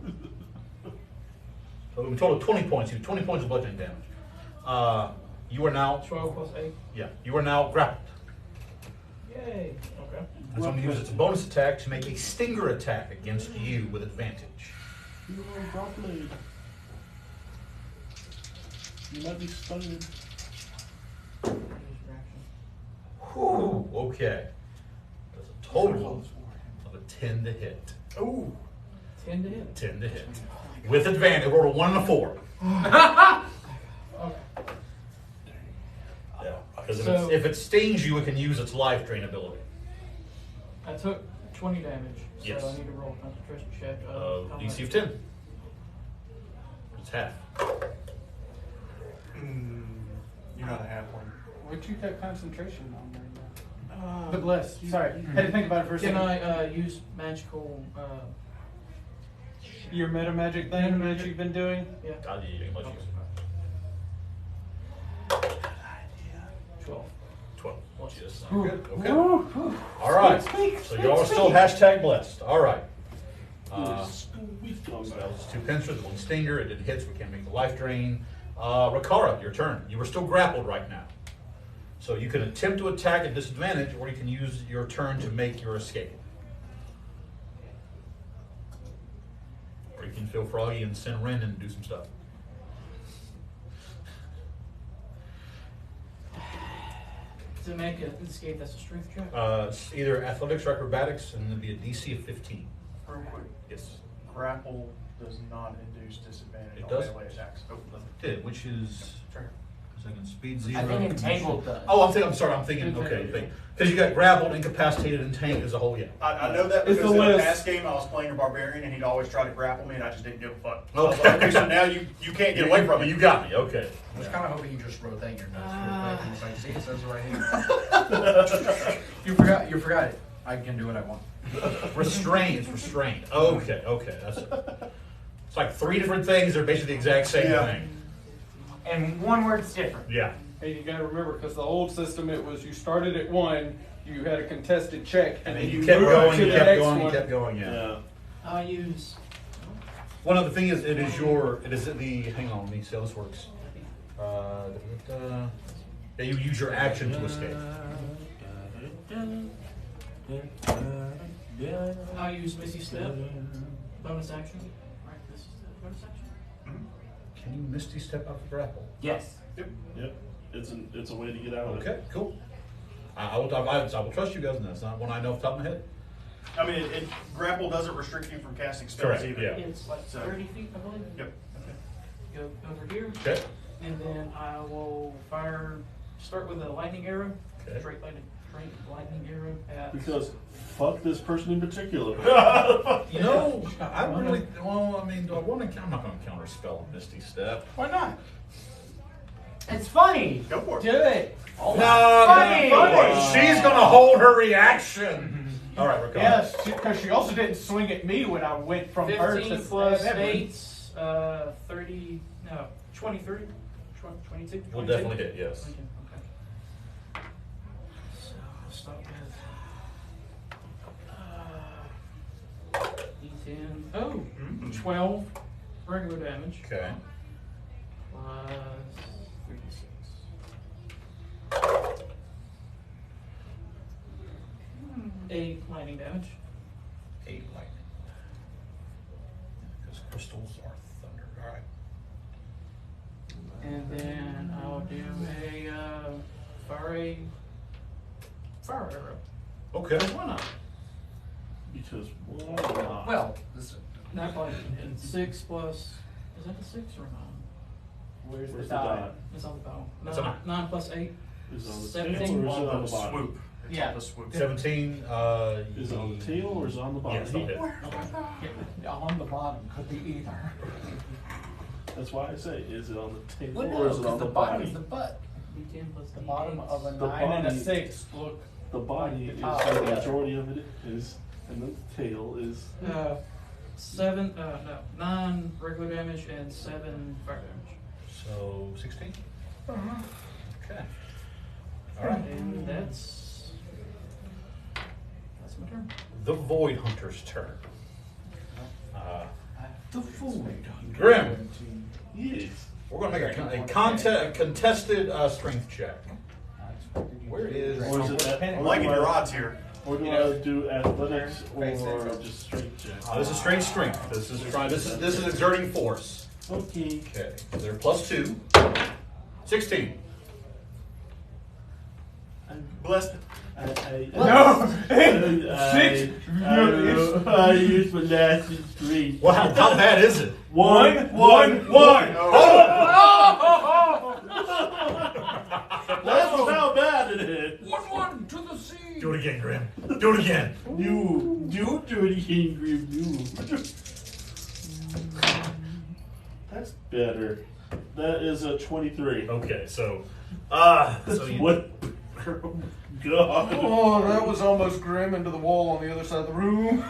[SPEAKER 1] So a total of 20 points. You have 20 points of bludgeoning damage. You are now
[SPEAKER 4] 12 plus 8.
[SPEAKER 1] Yeah, you are now grappled.
[SPEAKER 4] Yay. Okay.
[SPEAKER 1] It's going to use its bonus attack to make a stinger attack against you with advantage.
[SPEAKER 2] You are grappled. You might be stunned.
[SPEAKER 1] Whew, okay. That's a total of a 10 to hit.
[SPEAKER 5] Ooh.
[SPEAKER 4] 10 to hit.
[SPEAKER 1] 10 to hit. With advantage, roll a 1 and a 4. Yeah, because
[SPEAKER 4] So-
[SPEAKER 1] if it stings you, it can use its life drain ability.
[SPEAKER 4] I took 20 damage, so
[SPEAKER 1] Yes.
[SPEAKER 4] I need to roll a concentration check. How
[SPEAKER 1] DC of
[SPEAKER 4] much?
[SPEAKER 1] 10. It's half.
[SPEAKER 5] You're not a half one.
[SPEAKER 10] Where'd you get concentration on right now?
[SPEAKER 4] Uh,
[SPEAKER 10] The bless. Sorry, had to think about it for a
[SPEAKER 4] Can
[SPEAKER 10] second.
[SPEAKER 4] I use magical?
[SPEAKER 10] Your meta magic thing that you've been doing?
[SPEAKER 4] Yeah.
[SPEAKER 1] God, you didn't much use it.
[SPEAKER 4] 12.
[SPEAKER 1] 12. Just
[SPEAKER 10] Ooh.
[SPEAKER 1] good. Okay.
[SPEAKER 10] Ooh.
[SPEAKER 1] All right.
[SPEAKER 10] Speak,
[SPEAKER 1] So y'all are still hashtag blessed. All right. So
[SPEAKER 2] We've
[SPEAKER 1] that was 2 pincers, 1 stinger. It did hit, so we can't make the life drain. Rakara, your turn. You are still grappled right now. So you can attempt to attack at disadvantage, or you can use your turn to make your escape. Or you can feel froggy and send Ren and do some stuff.
[SPEAKER 4] To make an escape, that's a strength check.
[SPEAKER 1] It's either athletics or acrobatics, and it'll be a DC of 15.
[SPEAKER 5] Real quick.
[SPEAKER 1] Yes.
[SPEAKER 5] Grapple does not induce disadvantage
[SPEAKER 1] It
[SPEAKER 5] on
[SPEAKER 1] does?
[SPEAKER 5] melee attacks. Oh, doesn't.
[SPEAKER 1] Did, which is
[SPEAKER 5] Sure.
[SPEAKER 1] second speed 0.
[SPEAKER 6] I think entangled does.
[SPEAKER 1] Oh, I'm thinking, okay. Because you got grappled, incapacitated, and tanked as a whole, yeah.
[SPEAKER 5] I know that
[SPEAKER 10] It's
[SPEAKER 5] because
[SPEAKER 10] the
[SPEAKER 5] in the
[SPEAKER 10] list.
[SPEAKER 5] past game I was playing a barbarian and he'd always try to grapple me and I just didn't give a fuck.
[SPEAKER 1] Okay.
[SPEAKER 5] I was like, okay, so now you can't get away from me.
[SPEAKER 1] You got me, okay.
[SPEAKER 3] I was kind of hoping you just wrote that in your notes real quick. And it's like, see, it says it right here. You forgot it. I can do what I want.
[SPEAKER 1] Restrained, it's restrained. Okay, that's it. It's like 3 different things that are basically the exact same
[SPEAKER 5] Yeah.
[SPEAKER 1] thing.
[SPEAKER 6] And one word's different.
[SPEAKER 1] Yeah.
[SPEAKER 10] Hey, you gotta remember, because the old system, it was you started at 1, you had a contested check,
[SPEAKER 1] And
[SPEAKER 10] and
[SPEAKER 1] then you
[SPEAKER 10] moved
[SPEAKER 1] kept going,
[SPEAKER 10] to
[SPEAKER 1] you
[SPEAKER 10] the
[SPEAKER 1] kept
[SPEAKER 10] next
[SPEAKER 1] going, you
[SPEAKER 10] one.
[SPEAKER 1] kept going, yeah.
[SPEAKER 2] Yeah.
[SPEAKER 4] I use.
[SPEAKER 1] One other thing is, it is the, hang on, let me see how this works. Yeah, you use your action to escape.
[SPEAKER 4] I'll use Misty Step. Bonus action. Right, this is the bonus action.
[SPEAKER 1] Can you Misty Step out the grapple?
[SPEAKER 6] Yes.
[SPEAKER 2] Yep. It's a way to get out of it.
[SPEAKER 1] Okay, cool. I will trust you guys on this. Not one I know off the top of my head.
[SPEAKER 5] I mean, grapple doesn't restrict you from casting spells
[SPEAKER 1] Correct,
[SPEAKER 5] either.
[SPEAKER 1] yeah.
[SPEAKER 4] It's like
[SPEAKER 5] So-
[SPEAKER 4] 30 feet, I believe.
[SPEAKER 5] Yep.
[SPEAKER 4] Go over here,
[SPEAKER 1] Okay.
[SPEAKER 4] and then I will start with a lightning arrow.
[SPEAKER 1] Okay.
[SPEAKER 4] Straight lightning arrow at.
[SPEAKER 2] Because fuck this person in particular.
[SPEAKER 1] You know, I really, well, I mean, do I want to, I'm not going to counter spell Misty Step.
[SPEAKER 10] Why not?
[SPEAKER 6] It's funny.
[SPEAKER 5] Go for it.
[SPEAKER 10] Do it.
[SPEAKER 6] Funny.
[SPEAKER 1] She's going to hold her reaction. All right, Ricardo.
[SPEAKER 10] Yes, because she also didn't swing at me when I went from her
[SPEAKER 4] 15
[SPEAKER 10] to
[SPEAKER 4] plus
[SPEAKER 10] Evan.
[SPEAKER 4] 8, 30, no, 23, 22.
[SPEAKER 1] We'll
[SPEAKER 4] 22?
[SPEAKER 1] definitely hit, yes.
[SPEAKER 4] 22, okay. So I'll start with D10. Oh, 12 regular damage
[SPEAKER 1] Okay.
[SPEAKER 4] plus 36. 8 lightning damage.
[SPEAKER 1] 8 lightning. Because crystals are thunder. All right.
[SPEAKER 4] And then I'll do a fire arrow.
[SPEAKER 1] Okay.
[SPEAKER 4] Why not?
[SPEAKER 2] Because why not?
[SPEAKER 3] Well, this,
[SPEAKER 4] Not quite. 6 plus. Is that the 6 or 9?
[SPEAKER 10] Where's
[SPEAKER 2] Where's
[SPEAKER 10] the
[SPEAKER 2] the
[SPEAKER 10] die?
[SPEAKER 2] die?
[SPEAKER 4] It's on the bottom.
[SPEAKER 1] That's a 9.
[SPEAKER 4] 9 plus 8.
[SPEAKER 2] Is it on the
[SPEAKER 4] 17
[SPEAKER 2] tail or is it on
[SPEAKER 5] On
[SPEAKER 2] the
[SPEAKER 5] the
[SPEAKER 2] bottom?
[SPEAKER 5] swoop. It's
[SPEAKER 10] Yeah.
[SPEAKER 5] on the swoop.
[SPEAKER 1] 17.
[SPEAKER 2] Is it on the tail or is it on the bottom?
[SPEAKER 1] Yes, I'll hit.
[SPEAKER 10] Yeah, on the bottom could be either.
[SPEAKER 2] That's why I say, is it on the tail
[SPEAKER 3] well,
[SPEAKER 2] or
[SPEAKER 3] no,
[SPEAKER 2] is it on
[SPEAKER 3] because
[SPEAKER 2] the
[SPEAKER 3] the bottom
[SPEAKER 2] body?
[SPEAKER 3] is the butt.
[SPEAKER 4] D10 plus
[SPEAKER 10] The bottom of a
[SPEAKER 2] The
[SPEAKER 10] 9 and a
[SPEAKER 2] body-
[SPEAKER 10] 6 look.
[SPEAKER 2] The body
[SPEAKER 10] Like
[SPEAKER 2] is
[SPEAKER 10] the top,
[SPEAKER 2] where the
[SPEAKER 10] yeah.
[SPEAKER 2] majority of it is, and the tail is.
[SPEAKER 4] 9 regular damage and 7 fire damage.
[SPEAKER 1] So 16?
[SPEAKER 4] Uh-huh.
[SPEAKER 1] Okay. Alright.
[SPEAKER 4] And that's my turn.
[SPEAKER 1] The Void Hunter's turn.
[SPEAKER 10] The fool.
[SPEAKER 1] Grim,
[SPEAKER 2] Yes.
[SPEAKER 1] we're going to make a contested strength check. Where is...
[SPEAKER 2] Or is it that?
[SPEAKER 5] I'm liking your odds here.
[SPEAKER 2] Or do I do athletics or just straight check?
[SPEAKER 1] This is straight strength. This is exerting force.
[SPEAKER 2] Okay.
[SPEAKER 1] Okay. They're +2. 16.
[SPEAKER 5] Blessed.
[SPEAKER 2] No! I used my last three.
[SPEAKER 1] Wow, how bad is it?
[SPEAKER 2] 1, 1, 1! That's how bad it is.
[SPEAKER 3] 1-1 to the sea.
[SPEAKER 1] Do it again, Grim. Do it again.
[SPEAKER 2] You do it again, Grim. You. That's better. That is a 23.
[SPEAKER 1] Okay, so you,
[SPEAKER 2] What? God.
[SPEAKER 10] Oh, that was almost Grim into the wall on the other side of the room.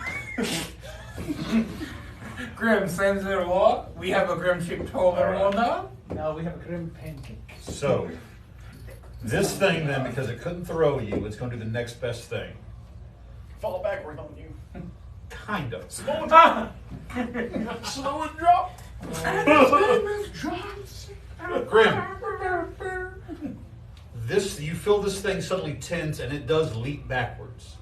[SPEAKER 6] Grim slams into the wall. We have a Grim-shaped hole in the wall now.
[SPEAKER 10] Now we have a Grim pancake.
[SPEAKER 1] so this thing then, because it couldn't throw you, it's going to do the next best thing.
[SPEAKER 5] Fall backward on you.
[SPEAKER 1] Kind of.
[SPEAKER 5] Slow and drop.
[SPEAKER 2] Slow and drop.
[SPEAKER 1] Grim. You feel this thing suddenly tense, and it does leap backwards.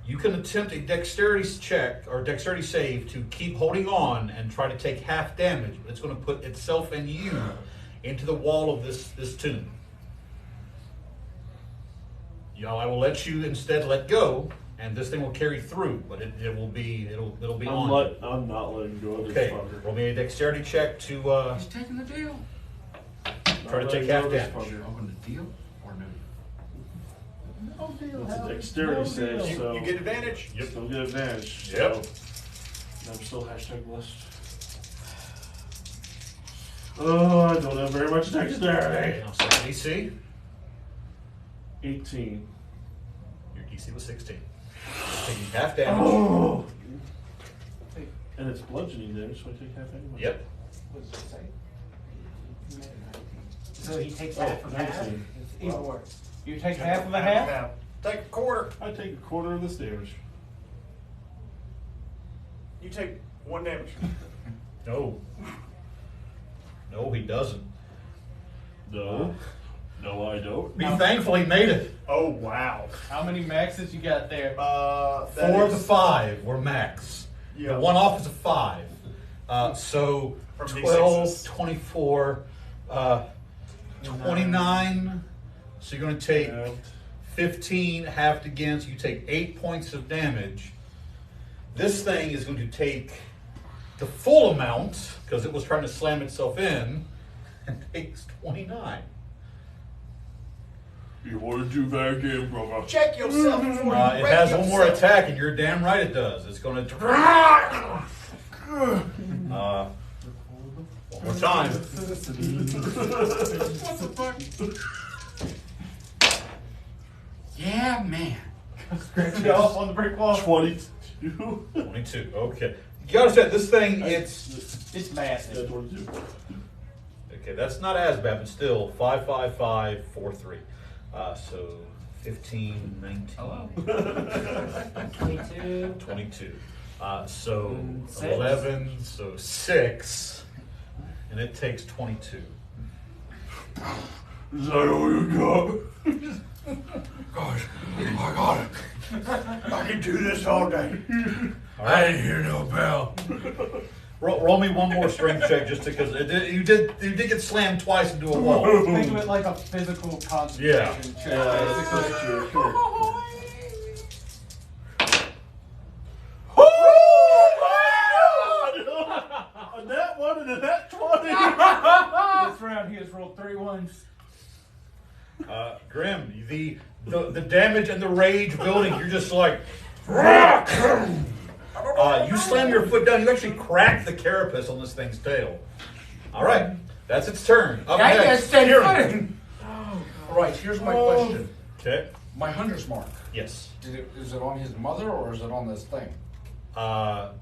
[SPEAKER 1] You can attempt a dexterity check or dexterity save to keep holding on and try to take half damage, but it's going to put itself and you into the wall of this tomb. I will let you instead let go, and this thing will carry through, but it'll be on.
[SPEAKER 2] I'm not letting go of this
[SPEAKER 1] Okay,
[SPEAKER 2] fucker.
[SPEAKER 1] roll me a dexterity check to
[SPEAKER 3] He's taking the deal.
[SPEAKER 1] try to take half damage.
[SPEAKER 3] Open the deal or no?
[SPEAKER 2] It's a dexterity save, so
[SPEAKER 5] You get advantage.
[SPEAKER 1] Yep.
[SPEAKER 2] still get advantage.
[SPEAKER 1] Yep.
[SPEAKER 2] So I'm still hashtag blessed. Oh, I don't have very much dexterity.
[SPEAKER 1] Now, so DC.
[SPEAKER 2] 18.
[SPEAKER 1] Your DC was 16. You're taking half damage.
[SPEAKER 2] Oh! And it's bludgeoning damage, so I take half anyway.
[SPEAKER 1] Yep.
[SPEAKER 10] What does it say?
[SPEAKER 6] So he takes half of half.
[SPEAKER 2] 19.
[SPEAKER 10] It's even worse. You take half of a half?
[SPEAKER 5] Take a quarter.
[SPEAKER 2] I take a quarter of this damage.
[SPEAKER 5] You take 1 damage.
[SPEAKER 1] No. No, he doesn't.
[SPEAKER 2] No. No, I don't.
[SPEAKER 1] He thankfully made it.
[SPEAKER 5] Oh wow.
[SPEAKER 10] How many maxes you got there?
[SPEAKER 1] 4 of the 5 were max.
[SPEAKER 5] Yeah.
[SPEAKER 1] The one off is a 5. So
[SPEAKER 5] From
[SPEAKER 1] 12,
[SPEAKER 5] D6s.
[SPEAKER 1] 24, 29. So you're going to take 15 halved again, so you take 8 points of damage. This thing is going to take the full amount, because it was trying to slam itself in, and takes 29.
[SPEAKER 2] You want to do that again, brother?
[SPEAKER 5] Check yourself before you
[SPEAKER 1] It
[SPEAKER 5] wreck
[SPEAKER 1] has one more
[SPEAKER 5] yourself.
[SPEAKER 1] attack, and you're damn right it does. It's going to... one more time.
[SPEAKER 3] Yeah, man.
[SPEAKER 10] Scratch it off on the brick wall.
[SPEAKER 2] 22.
[SPEAKER 1] 22, okay. You gotta say, this thing, it's...
[SPEAKER 10] It's massive.
[SPEAKER 2] Yeah, 22.
[SPEAKER 1] Okay, that's not as bad, but still, 5, 5, 5, 4, 3. So, 15, 19,
[SPEAKER 3] Hello.
[SPEAKER 6] 22.
[SPEAKER 1] 22. So,
[SPEAKER 6] Six.
[SPEAKER 1] 11, so 6, and it takes 22.
[SPEAKER 2] Is that all you got?
[SPEAKER 3] Gosh, I got it.
[SPEAKER 5] I can do this all day.
[SPEAKER 3] I didn't hear no bell.
[SPEAKER 1] Roll me one more strength check, just because you did get slammed twice into a wall.
[SPEAKER 10] Think of it like a physical concentration check, basically.
[SPEAKER 2] Sure. On that one and a that 20.
[SPEAKER 10] This round he has rolled 3 ones.
[SPEAKER 1] Grim, the damage and the rage building, you're just like... you slam your foot down, you actually crack the carapace on this thing's tail. All right, that's its turn. Up
[SPEAKER 6] I got
[SPEAKER 1] next,
[SPEAKER 6] steady
[SPEAKER 1] Kieran.
[SPEAKER 6] footing.
[SPEAKER 3] All right, here's my question.
[SPEAKER 1] Okay,
[SPEAKER 3] My hunter's mark.
[SPEAKER 1] yes.
[SPEAKER 3] Is it on his mother or is it on this thing?
[SPEAKER 1] Technically,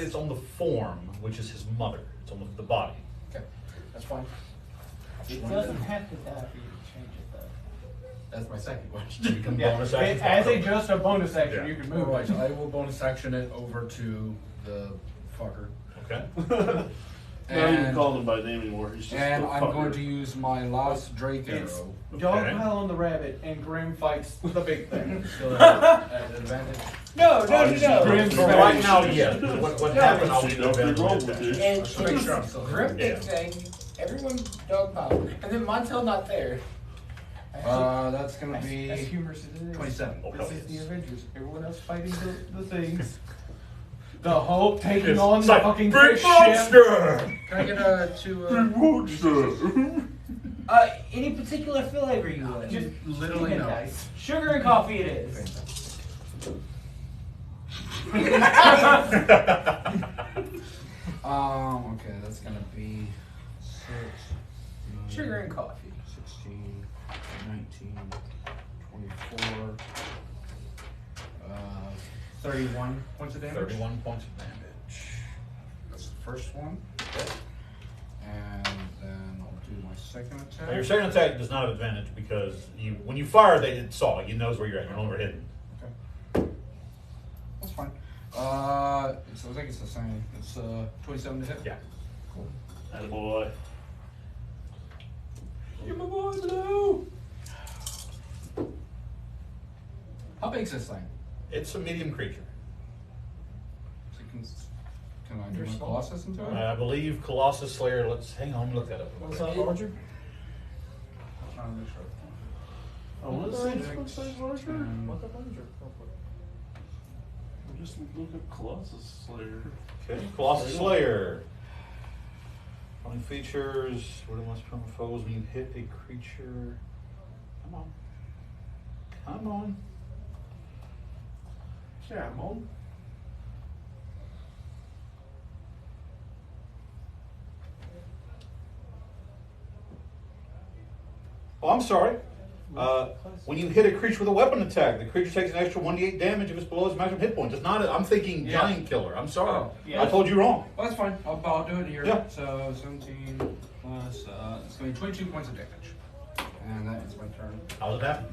[SPEAKER 1] it's on the form, which is his mother. It's on the body.
[SPEAKER 3] Okay, that's fine.
[SPEAKER 7] It doesn't have to die for you to change it though.
[SPEAKER 3] That's my second question.
[SPEAKER 1] You can bonus action.
[SPEAKER 7] As just a bonus action,
[SPEAKER 1] Yeah.
[SPEAKER 7] you can move
[SPEAKER 3] Alright,
[SPEAKER 7] it.
[SPEAKER 3] so I will bonus action it over to the fucker.
[SPEAKER 1] Okay.
[SPEAKER 2] Not even
[SPEAKER 3] And,
[SPEAKER 2] calling him by name anymore. He's just
[SPEAKER 3] and
[SPEAKER 2] a
[SPEAKER 3] I'm
[SPEAKER 2] fucker.
[SPEAKER 3] going to use my last Drake
[SPEAKER 7] It's
[SPEAKER 3] arrow.
[SPEAKER 7] Dogpile on the rabbit, and Grim fights the big thing.
[SPEAKER 3] Still at an advantage.
[SPEAKER 6] No.
[SPEAKER 7] Grim
[SPEAKER 1] For right now, yeah. What happened, I'll
[SPEAKER 2] See,
[SPEAKER 1] do
[SPEAKER 2] nothing
[SPEAKER 1] that.
[SPEAKER 2] wrong with this.
[SPEAKER 6] And
[SPEAKER 3] Just make sure I'm still here.
[SPEAKER 6] Grim big thing, everyone dogpile, and then Montel not there.
[SPEAKER 3] That's gonna
[SPEAKER 7] As
[SPEAKER 3] be
[SPEAKER 7] humorous as it is.
[SPEAKER 3] 27.
[SPEAKER 7] This is the Avengers. Everyone else fighting the things. The Hulk taking
[SPEAKER 1] It's
[SPEAKER 7] on the
[SPEAKER 1] like,
[SPEAKER 7] fucking
[SPEAKER 1] big
[SPEAKER 7] fish ship.
[SPEAKER 1] monster!
[SPEAKER 3] Can I get two?
[SPEAKER 6] Any particular flavor you want?
[SPEAKER 3] Just literally no.
[SPEAKER 7] Dice.
[SPEAKER 6] Sugar and coffee it is.
[SPEAKER 3] Okay, that's gonna be 6, 9,
[SPEAKER 6] Sugar and coffee.
[SPEAKER 3] 16, 19, 24, 31 points of damage.
[SPEAKER 1] 31 points of damage.
[SPEAKER 3] That's the first one. And then I'll do my second attack.
[SPEAKER 1] Now, your second attack does not have advantage because when you fire, it saw. It knows where you're at. You're no longer hidden.
[SPEAKER 3] Okay. That's fine. So I think it's the same. It's 27 to hit.
[SPEAKER 1] Yeah.
[SPEAKER 3] Cool.
[SPEAKER 2] Attaboy.
[SPEAKER 3] You're my boy, Blue. How big's this thing?
[SPEAKER 1] It's a medium creature.
[SPEAKER 3] So can I do my Colossus into it?
[SPEAKER 1] I believe Colossus Slayer. Hang on, look that up. real
[SPEAKER 4] What's
[SPEAKER 1] quick.
[SPEAKER 4] up, larger?
[SPEAKER 3] I'm trying to make sure.
[SPEAKER 2] I want to say it's larger.
[SPEAKER 4] What's up, larger?
[SPEAKER 2] Just look at Colossus Slayer.
[SPEAKER 1] Okay, Colossus Slayer. Following features. What are the most permanent foes when you hit a creature? Come on. Come on.
[SPEAKER 2] Come on.
[SPEAKER 1] Oh, I'm sorry. When you hit a creature with a weapon attack, the creature takes an extra 1d8 damage if it's below its maximum hit points. It's not. I'm thinking
[SPEAKER 3] Yeah.
[SPEAKER 1] giant killer. I'm sorry.
[SPEAKER 3] Oh,
[SPEAKER 7] yeah.
[SPEAKER 1] I told you wrong.
[SPEAKER 3] Well, that's fine. I'll do it here.
[SPEAKER 1] Yeah.
[SPEAKER 3] So 17 plus, it's going to be 22 points of damage. And that is my turn.
[SPEAKER 1] How's it happen?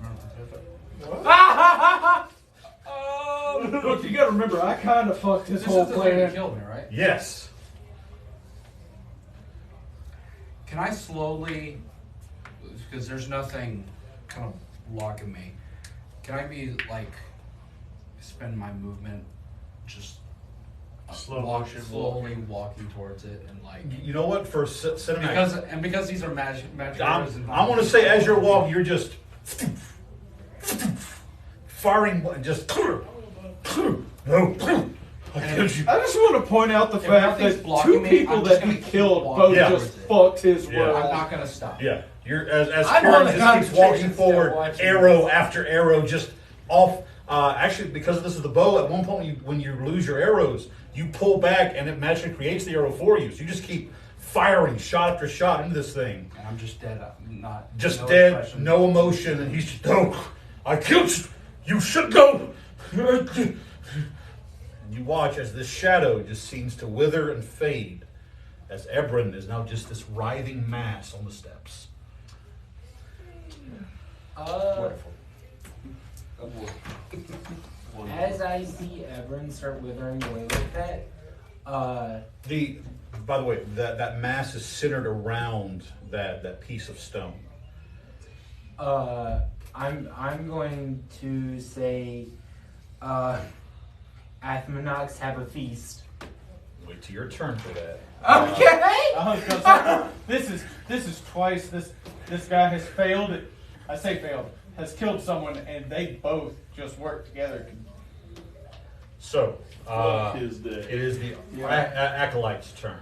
[SPEAKER 7] Look, you gotta remember, I kind of fucked this
[SPEAKER 3] This
[SPEAKER 7] whole
[SPEAKER 3] is the thing that
[SPEAKER 7] plan.
[SPEAKER 3] killed me, right?
[SPEAKER 1] Yes.
[SPEAKER 3] Can I slowly, because there's nothing kind of blocking me, can I be like, spend my movement just slowly walking towards it and like,
[SPEAKER 1] You know what? For cinematic,
[SPEAKER 3] because these are magic
[SPEAKER 1] I want to say as you're walking, you're just firing, just. No. I killed you.
[SPEAKER 7] I just want to point out the
[SPEAKER 3] If
[SPEAKER 7] fact
[SPEAKER 3] nothing's
[SPEAKER 7] that
[SPEAKER 3] blocking
[SPEAKER 7] two
[SPEAKER 3] me,
[SPEAKER 7] people
[SPEAKER 3] I'm just
[SPEAKER 7] that he
[SPEAKER 3] gonna keep
[SPEAKER 7] killed
[SPEAKER 3] walking
[SPEAKER 7] both
[SPEAKER 1] towards
[SPEAKER 7] just
[SPEAKER 3] it.
[SPEAKER 7] fucked his
[SPEAKER 1] Yeah.
[SPEAKER 7] world.
[SPEAKER 3] I'm not going to stop.
[SPEAKER 1] Yeah, you're as
[SPEAKER 6] I'm
[SPEAKER 1] Karen
[SPEAKER 6] on the
[SPEAKER 1] just keeps walking
[SPEAKER 6] concentration
[SPEAKER 1] forward,
[SPEAKER 6] still watching
[SPEAKER 1] arrow after arrow, just off. Actually, because this is the bow, at one point when you lose your arrows, you pull back and it magically creates the arrow for you. So you just keep firing shot after shot into this thing.
[SPEAKER 3] And I'm just dead. Not
[SPEAKER 1] Just
[SPEAKER 3] no
[SPEAKER 1] dead,
[SPEAKER 3] expression.
[SPEAKER 1] no emotion, and he's just, no, I killed you. You should go. And you watch as this shadow just seems to wither and fade, as Ebron is now just this writhing mass on the steps.
[SPEAKER 6] As I see Ebron start withering away like that,
[SPEAKER 1] By the way, that mass is centered around that piece of stone.
[SPEAKER 6] I'm going to say, Athmanox, have a feast.
[SPEAKER 1] Wait till your turn for that.
[SPEAKER 6] Okay.
[SPEAKER 7] I was gonna say, this is twice this guy has failed it. I say failed, has killed someone, and they both just worked together.
[SPEAKER 1] So,
[SPEAKER 2] Fuck his day.
[SPEAKER 1] it is the Acolyte's turn.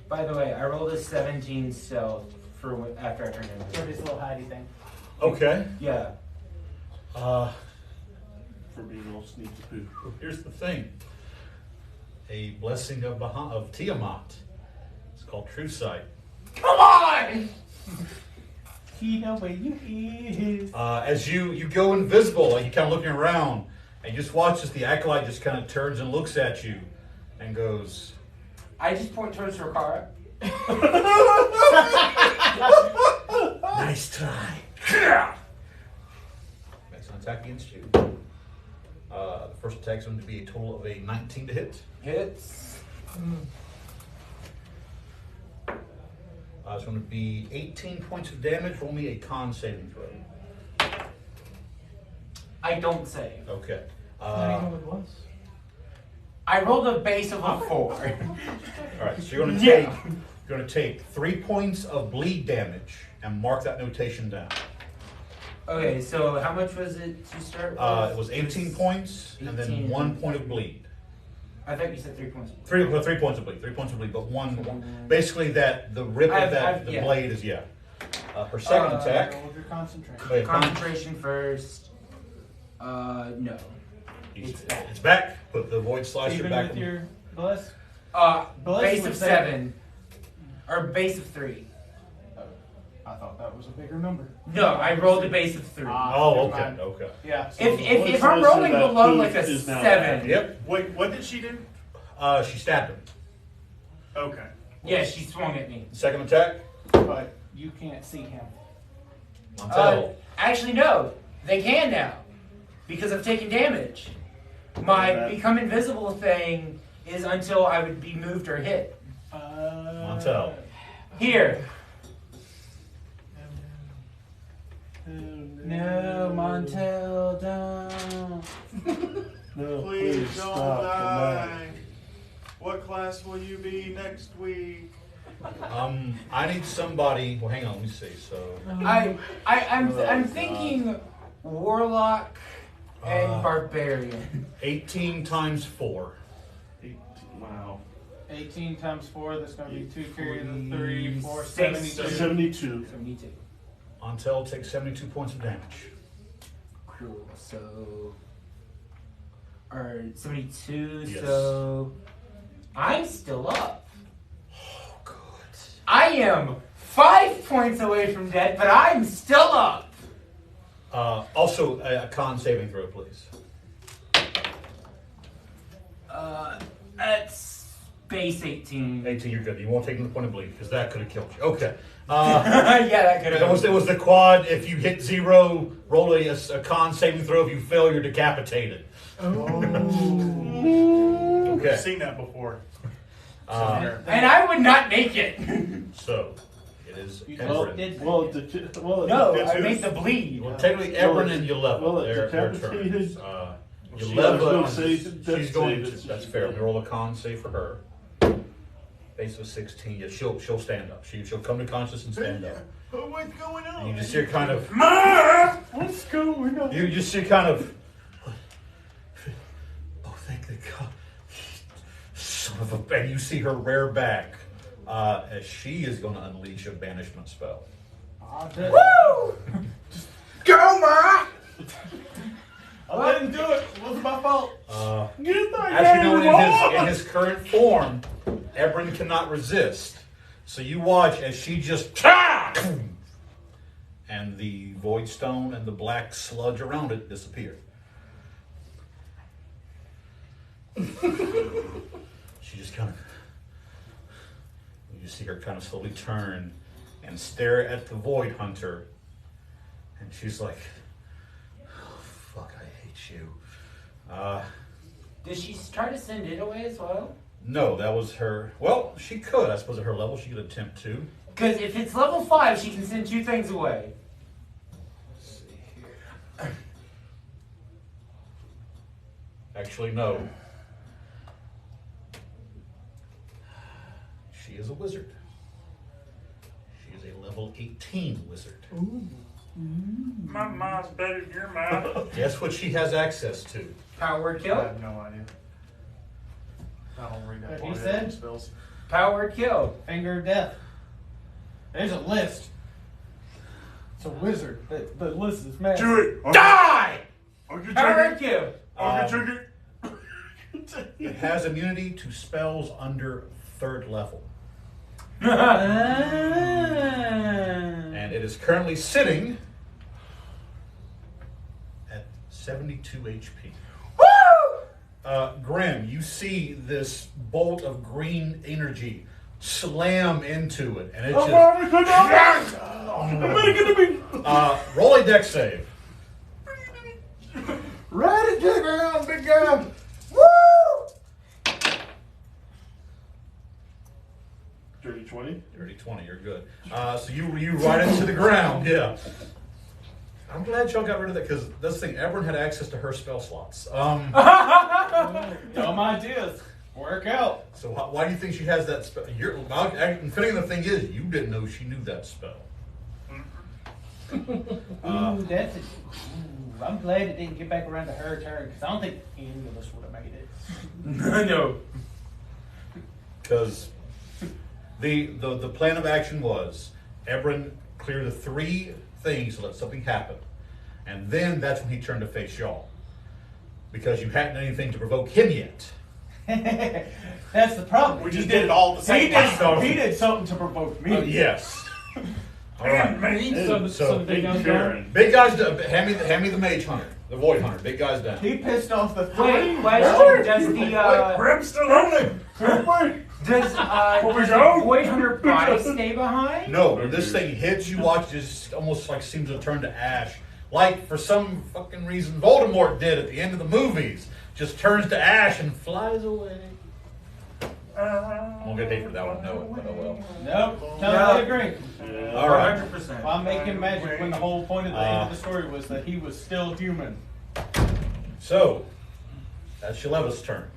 [SPEAKER 6] By the way, I rolled a 17 stealth for after I turned in.
[SPEAKER 4] For this little hidey thing.
[SPEAKER 1] Okay.
[SPEAKER 6] Yeah.
[SPEAKER 2] For being all sneaky poo.
[SPEAKER 1] Here's the thing. A blessing of Tiamat. It's called True Sight.
[SPEAKER 6] Come on!
[SPEAKER 10] He know where you is.
[SPEAKER 1] As you go invisible, like you kind of looking around, and you just watch as the acolyte just kind of turns and looks at you, and goes,
[SPEAKER 6] I just point towards Rokara.
[SPEAKER 1] "Nice try." Makes an attack against you. The first attack is going to be a total of a 19 to hit.
[SPEAKER 6] Hits.
[SPEAKER 1] It's going to be 18 points of damage. Roll me a con saving throw.
[SPEAKER 6] I don't save.
[SPEAKER 1] Okay.
[SPEAKER 6] I rolled a base of a 4.
[SPEAKER 1] All right. So you're going to take 3 points of bleed damage and mark that notation down.
[SPEAKER 6] Okay, so how much was it to start with?
[SPEAKER 1] It was 18 points and then
[SPEAKER 6] 18.
[SPEAKER 1] 1 point of bleed.
[SPEAKER 6] I thought you said 3 points.
[SPEAKER 1] 3 points of bleed. 3 points of bleed, but one. Basically, the rip of the
[SPEAKER 6] yeah.
[SPEAKER 1] blade is her second attack.
[SPEAKER 10] Roll your concentration.
[SPEAKER 1] Oh, yeah,
[SPEAKER 6] Concentration first. No. It's back.
[SPEAKER 1] It's back. Put the void slasher
[SPEAKER 10] Even
[SPEAKER 1] back.
[SPEAKER 10] with your bless? Bless
[SPEAKER 6] Base
[SPEAKER 10] would
[SPEAKER 6] of
[SPEAKER 10] say-
[SPEAKER 6] 7. Or base of 3.
[SPEAKER 10] I thought that was a bigger number.
[SPEAKER 6] No, I rolled a base of 3.
[SPEAKER 1] Oh,
[SPEAKER 10] never
[SPEAKER 1] okay,
[SPEAKER 10] mind.
[SPEAKER 1] okay.
[SPEAKER 10] Yeah. So
[SPEAKER 6] If I'm rolling
[SPEAKER 2] that
[SPEAKER 6] below
[SPEAKER 2] booth
[SPEAKER 6] like a
[SPEAKER 2] is now
[SPEAKER 6] 7.
[SPEAKER 1] Yep.
[SPEAKER 5] Wait, what did she do?
[SPEAKER 1] She stabbed him.
[SPEAKER 5] Okay.
[SPEAKER 6] Yeah, she swung at me.
[SPEAKER 1] Second attack.
[SPEAKER 10] but you can't see him.
[SPEAKER 1] Montel.
[SPEAKER 6] Actually, no. They can now. Because I've taken damage. My
[SPEAKER 2] Okay.
[SPEAKER 6] become invisible thing is until I would be moved or hit.
[SPEAKER 1] Montel.
[SPEAKER 6] Here.
[SPEAKER 10] No, Montel, don't.
[SPEAKER 2] No,
[SPEAKER 5] Please don't
[SPEAKER 2] stop.
[SPEAKER 5] die. What class will you be next week?
[SPEAKER 1] I need somebody. Well, hang on. Let me see. So.
[SPEAKER 6] I'm thinking warlock and barbarian.
[SPEAKER 1] 18 times 4.
[SPEAKER 2] Wow.
[SPEAKER 10] 18 times 4, that's going to be 2 carry the 3, 4,
[SPEAKER 6] 46.
[SPEAKER 10] 72.
[SPEAKER 2] 72.
[SPEAKER 1] Montel takes 72 points of damage.
[SPEAKER 6] Cool. So, or 72.
[SPEAKER 1] Yes.
[SPEAKER 6] So, I'm still up.
[SPEAKER 1] Oh, good.
[SPEAKER 6] I am 5 points away from dead, but I'm still up.
[SPEAKER 1] Also, a con saving throw, please.
[SPEAKER 6] That's base 18.
[SPEAKER 1] 18, you're good. You won't take the point of bleed because that could have killed you. Okay.
[SPEAKER 6] Yeah, that could have.
[SPEAKER 1] It was the quad. If you hit 0, roll a con saving throw. If you fail, you're decapitated.
[SPEAKER 5] I've
[SPEAKER 1] Okay.
[SPEAKER 5] seen that before.
[SPEAKER 6] And I would not make it.
[SPEAKER 1] So, it is
[SPEAKER 10] You
[SPEAKER 1] Ebron.
[SPEAKER 10] did
[SPEAKER 2] Well,
[SPEAKER 6] No,
[SPEAKER 5] That's
[SPEAKER 6] I
[SPEAKER 5] who-
[SPEAKER 6] made the bleed.
[SPEAKER 1] Well, technically, Ebron and Yeleva.
[SPEAKER 2] well,
[SPEAKER 1] Their
[SPEAKER 2] decapitated.
[SPEAKER 1] turns.
[SPEAKER 2] She- I was gonna say
[SPEAKER 1] Yeleva,
[SPEAKER 2] death
[SPEAKER 1] she's going
[SPEAKER 2] save.
[SPEAKER 1] to. That's fair. Let me roll a con save for her. Base of 16. Yeah, she'll stand up. She'll come to conscious and stand up.
[SPEAKER 5] What's going on?
[SPEAKER 1] And you just hear kind of.
[SPEAKER 2] What's going on?
[SPEAKER 1] You just see kind of. Oh, thank the God. Son of a. And you see her rear back as she is going to unleash a banishment spell.
[SPEAKER 6] Woo! Go, Ma!
[SPEAKER 2] I didn't do it. It wasn't my fault.
[SPEAKER 1] As you know, in his current form, Ebron cannot resist. So you watch as she just. And the void stone and the black sludge around it disappear. She just kind of. You see her kind of slowly turn and stare at the void hunter. And she's like, oh, fuck, I hate you.
[SPEAKER 6] Did she try to send it away as well?
[SPEAKER 1] No, that was her. Well, she could. I suppose at her level, she could attempt to.
[SPEAKER 6] Because if it's level 5, she can send 2 things away.
[SPEAKER 1] Let's see here. Actually, no. She is a wizard. She is a level 18 wizard.
[SPEAKER 5] My mind's better than your mind.
[SPEAKER 1] Guess what she has access to?
[SPEAKER 6] Power word
[SPEAKER 5] I
[SPEAKER 6] kill?
[SPEAKER 5] have no idea. I don't read that
[SPEAKER 10] What
[SPEAKER 5] part
[SPEAKER 10] he
[SPEAKER 5] of
[SPEAKER 10] said?
[SPEAKER 5] the spells.
[SPEAKER 6] Power word kill.
[SPEAKER 10] Finger of death. There's a list. It's a wizard. The list is massive.
[SPEAKER 5] Do it!
[SPEAKER 6] Die!
[SPEAKER 5] Are you
[SPEAKER 6] Power word
[SPEAKER 5] triggered?
[SPEAKER 6] kill.
[SPEAKER 5] Are you triggered?
[SPEAKER 1] It has immunity to spells under 3rd level. And it is currently sitting at 72 HP. Grim, you see this bolt of green energy slam into it, and it just roll a dex save.
[SPEAKER 10] Ready to the ground, big guy.
[SPEAKER 2] Dirty 20.
[SPEAKER 1] Dirty 20, you're good. So you ride into the ground, yeah. I'm glad y'all got rid of that, because this thing, everyone had access to her spell slots.
[SPEAKER 7] Dumb ideas. Work out.
[SPEAKER 1] So why do you think she has that spell? Finnigan, the thing is, you didn't know she knew that spell.
[SPEAKER 6] Ooh, that's I'm glad it didn't get back around to her turn, because I don't think any of us would have made it.
[SPEAKER 3] No.
[SPEAKER 1] Because the plan of action was Ebron clear the 3 things to let something happen, and then that's when he turned to face y'all, because you hadn't done anything to provoke him yet.
[SPEAKER 6] That's the problem.
[SPEAKER 5] We just did it all at the same time.
[SPEAKER 6] He did something to provoke me.
[SPEAKER 1] Yes. All right.
[SPEAKER 4] So the big guy's gone.
[SPEAKER 1] Big guys, hand me the mage hunter, the void hunter. Big guys down.
[SPEAKER 6] He pissed off the
[SPEAKER 11] Wait, question, does the,
[SPEAKER 10] Grim's still on
[SPEAKER 11] does the Void Hunter body stay behind?
[SPEAKER 1] No, when this thing hits, you watch, just almost like seems to turn to ash. Like for some fucking reason, Voldemort did at the end of the movies. Just turns to ash and flies away. I won't get paid for that one, no, but oh well.
[SPEAKER 6] Nope. Totally agree.
[SPEAKER 1] All right.
[SPEAKER 6] 100%. Why make him magic when the whole point of the end of the story was that he was still human?
[SPEAKER 1] So, that's Shaleva's turn.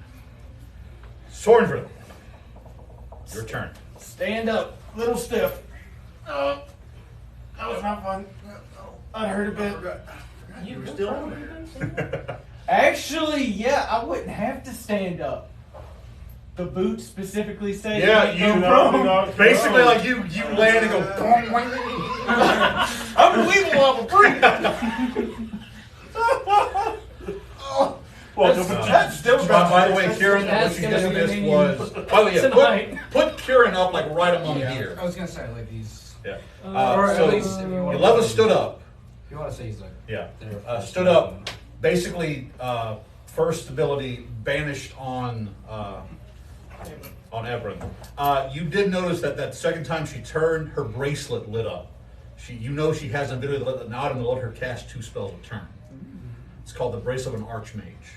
[SPEAKER 1] Sornville, your turn.
[SPEAKER 10] Stand up, little stiff. That was not fun. I hurt a bit.
[SPEAKER 5] You were still on there.
[SPEAKER 6] Actually, yeah, I wouldn't have to stand up. The boots specifically say
[SPEAKER 1] Yeah, you
[SPEAKER 2] know,
[SPEAKER 1] basically like you land and go.
[SPEAKER 6] unbelievable level 3.
[SPEAKER 10] That's still
[SPEAKER 1] By the way, Kieran, what
[SPEAKER 4] That's
[SPEAKER 1] you
[SPEAKER 4] gonna
[SPEAKER 1] just
[SPEAKER 4] be
[SPEAKER 1] missed
[SPEAKER 4] minion
[SPEAKER 1] was. By the way,
[SPEAKER 4] tonight.
[SPEAKER 1] put Kieran up like right among here.
[SPEAKER 3] I was gonna say like these.
[SPEAKER 1] Yeah.
[SPEAKER 3] Or at
[SPEAKER 1] So
[SPEAKER 3] least if you want.
[SPEAKER 1] Yeleva stood up.
[SPEAKER 3] If you want to say he's like.
[SPEAKER 1] Yeah.
[SPEAKER 3] there.
[SPEAKER 1] Stood up. Basically, first ability banished on Ebron. You did notice that second time she turned, her bracelet lit up. You know she has an ability to let not and let her cast 2 spells a turn. It's called the Bracelet of an Archmage.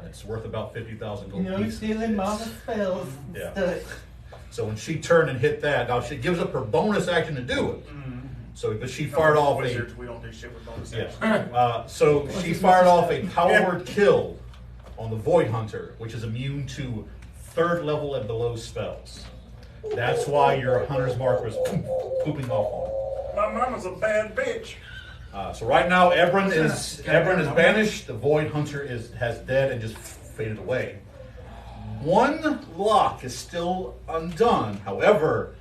[SPEAKER 1] It's worth about 50,000 gold pieces.
[SPEAKER 6] stealing mama spells.
[SPEAKER 1] Yeah. So when she turned and hit that, now she gives up her bonus action to do it. So, but she fired off a.
[SPEAKER 5] Wizards, we don't do shit with bonus
[SPEAKER 1] Yeah.
[SPEAKER 5] actions.
[SPEAKER 1] So she fired off a power word kill on the Void Hunter, which is immune to 3rd level and below spells. That's why your Hunter's Mark was pooping off on.
[SPEAKER 10] My mama's a bad bitch.
[SPEAKER 1] So right now, Ebron is banished. The Void Hunter has dead and just faded away. 1 lock is still undone. However,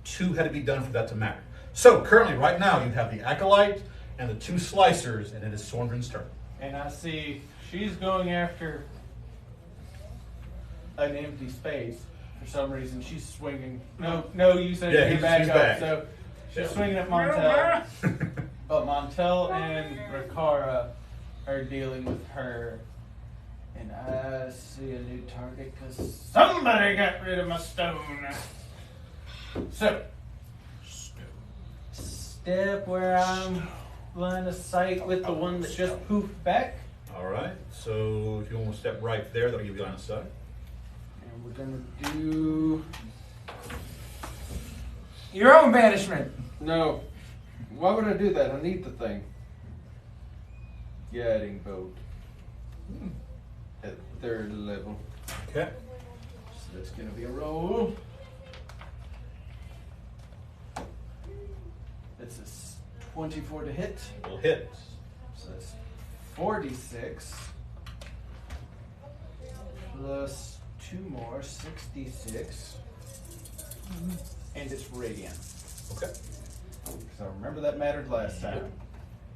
[SPEAKER 1] 2 had to be done for that to matter. So currently, right now, you have the Acolyte and the 2 Slicers, and it is Sornvin's turn.
[SPEAKER 6] And I see she's going after an empty space for some reason. She's swinging. No, you said
[SPEAKER 1] Yeah,
[SPEAKER 6] get back
[SPEAKER 1] he's
[SPEAKER 6] up.
[SPEAKER 1] back.
[SPEAKER 6] So she's
[SPEAKER 1] Yeah.
[SPEAKER 6] swinging at Montel. But Montel and Riccara are dealing with her. And I see a new target because somebody got rid of my stone. So, step where I'm line of sight with the one that just poofed back.
[SPEAKER 1] All right. So if you want to step right there, that'll give you line of sight.
[SPEAKER 6] And we're going to do...
[SPEAKER 11] Your own banishment.
[SPEAKER 7] No. Why would I do that? I need the thing. Guiding bolt. At 3rd level.
[SPEAKER 1] Okay.
[SPEAKER 7] So that's going to be a roll.
[SPEAKER 6] It's a 24 to hit.
[SPEAKER 1] Will hit.
[SPEAKER 6] So that's 46. Plus 2 more, 66. And it's radiant.
[SPEAKER 1] Okay.
[SPEAKER 6] Because I remember that mattered last time.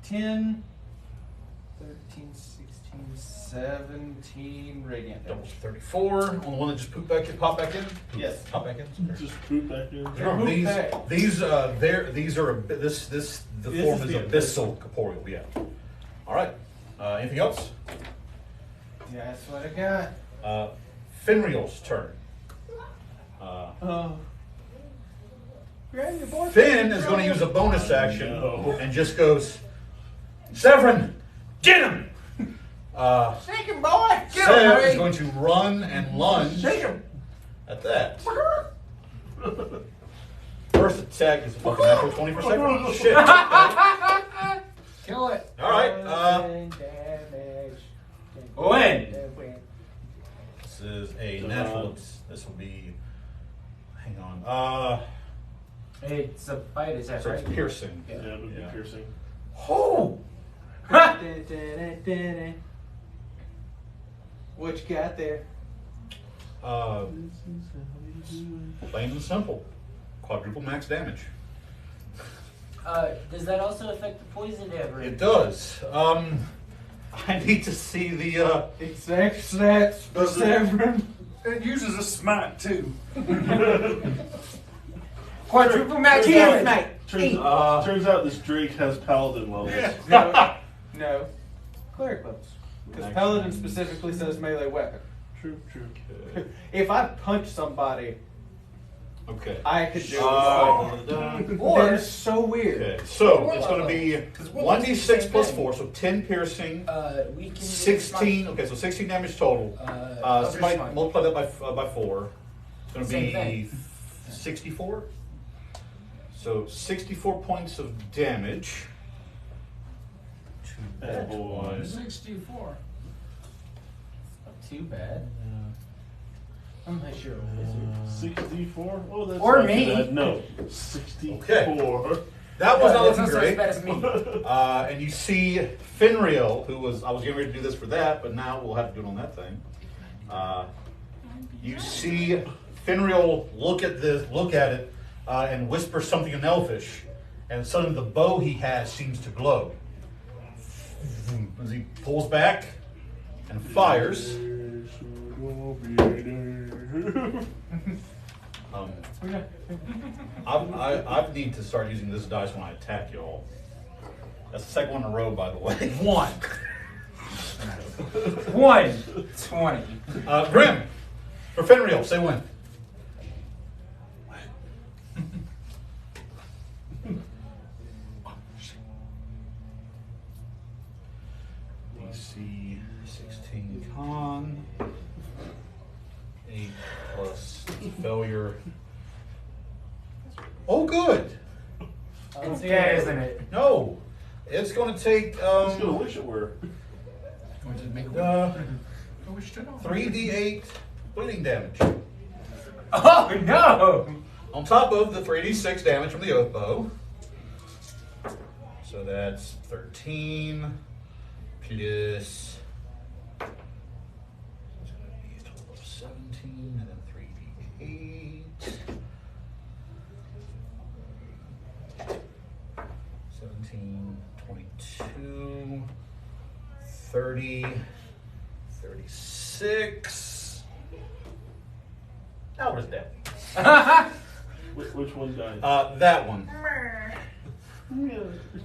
[SPEAKER 6] 10, 13, 16,
[SPEAKER 7] 17 radiant
[SPEAKER 1] Doubles
[SPEAKER 7] damage.
[SPEAKER 1] 34 on the one that just pop back in.
[SPEAKER 7] Yes.
[SPEAKER 1] Pop back in.
[SPEAKER 2] Just poop back in.
[SPEAKER 1] Remember, these are the form is abyssal corporeal. Yeah. All right. Anything else?
[SPEAKER 7] Yeah, that's what I got.
[SPEAKER 1] Finriel's turn.
[SPEAKER 7] Grab your boy.
[SPEAKER 1] Finn is going to use a bonus action and just goes, Severin, get him!
[SPEAKER 3] Shake him, boy! Get him,
[SPEAKER 1] Sev is
[SPEAKER 3] Ray!
[SPEAKER 1] going to run and lunge
[SPEAKER 3] Shake him!
[SPEAKER 1] at that. First attack is a fucking natural 20 for second. Shit. Okay.
[SPEAKER 3] Kill it.
[SPEAKER 1] All right.
[SPEAKER 7] Win.
[SPEAKER 1] This is a natural. This will be. Hang on.
[SPEAKER 11] It's a fight attack,
[SPEAKER 1] So it's
[SPEAKER 11] right?
[SPEAKER 1] piercing.
[SPEAKER 2] Yeah, it would be piercing.
[SPEAKER 1] Oh.
[SPEAKER 7] What you got there?
[SPEAKER 1] Plain and simple. Quadruple max damage.
[SPEAKER 11] Does that also affect the poison damage?
[SPEAKER 1] It does. I need to see the.
[SPEAKER 10] Exact stats for Severin.
[SPEAKER 6] It uses a smite too.
[SPEAKER 11] Quadruple max damage, mate.
[SPEAKER 2] Turns out this Drake has paladin levels.
[SPEAKER 7] No. Cleric levels. Because Paladin specifically says melee weapon.
[SPEAKER 2] True.
[SPEAKER 7] If I punch somebody,
[SPEAKER 1] Okay.
[SPEAKER 7] I could do it.
[SPEAKER 11] Or-
[SPEAKER 7] That is so weird.
[SPEAKER 1] Okay. So it's going to be 1d6 plus 4, so 10 piercing.
[SPEAKER 11] We can
[SPEAKER 1] 16. Okay, so 16 damage total. Somebody multiply that by 4. It's going to
[SPEAKER 11] Same
[SPEAKER 1] be
[SPEAKER 11] thing.
[SPEAKER 1] 64. So 64 points of damage.
[SPEAKER 2] Bad boy.
[SPEAKER 3] 64.
[SPEAKER 11] Not too bad. Unless you're a wizard.
[SPEAKER 2] 64? Oh, that's
[SPEAKER 11] Or
[SPEAKER 2] not
[SPEAKER 11] me.
[SPEAKER 2] bad. No. 64.
[SPEAKER 1] Okay. That was not
[SPEAKER 11] That's
[SPEAKER 1] looking
[SPEAKER 11] not
[SPEAKER 1] great.
[SPEAKER 11] as bad as me.
[SPEAKER 1] And you see Finriel, I was getting ready to do this for that, but now we'll have to do it on that thing. You see Finriel look at it, and whisper something in Elfish, and suddenly the bow he has seems to glow. As he pulls back and fires. I need to start using this dice when I attack y'all. That's the second one in a row, by the way.
[SPEAKER 11] 120.
[SPEAKER 1] Grim, for Finriel, say when. DC 16 con. 8 plus failure. Oh, good.
[SPEAKER 11] It's gay, isn't it?
[SPEAKER 1] No, it's going to take
[SPEAKER 2] I was going to wish it were.
[SPEAKER 3] Going to make a
[SPEAKER 1] 3d8 bleeding damage.
[SPEAKER 11] Oh no!
[SPEAKER 1] On top of the 3d6 damage from the oath bow. So that's 13 plus. So it's going to be a total of 17 and then 3d8. 17, 22, 30, 36. Now what is that?
[SPEAKER 2] Which one died?
[SPEAKER 1] That one.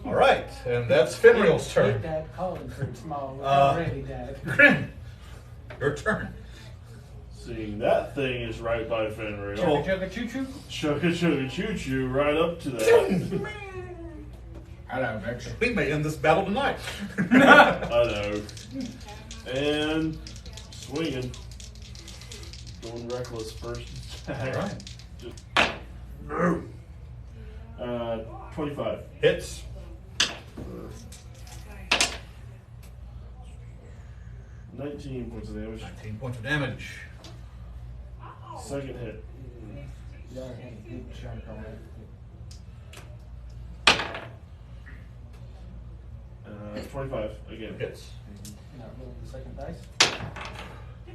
[SPEAKER 1] All right, and that's Finriel's turn.
[SPEAKER 10] Dad calling for it small.
[SPEAKER 1] Uh,
[SPEAKER 10] Already, Dad.
[SPEAKER 1] Grim, your turn.
[SPEAKER 2] Seeing that thing is right by Fenrir.
[SPEAKER 10] Chugga choo choo.
[SPEAKER 2] Chugga choo choo right up to that.
[SPEAKER 3] Hello, Victor.
[SPEAKER 1] We may end this battle tonight.
[SPEAKER 2] I know. And swinging. Going reckless first attack.
[SPEAKER 1] All right.
[SPEAKER 2] No. 25.
[SPEAKER 1] Hits.
[SPEAKER 2] $19 points of damage.
[SPEAKER 1] 19 points of damage.
[SPEAKER 2] Second hit.
[SPEAKER 10] Yeah, I had a big chunk on it.
[SPEAKER 2] 25 again.
[SPEAKER 1] Hits.
[SPEAKER 10] Not rolling the second dice.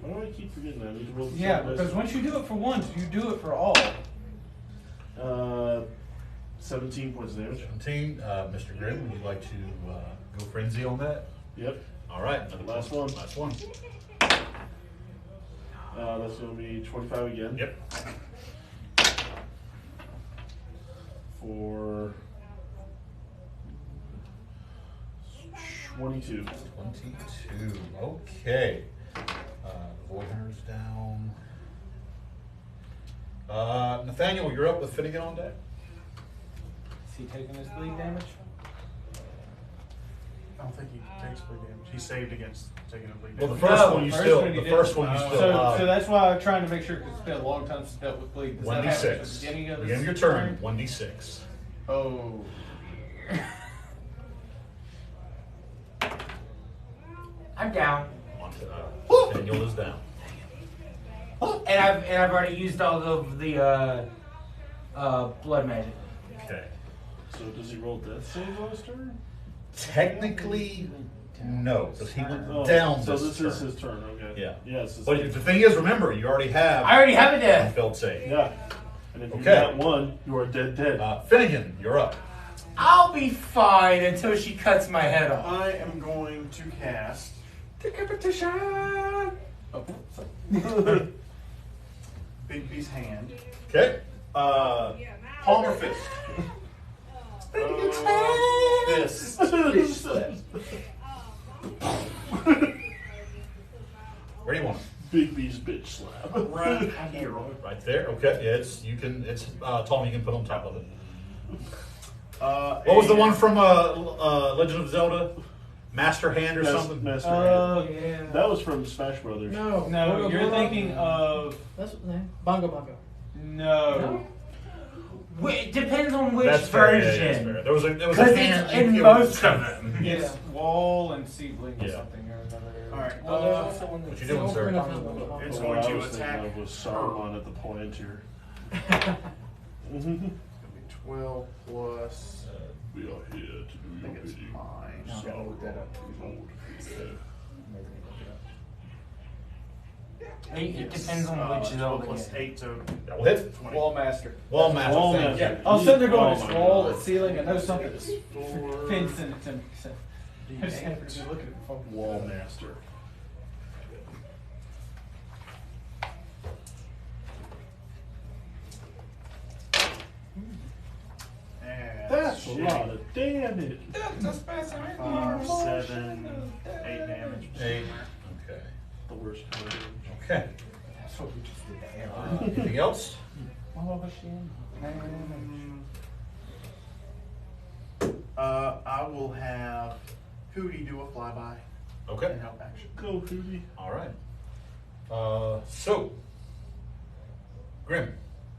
[SPEAKER 2] Why do I keep forgetting that? I need to roll the
[SPEAKER 10] Yeah,
[SPEAKER 2] second
[SPEAKER 10] because
[SPEAKER 2] dice.
[SPEAKER 10] once you do it for once, you do it for all.
[SPEAKER 2] 17 points of damage.
[SPEAKER 1] 17. Mr. Grim, would you like to go frenzy on that?
[SPEAKER 2] Yep.
[SPEAKER 1] All right, another
[SPEAKER 2] Last one.
[SPEAKER 1] Last one.
[SPEAKER 2] That's going to be 25 again.
[SPEAKER 1] Yep.
[SPEAKER 2] For 22.
[SPEAKER 1] 22. Okay. Void Hunter's down. Nathaniel, you're up with Finnigan on deck.
[SPEAKER 6] Is he taking his bleed damage?
[SPEAKER 5] I don't think he takes bleed damage. He saved against taking a bleed
[SPEAKER 1] Well, the
[SPEAKER 5] damage.
[SPEAKER 1] first one you
[SPEAKER 6] first
[SPEAKER 1] still.
[SPEAKER 6] one you
[SPEAKER 1] The
[SPEAKER 6] did.
[SPEAKER 1] first one you still.
[SPEAKER 6] So that's why I'm trying to make sure because it's been a long time since I dealt with bleed. Does that happen at the
[SPEAKER 1] 1d6.
[SPEAKER 6] beginning of
[SPEAKER 1] Beginning of your
[SPEAKER 6] this
[SPEAKER 1] turn. 1d6.
[SPEAKER 6] Oh.
[SPEAKER 11] I'm down.
[SPEAKER 1] Daniel is down.
[SPEAKER 11] And I've already used all of the blood magic.
[SPEAKER 1] Okay.
[SPEAKER 2] So does he roll death save last turn?
[SPEAKER 1] Technically, no, because he went
[SPEAKER 2] Oh,
[SPEAKER 1] down
[SPEAKER 2] so
[SPEAKER 1] this
[SPEAKER 2] this is
[SPEAKER 1] turn.
[SPEAKER 2] his turn, okay.
[SPEAKER 1] Yeah.
[SPEAKER 2] Yes.
[SPEAKER 1] But the thing is, remember, you already have.
[SPEAKER 11] I already have a death.
[SPEAKER 1] Failed save.
[SPEAKER 2] Yeah. And if you
[SPEAKER 1] Okay.
[SPEAKER 2] got one, you are dead.
[SPEAKER 1] Finnigan, you're up.
[SPEAKER 11] I'll be fine until she cuts my head off.
[SPEAKER 5] I am going to cast
[SPEAKER 11] Decapitation.
[SPEAKER 5] Big B's hand.
[SPEAKER 1] Okay.
[SPEAKER 5] Palmer fist. Fist.
[SPEAKER 1] Where do you want it?
[SPEAKER 2] Big B's bitch slap.
[SPEAKER 5] Right here.
[SPEAKER 1] Right there. Okay. Yeah, it's you can. It's Tom. You can put on top of it. What was the one from Legend of Zelda? Master Hand or something?
[SPEAKER 2] Master Hand.
[SPEAKER 4] Yeah.
[SPEAKER 2] That was from Smash Brothers.
[SPEAKER 4] No,
[SPEAKER 6] No, you're thinking of
[SPEAKER 4] That's what the name. Bongo Bongo.
[SPEAKER 6] no.
[SPEAKER 11] It depends on which
[SPEAKER 1] That's fair. Yeah,
[SPEAKER 11] version.
[SPEAKER 1] that's fair. There was a
[SPEAKER 11] Because
[SPEAKER 1] hand.
[SPEAKER 11] it's in
[SPEAKER 1] it was-
[SPEAKER 11] most of them.
[SPEAKER 6] It's wall and seedling or
[SPEAKER 1] Yeah.
[SPEAKER 6] something or another.
[SPEAKER 5] All right.
[SPEAKER 4] Well, there's also one
[SPEAKER 1] What
[SPEAKER 4] that's
[SPEAKER 1] you doing,
[SPEAKER 4] over
[SPEAKER 1] sir?
[SPEAKER 4] and over and over.
[SPEAKER 5] It's
[SPEAKER 2] What
[SPEAKER 5] going
[SPEAKER 2] I
[SPEAKER 5] to
[SPEAKER 2] was thinking
[SPEAKER 5] attack
[SPEAKER 2] of was Saruman at the Palantir.
[SPEAKER 5] It's going to be 12 plus.
[SPEAKER 2] We are here to do
[SPEAKER 5] I
[SPEAKER 2] your
[SPEAKER 5] think it's
[SPEAKER 2] bidding.
[SPEAKER 5] mine.
[SPEAKER 6] No, I gotta look that up.
[SPEAKER 11] It depends on which
[SPEAKER 5] 12
[SPEAKER 11] Zelda.
[SPEAKER 5] plus
[SPEAKER 11] it is.
[SPEAKER 5] 8 to
[SPEAKER 1] That will hit.
[SPEAKER 5] 20.
[SPEAKER 6] Wall master.
[SPEAKER 1] Wall master.
[SPEAKER 2] Wall
[SPEAKER 1] thank
[SPEAKER 2] master.
[SPEAKER 1] you.
[SPEAKER 6] I was sitting there going,
[SPEAKER 2] Oh
[SPEAKER 6] it's
[SPEAKER 2] my
[SPEAKER 6] wall,
[SPEAKER 2] God.
[SPEAKER 6] it's ceiling, I know something's
[SPEAKER 5] Four.
[SPEAKER 6] fencing it to me. So I just happened to be looking at the phone.
[SPEAKER 2] Wall Master.
[SPEAKER 5] And
[SPEAKER 2] That's a lot of damage.
[SPEAKER 5] 5, 7, 8 damage.
[SPEAKER 1] 8. Okay.
[SPEAKER 2] The worst kind of damage.
[SPEAKER 1] Okay.
[SPEAKER 6] That's what we just did there.
[SPEAKER 1] Anything else?
[SPEAKER 5] I will have Hootie do a flyby
[SPEAKER 1] Okay.
[SPEAKER 5] and help action.
[SPEAKER 2] Go, Hootie.
[SPEAKER 1] All right. So, Grim,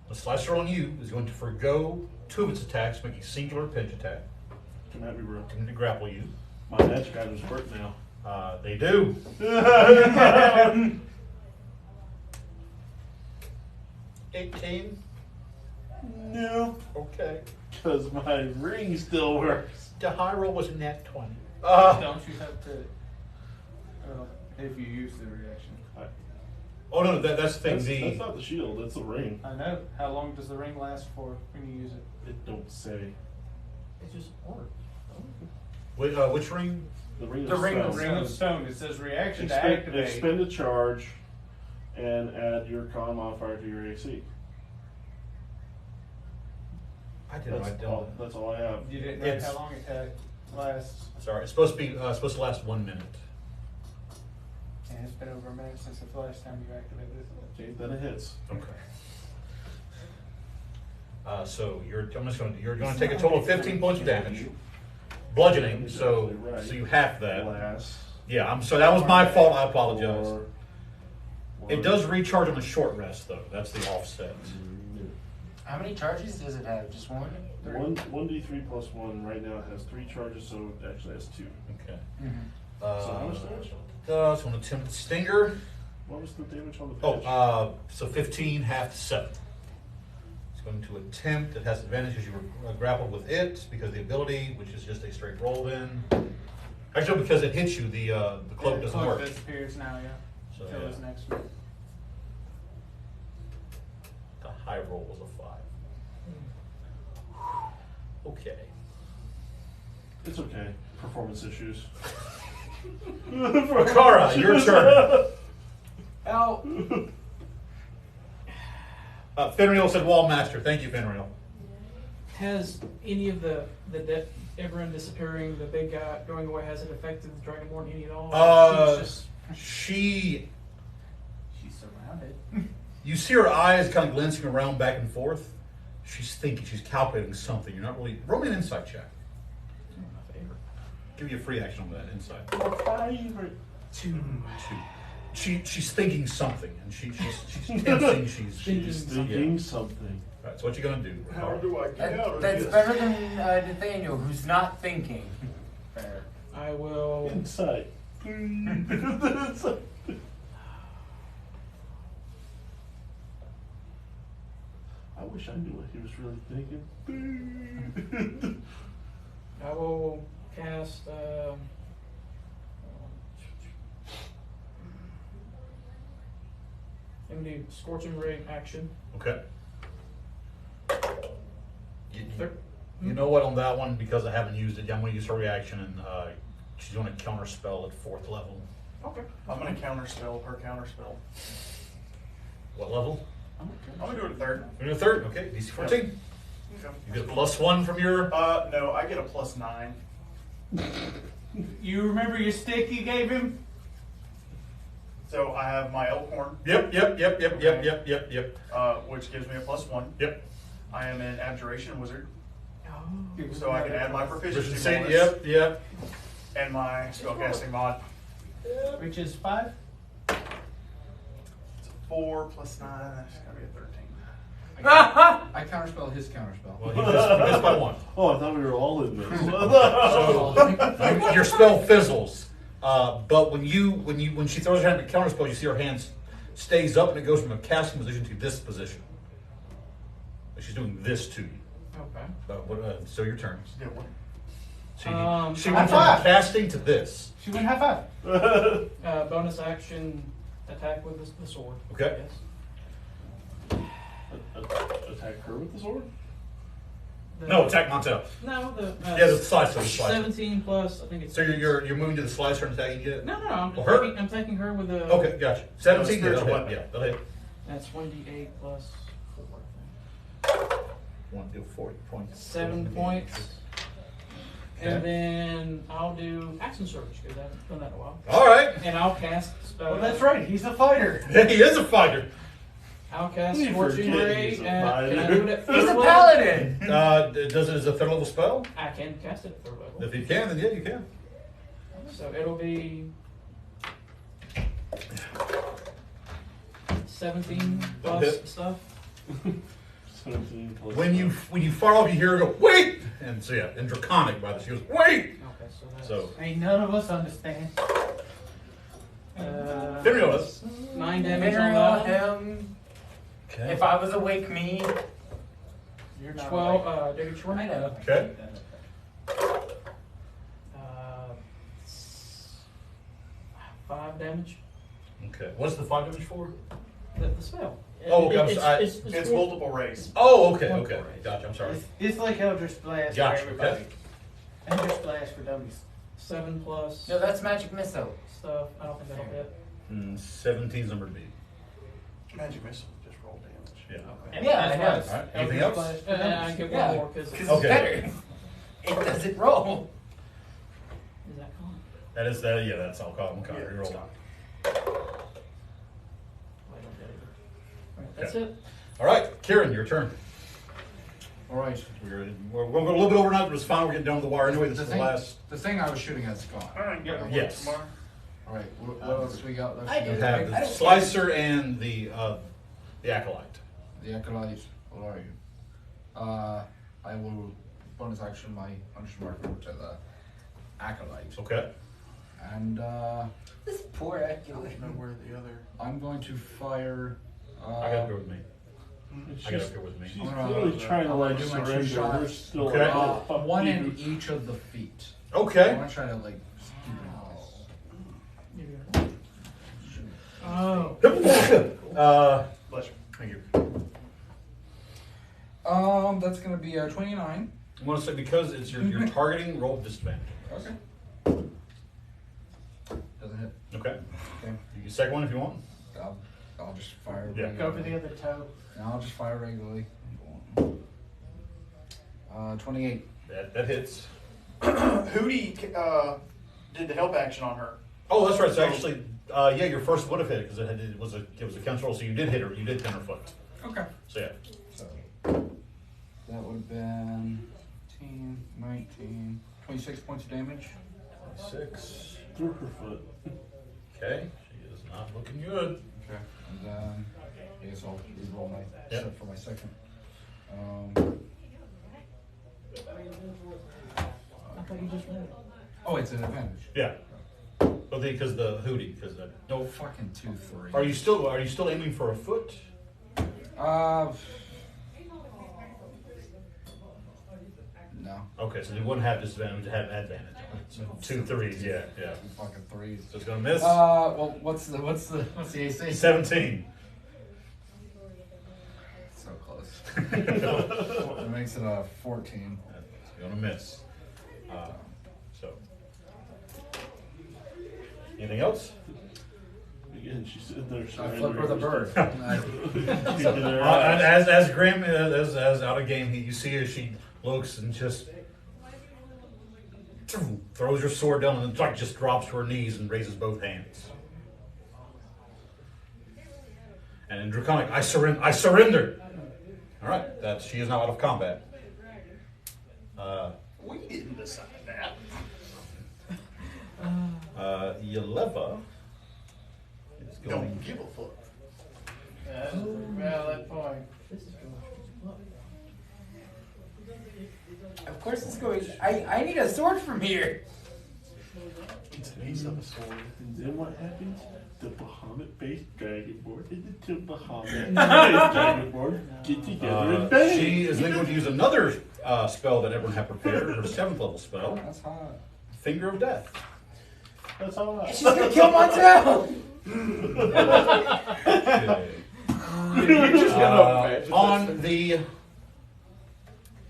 [SPEAKER 1] the slicer on you is going to forgo 2 of its attacks, make a singular pinch attack,
[SPEAKER 2] Can that be real?
[SPEAKER 1] and to grapple you.
[SPEAKER 2] My magic items work now.
[SPEAKER 1] They do. 18.
[SPEAKER 2] No.
[SPEAKER 1] Okay.
[SPEAKER 2] Because my ring still works.
[SPEAKER 1] The high roll was a net 20.
[SPEAKER 6] Don't you have to, if you use the reaction?
[SPEAKER 1] Oh no, that's the thing.
[SPEAKER 2] That's not the shield, that's the ring.
[SPEAKER 6] I know. How long does the ring last for when you use it?
[SPEAKER 2] It don't say.
[SPEAKER 4] It just works.
[SPEAKER 1] Which ring?
[SPEAKER 2] The ring
[SPEAKER 11] The
[SPEAKER 2] of
[SPEAKER 11] ring
[SPEAKER 2] stone.
[SPEAKER 11] of
[SPEAKER 6] Ring of Stone. It says reaction to
[SPEAKER 2] Expend,
[SPEAKER 6] activate.
[SPEAKER 2] expend a charge and add your con modifier to your AC.
[SPEAKER 1] I didn't write down.
[SPEAKER 2] That's all I have.
[SPEAKER 6] You didn't know
[SPEAKER 1] It's-
[SPEAKER 6] how long it lasts.
[SPEAKER 1] Sorry, it's supposed to be supposed to last 1 minute.
[SPEAKER 6] And it's been over a minute since the last time you activated it.
[SPEAKER 2] Okay, then it hits.
[SPEAKER 1] Okay. So you're going to take a total of 15 points of damage, bludgeoning. So you half that.
[SPEAKER 2] Last.
[SPEAKER 1] Yeah, so that was my fault. I apologize.
[SPEAKER 2] Or-
[SPEAKER 1] It does recharge on a short rest though. That's the offset.
[SPEAKER 11] How many charges does it have? Just one?
[SPEAKER 2] 1d3 plus 1 right now it has 3 charges, so it actually has 2.
[SPEAKER 1] Okay.
[SPEAKER 11] Mm-hmm.
[SPEAKER 2] So how much damage?
[SPEAKER 1] So an attempt stinger.
[SPEAKER 2] What was the damage on the patch?
[SPEAKER 1] So 15 half to 7. It's going to attempt. It has advantage because you were grappled with it because of the ability, which is just a straight roll. Then, actually, because it hits you, the cloak doesn't
[SPEAKER 6] Cloak
[SPEAKER 1] work.
[SPEAKER 6] disappears now, yeah.
[SPEAKER 1] So
[SPEAKER 6] Until
[SPEAKER 1] yeah,
[SPEAKER 6] his next one.
[SPEAKER 1] the high roll was a 5. Okay.
[SPEAKER 2] It's okay. Performance issues.
[SPEAKER 1] Makara, your turn.
[SPEAKER 4] Al,
[SPEAKER 1] Finreal said wall master. Thank you, Finreal.
[SPEAKER 4] has any of everyone disappearing, the big guy going away, has it affected the Dragonborn any at all?
[SPEAKER 1] She's
[SPEAKER 7] surrounded.
[SPEAKER 1] You see her eyes kind of glancing around back and forth. She's thinking, she's calculating something. You're not really. Roll me an insight check. Give you a free action on that insight.
[SPEAKER 4] Two.
[SPEAKER 1] She's thinking something, and she's tensing. She's
[SPEAKER 2] thinking something.
[SPEAKER 1] All right, so what you gonna do?
[SPEAKER 5] How do I get out of
[SPEAKER 11] That's
[SPEAKER 5] this?
[SPEAKER 11] better than Nathaniel, who's not thinking.
[SPEAKER 7] Fair.
[SPEAKER 4] I will.
[SPEAKER 2] Insight. I wish I knew what he was really thinking.
[SPEAKER 4] I will cast. I'm gonna do Scorching Ray action.
[SPEAKER 1] Okay. You know what on that one, because I haven't used it, I'm going to use her reaction, and she's going to counter spell at 4th level.
[SPEAKER 4] Okay.
[SPEAKER 5] I'm going to counterspell her counterspell.
[SPEAKER 1] What level?
[SPEAKER 5] I'm going to do it at 3rd.
[SPEAKER 1] You're doing 3rd? Okay, DC 14.
[SPEAKER 5] Okay.
[SPEAKER 1] You get a +1 from your.
[SPEAKER 5] No, I get a +9.
[SPEAKER 6] You remember your stick you gave him?
[SPEAKER 5] So I have my Elkhorn.
[SPEAKER 1] Yep.
[SPEAKER 5] Which gives me a +1.
[SPEAKER 1] Yep.
[SPEAKER 5] I am an Abjuration Wizard,
[SPEAKER 4] Oh.
[SPEAKER 5] so I can add my proficiency bonus
[SPEAKER 1] Yep.
[SPEAKER 5] and my spellcasting mod.
[SPEAKER 6] Which is 5?
[SPEAKER 5] It's 4 + 9. That's gotta be a 13.
[SPEAKER 3] I counterspell his counterspell.
[SPEAKER 1] Well, you missed by 1.
[SPEAKER 2] Oh, I thought we were all in this.
[SPEAKER 1] So your spell fizzles, but when she throws her hand to counterspell, you see her hand stays up and it goes from a casting position to this position. She's doing this to you.
[SPEAKER 4] Okay.
[SPEAKER 1] So your turn.
[SPEAKER 5] Yeah, what?
[SPEAKER 1] She went from casting to this.
[SPEAKER 6] She went high 5.
[SPEAKER 4] Bonus action attack with the sword.
[SPEAKER 1] Okay.
[SPEAKER 4] Yes.
[SPEAKER 2] Attack her with the sword?
[SPEAKER 1] No, attack Montel.
[SPEAKER 4] No,
[SPEAKER 1] The slicer.
[SPEAKER 4] 17 plus, I think it's.
[SPEAKER 1] So you're moving to the slicer and attacking it.
[SPEAKER 4] No,
[SPEAKER 1] Well, her?
[SPEAKER 4] I'm attacking her with a.
[SPEAKER 1] Okay, gotcha. 17. Yeah,
[SPEAKER 5] spiritual
[SPEAKER 1] that'll
[SPEAKER 5] weapon.
[SPEAKER 1] hit. Yeah, that'll hit.
[SPEAKER 4] That's 1d8 plus 4.
[SPEAKER 1] 1 do 40 points.
[SPEAKER 4] 7 points.
[SPEAKER 1] Okay.
[SPEAKER 4] And then I'll do action surge because I haven't done that in a while.
[SPEAKER 1] All right.
[SPEAKER 4] And I'll cast.
[SPEAKER 6] Well, that's right. He's a fighter.
[SPEAKER 1] He is a fighter.
[SPEAKER 4] I'll cast
[SPEAKER 2] You
[SPEAKER 4] Scorching
[SPEAKER 2] forget
[SPEAKER 4] Ray.
[SPEAKER 2] he's a
[SPEAKER 4] Can I
[SPEAKER 2] fighter.
[SPEAKER 4] do it at
[SPEAKER 11] He's
[SPEAKER 4] third
[SPEAKER 11] a
[SPEAKER 4] level?
[SPEAKER 11] paladin.
[SPEAKER 1] Does it as a 3rd level spell?
[SPEAKER 4] I can cast it at third level.
[SPEAKER 1] If you can, then yeah, you can.
[SPEAKER 4] So it'll be 17 plus
[SPEAKER 1] hit.
[SPEAKER 4] stuff.
[SPEAKER 2] 17 plus
[SPEAKER 1] When you fire off, you hear her go, wait! And so yeah, and Draconic by this, she goes, wait!
[SPEAKER 4] Okay, so that's
[SPEAKER 1] So,
[SPEAKER 6] Ain't none of us understand.
[SPEAKER 1] Finreal does.
[SPEAKER 4] 9 damage on
[SPEAKER 11] Mineral
[SPEAKER 4] that one.
[SPEAKER 11] him.
[SPEAKER 1] Okay.
[SPEAKER 11] If I was awake, me.
[SPEAKER 6] You're not
[SPEAKER 4] 12, David Short.
[SPEAKER 11] I know.
[SPEAKER 1] Okay.
[SPEAKER 4] Uh, 5 damage.
[SPEAKER 1] Okay. What's the 5 damage for?
[SPEAKER 4] The spell.
[SPEAKER 1] Oh, okay,
[SPEAKER 5] It's multiple rays.
[SPEAKER 1] Oh, okay,
[SPEAKER 4] Multiple
[SPEAKER 1] okay.
[SPEAKER 4] rays.
[SPEAKER 1] Gotcha, I'm sorry.
[SPEAKER 6] It's like Eldritch Blast
[SPEAKER 1] Gotcha,
[SPEAKER 6] for everybody.
[SPEAKER 1] okay.
[SPEAKER 6] Eldritch Blast for dummies.
[SPEAKER 4] 7 plus
[SPEAKER 11] No, that's magic missile.
[SPEAKER 4] stuff. I don't think that'll hit.
[SPEAKER 1] 17's number to beat.
[SPEAKER 5] Magic missile just roll damage.
[SPEAKER 1] Yeah.
[SPEAKER 4] Okay.
[SPEAKER 11] Yeah, I know.
[SPEAKER 1] All right. Anything else?
[SPEAKER 4] I get
[SPEAKER 11] Yeah.
[SPEAKER 4] one more because
[SPEAKER 11] Because
[SPEAKER 4] is
[SPEAKER 1] Okay.
[SPEAKER 11] it's better. It doesn't roll.
[SPEAKER 4] that con?
[SPEAKER 1] That is that. Yeah, that's all. Call him.
[SPEAKER 5] Yeah,
[SPEAKER 1] Reroll.
[SPEAKER 5] it's not.
[SPEAKER 4] That's it.
[SPEAKER 1] All right, Kieran, your turn.
[SPEAKER 3] All right.
[SPEAKER 1] We're going a little bit overnight, but it's fine. We're getting down to the wire anyway. This is the last.
[SPEAKER 3] The thing I was shooting at's gone.
[SPEAKER 5] Alright, get one
[SPEAKER 1] Yes.
[SPEAKER 5] tomorrow.
[SPEAKER 3] All right. What else we got left?
[SPEAKER 11] I
[SPEAKER 3] to
[SPEAKER 11] do.
[SPEAKER 1] You
[SPEAKER 3] go?
[SPEAKER 1] have
[SPEAKER 11] I
[SPEAKER 1] the
[SPEAKER 11] don't
[SPEAKER 1] slicer and the acolyte.
[SPEAKER 3] The acolyte. Where are you? I will bonus action my punch marker to the acolyte,
[SPEAKER 1] Okay.
[SPEAKER 3] and
[SPEAKER 11] This poor
[SPEAKER 5] I
[SPEAKER 11] Hercules.
[SPEAKER 5] don't know where the other.
[SPEAKER 3] I'm going to fire.
[SPEAKER 1] I got to go with me.
[SPEAKER 2] She's,
[SPEAKER 1] I got to go with me.
[SPEAKER 2] she's clearly trying to like
[SPEAKER 3] do my two
[SPEAKER 2] surrender.
[SPEAKER 3] shots.
[SPEAKER 2] We're still
[SPEAKER 1] Okay.
[SPEAKER 2] like, oh, fuck
[SPEAKER 3] One
[SPEAKER 2] you.
[SPEAKER 3] in each of the feet. I
[SPEAKER 1] Okay.
[SPEAKER 3] want to try to like.
[SPEAKER 4] Oh.
[SPEAKER 5] Bless you.
[SPEAKER 1] Thank you.
[SPEAKER 3] That's gonna be a 29.
[SPEAKER 1] I want to say because it's you're targeting, roll with disadvantage.
[SPEAKER 3] Okay.
[SPEAKER 1] You can second one if you want.
[SPEAKER 3] I'll just fire.
[SPEAKER 1] Yeah.
[SPEAKER 10] Go for the other toe.
[SPEAKER 3] No, I'll just fire regularly. 28.
[SPEAKER 1] That hits.
[SPEAKER 5] Hootie did the help action on her.
[SPEAKER 1] Oh, that's right. So actually, yeah, your first would have hit it because it was a counter roll, so you did hit her. You did tenderfoot.
[SPEAKER 3] Okay.
[SPEAKER 1] So yeah.
[SPEAKER 3] So that would have been 18, 19, 26 points of damage.
[SPEAKER 1] 6.
[SPEAKER 2] Through her foot.
[SPEAKER 1] Okay. She is not looking good.
[SPEAKER 3] Okay. And then I guess I'll re-roll my
[SPEAKER 1] Yep.
[SPEAKER 3] for my second.
[SPEAKER 4] I thought you just read it.
[SPEAKER 3] Oh, it's an advantage.
[SPEAKER 1] Yeah. Well, because the hootie, because
[SPEAKER 3] No fucking 2, 3.
[SPEAKER 1] Are you still aiming for a foot?
[SPEAKER 3] No.
[SPEAKER 1] Okay, so they wouldn't have disadvantage, have advantage. So 2 3s, yeah.
[SPEAKER 3] Fucking 3s.
[SPEAKER 1] So it's gonna miss.
[SPEAKER 3] Well, what's the AC?
[SPEAKER 1] 17.
[SPEAKER 3] So close. It makes it a 14.
[SPEAKER 1] It's gonna miss. So. Anything else?
[SPEAKER 2] Again, she's sitting there.
[SPEAKER 3] I flip her the bird.
[SPEAKER 1] As Grim as out of game, you see as she looks and just throws her sword down and then just drops to her knees and raises both hands. And in Draconic, I surrender. All right, she is now out of combat.
[SPEAKER 5] We didn't decide that.
[SPEAKER 1] Yeleva is going.
[SPEAKER 5] Don't give a fuck.
[SPEAKER 10] That's a valid point.
[SPEAKER 4] This is going
[SPEAKER 11] Of course it's going. I need a sword from here.
[SPEAKER 2] It's a piece of a sword. And then what happens? The Bahamut-based Dragonborn and the Bahamut-based Dragonborn get together and bang.
[SPEAKER 1] She is then going to use another spell that everyone had prepared, her 7th level spell,
[SPEAKER 3] That's hot.
[SPEAKER 1] Finger of Death.
[SPEAKER 2] That's all right.
[SPEAKER 11] She's gonna kill Montel.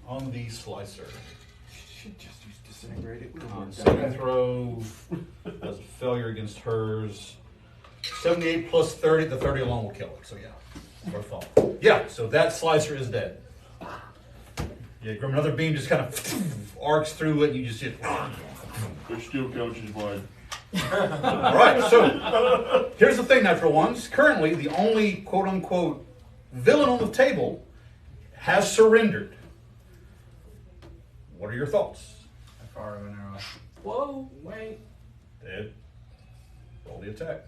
[SPEAKER 1] On the slicer.
[SPEAKER 7] Should just use disintegrate it.
[SPEAKER 1] Second throw as a failure against hers. 78 plus 30. The 30 alone will kill it. So yeah, or fall. Yeah. So that slicer is dead. Yeah, Grim, another beam just kind of arcs through it, and you just hit.
[SPEAKER 2] There's still coaches blood.
[SPEAKER 1] All right, so here's the thing, Natural Ones. Currently, the only quote-unquote villain on the table has surrendered. What are your thoughts?
[SPEAKER 3] I fire an arrow.
[SPEAKER 4] Whoa, wait.
[SPEAKER 1] Dead. Roll the attack.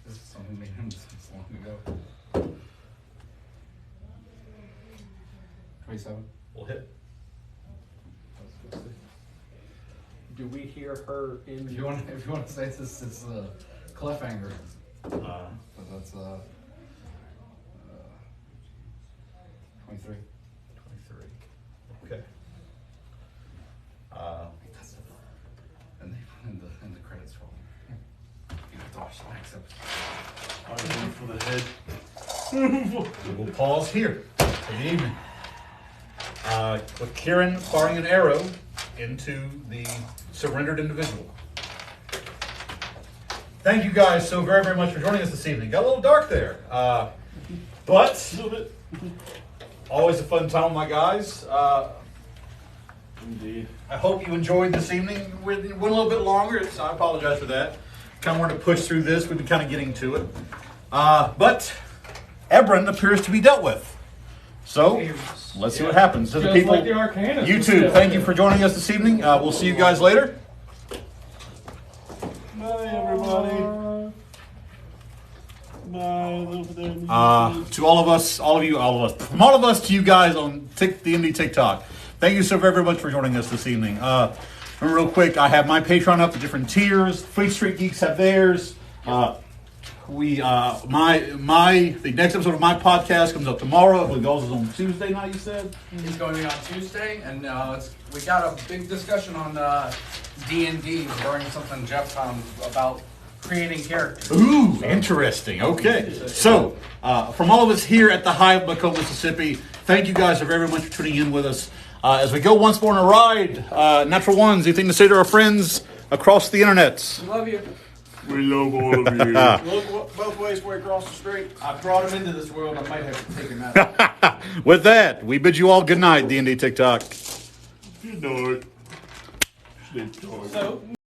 [SPEAKER 3] This is something we did so long ago. 27.
[SPEAKER 1] We'll hit.
[SPEAKER 7] Do we hear her in?
[SPEAKER 3] If you want to say this, it's cliffhanger. But that's 23.
[SPEAKER 1] 23. Okay.
[SPEAKER 3] And the credits roll. You have to watch the next episode.
[SPEAKER 2] I went for the head.
[SPEAKER 1] We will pause here for the evening. With Kieran firing an arrow into the surrendered individual. Thank you guys so very, very much for joining us this evening. Got a little dark there. But always a fun time, my guys.
[SPEAKER 2] Indeed.
[SPEAKER 1] I hope you enjoyed this evening. We went a little bit longer. I apologize for that. Kind of wanted to push through this. We've been kind of getting to it. But Ebron appears to be dealt with. So let's see what happens. To the
[SPEAKER 10] Just
[SPEAKER 1] people,
[SPEAKER 10] like the Arcanist was
[SPEAKER 1] YouTube,
[SPEAKER 10] dealt
[SPEAKER 1] thank
[SPEAKER 10] with.
[SPEAKER 1] you for joining us this evening. We'll see you guys later.
[SPEAKER 2] Bye, everybody. Bye. Over there in the
[SPEAKER 1] To all of us, from all of us to you guys on the Indie TikTok. Thank you so very, very much for joining us this evening. Remember real quick, I have my Patreon up to different tiers. Fleet Street Geeks have theirs. The next episode of my podcast comes up tomorrow. I believe yours is on Tuesday night, you said?
[SPEAKER 3] He's going to be on Tuesday, and we got a big discussion on D&D during something Jeff found about creating characters.
[SPEAKER 1] Ooh, interesting. Okay. So, from all of us here at the Hive, Macomb, Mississippi, thank you guys very, very much for tuning in with us. As we go once more on a ride, Natural Ones, anything to say to our friends across the internet?
[SPEAKER 4] Love you.
[SPEAKER 2] We love all of you.
[SPEAKER 5] Look both ways before you cross the street.
[SPEAKER 7] I brought him into this world. I might have to take him out.
[SPEAKER 1] With that, we bid you all good night, D&D TikTok.
[SPEAKER 2] Good night. Sleep tight.
[SPEAKER 10] So